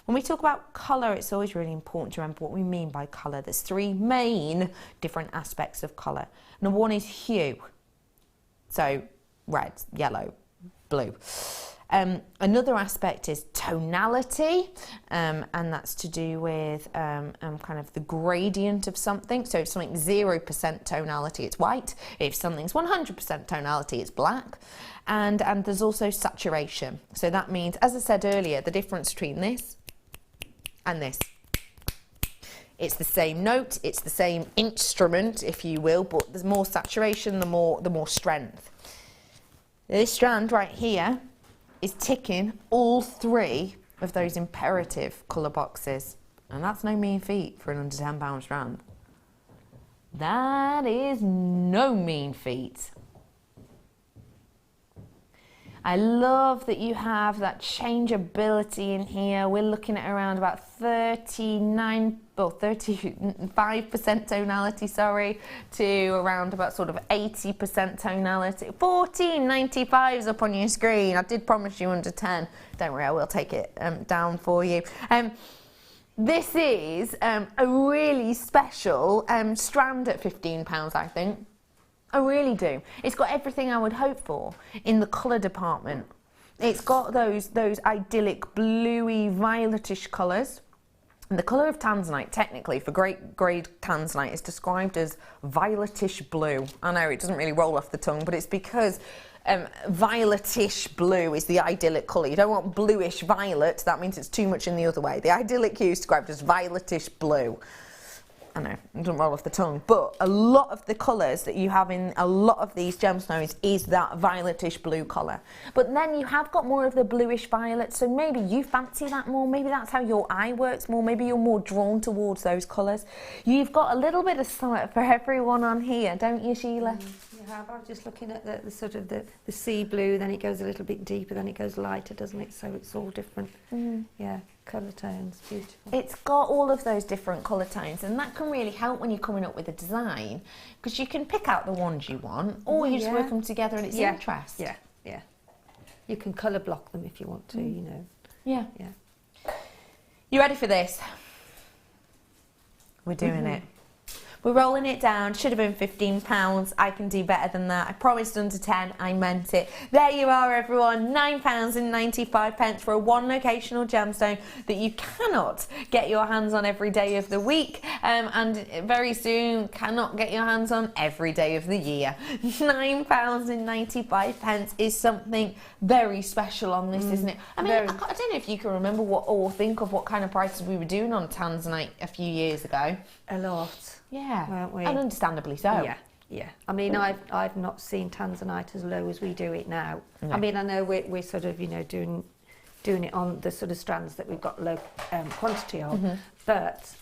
When we talk about colour, it's always really important to remember what we mean by colour. There's three main different aspects of colour. Number one is hue. So red, yellow, blue. Another aspect is tonality, and that's to do with kind of the gradient of something. So if something's 0% tonality, it's white. If something's 100% tonality, it's black. And there's also saturation. So that means, as I said earlier, the difference between this and this. It's the same note, it's the same instrument, if you will, but there's more saturation, the more strength. This strand right here is ticking all three of those imperative colour boxes. And that's no mean feat for an under £10 strand. That is no mean feat. I love that you have that changeability in here. We're looking at around about 35% tonality, sorry, to around about sort of 80% tonality. 1495's up on your screen. I did promise you under 10. Don't worry, I will take it down for you. This is a really special strand at £15, I think. I really do. It's got everything I would hope for in the colour department. It's got those idyllic bluey violetish colours. And the colour of tanzanite, technically, for great grade tanzanite, is described as violetish blue. I know it doesn't really roll off the tongue, but it's because violetish blue is the idyllic colour. You don't want bluish violet, that means it's too much in the other way. The idyllic hue is described as violetish blue. I know, it doesn't roll off the tongue, but a lot of the colours that you have in a lot of these gemstones is that violetish blue colour. But then you have got more of the bluish violet, so maybe you fancy that more, maybe that's how your eye works more, maybe you're more drawn towards those colours. You've got a little bit of something for everyone on here, don't you, Sheila? You have. I was just looking at the sort of the sea blue, then it goes a little bit deeper, then it goes lighter, doesn't it? So it's all different. Yeah, colour tones, beautiful. It's got all of those different colour tones, and that can really help when you're coming up with a design, because you can pick out the ones you want, or you just work them together and it's interest. Yeah, yeah. You can colour block them if you want to, you know. Yeah. Yeah. You ready for this? We're doing it. We're rolling it down. Should have been £15. I can do better than that. I promised under 10. I meant it. There you are, everyone. £9.95 for a one locational gemstone that you cannot get your hands on every day of the week, and very soon cannot get your hands on every day of the year. £9.95 is something very special on this, isn't it? I mean, I don't know if you can remember or think of what kind of prices we were doing on tanzanite a few years ago. A lot. Yeah, weren't we? And understandably so. Yeah, yeah. I mean, I've not seen tanzanite as low as we do it now. No. I mean, I know we're sort of, you know, doing it on the sort of strands that we've got low quantity of, but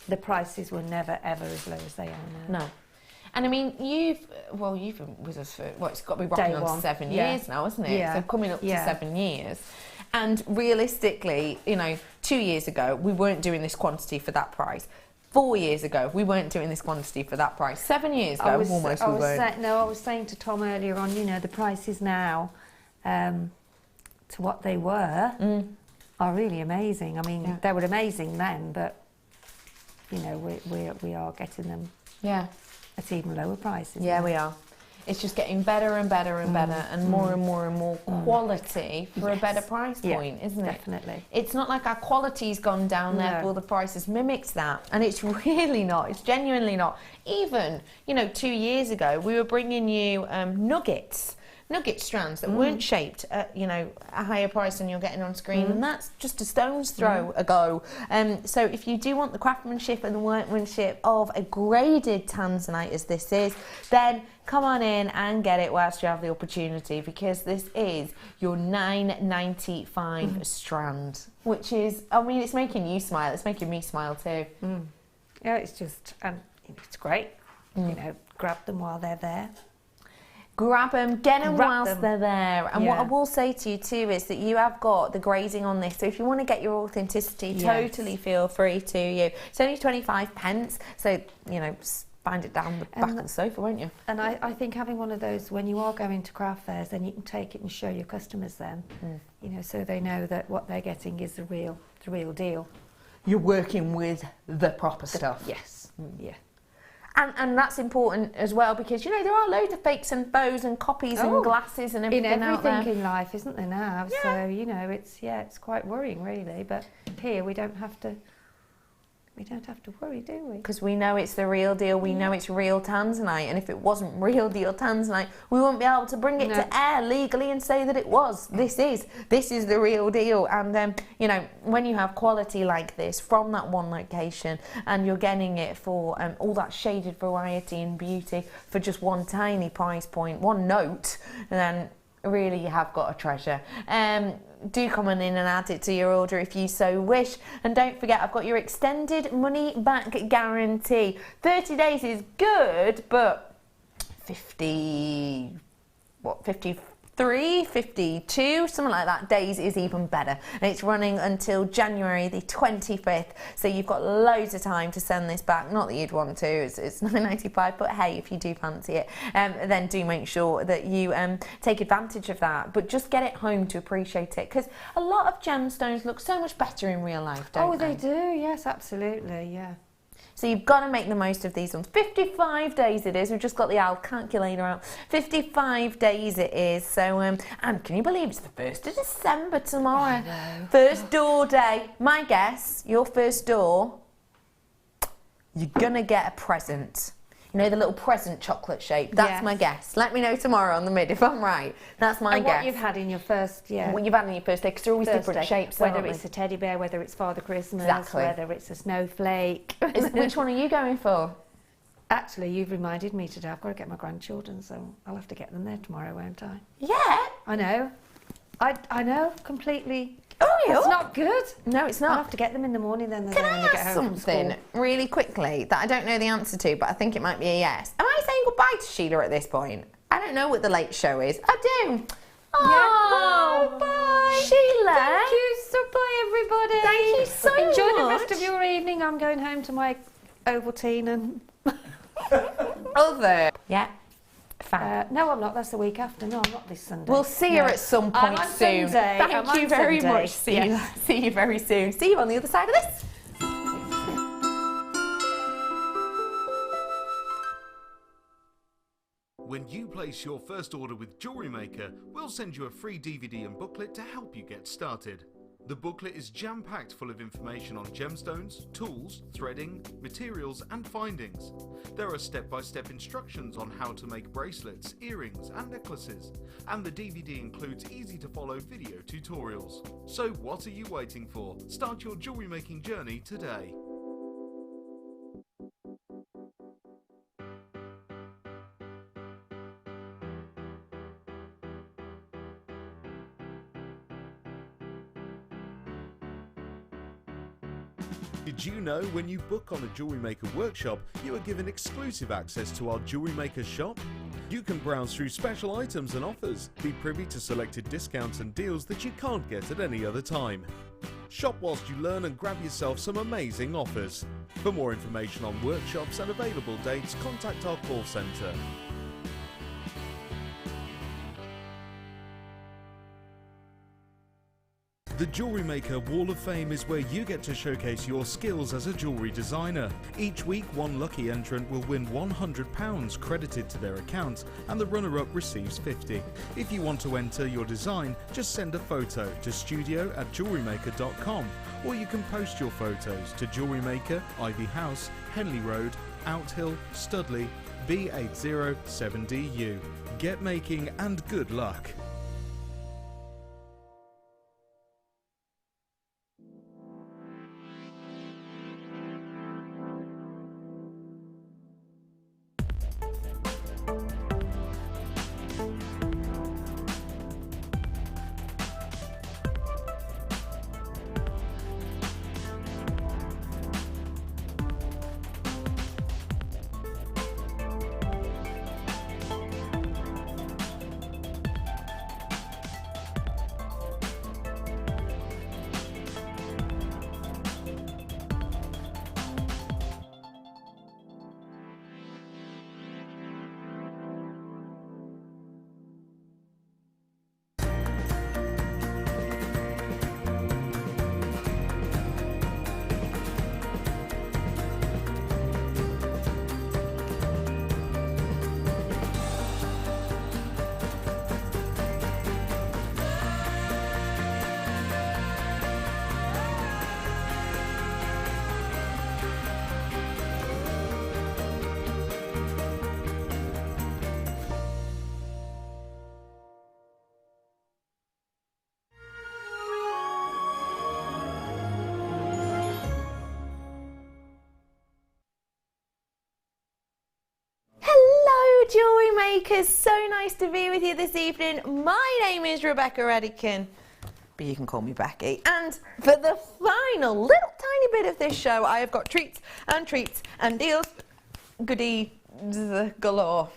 the prices were never ever as low as they are now. No. And I mean, you've been with us for, it's got to be rocking on 7 years now, isn't it? Yeah. So coming up to 7 years. And realistically, you know, 2 years ago, we weren't doing this quantity for that price. 4 years ago, we weren't doing this quantity for that price. 7 years ago, almost we weren't. I was saying to Tom earlier on, you know, the prices now to what they were are really amazing. I mean, they were amazing then, but, you know, we are getting them at even lower prices. Yeah, we are. It's just getting better and better and better, and more and more and more quality for a better price point, isn't it? Definitely. It's not like our quality's gone down, therefore the price has mimicked that, and it's really not. It's genuinely not. Even, you know, 2 years ago, we were bringing you nugget strands that weren't shaped at, you know, a higher price than you're getting on screen, and that's just a stone's throw ago. So if you do want the craftsmanship and the workmanship of a graded tanzanite as this is, then come on in and get it whilst you have the opportunity, because this is your £9.95 strand, which is, I mean, it's making you smile, it's making me smile too. Yeah, it's just, it's great. You know, grab them while they're there. Grab them, get them whilst they're there. And what I will say to you too is that you have got the grading on this, so if you want to get your authenticity, totally feel free to. It's only 25 pence, so, you know, find it down the back of the sofa, won't you? And I think having one of those, when you are going to craft fairs, then you can take it and show your customers then, you know, so they know that what they're getting is the real deal. You're working with the proper stuff. Yes, yeah. And that's important as well, because, you know, there are loads of fakes and faux and copies and glasses and everything out there. In everything in life, isn't there now? Yeah. So, you know, it's quite worrying, really. But here we don't have to worry, do we? Because we know it's the real deal. We know it's real tanzanite, and if it wasn't real deal tanzanite, we wouldn't be able to bring it to air legally and say that it was. This is the real deal. And you know, when you have quality like this from that one location, and you're getting it for all that shaded variety and beauty for just one tiny price point, one note, then really you have got a treasure. Do come on in and add it to your order if you so wish. And don't forget, I've got your extended money back guarantee. 30 days is good, but 53, 52, something like that, days is even better. And it's running until January the 25th, so you've got loads of time to send this back. Not that you'd want to, it's £9.95, but hey, if you do fancy it, then do make sure that you take advantage of that. But just get it home to appreciate it, because a lot of gemstones look so much better in real life, don't they? Oh, they do, yes, absolutely, yeah. So you've got to make the most of these ones. 55 days it is. We've just got the owl calculator out. 55 days it is. So, and can you believe it's the 1st of December tomorrow? I know. First door day. My guess, your first door, you're going to get a present. You know, the little present chocolate shape. That's my guess. Let me know tomorrow on the mid if I'm right. That's my guess. What you've had in your first, What you've had in your first day, because they're always different shapes, whether it's a teddy bear, whether it's Father Christmas, whether it's a snowflake. Which one are you going for? Actually, you've reminded me today. I've got to get my grandchildren, so I'll have to get them there tomorrow, won't I? Yeah. I know. I know, completely. Oh, yeah. It's not good. No, it's not. I'll have to get them in the morning then. Can I ask something really quickly that I don't know the answer to, but I think it might be a yes? Am I saying goodbye to Sheila at this point? I don't know what the late show is. I do. Oh, bye. Sheila. Thank you. So bye, everybody. Thank you so much. Enjoy the rest of your evening. I'm going home to my Ovaltine and... Yeah. No, I'm not. That's the week after. No, I'm not this Sunday. We'll see you at some point soon. Sunday. Thank you very much. See you very soon. See you on the other side of this. When you place your first order with Jewellery Maker, we'll send you a free DVD and booklet to help you get started. The booklet is jam-packed full of information on gemstones, tools, threading, materials and findings. There are step-by-step instructions on how to make bracelets, earrings and necklaces. And the DVD includes easy-to-follow video tutorials. So what are you waiting for? Start your jewellery making journey today. Did you know when you book on a Jewellery Maker workshop, you are given exclusive access to our Jewellery Maker shop? You can browse through special items and offers, be privy to selected discounts and deals that you can't get at any other time. Shop whilst you learn and grab yourself some amazing offers. For more information on workshops and available dates, contact our call centre. The Jewellery Maker Wall of Fame is where you get to showcase your skills as a jewellery designer. Each week, one lucky entrant will win £100 credited to their account, and the runner-up receives £50. If you want to enter your design, just send a photo to studio@jewellerymaker.com, or you can post your photos to Jewellery Maker, Ivy House, Henley Road, Outhill, Studley, B807DU. Get making and good luck. Makers, so nice to be with you this evening. My name is Rebecca Redican, but you can call me Becky. And for the final little tiny bit of this show, I have got treats and deals, goodies galore.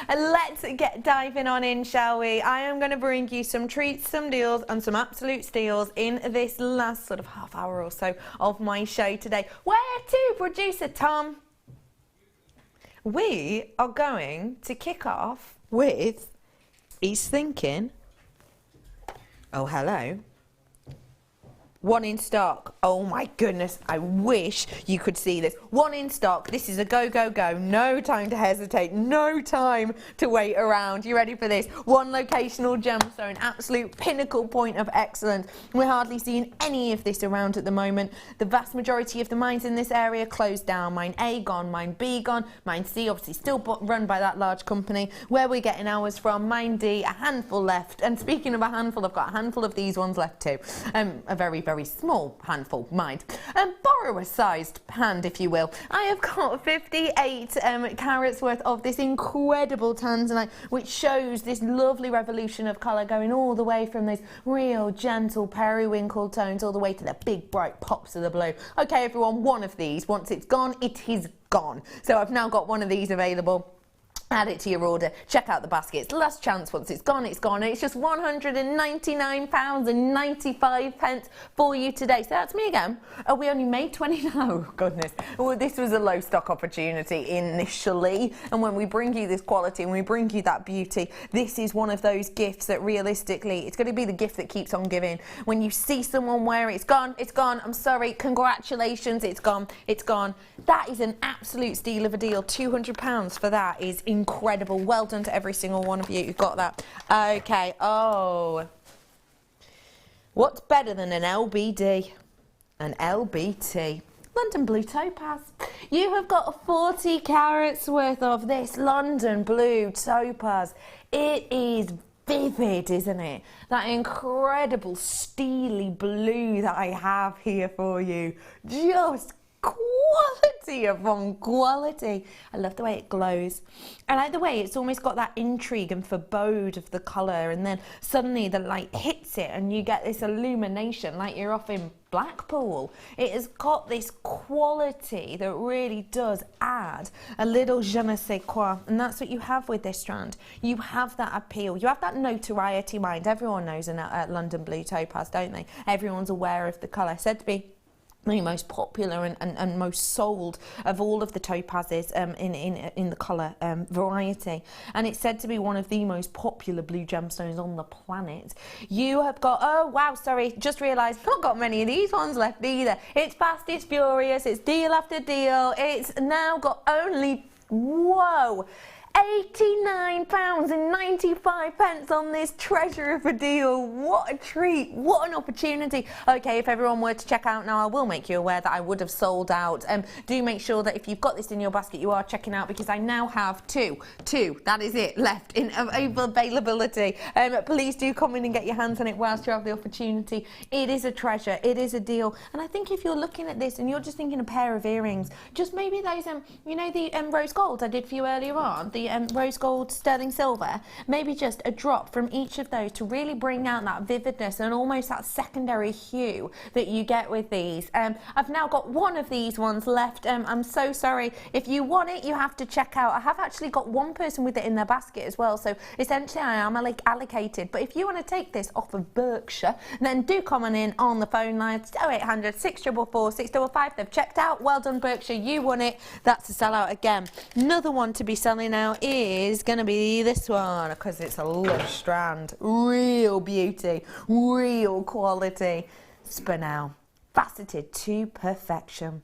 And let's get diving on in, shall we? I am going to bring you some treats, some deals and some absolute steals in this last sort of half hour or so of my show today. Where to, producer Tom? We are going to kick off with He's Thinking. Oh, hello. One in stock. Oh my goodness, I wish you could see this. One in stock. This is a go, go, go. No time to hesitate. No time to wait around. You ready for this? One locational gemstone. Absolute pinnacle point of excellence. We're hardly seeing any of this around at the moment. The vast majority of the mines in this area closed down. Mine A gone, mine B gone, mine C obviously still run by that large company. Where we're getting ours from, mine D, a handful left. And speaking of a handful, I've got a handful of these ones left too. A very, very small handful, mind. Borrower-sized hand, if you will. I have got 58 carats worth of this incredible tanzanite, which shows this lovely revolution of colour going all the way from those real gentle periwinkle tones all the way to the big bright pops of the blue. Okay, everyone, one of these, once it's gone, it is gone. So I've now got one of these available. Add it to your order, check out the baskets. Last chance, once it's gone, it's gone. And it's just £199.95 for you today. So that's me again. Oh, we only made 20 now. Oh, goodness. Well, this was a low stock opportunity initially. And when we bring you this quality and we bring you that beauty, this is one of those gifts that realistically, it's going to be the gift that keeps on giving. When you see someone wear it, it's gone, it's gone. I'm sorry, congratulations, it's gone, it's gone. That is an absolute steal of a deal. £200 for that is incredible. Well done to every single one of you who got that. Okay, oh. What's better than an LBD? An LBT. London Blue Topaz. You have got 40 carats worth of this London Blue Topaz. It is vivid, isn't it? That incredible steely blue that I have here for you. Just quality upon quality. I love the way it glows. I like the way it's almost got that intrigue and forebode of the colour, and then suddenly the light hits it and you get this illumination like you're off in Blackpool. It has got this quality that really does add a little je ne sais quoi, and that's what you have with this strand. You have that appeal, you have that notoriety mind. Everyone knows a London Blue Topaz, don't they? Everyone's aware of the colour. Said to be the most popular and most sold of all of the topazes in the colour variety, and it's said to be one of the most popular blue gemstones on the planet. You have got, oh wow, sorry, just realised not got many of these ones left either. It's fast, it's furious, it's deal after deal. It's now got only, whoa, £89.95 on this treasure of a deal. What a treat, what an opportunity. Okay, if everyone were to check out now, I will make you aware that I would have sold out. Do make sure that if you've got this in your basket, you are checking out, because I now have two, that is it, left in availability. Please do come in and get your hands on it whilst you have the opportunity. It is a treasure, it is a deal. And I think if you're looking at this and you're just thinking a pair of earrings, just maybe those, you know, the rose gold I did for you earlier on, the rose gold sterling silver, maybe just a drop from each of those to really bring out that vividness and almost that secondary hue that you get with these. I've now got one of these ones left. I'm so sorry. If you want it, you have to check out. I have actually got one person with it in their basket as well, so essentially I am allocated. But if you want to take this off of Berkshire, then do come on in on the phone line. It's 0800 644 655. They've checked out. Well done, Berkshire. You won it. That's a sellout again. Another one to be selling out is going to be this one, because it's a lush strand. Real beauty, real quality. Spinel, faceted to perfection.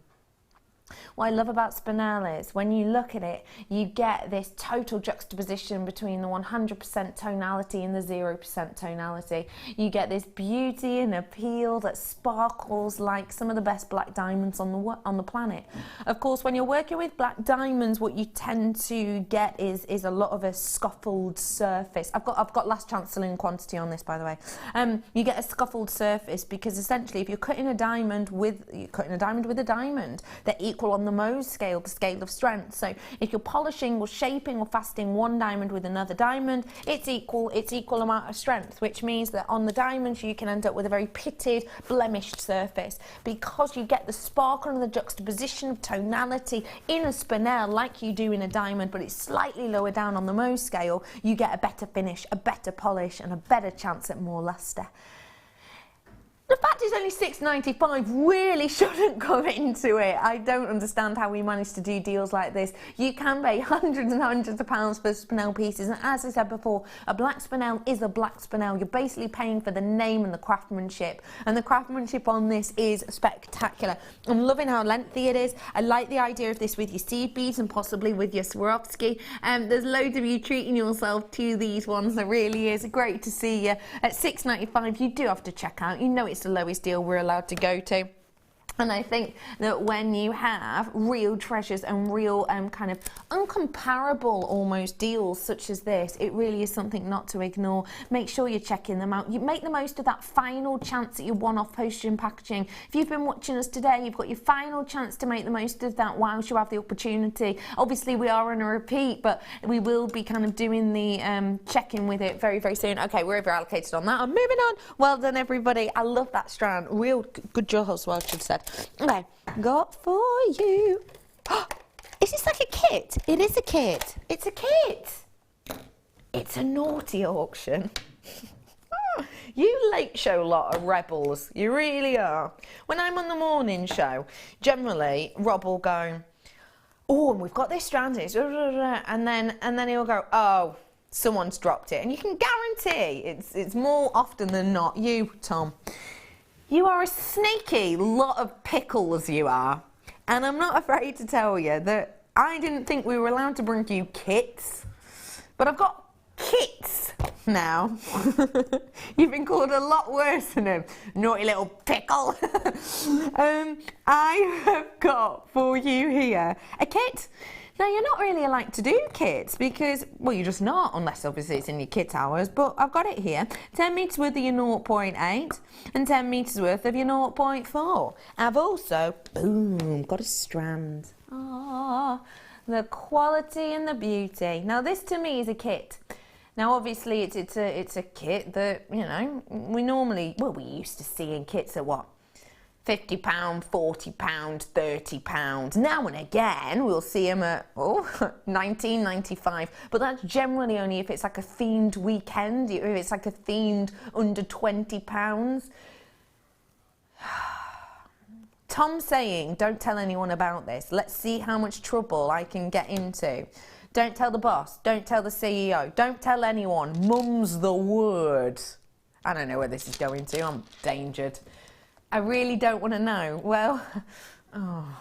What I love about Spinel is when you look at it, you get this total juxtaposition between the 100% tonality and the 0% tonality. You get this beauty and appeal that sparkles like some of the best black diamonds on the planet. Of course, when you're working with black diamonds, what you tend to get is a lot of a scuffled surface. I've got last chance selling quantity on this, by the way. You get a scuffled surface because essentially, if you're cutting a diamond with a diamond, that it equal on the Mohs scale, the scale of strength. So if you're polishing or shaping or faceting one diamond with another diamond, it's equal amount of strength, which means that on the diamonds you can end up with a very pitted, blemished surface, because you get the sparkle and the juxtaposition of tonality in a spinel like you do in a diamond, but it's slightly lower down on the Mohs scale. You get a better finish, a better polish, and a better chance at more luster. The fact it's only $6.95 really shouldn't come into it. I don't understand how we managed to do deals like this. You can pay hundreds and hundreds of pounds for spinel pieces, and as I said before, a black spinel is a black spinel. You're basically paying for the name and the craftsmanship, and the craftsmanship on this is spectacular. I'm loving how lengthy it is. I like the idea of this with your seed beads and possibly with your Swarovski. There's loads of you treating yourself to these ones. There really is. Great to see you. At $6.95, you do have to check out. You know it's the lowest deal we're allowed to go to. And I think that when you have real treasures and real kind of uncomparable almost deals such as this, it really is something not to ignore. Make sure you're checking them out. You make the most of that final chance at your one-off postage and packaging. If you've been watching us today, you've got your final chance to make the most of that whilst you have the opportunity. Obviously, we are on a repeat, but we will be kind of doing the check-in with it very, very soon. Okay, we're over allocated on that. I'm moving on. Well done, everybody. I love that strand. Real good job as well, I should have said. Okay, got for you. Is this like a kit? It is a kit. It's a kit. It's a naughty auction. You late show lot are rebels. You really are. When I'm on the morning show, generally Rob will go, oh, and we've got this strand, and then he'll go, oh, someone's dropped it, and you can guarantee it's more often than not you, Tom. You are a sneaky lot of pickles, you are. And I'm not afraid to tell you that I didn't think we were allowed to bring you kits, but I've got kits now. You've been called a lot worse than a naughty little pickle. I have got for you here a kit. Now, you're not really allowed to do kits because, well, you're just not, unless obviously it's in your kit hours, but I've got it here. 10 metres worth of your 0.8 and 10 metres worth of your 0.4. I've also, boom, got a strand. Ah, the quality and the beauty. Now, this to me is a kit. Now, obviously, it's a kit that, you know, we used to see in kits at what? £50, £40, £30. Now and again, we'll see them at, £19.95. But that's generally only if it's like a themed weekend, if it's like a themed under £20. Tom's saying, don't tell anyone about this. Let's see how much trouble I can get into. Don't tell the boss. Don't tell the CEO. Don't tell anyone. Mum's the word. I don't know where this is going to. I'm endangered. I really don't want to know. Well, I'm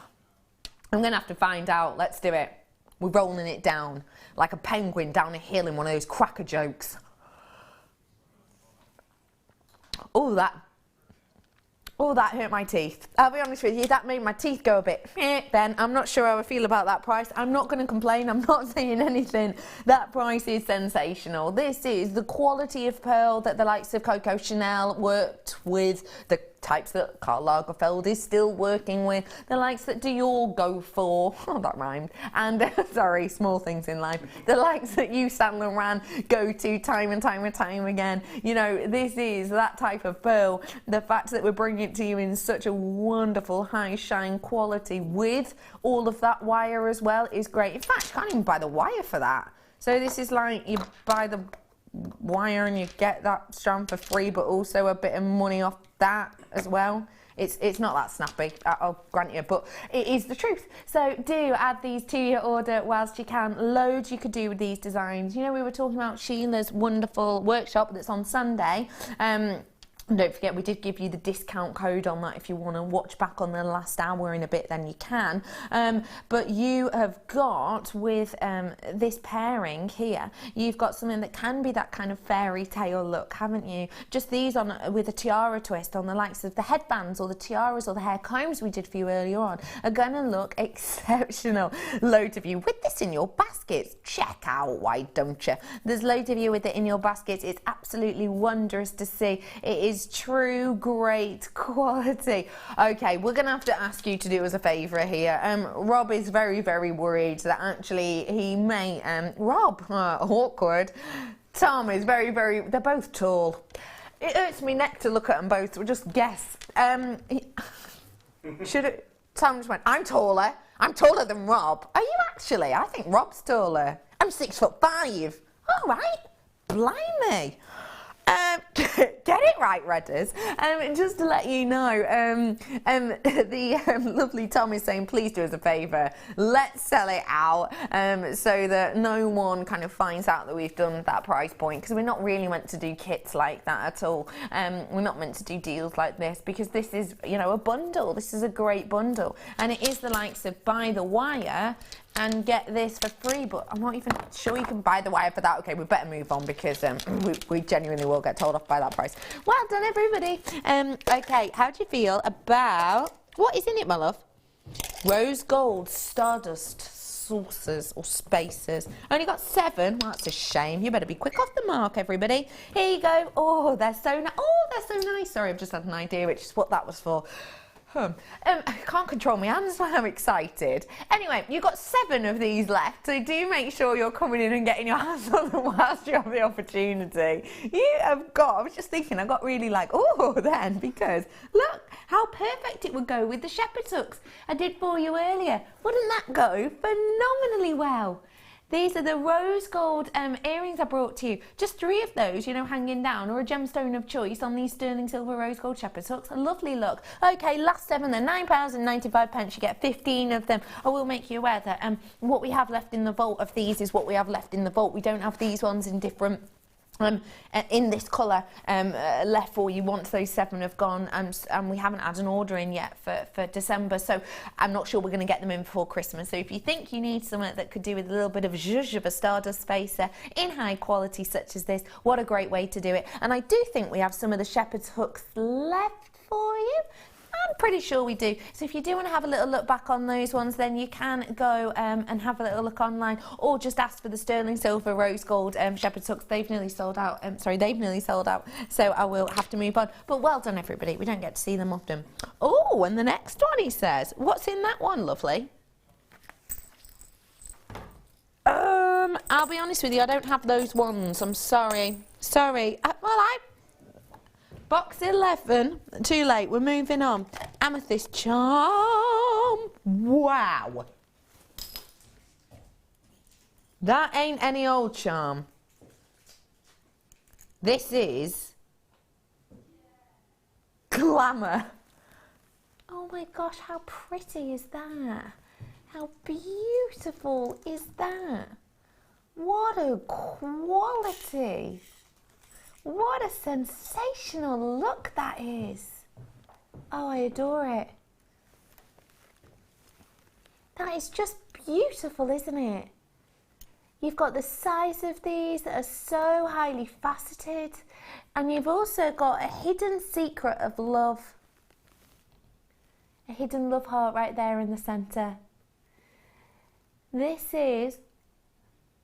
going to have to find out. Let's do it. We're rolling it down like a penguin down a hill in one of those cracker jokes. Oh, that hurt my teeth. I'll be honest with you, that made my teeth go a bit then. I'm not sure how I feel about that price. I'm not going to complain. I'm not saying anything. That price is sensational. This is the quality of pearl that the likes of Coco Chanel worked with, the types that Karl Lagerfeld is still working with, the likes that Dior go for, oh that rhymed, and sorry, small things in life, the likes that you, Saint Laurent, go to time and time and time again. You know, this is that type of pearl. The fact that we're bringing it to you in such a wonderful high shine quality with all of that wire as well is great. In fact, you can't even buy the wire for that. So this is like you buy the wire and you get that strand for free, but also a bit of money off that as well. It's not that snappy, I'll grant you, but it is the truth. So do add these to your order whilst you can. Loads you could do with these designs. You know, we were talking about Sheila's wonderful workshop that's on Sunday. And don't forget, we did give you the discount code on that. If you want to watch back on the last hour in a bit, then you can. But you have got, with this pairing here, you've got something that can be that kind of fairy tale look, haven't you? Just these on with a tiara twist on the likes of the headbands or the tiaras or the hair combs we did for you earlier on are going to look exceptional. Loads of you with this in your baskets. Check out, why don't you? There's loads of you with it in your baskets. It's absolutely wondrous to see. It is is true great quality. Okay, we're gonna have to ask you to do us a favour here. Rob is very, very worried that actually he may, Rob, awkward. Tom is very, very, they're both tall. It hurts me neck to look at them both, we'll just guess. Tom just went, I'm taller than Rob. Are you actually? I think Rob's taller. I'm 6'5". All right, blimey. Get it right, Redders. Just to let you know, the lovely Tom is saying, please do us a favour, let's sell it out so that no one kind of finds out that we've done that price point, because we're not really meant to do kits like that at all. We're not meant to do deals like this, because this is, you know, a bundle. This is a great bundle, and it is the likes of buy the wire and get this for free, but I'm not even sure you can buy the wire for that. Okay, we better move on, because we genuinely will get told off by that price. Well done, everybody. Okay, how do you feel about, what is in it, my love? Rose gold stardust saucers or spacers. Only got 7. Well, that's a shame. You better be quick off the mark, everybody. Here you go. Oh, they're so nice. Sorry, I've just had an idea, which is what that was for. I can't control my hands when I'm excited. Anyway, you've got 7 of these left, so do make sure you're coming in and getting your hands on them whilst you have the opportunity. You have got, I was just thinking, I got really like, oh, then, because look how perfect it would go with the shepherd's hooks I did for you earlier. Wouldn't that go phenomenally well? These are the rose gold earrings I brought to you. Just 3 of those, you know, hanging down, or a gemstone of choice on these sterling silver rose gold shepherd's hooks. A lovely look. Okay, last 7, they're £9.95. You get 15 of them. I will make you aware that what we have left in the vault of these is what we have left in the vault. We don't have these ones in different in this colour left for you once those 7 have gone, and we haven't had an order in yet for December, so I'm not sure we're going to get them in before Christmas. So if you think you need something that could do with a little bit of zhuzh of a stardust spacer in high quality such as this, what a great way to do it. And I do think we have some of the shepherd's hooks left for you. I'm pretty sure we do. So if you do want to have a little look back on those ones, then you can go and have a little look online, or just ask for the sterling silver rose gold shepherd's hooks. They've nearly sold out. They've nearly sold out. So I will have to move on. But well done, everybody. We don't get to see them often. Oh, and the next one, he says. What's in that one, lovely? I'll be honest with you, I don't have those ones. I'm sorry. Sorry. Box 11, too late, we're moving on. Amethyst charm, wow. That ain't any old charm. This is glamour. Oh my gosh, how pretty is that? How beautiful is that? What a quality. What a sensational look that is. Oh, I adore it. That is just beautiful, isn't it? You've got the size of these that are so highly faceted, and you've also got a hidden secret of love. A hidden love heart right there in the centre. This is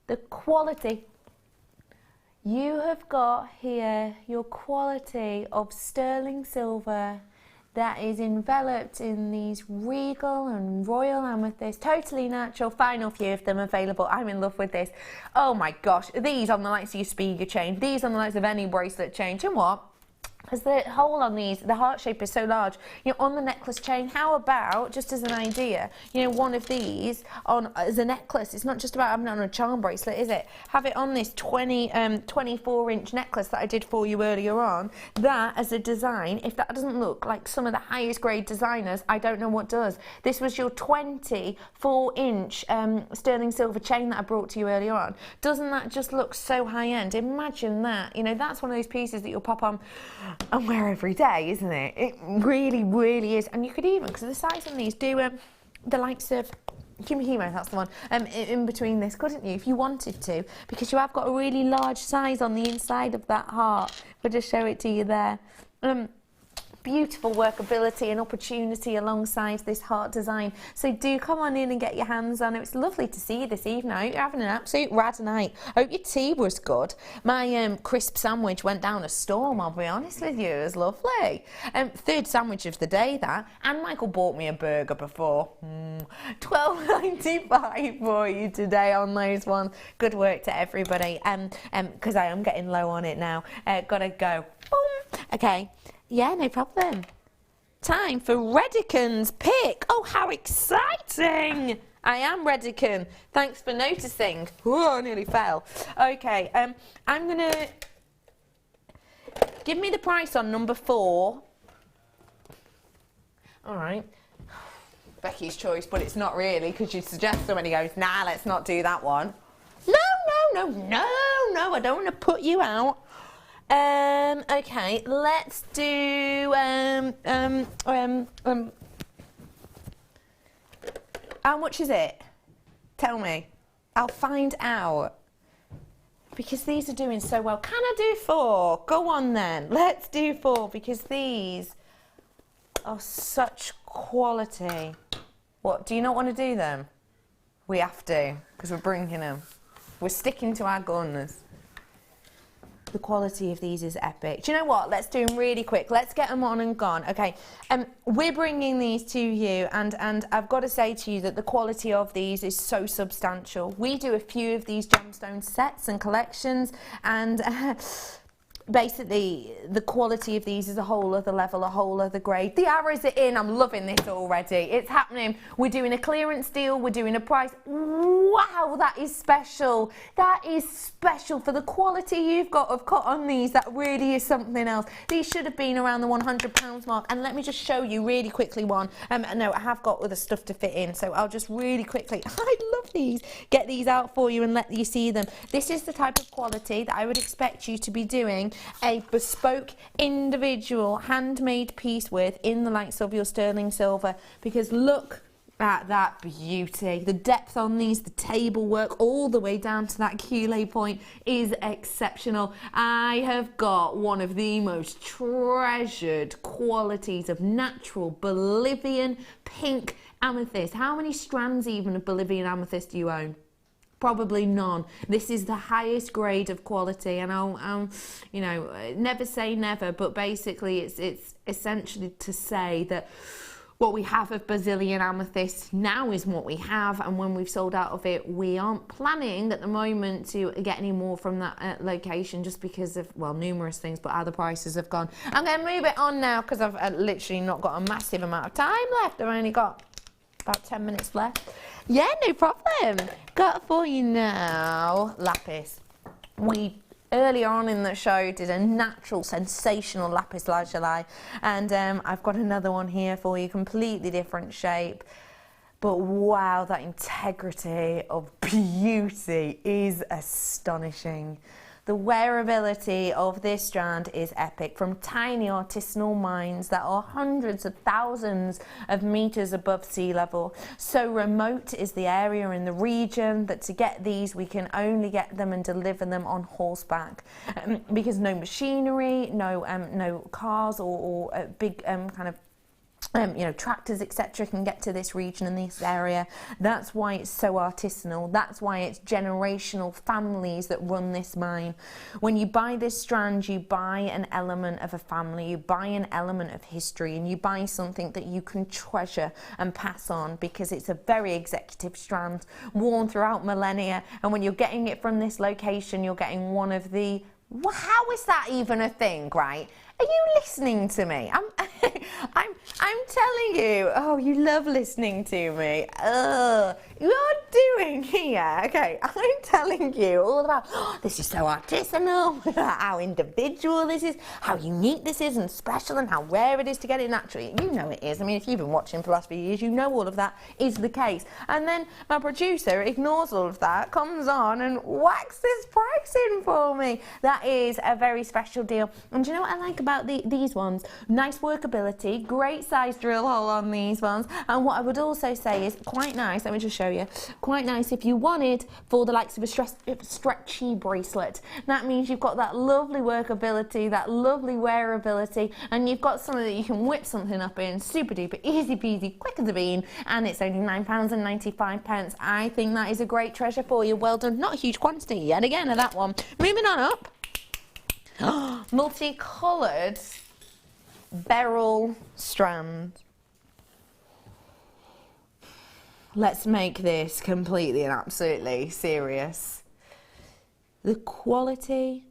the quality. You have got here your quality of sterling silver that is enveloped in these regal and royal amethyst, totally natural. Final few of them available. I'm in love with this. Oh my gosh, these on the likes of your Spiga chain, these on the likes of any bracelet chain. Do you know what? Because the hole on these, the heart shape is so large, you know, on the necklace chain, how about, just as an idea, you know, one of these on as a necklace. It's not just about having it on a charm bracelet, is it? Have it on this 24-inch necklace that I did for you earlier on. That as a design, if that doesn't look like some of the highest grade designers, I don't know what does. This was your 24-inch sterling silver chain that I brought to you earlier on. Doesn't that just look so high-end? Imagine that. You know, that's one of those pieces that you'll pop on and wear every day, isn't it? It really, really is. And you could even, because of the size on these, do the likes of Kimi Himo, that's the one, in between this, couldn't you, if you wanted to? Because you have got a really large size on the inside of that heart. We'll just show it to you there. beautiful workability and opportunity alongside this heart design. So do come on in and get your hands on it. It's lovely to see you this evening. I hope you're having an absolute rad night. I hope your tea was good. My crisp sandwich went down a storm, I'll be honest with you. It was lovely. Third sandwich of the day, that. And Michael bought me a burger before. $12.95 for you today on those ones. Good work to everybody. Because I am getting low on it now. Gotta go. Boom. Okay. Yeah, no problem. Time for Redican's pick. Oh, how exciting! I am Redican. Thanks for noticing. Oh, I nearly fell. Okay, I'm gonna give me the price on number 4. All right. Becky's choice, but it's not really, because you suggest so many goes, nah, let's not do that one. No, I don't want to put you out. Okay, let's do, how much is it? Tell me. I'll find out. Because these are doing so well. Can I do 4? Go on then. Let's do 4, because these are such quality. What, do you not want to do them? We have to, because we're bringing them. We're sticking to our guns. The quality of these is epic. Do you know what? Let's do them really quick. Let's get them on and gone. Okay, we're bringing these to you, and I've got to say to you that the quality of these is so substantial. We do a few of these gemstone sets and collections, and basically the quality of these is a whole other level, a whole other grade. The arrows are in. I'm loving this already. It's happening. We're doing a clearance deal. We're doing a price. Wow, that is special. That is special for the quality you've got of cut on these. That really is something else. These should have been around the £100 mark. And let me just show you really quickly one. No, I have got other stuff to fit in, so I'll just really quickly, I love these, get these out for you and let you see them. This is the type of quality that I would expect you to be doing a bespoke, individual, handmade piece with in the likes of your sterling silver, because look at that beauty. The depth on these, the table work all the way down to that culet point is exceptional. I have got one of the most treasured qualities of natural Bolivian pink amethyst. How many strands even of Bolivian amethyst do you own? Probably none. This is the highest grade of quality, and I'll you know, never say never, but basically it's essentially to say that what we have of Brazilian amethyst now is what we have, and when we've sold out of it, we aren't planning at the moment to get any more from that location, just because of, well, numerous things, but how the prices have gone. I'm going to move it on now because I've literally not got a massive amount of time left. I've only got about 10 minutes left. Yeah, no problem. Got for you now, Lapis. We earlier on in the show did a natural, sensational lapis lazuli, and I've got another one here for you, completely different shape. But wow, that integrity of beauty is astonishing. The wearability of this strand is epic, from tiny artisanal mines that are hundreds of thousands of meters above sea level. So remote is the area in the region that to get these, we can only get them and deliver them on horseback, because no machinery, no cars or big kind of you know, tractors, etc., can get to this region and this area. That's why it's so artisanal. That's why it's generational families that run this mine. When you buy this strand, you buy an element of a family, you buy an element of history, and you buy something that you can treasure and pass on, because it's a very executive strand, worn throughout millennia. And when you're getting it from this location, you're getting one of the, how is that even a thing, right? Are you listening to me? I'm telling you. Oh, you love listening to me. You're doing here. Okay, I'm telling you all about, oh, this is so artisanal, how individual this is, how unique this is and special, and how rare it is to get it naturally. You know it is. I mean, if you've been watching for the last few years, you know all of that is the case. And then my producer ignores all of that, comes on and whacks this price in for me. That is a very special deal. And do you know what I like about these ones? Nice workability, great size drill hole on these ones. And what I would also say is quite nice, let me just show show you. Quite nice if you wanted for the likes of a stretchy bracelet. That means you've got that lovely workability, that lovely wearability, and you've got something that you can whip something up in, super duper, easy peasy, quick as a bean, and it's only £9.95. I think that is a great treasure for you. Well done. Not a huge quantity yet again of that one. Moving on up. Multicoloured beryl strand. Let's make this completely and absolutely serious. The quality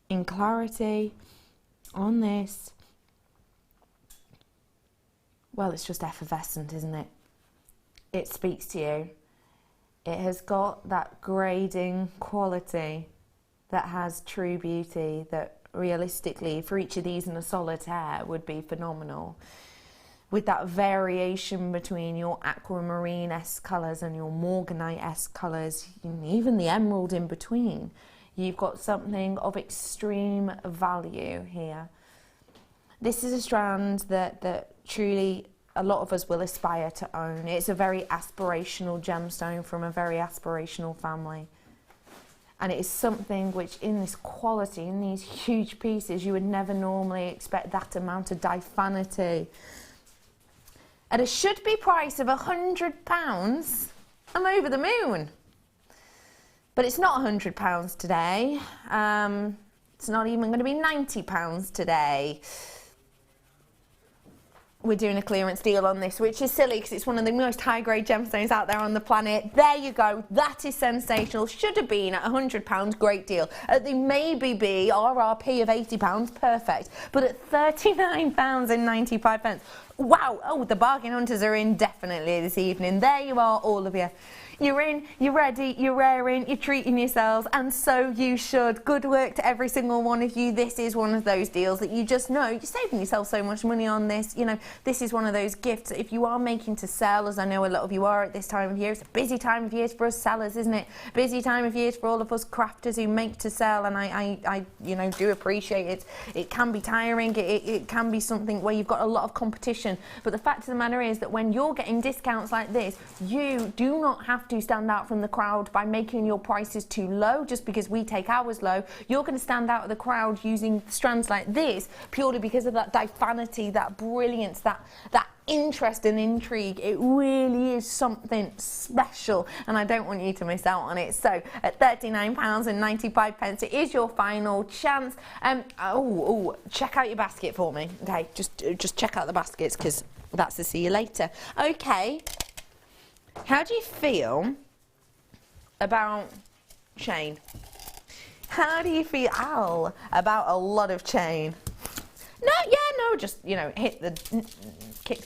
in clarity on this, well, it's just effervescent, isn't it? It speaks to you. It has got that grading quality that has true beauty, that realistically for each of these in a solitaire would be phenomenal. With that variation between your aquamarine-esque colours and your morganite-esque colours, even the emerald in between, you've got something of extreme value here. This is a strand that truly a lot of us will aspire to own. It's a very aspirational gemstone from a very aspirational family. And it is something which in this quality, in these huge pieces, you would never normally expect that amount of diaphanity. At a should-be price of £100, I'm over the moon. But it's not £100 today. It's not even going to be £90 today. We're doing a clearance deal on this, which is silly because it's one of the most high-grade gemstones out there on the planet. There you go. That is sensational. Should have been at £100, great deal. At the maybe be RRP of £80, perfect. But at £39.95, wow. Oh, the bargain hunters are in definitely this evening. There you are, all of you. You're in, you're ready, you're raring, you're treating yourselves, and so you should. Good work to every single one of you. This is one of those deals that you just know you're saving yourself so much money on this. You know, this is one of those gifts that if you are making to sell, as I know a lot of you are at this time of year, it's a busy time of year for us sellers, isn't it? Busy time of year for all of us crafters who make to sell, and I you know, do appreciate it. It can be tiring, it can be something where you've got a lot of competition, but the fact of the matter is that when you're getting discounts like this, you do not have to stand out from the crowd by making your prices too low just because we take ours low. You're going to stand out of the crowd using strands like this purely because of that diaphanity, that brilliance, that interest and intrigue. It really is something special, and I don't want you to miss out on it. So at £39.95, it is your final chance. Check out your basket for me. Okay, just check out the baskets because that's the see you later. Okay. How do you feel about chain? How do you feel about a lot of chain? No, just, you know, kicked the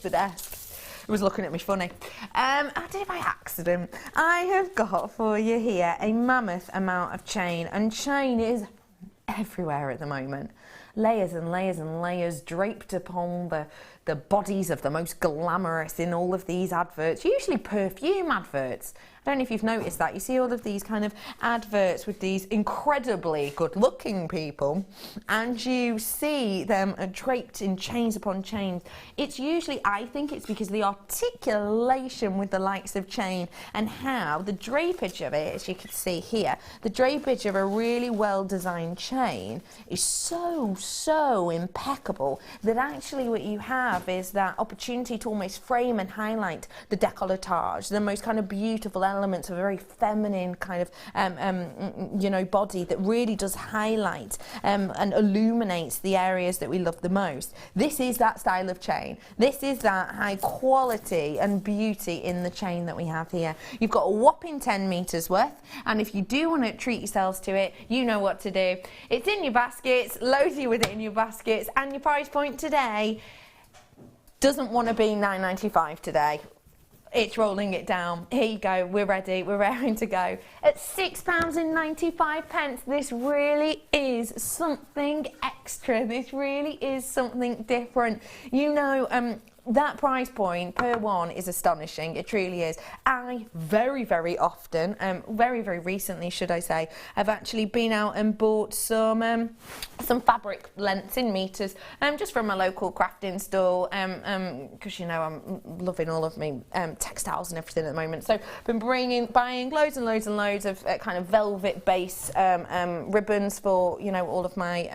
desk. It was looking at me funny. I did it by accident. I have got for you here a mammoth amount of chain, and chain is everywhere at the moment. Layers and layers and layers draped upon the bodies of the most glamorous in all of these adverts, usually perfume adverts. I don't know if you've noticed that. You see all of these kind of adverts with these incredibly good-looking people, and you see them draped in chains upon chains. It's usually, I think it's because of the articulation with the likes of chain and how the drapage of it, as you can see here, the drapage of a really well-designed chain is so impeccable that actually what you have is that opportunity to almost frame and highlight the décolletage, the most kind of beautiful elements of a very feminine kind of you know, body that really does highlight and illuminates the areas that we love the most. This is that style of chain. This is that high quality and beauty in the chain that we have here. You've got a whopping 10 meters worth, and if you do want to treat yourselves to it, you know what to do. It's in your baskets, loads you with it in your baskets, and your price point today doesn't want to be £9.95 today. It's rolling it down. Here you go, we're ready, we're raring to go. At £6.95, this really is something extra. This really is something different. You know, that price point per one is astonishing. It truly is. I very, very often, very, very recently, should I say, have actually been out and bought some fabric lengths in meters, just from a local crafting store, because you know I'm loving all of my textiles and everything at the moment. So I've been buying loads and loads and loads of kind of velvet base ribbons for, you know, all of my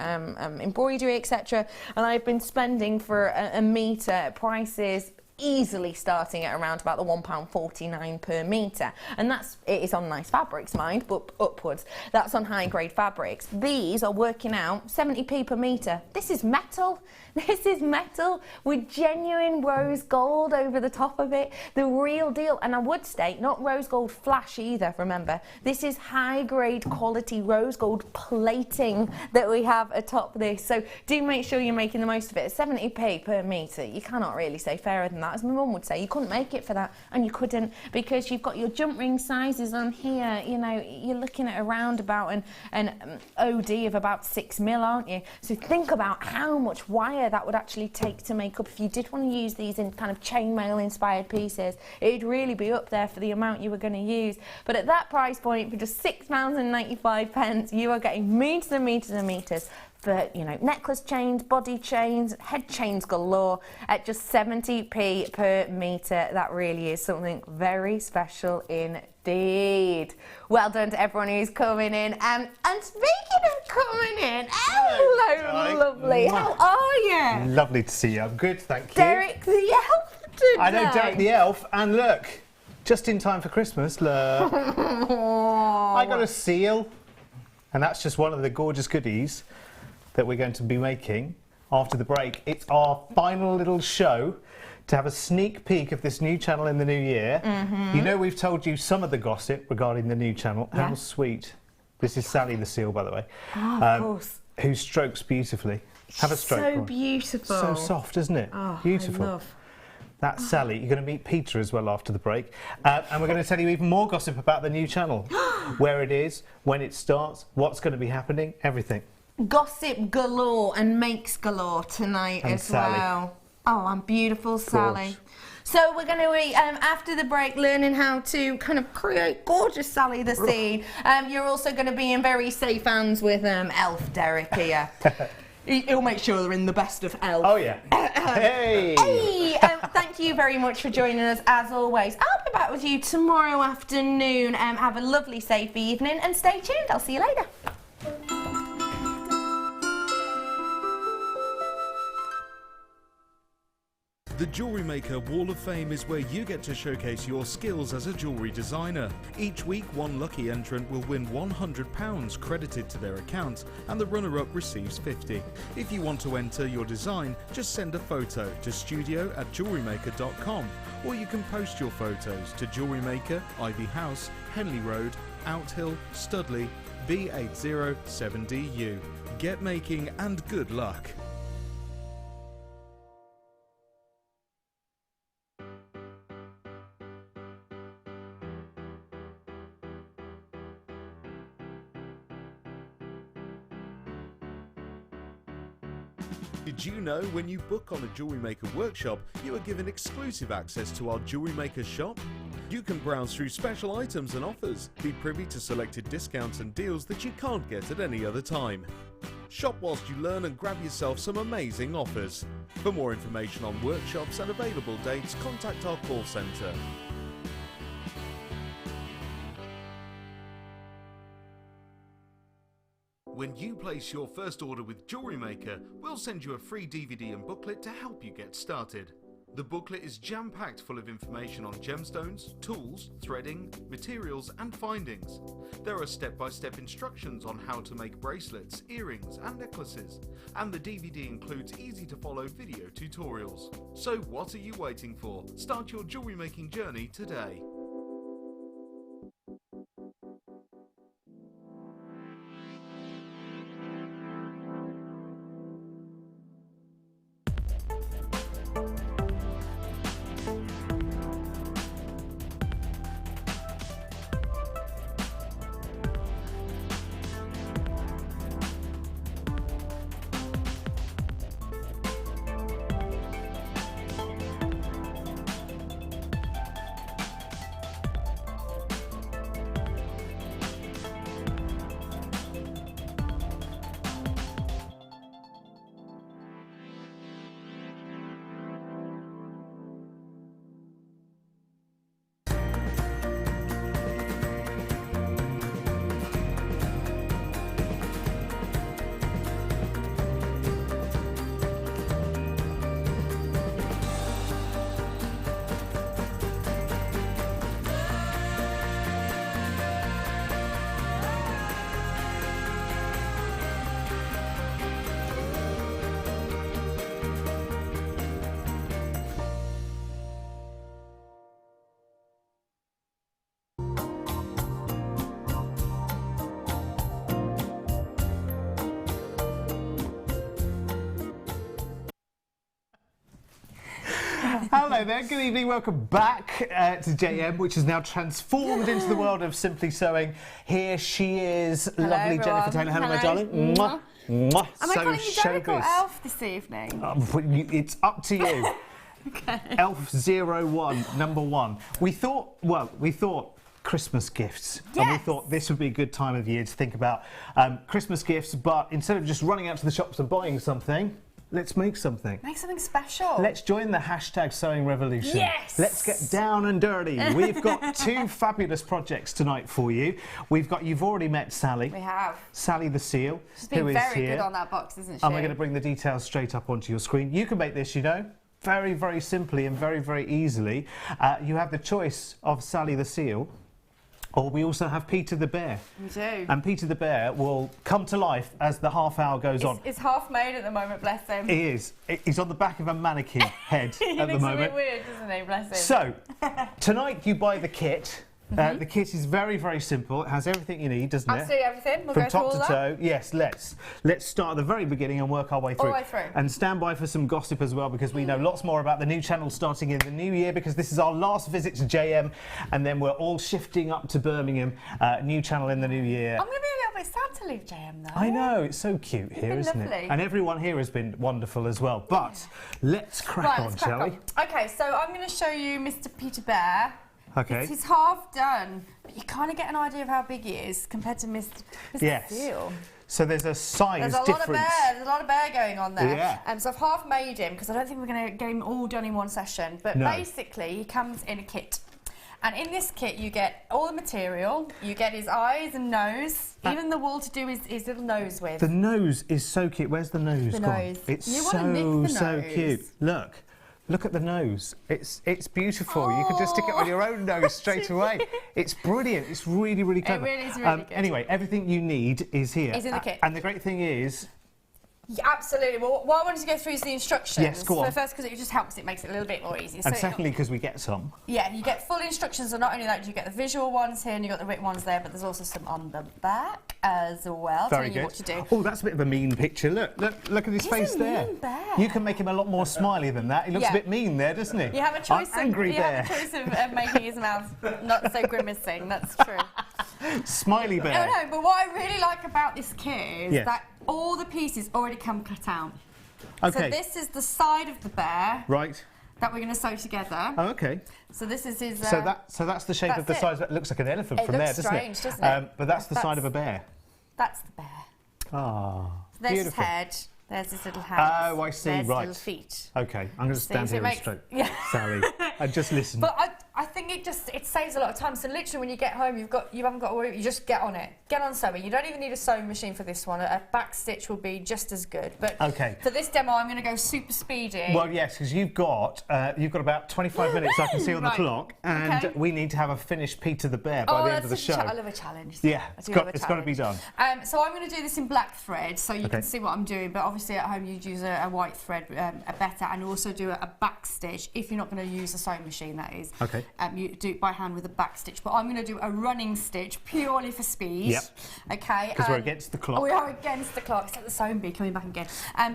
embroidery, etc. And I've been spending for a metre prices easily starting at around about the £1.49 per metre, and it is on nice fabrics, mind, but upwards. That's on high grade fabrics. These are working out 70p per metre. This is metal. This is metal with genuine rose gold over the top of it. The real deal. And I would state, not rose gold flash either, remember. This is high grade quality rose gold plating that we have atop this. So do make sure you're making the most of it. 70p per metre. You cannot really say fairer than that. As my mum would say, you couldn't make it for that, and you couldn't, because you've got your jump ring sizes on here. You know, you're looking at around about an OD of about 6mm, aren't you? So think about how much wire that would actually take to make up. If you did want to use these in kind of chainmail inspired pieces, it'd really be up there for the amount you were going to use. But at that price point, for just £6.95, you are getting meters and meters and meters for, you know, necklace chains, body chains, head chains galore at just 70p per metre. That really is something very special indeed. Well done to everyone who's coming in. And speaking of coming in, hello lovely. How are you? Lovely to see you. I'm good, thank you. Derek the elf today. I know Derek the elf, and look, just in time for Christmas, look. I got a seal, and that's just one of the gorgeous goodies that we're going to be making after the break. It's our final little show to have a sneak peek of this new channel in the new year. You know, we've told you some of the gossip regarding the new channel. Yeah. How sweet. This is Sally the seal, by the way. Oh, of course. Who strokes beautifully. Have a stroke. So beautiful. So soft, isn't it? Oh, beautiful. I love. That's Sally. You're going to meet Peter as well after the break. And we're going to tell you even more gossip about the new channel. Where it is, when it starts, what's going to be happening, everything. Gossip galore and makes galore tonight and as Sally. Well. Oh, I'm beautiful, Sally. So we're going to be, after the break, learning how to kind of create gorgeous Sally the Seed. You're also going to be in very safe hands with Elf Derek here. He'll make sure they're in the best of Elf. Oh, yeah. Hey! Thank you very much for joining us, as always. I'll be back with you tomorrow afternoon. Have a lovely, safe evening, and stay tuned. I'll see you later. The Jewellery Maker Wall of Fame is where you get to showcase your skills as a jewellery designer. Each week, one lucky entrant will win £100 credited to their account, and the runner-up receives £50. If you want to enter your design, just send a photo to studio@jewellerymaker.com, or you can post your photos to Jewellery Maker, Ivy House, Henley Road, Outhill, Studley, B807DU. Get making and good luck. Did you know when you book on a Jewellery Maker workshop, you are given exclusive access to our Jewellery Maker shop? You can browse through special items and offers, be privy to selected discounts and deals that you can't get at any other time. Shop whilst you learn and grab yourself some amazing offers. For more information on workshops and available dates, contact our call centre. When you place your first order with Jewellery Maker, we'll send you a free DVD and booklet to help you get started. The booklet is jam-packed full of information on gemstones, tools, threading, materials and findings. There are step-by-step instructions on how to make bracelets, earrings and necklaces, and the DVD includes easy-to-follow video tutorials. So what are you waiting for? Start your jewellery making journey today. Hello there, good evening, welcome back to JM, which is now transformed into the world of Simply Sewing. Here she is, lovely everyone. Jennifer Taylor. Hello, my darling. Mwah. Mwah. Am I calling you Derek or showbiz. Elf this evening? It's up to you. Okay. Elf 01, number 1. We thought Christmas gifts. Yes. And we thought this would be a good time of year to think about Christmas gifts, but instead of just running out to the shops and buying something, let's make something. Make something special. Let's join the hashtag sewing revolution. Yes! Let's get down and dirty. We've got 2 fabulous projects tonight for you. You've already met Sally. We have. Sally the Seal. She's been who is very here. good on that box, isn't she? And we're going to bring the details straight up onto your screen. You can make this, you know, very, very simply and very, very easily. You have the choice of Sally the Seal, or we also have Peter the Bear. We do. And Peter the Bear will come to life as the half hour goes on. It's half made at the moment, bless him. He is. He's on the back of a mannequin head He at the looks moment. a bit weird, doesn't he? Bless him. So, tonight you buy the kit. The kit is very, very simple. It has everything you need, doesn't it? Absolutely everything. We'll From go through top all to that. toe. Yes, let's start at the very beginning and work our way through. All the way through. And stand by for some gossip as well, because we know lots more about the new channel starting in the new year, because this is our last visit to JM, and then we're all shifting up to Birmingham. New channel in the new year. I'm going to be a little bit sad to leave JM though. I know, it's so cute here, been isn't lovely. it? And everyone here has been wonderful as well. But let's crack on, shall we? Okay, so I'm going to show you Mr. Peter Bear. Okay. He's half done, but you kind of get an idea of how big he is compared to Mr. Yes. Seal. So there's a size There's a difference. There's a lot of bear going on there. Yeah. So I've half made him because I don't think we're going to get him all done in one session. But No. basically, he comes in a kit. And in this kit, you get all the material, you get his eyes and nose, even the wool to do his little nose with. The nose is so cute. Where's the nose The gone? nose. It's You wanna nick the so nose. cute. Look at the nose. It's beautiful. You can just stick it on your own nose straight away. It's brilliant. It's really, really clever. It really is really good. Anyway, everything you need is here. Is in the kit. And the great thing is, Yeah, absolutely. Well, what I wanted to go through is the instructions. Yes, go on. So first, because it just helps, it makes it a little bit more easy. and So secondly, because we get some. yeah, you get full instructions, and not only that, you get the visual ones here, and you got the written ones there, but there's also some on the back as well, Very telling you good. what to do. Oh, that's a bit of a mean picture. Look at his He's face a there. mean bear. You can make him a lot more smiley than that. He looks Yeah. a bit mean there, doesn't he? You have a choice. Angry you bear. have a choice of making his mouth not so grimacing. That's true. Smiley bear. No, but what I really like about this kit is Yes. that all the pieces already come cut out. Okay. So this is the side of the bear Right. that we're going to sew together. Oh, okay. So this is his. So that's the shape of the that's size. It looks like an elephant It from there, looks doesn't strange, it? doesn't it? But that's the side of a bear. That's the bear. Ah, So there's beautiful. his head. There's his little hands. Oh, I see. There's his Right. little feet. Okay, I'm going to stand So it here and makes- stroke yeah. Sally and just listen. But I think it saves a lot of time. So literally, when you get home, you haven't got to worry. You just get on it. Get on sewing. You don't even need a sewing machine for this one. A back stitch will be just as good. But Okay. for this demo, I'm going to go super speedy. Well, yes, because you've got about 25 minutes. I can see on the Right. clock, and Okay. we need to have a finished Peter the Bear by the end of the show. I love a challenge. Yeah, I it's do got love a to be done. So I'm going to do this in black thread, so you Okay. can see what I'm doing. But obviously at home you'd use a white thread, a better, and also do a back stitch if you're not going to use a sewing machine. That is. Okay. You do it by hand with a back stitch, but I'm going to do a running stitch purely for speed. Yep. Okay. Because we're against the clock. We are against the clock. It's like the sewing bee coming back again.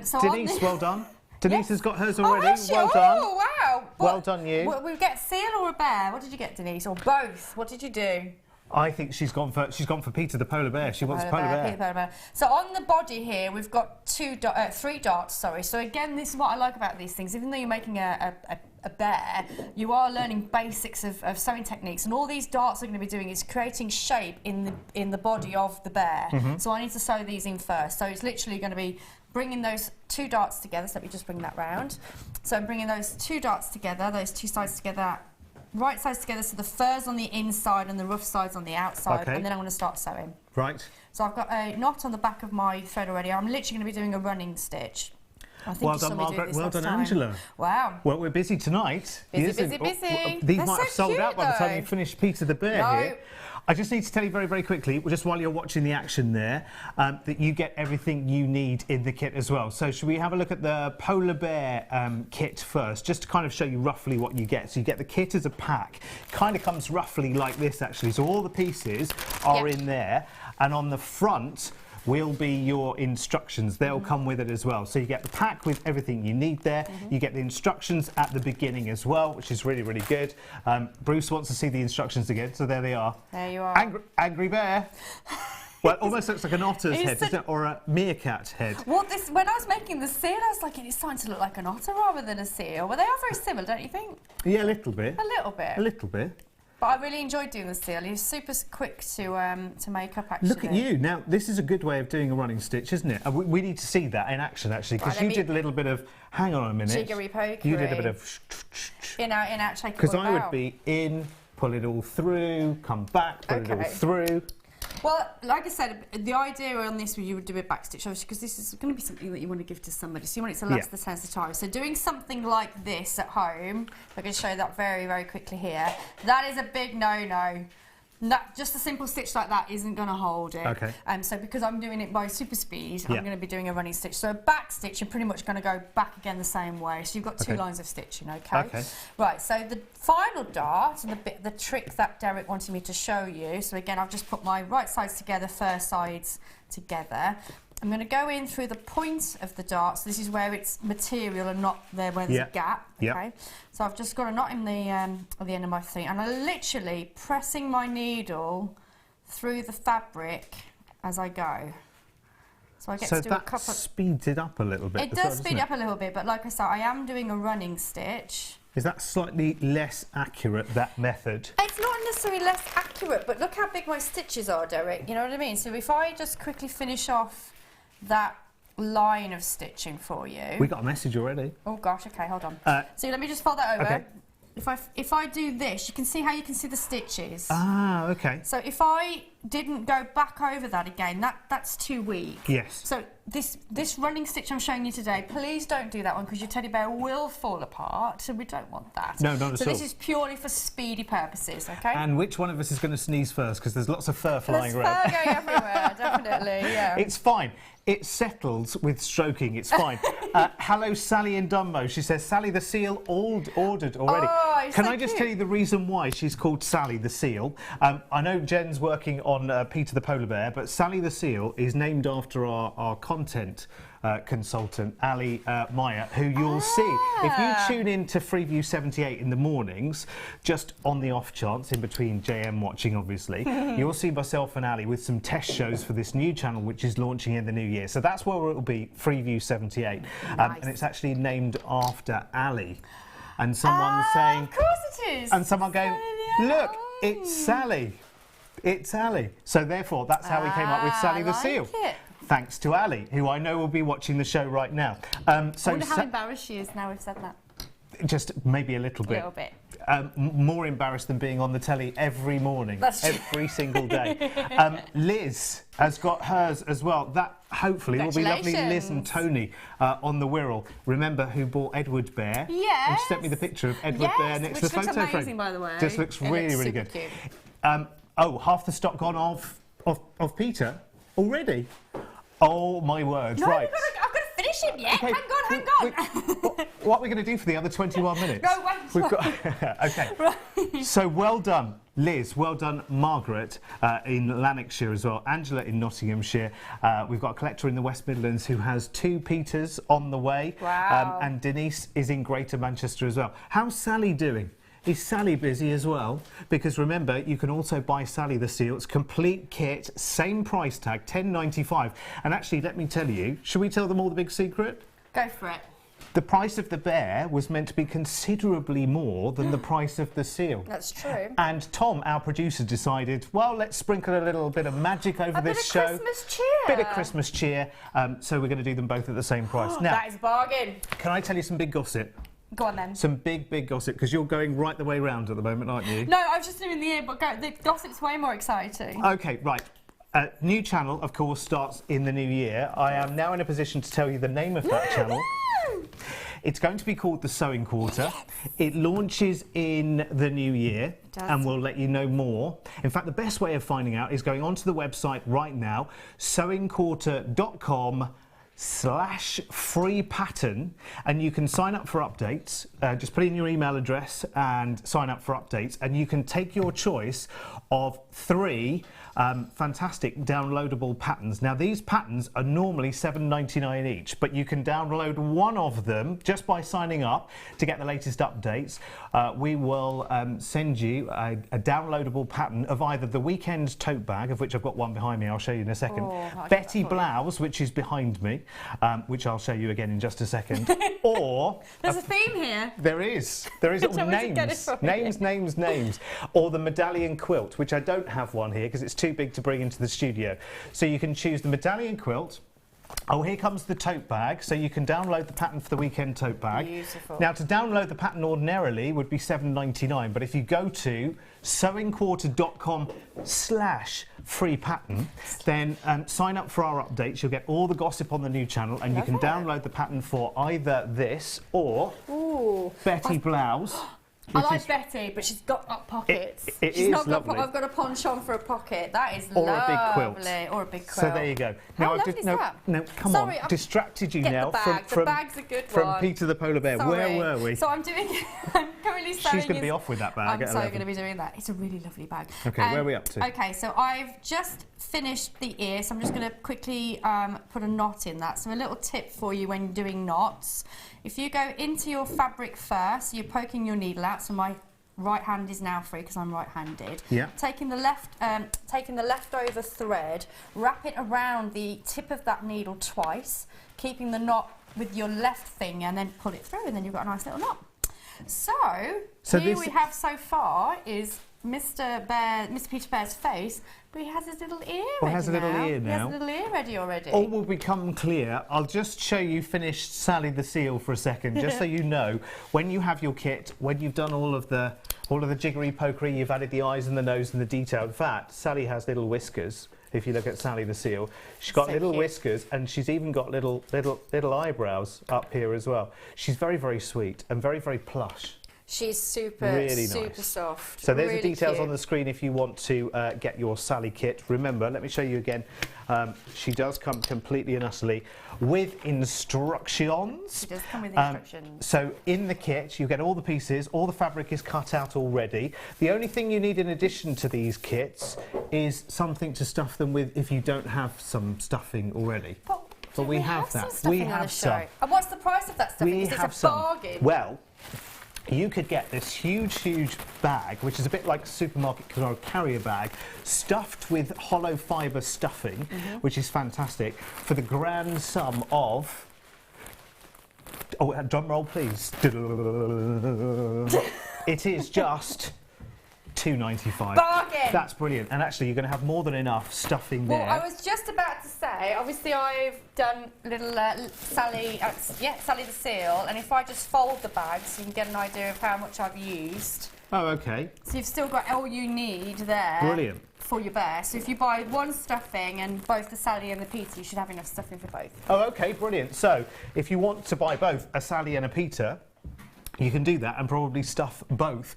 So Denise, on the well done. Denise has got hers Oh, already. has she? Well done. Oh, wow. Well done, you. We get seal or a bear? What did you get, Denise? Or both? What did you do? I think she's gone for Peter the polar bear. She wants a polar bear. Peter Polar Bear. So on the body here, we've got 3 dots. Sorry. So again, this is what I like about these things. Even though you're making a bear, you are learning basics of sewing techniques, and all these darts are going to be doing is creating shape in the body of the bear. So I need to sew these in first. So it's literally going to be bringing those 2 darts together. So let me just bring that round. So I'm bringing those 2 darts together, those 2 sides together. Right sides together, so the fur's on the inside and the rough side's on the outside, Okay. and then I'm going to start sewing. Right. So I've got a knot on the back of my thread already. I'm literally going to be doing a running stitch. I think Well you saw done, me do Margaret. this Well last done, time. Angela. Wow. Well, we're busy tonight. Busy. These They're might have so sold out cute, by the time though. you finish Peter the Bear No. here. I just need to tell you very, very quickly, just while you're watching the action there, that you get everything you need in the kit as well. So should we have a look at the polar bear kit first, just to kind of show you roughly what you get. So you get the kit as a pack. Kind of comes roughly like this, actually. So all the pieces are in there, and on the front, will be your instructions. They'll come with it as well. So you get the pack with everything you need there. You get the instructions at the beginning as well, which is really, really good. Bruce wants to see the instructions again, so there they are. There you are. Angry bear. Well, it almost looks like an otter's head, doesn't it? Or a meerkat head. Well, when I was making the seal, I was like, it's starting to look like an otter rather than a seal. Well, they are very similar, don't you think? Yeah, a little bit. A little bit. A little bit. But I really enjoyed doing the seal. He was super quick to make up, actually. Look at you. Now, this is a good way of doing a running stitch, isn't it? We need to see that in action, actually, because you did a little bit of, hang on a minute. Jiggery-pokery. You did a bit of... In, out, shake it because all I would about. be in, pull it all through, come back, pull it all through. Well, like I said, the idea on this was you would do a backstitch, obviously, because this is going to be something that you want to give to somebody, so you want it to last the test of time. So doing something like this at home, I'm going to show you that very, very quickly here, that is a big no-no. Just a simple stitch like that isn't going to hold it. Okay. So because I'm doing it by super speed, I'm going to be doing a running stitch. So a back stitch, you're pretty much going to go back again the same way. So you've got two lines of stitching, okay? Right, so the final dart, and the trick that Derek wanted me to show you, so again, I've just put my right sides together, first sides together. I'm going to go in through the point of the dart, so this is where it's material and not there where there's a gap, okay? So I've just got a knot in the at the end of my thing, and I'm literally pressing my needle through the fabric as I go. So I get to do a couple... So that speeds it up a little bit. It does speed up a little bit, but like I said, I am doing a running stitch. Is that slightly less accurate, that method? It's not necessarily less accurate, but look how big my stitches are, Derek, you know what I mean? So if I just quickly finish off that line of stitching for you. We got a message already. Oh gosh, okay, hold on. So let me just fold that over. Okay. If I do this, you can see how you can see the stitches. Ah, okay. So if I didn't go back over that again, that's too weak. Yes. So this running stitch I'm showing you today, please don't do that one because your teddy bear will fall apart, so we don't want that. No, not at all. So this is purely for speedy purposes, okay? And which one of us is going to sneeze first? Because there's lots of fur flying around. There's fur going everywhere, definitely, yeah. It's fine. It settles with stroking. It's fine. Hello, Sally in Dunmo. She says, Sally the Seal ordered already. Oh, Can I just tell you the reason why she's called Sally the Seal? I know Jen's working on Peter the Polar Bear, but Sally the Seal is named after our content consultant, Ali Maya, who you'll see. If you tune in to Freeview 78 in the mornings, just on the off chance, in between JM watching, obviously, you'll see myself and Ali with some test shows for this new channel, which is launching in the new year. So that's where it will be, Freeview 78. And it's actually named after Ali. And someone's saying... Of course it is! And someone going, look, it's Sally. It's Ali. So therefore, that's how we came up with Sally the Seal. Thanks to Ali, who I know will be watching the show right now. So I wonder how embarrassed she is now we've said that. Just maybe a little bit. A little bit. More embarrassed than being on the telly every morning, every single day. Liz has got hers as well. That hopefully will be lovely. Liz and Tony on the Wirral. Remember who bought Edward Bear? Yes. And she sent me the picture of Edward Bear next to the photo frame. Which looks amazing, by the way. Just looks really, really good. Cute. Oh, half the stock gone of Peter already. Oh my word! No, right. I've got to finish him yet. Okay. Hang on. What are we going to do for the other 21 minutes? No, wait. We've got. Okay. Right. So well done, Liz. Well done, Margaret in Lanarkshire as well. Angela in Nottinghamshire. We've got a collector in the West Midlands who has 2 Peters on the way. Wow. And Denise is in Greater Manchester as well. How's Sally doing? Is Sally busy as well? Because remember, you can also buy Sally the Seal. It's complete kit, same price tag, £10.95. And actually, let me tell you, should we tell them all the big secret? Go for it. The price of the bear was meant to be considerably more than the price of the seal. That's true. And Tom, our producer, decided, well, let's sprinkle a little bit of magic over this show. A bit of Christmas cheer. Bit of Christmas cheer. So we're going to do them both at the same price. Now, that is a bargain. Can I tell you some big gossip? Go on then. Some big gossip, because you're going right the way round at the moment, aren't you? No, I was just doing the ear, but the gossip's way more exciting. OK, right. New channel, of course, starts in the new year. I am now in a position to tell you the name of that channel. It's going to be called The Sewing Quarter. It launches in the new year, and we'll let you know more. In fact, the best way of finding out is going onto the website right now, sewingquarter.com/. /free pattern, and you can sign up for updates. Just put in your email address and sign up for updates, and you can take your choice of 3 fantastic downloadable patterns. Now these patterns are normally $7.99 each, but you can download one of them just by signing up to get the latest updates. We will send you a downloadable pattern of either the weekend tote bag, of which I've got one behind me, I'll show you in a second, Betty blouse, which is behind me, which I'll show you again in just a second, or... There's a theme here. There is names, or the medallion quilt, which I don't have one here because it's too big to bring into the studio. So you can choose the medallion quilt. Oh, here comes the tote bag, so you can download the pattern for the weekend tote bag. Beautiful. Now, to download the pattern ordinarily would be $7.99, but if you go to sewingquarter.com/free pattern, then sign up for our updates. You'll get all the gossip on the new channel, and you can download the pattern for either this or Betty blouse. I like Betty, but she's got up pockets. She's not got. I've got a ponchon for a pocket. That is lovely. Or a big quilt. Or a big quilt. So there you go. Now How lovely is that? No, come Sorry, on. I've Distracted you now the bag. from the bag's a good from one. Peter the Polar Bear. Sorry. Where were we? So I'm doing. I'm currently sewing. She's going to be off with that bag. I'm so going to be doing that. It's a really lovely bag. Okay, where are we up to? Okay, so I've just finished the ear, so I'm just going to quickly put a knot in that. So a little tip for you when doing knots: if you go into your fabric first, you're poking your needle out. So my right hand is now free because I'm right-handed. Yeah. Taking the leftover thread, wrap it around the tip of that needle twice, keeping the knot with your left finger, and then pull it through, and then you've got a nice little knot. So here we have so far is Mr. Peter Bear's face, but he has his little ear ready. He has a little ear now. He has a little ear ready already. All will become clear. I'll just show you finished Sally the Seal for a second, just so you know, when you have your kit, when you've done all of the jiggery pokery, you've added the eyes and the nose and the detail. In fact, Sally has little whiskers. If you look at Sally the Seal, she's got little whiskers, and she's even got little eyebrows up here as well. She's very, very sweet and very, very plush. She's super, really super nice. soft. So there's really the details cute. on the screen if you want to get your Sally kit. Remember, let me show you again. She does come completely and utterly with instructions. She does come with instructions. So in the kit, you get all the pieces. All the fabric is cut out already. The only thing you need in addition to these kits is something to stuff them with if you don't have some stuffing already. But we have that. We have some. And what's the price of that stuffing? We Because have it's a some. bargain. Well, you could get this huge bag, which is a bit like a supermarket carrier bag, stuffed with hollow fibre stuffing, which is fantastic, for the grand sum of... Oh, drum roll, please. It is just $2.95. Bargain! That's brilliant. And actually, you're going to have more than enough stuffing there. Well, I was just about to say, obviously I've done little Sally the Seal, and if I just fold the bag so you can get an idea of how much I've used. Oh, okay. So you've still got all you need there. Brilliant. For your bear. So if you buy one stuffing and both the Sally and the Peter, you should have enough stuffing for both. Oh, okay, brilliant. So if you want to buy both a Sally and a Peter, you can do that and probably stuff both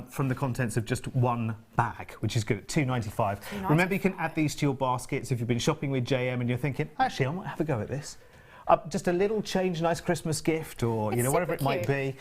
from the contents of just one bag, which is good at $2.95. Remember, you can add these to your baskets if you've been shopping with JM and you're thinking, actually, I might have a go at this. Just a little change, nice Christmas gift, or you know, whatever it might be.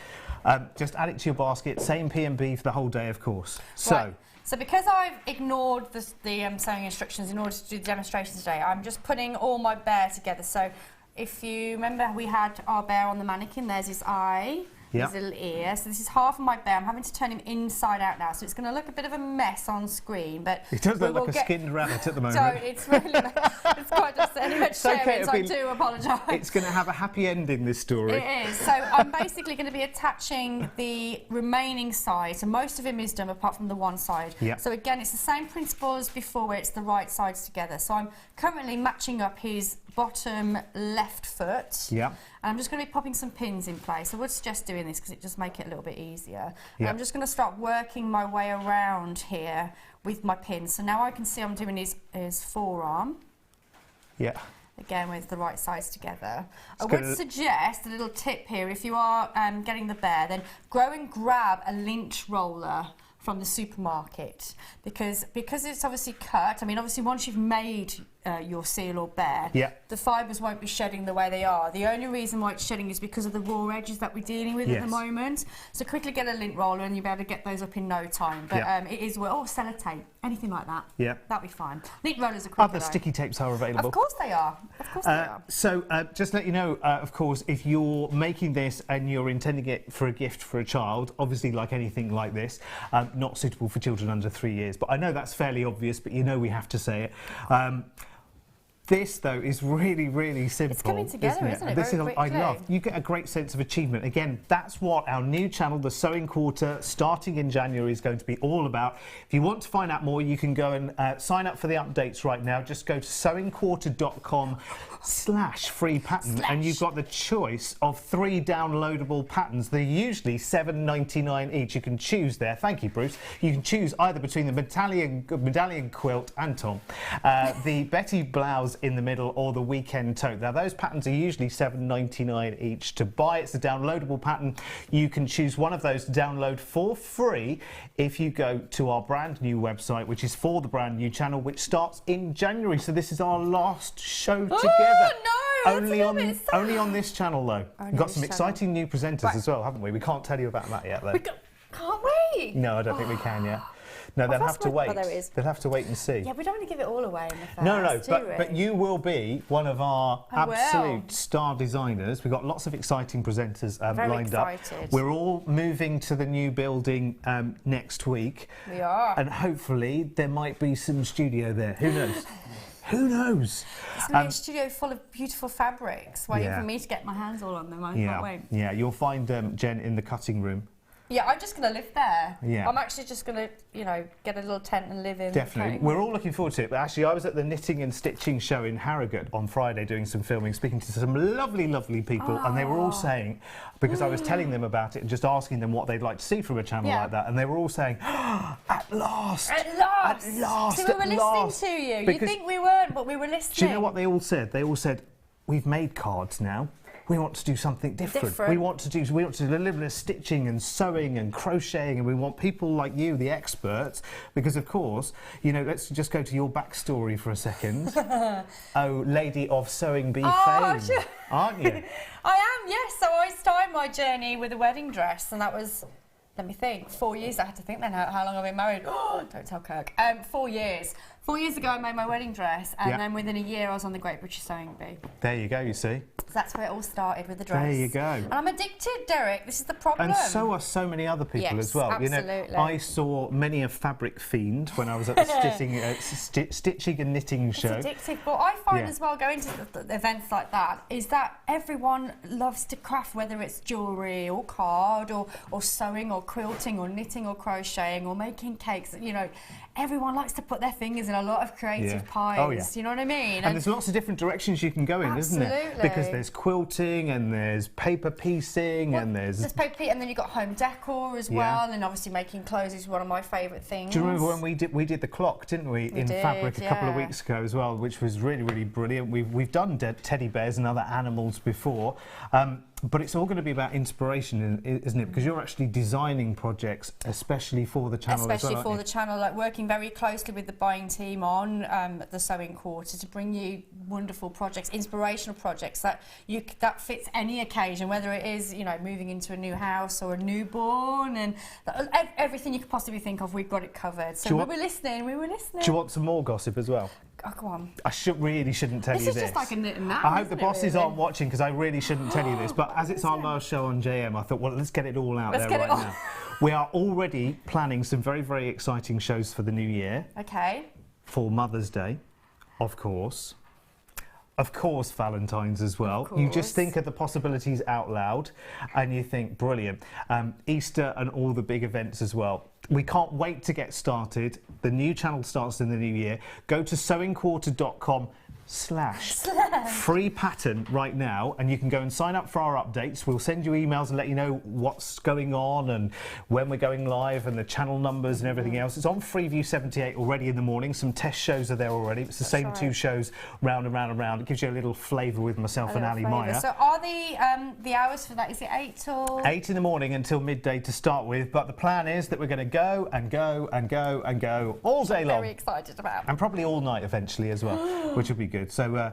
Just add it to your basket. Same P&B for the whole day, of course. Right. So because I've ignored the sewing instructions in order to do the demonstration today, I'm just putting all my bear together. So if you remember, we had our bear on the mannequin. There's his eye. His little ear. So this is half of my bear. I'm having to turn him inside out now, so it's going to look a bit of a mess on screen. But it does look like a skinned rabbit at the moment. So it's really, it's quite upsetting. I do apologise. It's going to have a happy ending, this story. It is. So I'm basically going to be attaching the remaining side. So most of him is done, apart from the one side. Yeah. So again, it's the same principle as before, where it's the right sides together. So I'm currently matching up his bottom left foot. Yeah. And I'm just going to be popping some pins in place. I would suggest doing this because it just makes it a little bit easier. Yeah. I'm just going to start working my way around here with my pins. So now I can see I'm doing his forearm. Yeah. Again, with the right sides together. I would suggest a little tip here, if you are getting the bear, then go and grab a lint roller from the supermarket, because it's obviously cut. I mean, obviously once you've made your seal or bear, yeah, the fibres won't be shedding the way they are. The only reason why it's shedding is because of the raw edges that we're dealing with at the moment. So quickly get a lint roller and you'll be able to get those up in no time. But it is, or sellotape, anything like that. Yeah, that'll be fine. Lint rollers are quicker. Other sticky tapes are available. Of course they are. Of course they are. So just to let you know, of course, if you're making this and you're intending it for a gift for a child, obviously like anything like this, not suitable for children under 3 years. But I know that's fairly obvious, but you know we have to say it. This, though, is really, really simple. It's coming together, isn't it? This is I love. You get a great sense of achievement. Again, that's what our new channel, the Sewing Quarter, starting in January, is going to be all about. If you want to find out more, you can go and sign up for the updates right now. Just go to sewingquarter.com/free pattern, and you've got the choice of 3 downloadable patterns. They're usually $7.99 each. You can choose there. Thank you, Bruce. You can choose either between the medallion quilt and Tom, the Betty blouse in the middle, or the weekend tote. Now those patterns are usually $7.99 each to buy. It's a downloadable pattern. You can choose one of those to download for free if you go to our brand new website, which is for the brand new channel, which starts in January. So this is our last show together. Only on this channel though. We've got some exciting new presenters as well, haven't we? We can't tell you about that yet though. Can't we? No, I don't think we can yet. No, they'll have to wait. They'll have to wait and see. Yeah, we don't want to give it all away in the first. No, but you will be one of our absolute star designers. We've got lots of exciting presenters lined up. We're all moving to the new building next week. We are. And hopefully there might be some studio there. Who knows? Who knows? It's going to be a studio full of beautiful fabrics, waiting for me to get my hands all on them. I can't wait. Yeah, you'll find Jen in the cutting room. Yeah, I'm just going to live there. Yeah. I'm actually just going to, you know, get a little tent and live in. Definitely. We're all looking forward to it. But actually, I was at the knitting and stitching show in Harrogate on Friday doing some filming, speaking to some lovely, lovely people. And they were all saying, because I was telling them about it and just asking them what they'd like to see from a channel like that. And they were all saying, at last! At last! At last! So we were listening to you. You think we weren't, but we were listening. Do you know what they all said? They all said, we've made cards now. We want to do something different. We want to do a little bit of stitching and sewing and crocheting, and we want people like you, the experts, because of course, you know, let's just go to your backstory for a second. Oh, lady of sewing bee fame, aren't you? I am, yes. So I started my journey with a wedding dress, and that was, let me think, 4 years. I had to think then how long I've been married. Oh, don't tell Kirk. 4 years. 4 years ago I made my wedding dress, and then within a year I was on the Great British Sewing Bee. There you go, you see. So that's where it all started, with the dress. There you go. And I'm addicted, Derek. This is the problem. And so are so many other people as well. Absolutely. You know, I saw many a fabric fiend when I was at the stitching and knitting show. It's addictive. But I find as well, going to the events like that, is that everyone loves to craft, whether it's jewellery or card or sewing or quilting or knitting or crocheting or making cakes. You know, everyone likes to put their fingers in a lot of creative pies. Oh, you know what I mean? And there's lots of different directions you can go in, isn't there? Because there's quilting and there's paper piecing and there's paper piecing, and then you've got home decor as well, and obviously making clothes is one of my favourite things. Do you remember when we did the clock, didn't we, in fabric a couple of weeks ago as well, which was really, really brilliant. We've done teddy bears and other animals before. But it's all going to be about inspiration, isn't it? Because you're actually designing projects, especially for the channel as well, Especially for the channel, like working very closely with the buying team on the Sewing Quarter to bring you wonderful projects, inspirational projects that fits any occasion, whether it is, you know, moving into a new house or a newborn, and everything you could possibly think of, we've got it covered. So we were listening. Do you want some more gossip as well? Oh, go on. I really shouldn't tell you this. This is just like a knit and I hope the bosses aren't watching, because I really shouldn't tell you this. But as it's our last show on JM, I thought, well, let's get it all out there right now. We are already planning some very, very exciting shows for the new year. Okay. For Mother's Day, of course. Of course, Valentine's as well. You just think of the possibilities out loud and you think, brilliant. Easter and all the big events as well. We can't wait to get started. The new channel starts in the new year. Go to sewingquarter.com free pattern right now, and you can go and sign up for our updates. We'll send you emails and let you know what's going on and when we're going live and the channel numbers and everything else. It's on Freeview 78 already in the morning. Some test shows are there already. It's the same two shows round and round and round. It gives you a little flavour with myself and Ali Maya. So are the hours for that, is it 8 till? 8 in the morning until midday to start with, but the plan is that we're going to go and go and go and go all day long. Very excited about. And probably all night eventually as well, which will be good. So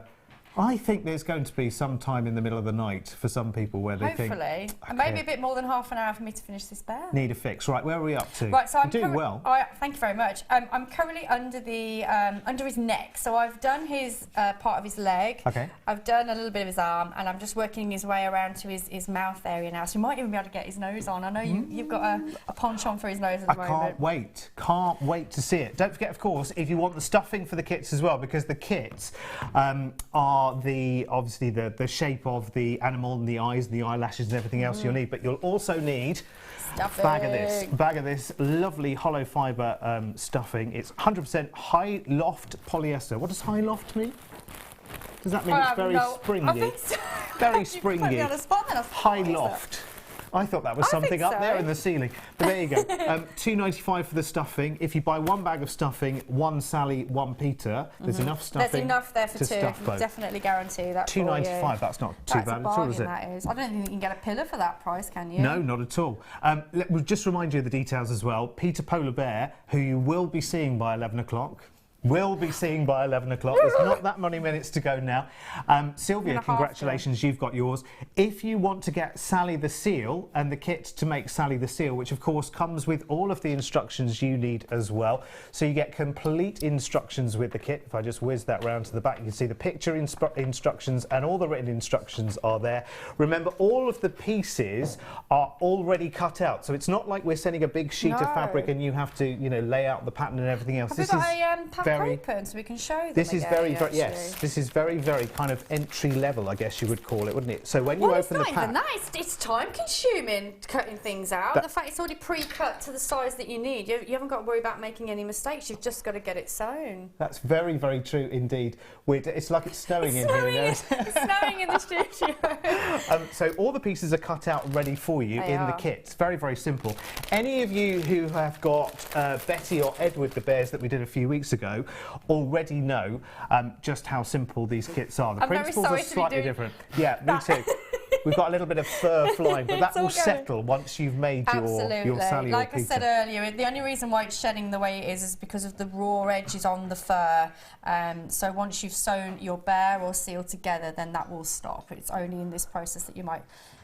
I think there's going to be some time in the middle of the night for some people where they think... Hopefully. And maybe a bit more than half an hour for me to finish this bear. Need a fix. Right, where are we up to? Right, so I'm doing well. Thank you very much. I'm currently under the under his neck. So I've done his part of his leg. Okay. I've done a little bit of his arm, and I'm just working his way around to his mouth area now. So you might even be able to get his nose on. I know you've got a penchant for his nose at the moment. I can't wait. Can't wait to see it. Don't forget, of course, if you want the stuffing for the kits as well, because the kits are obviously the shape of the animal and the eyes and the eyelashes and everything else you'll need, but you'll also need a bag of this lovely hollow fibre stuffing. It's 100% high loft polyester. What does high loft mean? Does that mean it's very springy? I think so. Very springy. You put me on the spot, then high loft. I thought that was something up there in the ceiling. But there you go. $2.95 for the stuffing. If you buy one bag of stuffing, one Sally, one Peter, there's enough stuffing. There's enough there for to two. Stuff both. Definitely guarantee that. $2.95. That's not too bad at all, is it? That is. I don't think you can get a pillar for that price, can you? No, not at all. We'll just remind you of the details as well. Peter Polar Bear, who you will be seeing by 11 o'clock. There's not that many minutes to go now. Sylvia, congratulations, you've got yours. If you want to get Sally the Seal and the kit to make Sally the Seal, which of course comes with all of the instructions you need as well. So you get complete instructions with the kit. If I just whiz that round to the back, you can see the picture instructions and all the written instructions are there. Remember, all of the pieces are already cut out. So it's not like we're sending a big sheet of fabric and you have to, you know, lay out the pattern and everything else. Have we got a open so we can show them this is very this is very kind of entry level, I guess you would call it, wouldn't it? So when you open the pack, it's time consuming cutting things out. The fact it's already pre-cut to the size that you need, you haven't got to worry about making any mistakes. You've just got to get it sewn. That's very true indeed. It's like it's snowing in here. It's snowing in the studio. So all the pieces are cut out and ready for you in the kit. It's very simple. Any of you who have got Betty or Edward the bears that we did a few weeks ago already know just how simple these kits are. The principles are slightly different. Yeah, me too. We've got a little bit of fur flying, but that will settle once you've made your Sally or Like I said earlier, the only reason why it's shedding the way it is because of the raw edges on the fur. So once you've sewn your bear or seal together, then that will stop. It's only in this process that you might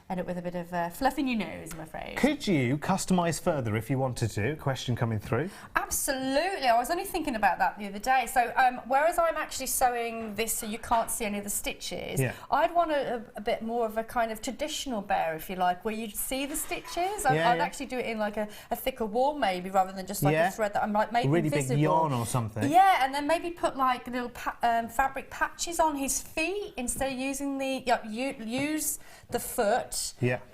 end up with a bit of fluff in your nose, I'm afraid. Could you customise further if you wanted to? Question coming through. Absolutely. I was only thinking about that the other day. So whereas I'm actually sewing this so you can't see any of the stitches, I'd want a bit more of a kind of traditional bear, if you like, where you'd see the stitches. I'd actually do it in like a thicker wool maybe, rather than just like a thread that I'm like making really visible. Big yarn or something. Yeah, and then maybe put like little fabric patches on his feet instead of using the use the foot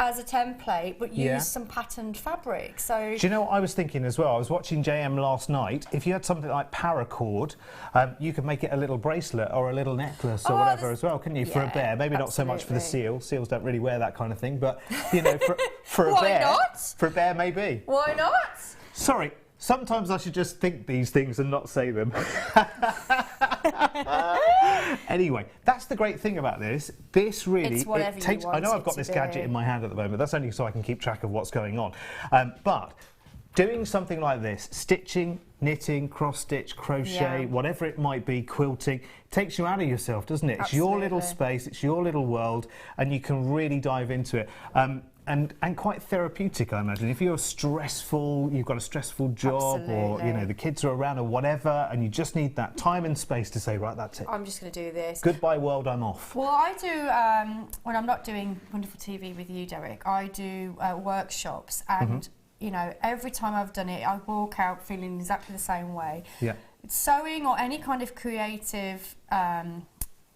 as a template, but use some patterned fabric. So do you know what I was thinking as well? I was watching JM last night. If you had something like paracord, you could make it a little bracelet or a little necklace or whatever as well, couldn't you? For a bear, maybe not so much for the seal. Seals don't really wear that kind of thing, but you know, for a bear, not? For a bear, maybe. Why not? Sorry. Sometimes I should just think these things and not say them. Anyway, that's the great thing about this. This really takes. I know I've got this gadget in my hand at the moment. That's only so I can keep track of what's going on. But doing something like this, stitching, knitting, cross stitch, crochet, whatever it might be, quilting, takes you out of yourself, doesn't it? Absolutely. It's your little space, it's your little world, and you can really dive into it. And quite therapeutic, I imagine. If you're stressful, you've got a stressful job, or you know the kids are around or whatever, and you just need that time and space to say, right, that's it. I'm just going to do this. Goodbye, world. I'm off. Well, I do when I'm not doing Wonderful TV with you, Derek. I do workshops, and you know, every time I've done it, I walk out feeling exactly the same way. Yeah. It's sewing or any kind of creative.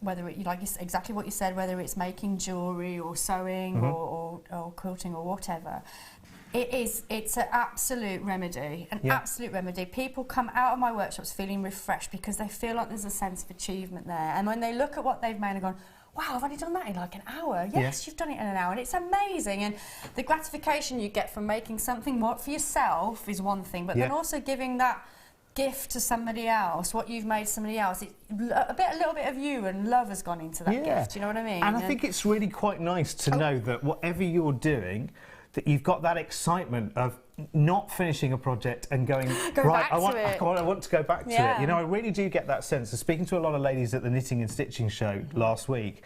Whether it, like exactly what you said, whether it's making jewellery or sewing or quilting or whatever, It's an absolute remedy, absolute remedy. People come out of my workshops feeling refreshed because they feel like there's a sense of achievement there. And when they look at what they've made and gone, wow, I've only done that in like an hour. Yes, you've done it in an hour, and it's amazing. And the gratification you get from making something more for yourself is one thing, but then also giving that gift to somebody else, what you've made somebody else, a little bit of you and love has gone into that gift. You know what I mean? And I think it's really quite nice to know that whatever you're doing, that you've got that excitement of not finishing a project and going right, I want to go back to it. You know, I really do get that sense of speaking to a lot of ladies at the knitting and stitching show last week,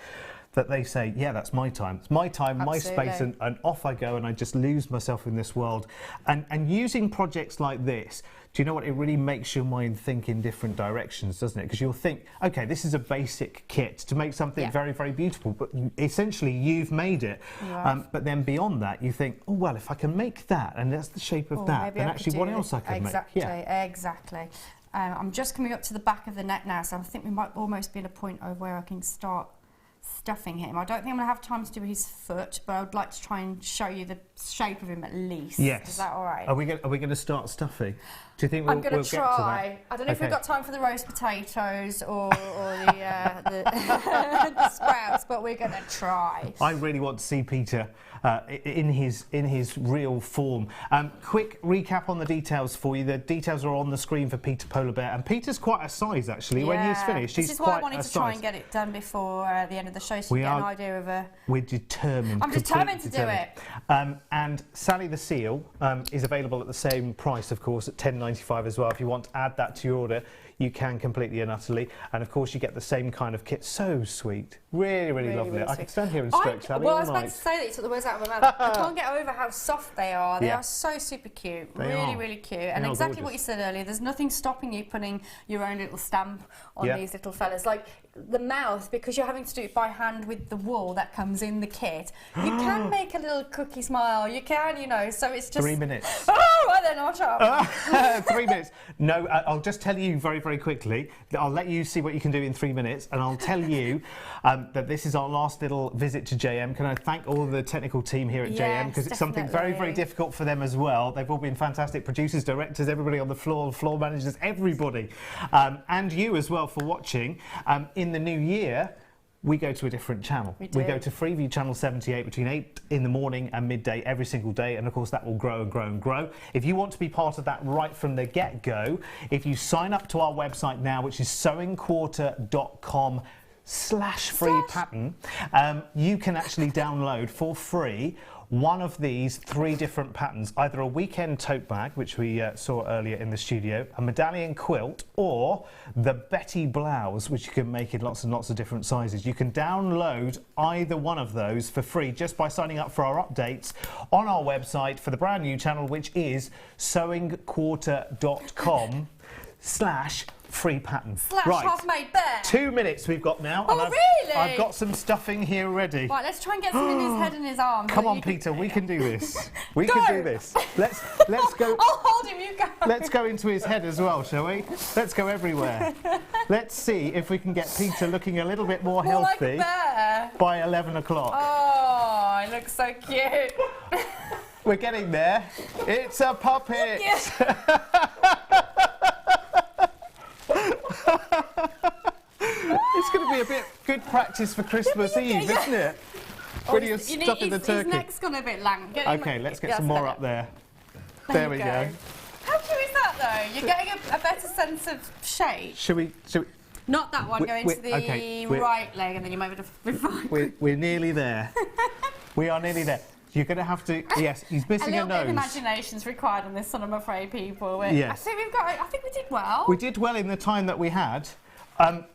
that they say, yeah, that's my time. It's my time, my space, and off I go, and I just lose myself in this world. And using projects like this, do you know what? It really makes your mind think in different directions, doesn't it? Because you'll think, okay, this is a basic kit to make something very, very beautiful, but essentially you've made it. But then beyond that, you think, oh, well, if I can make that, and that's the shape of that, then actually what else I can make? Exactly. I'm just coming up to the back of the neck now, so I think we might almost be at a point of where I can start stuffing him. I don't think I'm going to have time to do his foot, but I would like to try and show you the shape of him at least. Yes. Is that all right? Are we going to start stuffing? Do you think we'll get to that? I'm going to try. I don't know if we've got time for the roast potatoes or the sprouts, but we're going to try. I really want to see Peter in his real form. Quick recap on the details for you. The details are on the screen for Peter Polar Bear, and Peter's quite a size actually. When he's finished, this is why I wanted to try and get it done before the end of the show, so you get an idea of a... We're determined. I'm determined to do it. And Sally the Seal is available at the same price, of course, at £10.95 as well. If you want to add that to your order, you can completely and utterly. And of course, you get the same kind of kit. So sweet. Really, really lovely. I could stand here and stroke Sally all night. I was about to say that you took the words out of my mouth. I can't get over how soft they are. They are so super cute. Really cute. And exactly what you said earlier, there's nothing stopping you putting your own little stamp on these little fellas. Like the mouth, because you're having to do it by hand with the wool that comes in the kit, you can make a little cookie smile. You can, you know, so it's just... 3 minutes. Oh, well then, I'll try. 3 minutes. No, I'll just tell you very, very quickly. I'll let you see what you can do in 3 minutes, and I'll tell you that this is our last little visit to JM. Can I thank all of the technical team here at JM, because it's something very, very difficult for them as well. They've all been fantastic producers, directors, everybody on the floor managers, everybody. And you as well for watching. In the new year, we go to a different channel. We go to Freeview channel 78 between 8 in the morning and midday every single day, and of course that will grow and grow and grow. If you want to be part of that right from the get-go, if you sign up to our website now, which is sewingquarter.com/free pattern, you can actually download for free one of these 3 different patterns, either a weekend tote bag, which we saw earlier in the studio, a medallion quilt, or the Betty blouse, which you can make in lots and lots of different sizes. You can download either one of those for free just by signing up for our updates on our website for the brand new channel, which is sewingquarter.com/free pattern. Right. Half-made bear. 2 minutes we've got now. Oh, really? I've got some stuffing here ready. Right, let's try and get some in his head and his arms. Come on, Peter, we can do this. We can do this. Let's go. I'll hold him, you go. Let's go into his head as well, shall we? Let's go everywhere. Let's see if we can get Peter looking a little bit more healthy like a bear. By 11 o'clock. Oh, he looks so cute. We're getting there. It's a puppet. It's going to be a bit good practice for Christmas Eve, isn't it? When you're stuffing the turkey. His neck's gone a bit lank. Okay, let's get some more up there. There we go. How cute is that, though? You're getting a better sense of shape. Should we Not that one, go into the right leg, and then you might be able to refine. We're nearly there. We are nearly there. You're going to have to... Yes, he's missing a nose. A little bit of imagination's required on this one, I'm afraid, people. Yes. I think we did well. We did well in the time that we had. The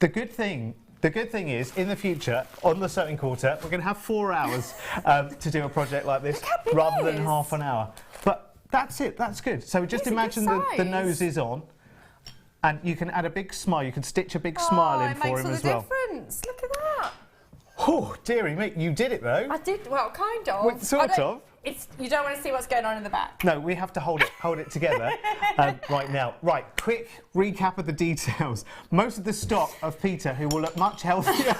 good thing is, in the future, on the Sewing Quarter, we're going to have 4 hours to do a project like this, rather than half an hour. But that's it. That's good. So just imagine the nose is on, and you can add a big smile. You can stitch a big smile in for him as well. It makes all the difference. Look at that. Oh, dearie me, you did it though. I did, well, kind of. Well, sort of. You don't want to see what's going on in the back. No, we have to hold it together right now. Right, quick recap of the details. Most of the stock of Peter, who will look much healthier.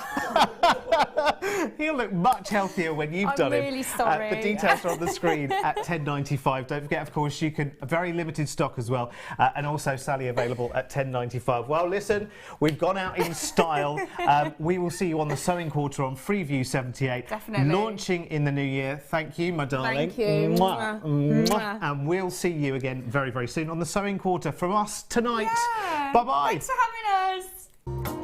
He'll look much healthier when you've done I'm him. really sorry. The details are on the screen at 10.95. Don't forget, of course, you can a very limited stock as well, and also Sally available at 10.95. Well, listen, we've gone out in style. We will see you on the Sewing Quarter on Freeview 78, Definitely. launching in the new year. Thank you, my darling. Thank you. Mwah. Mwah. And we'll see you again very, very soon on the Sewing Quarter from us tonight. Yeah. Bye bye. Thanks for having us.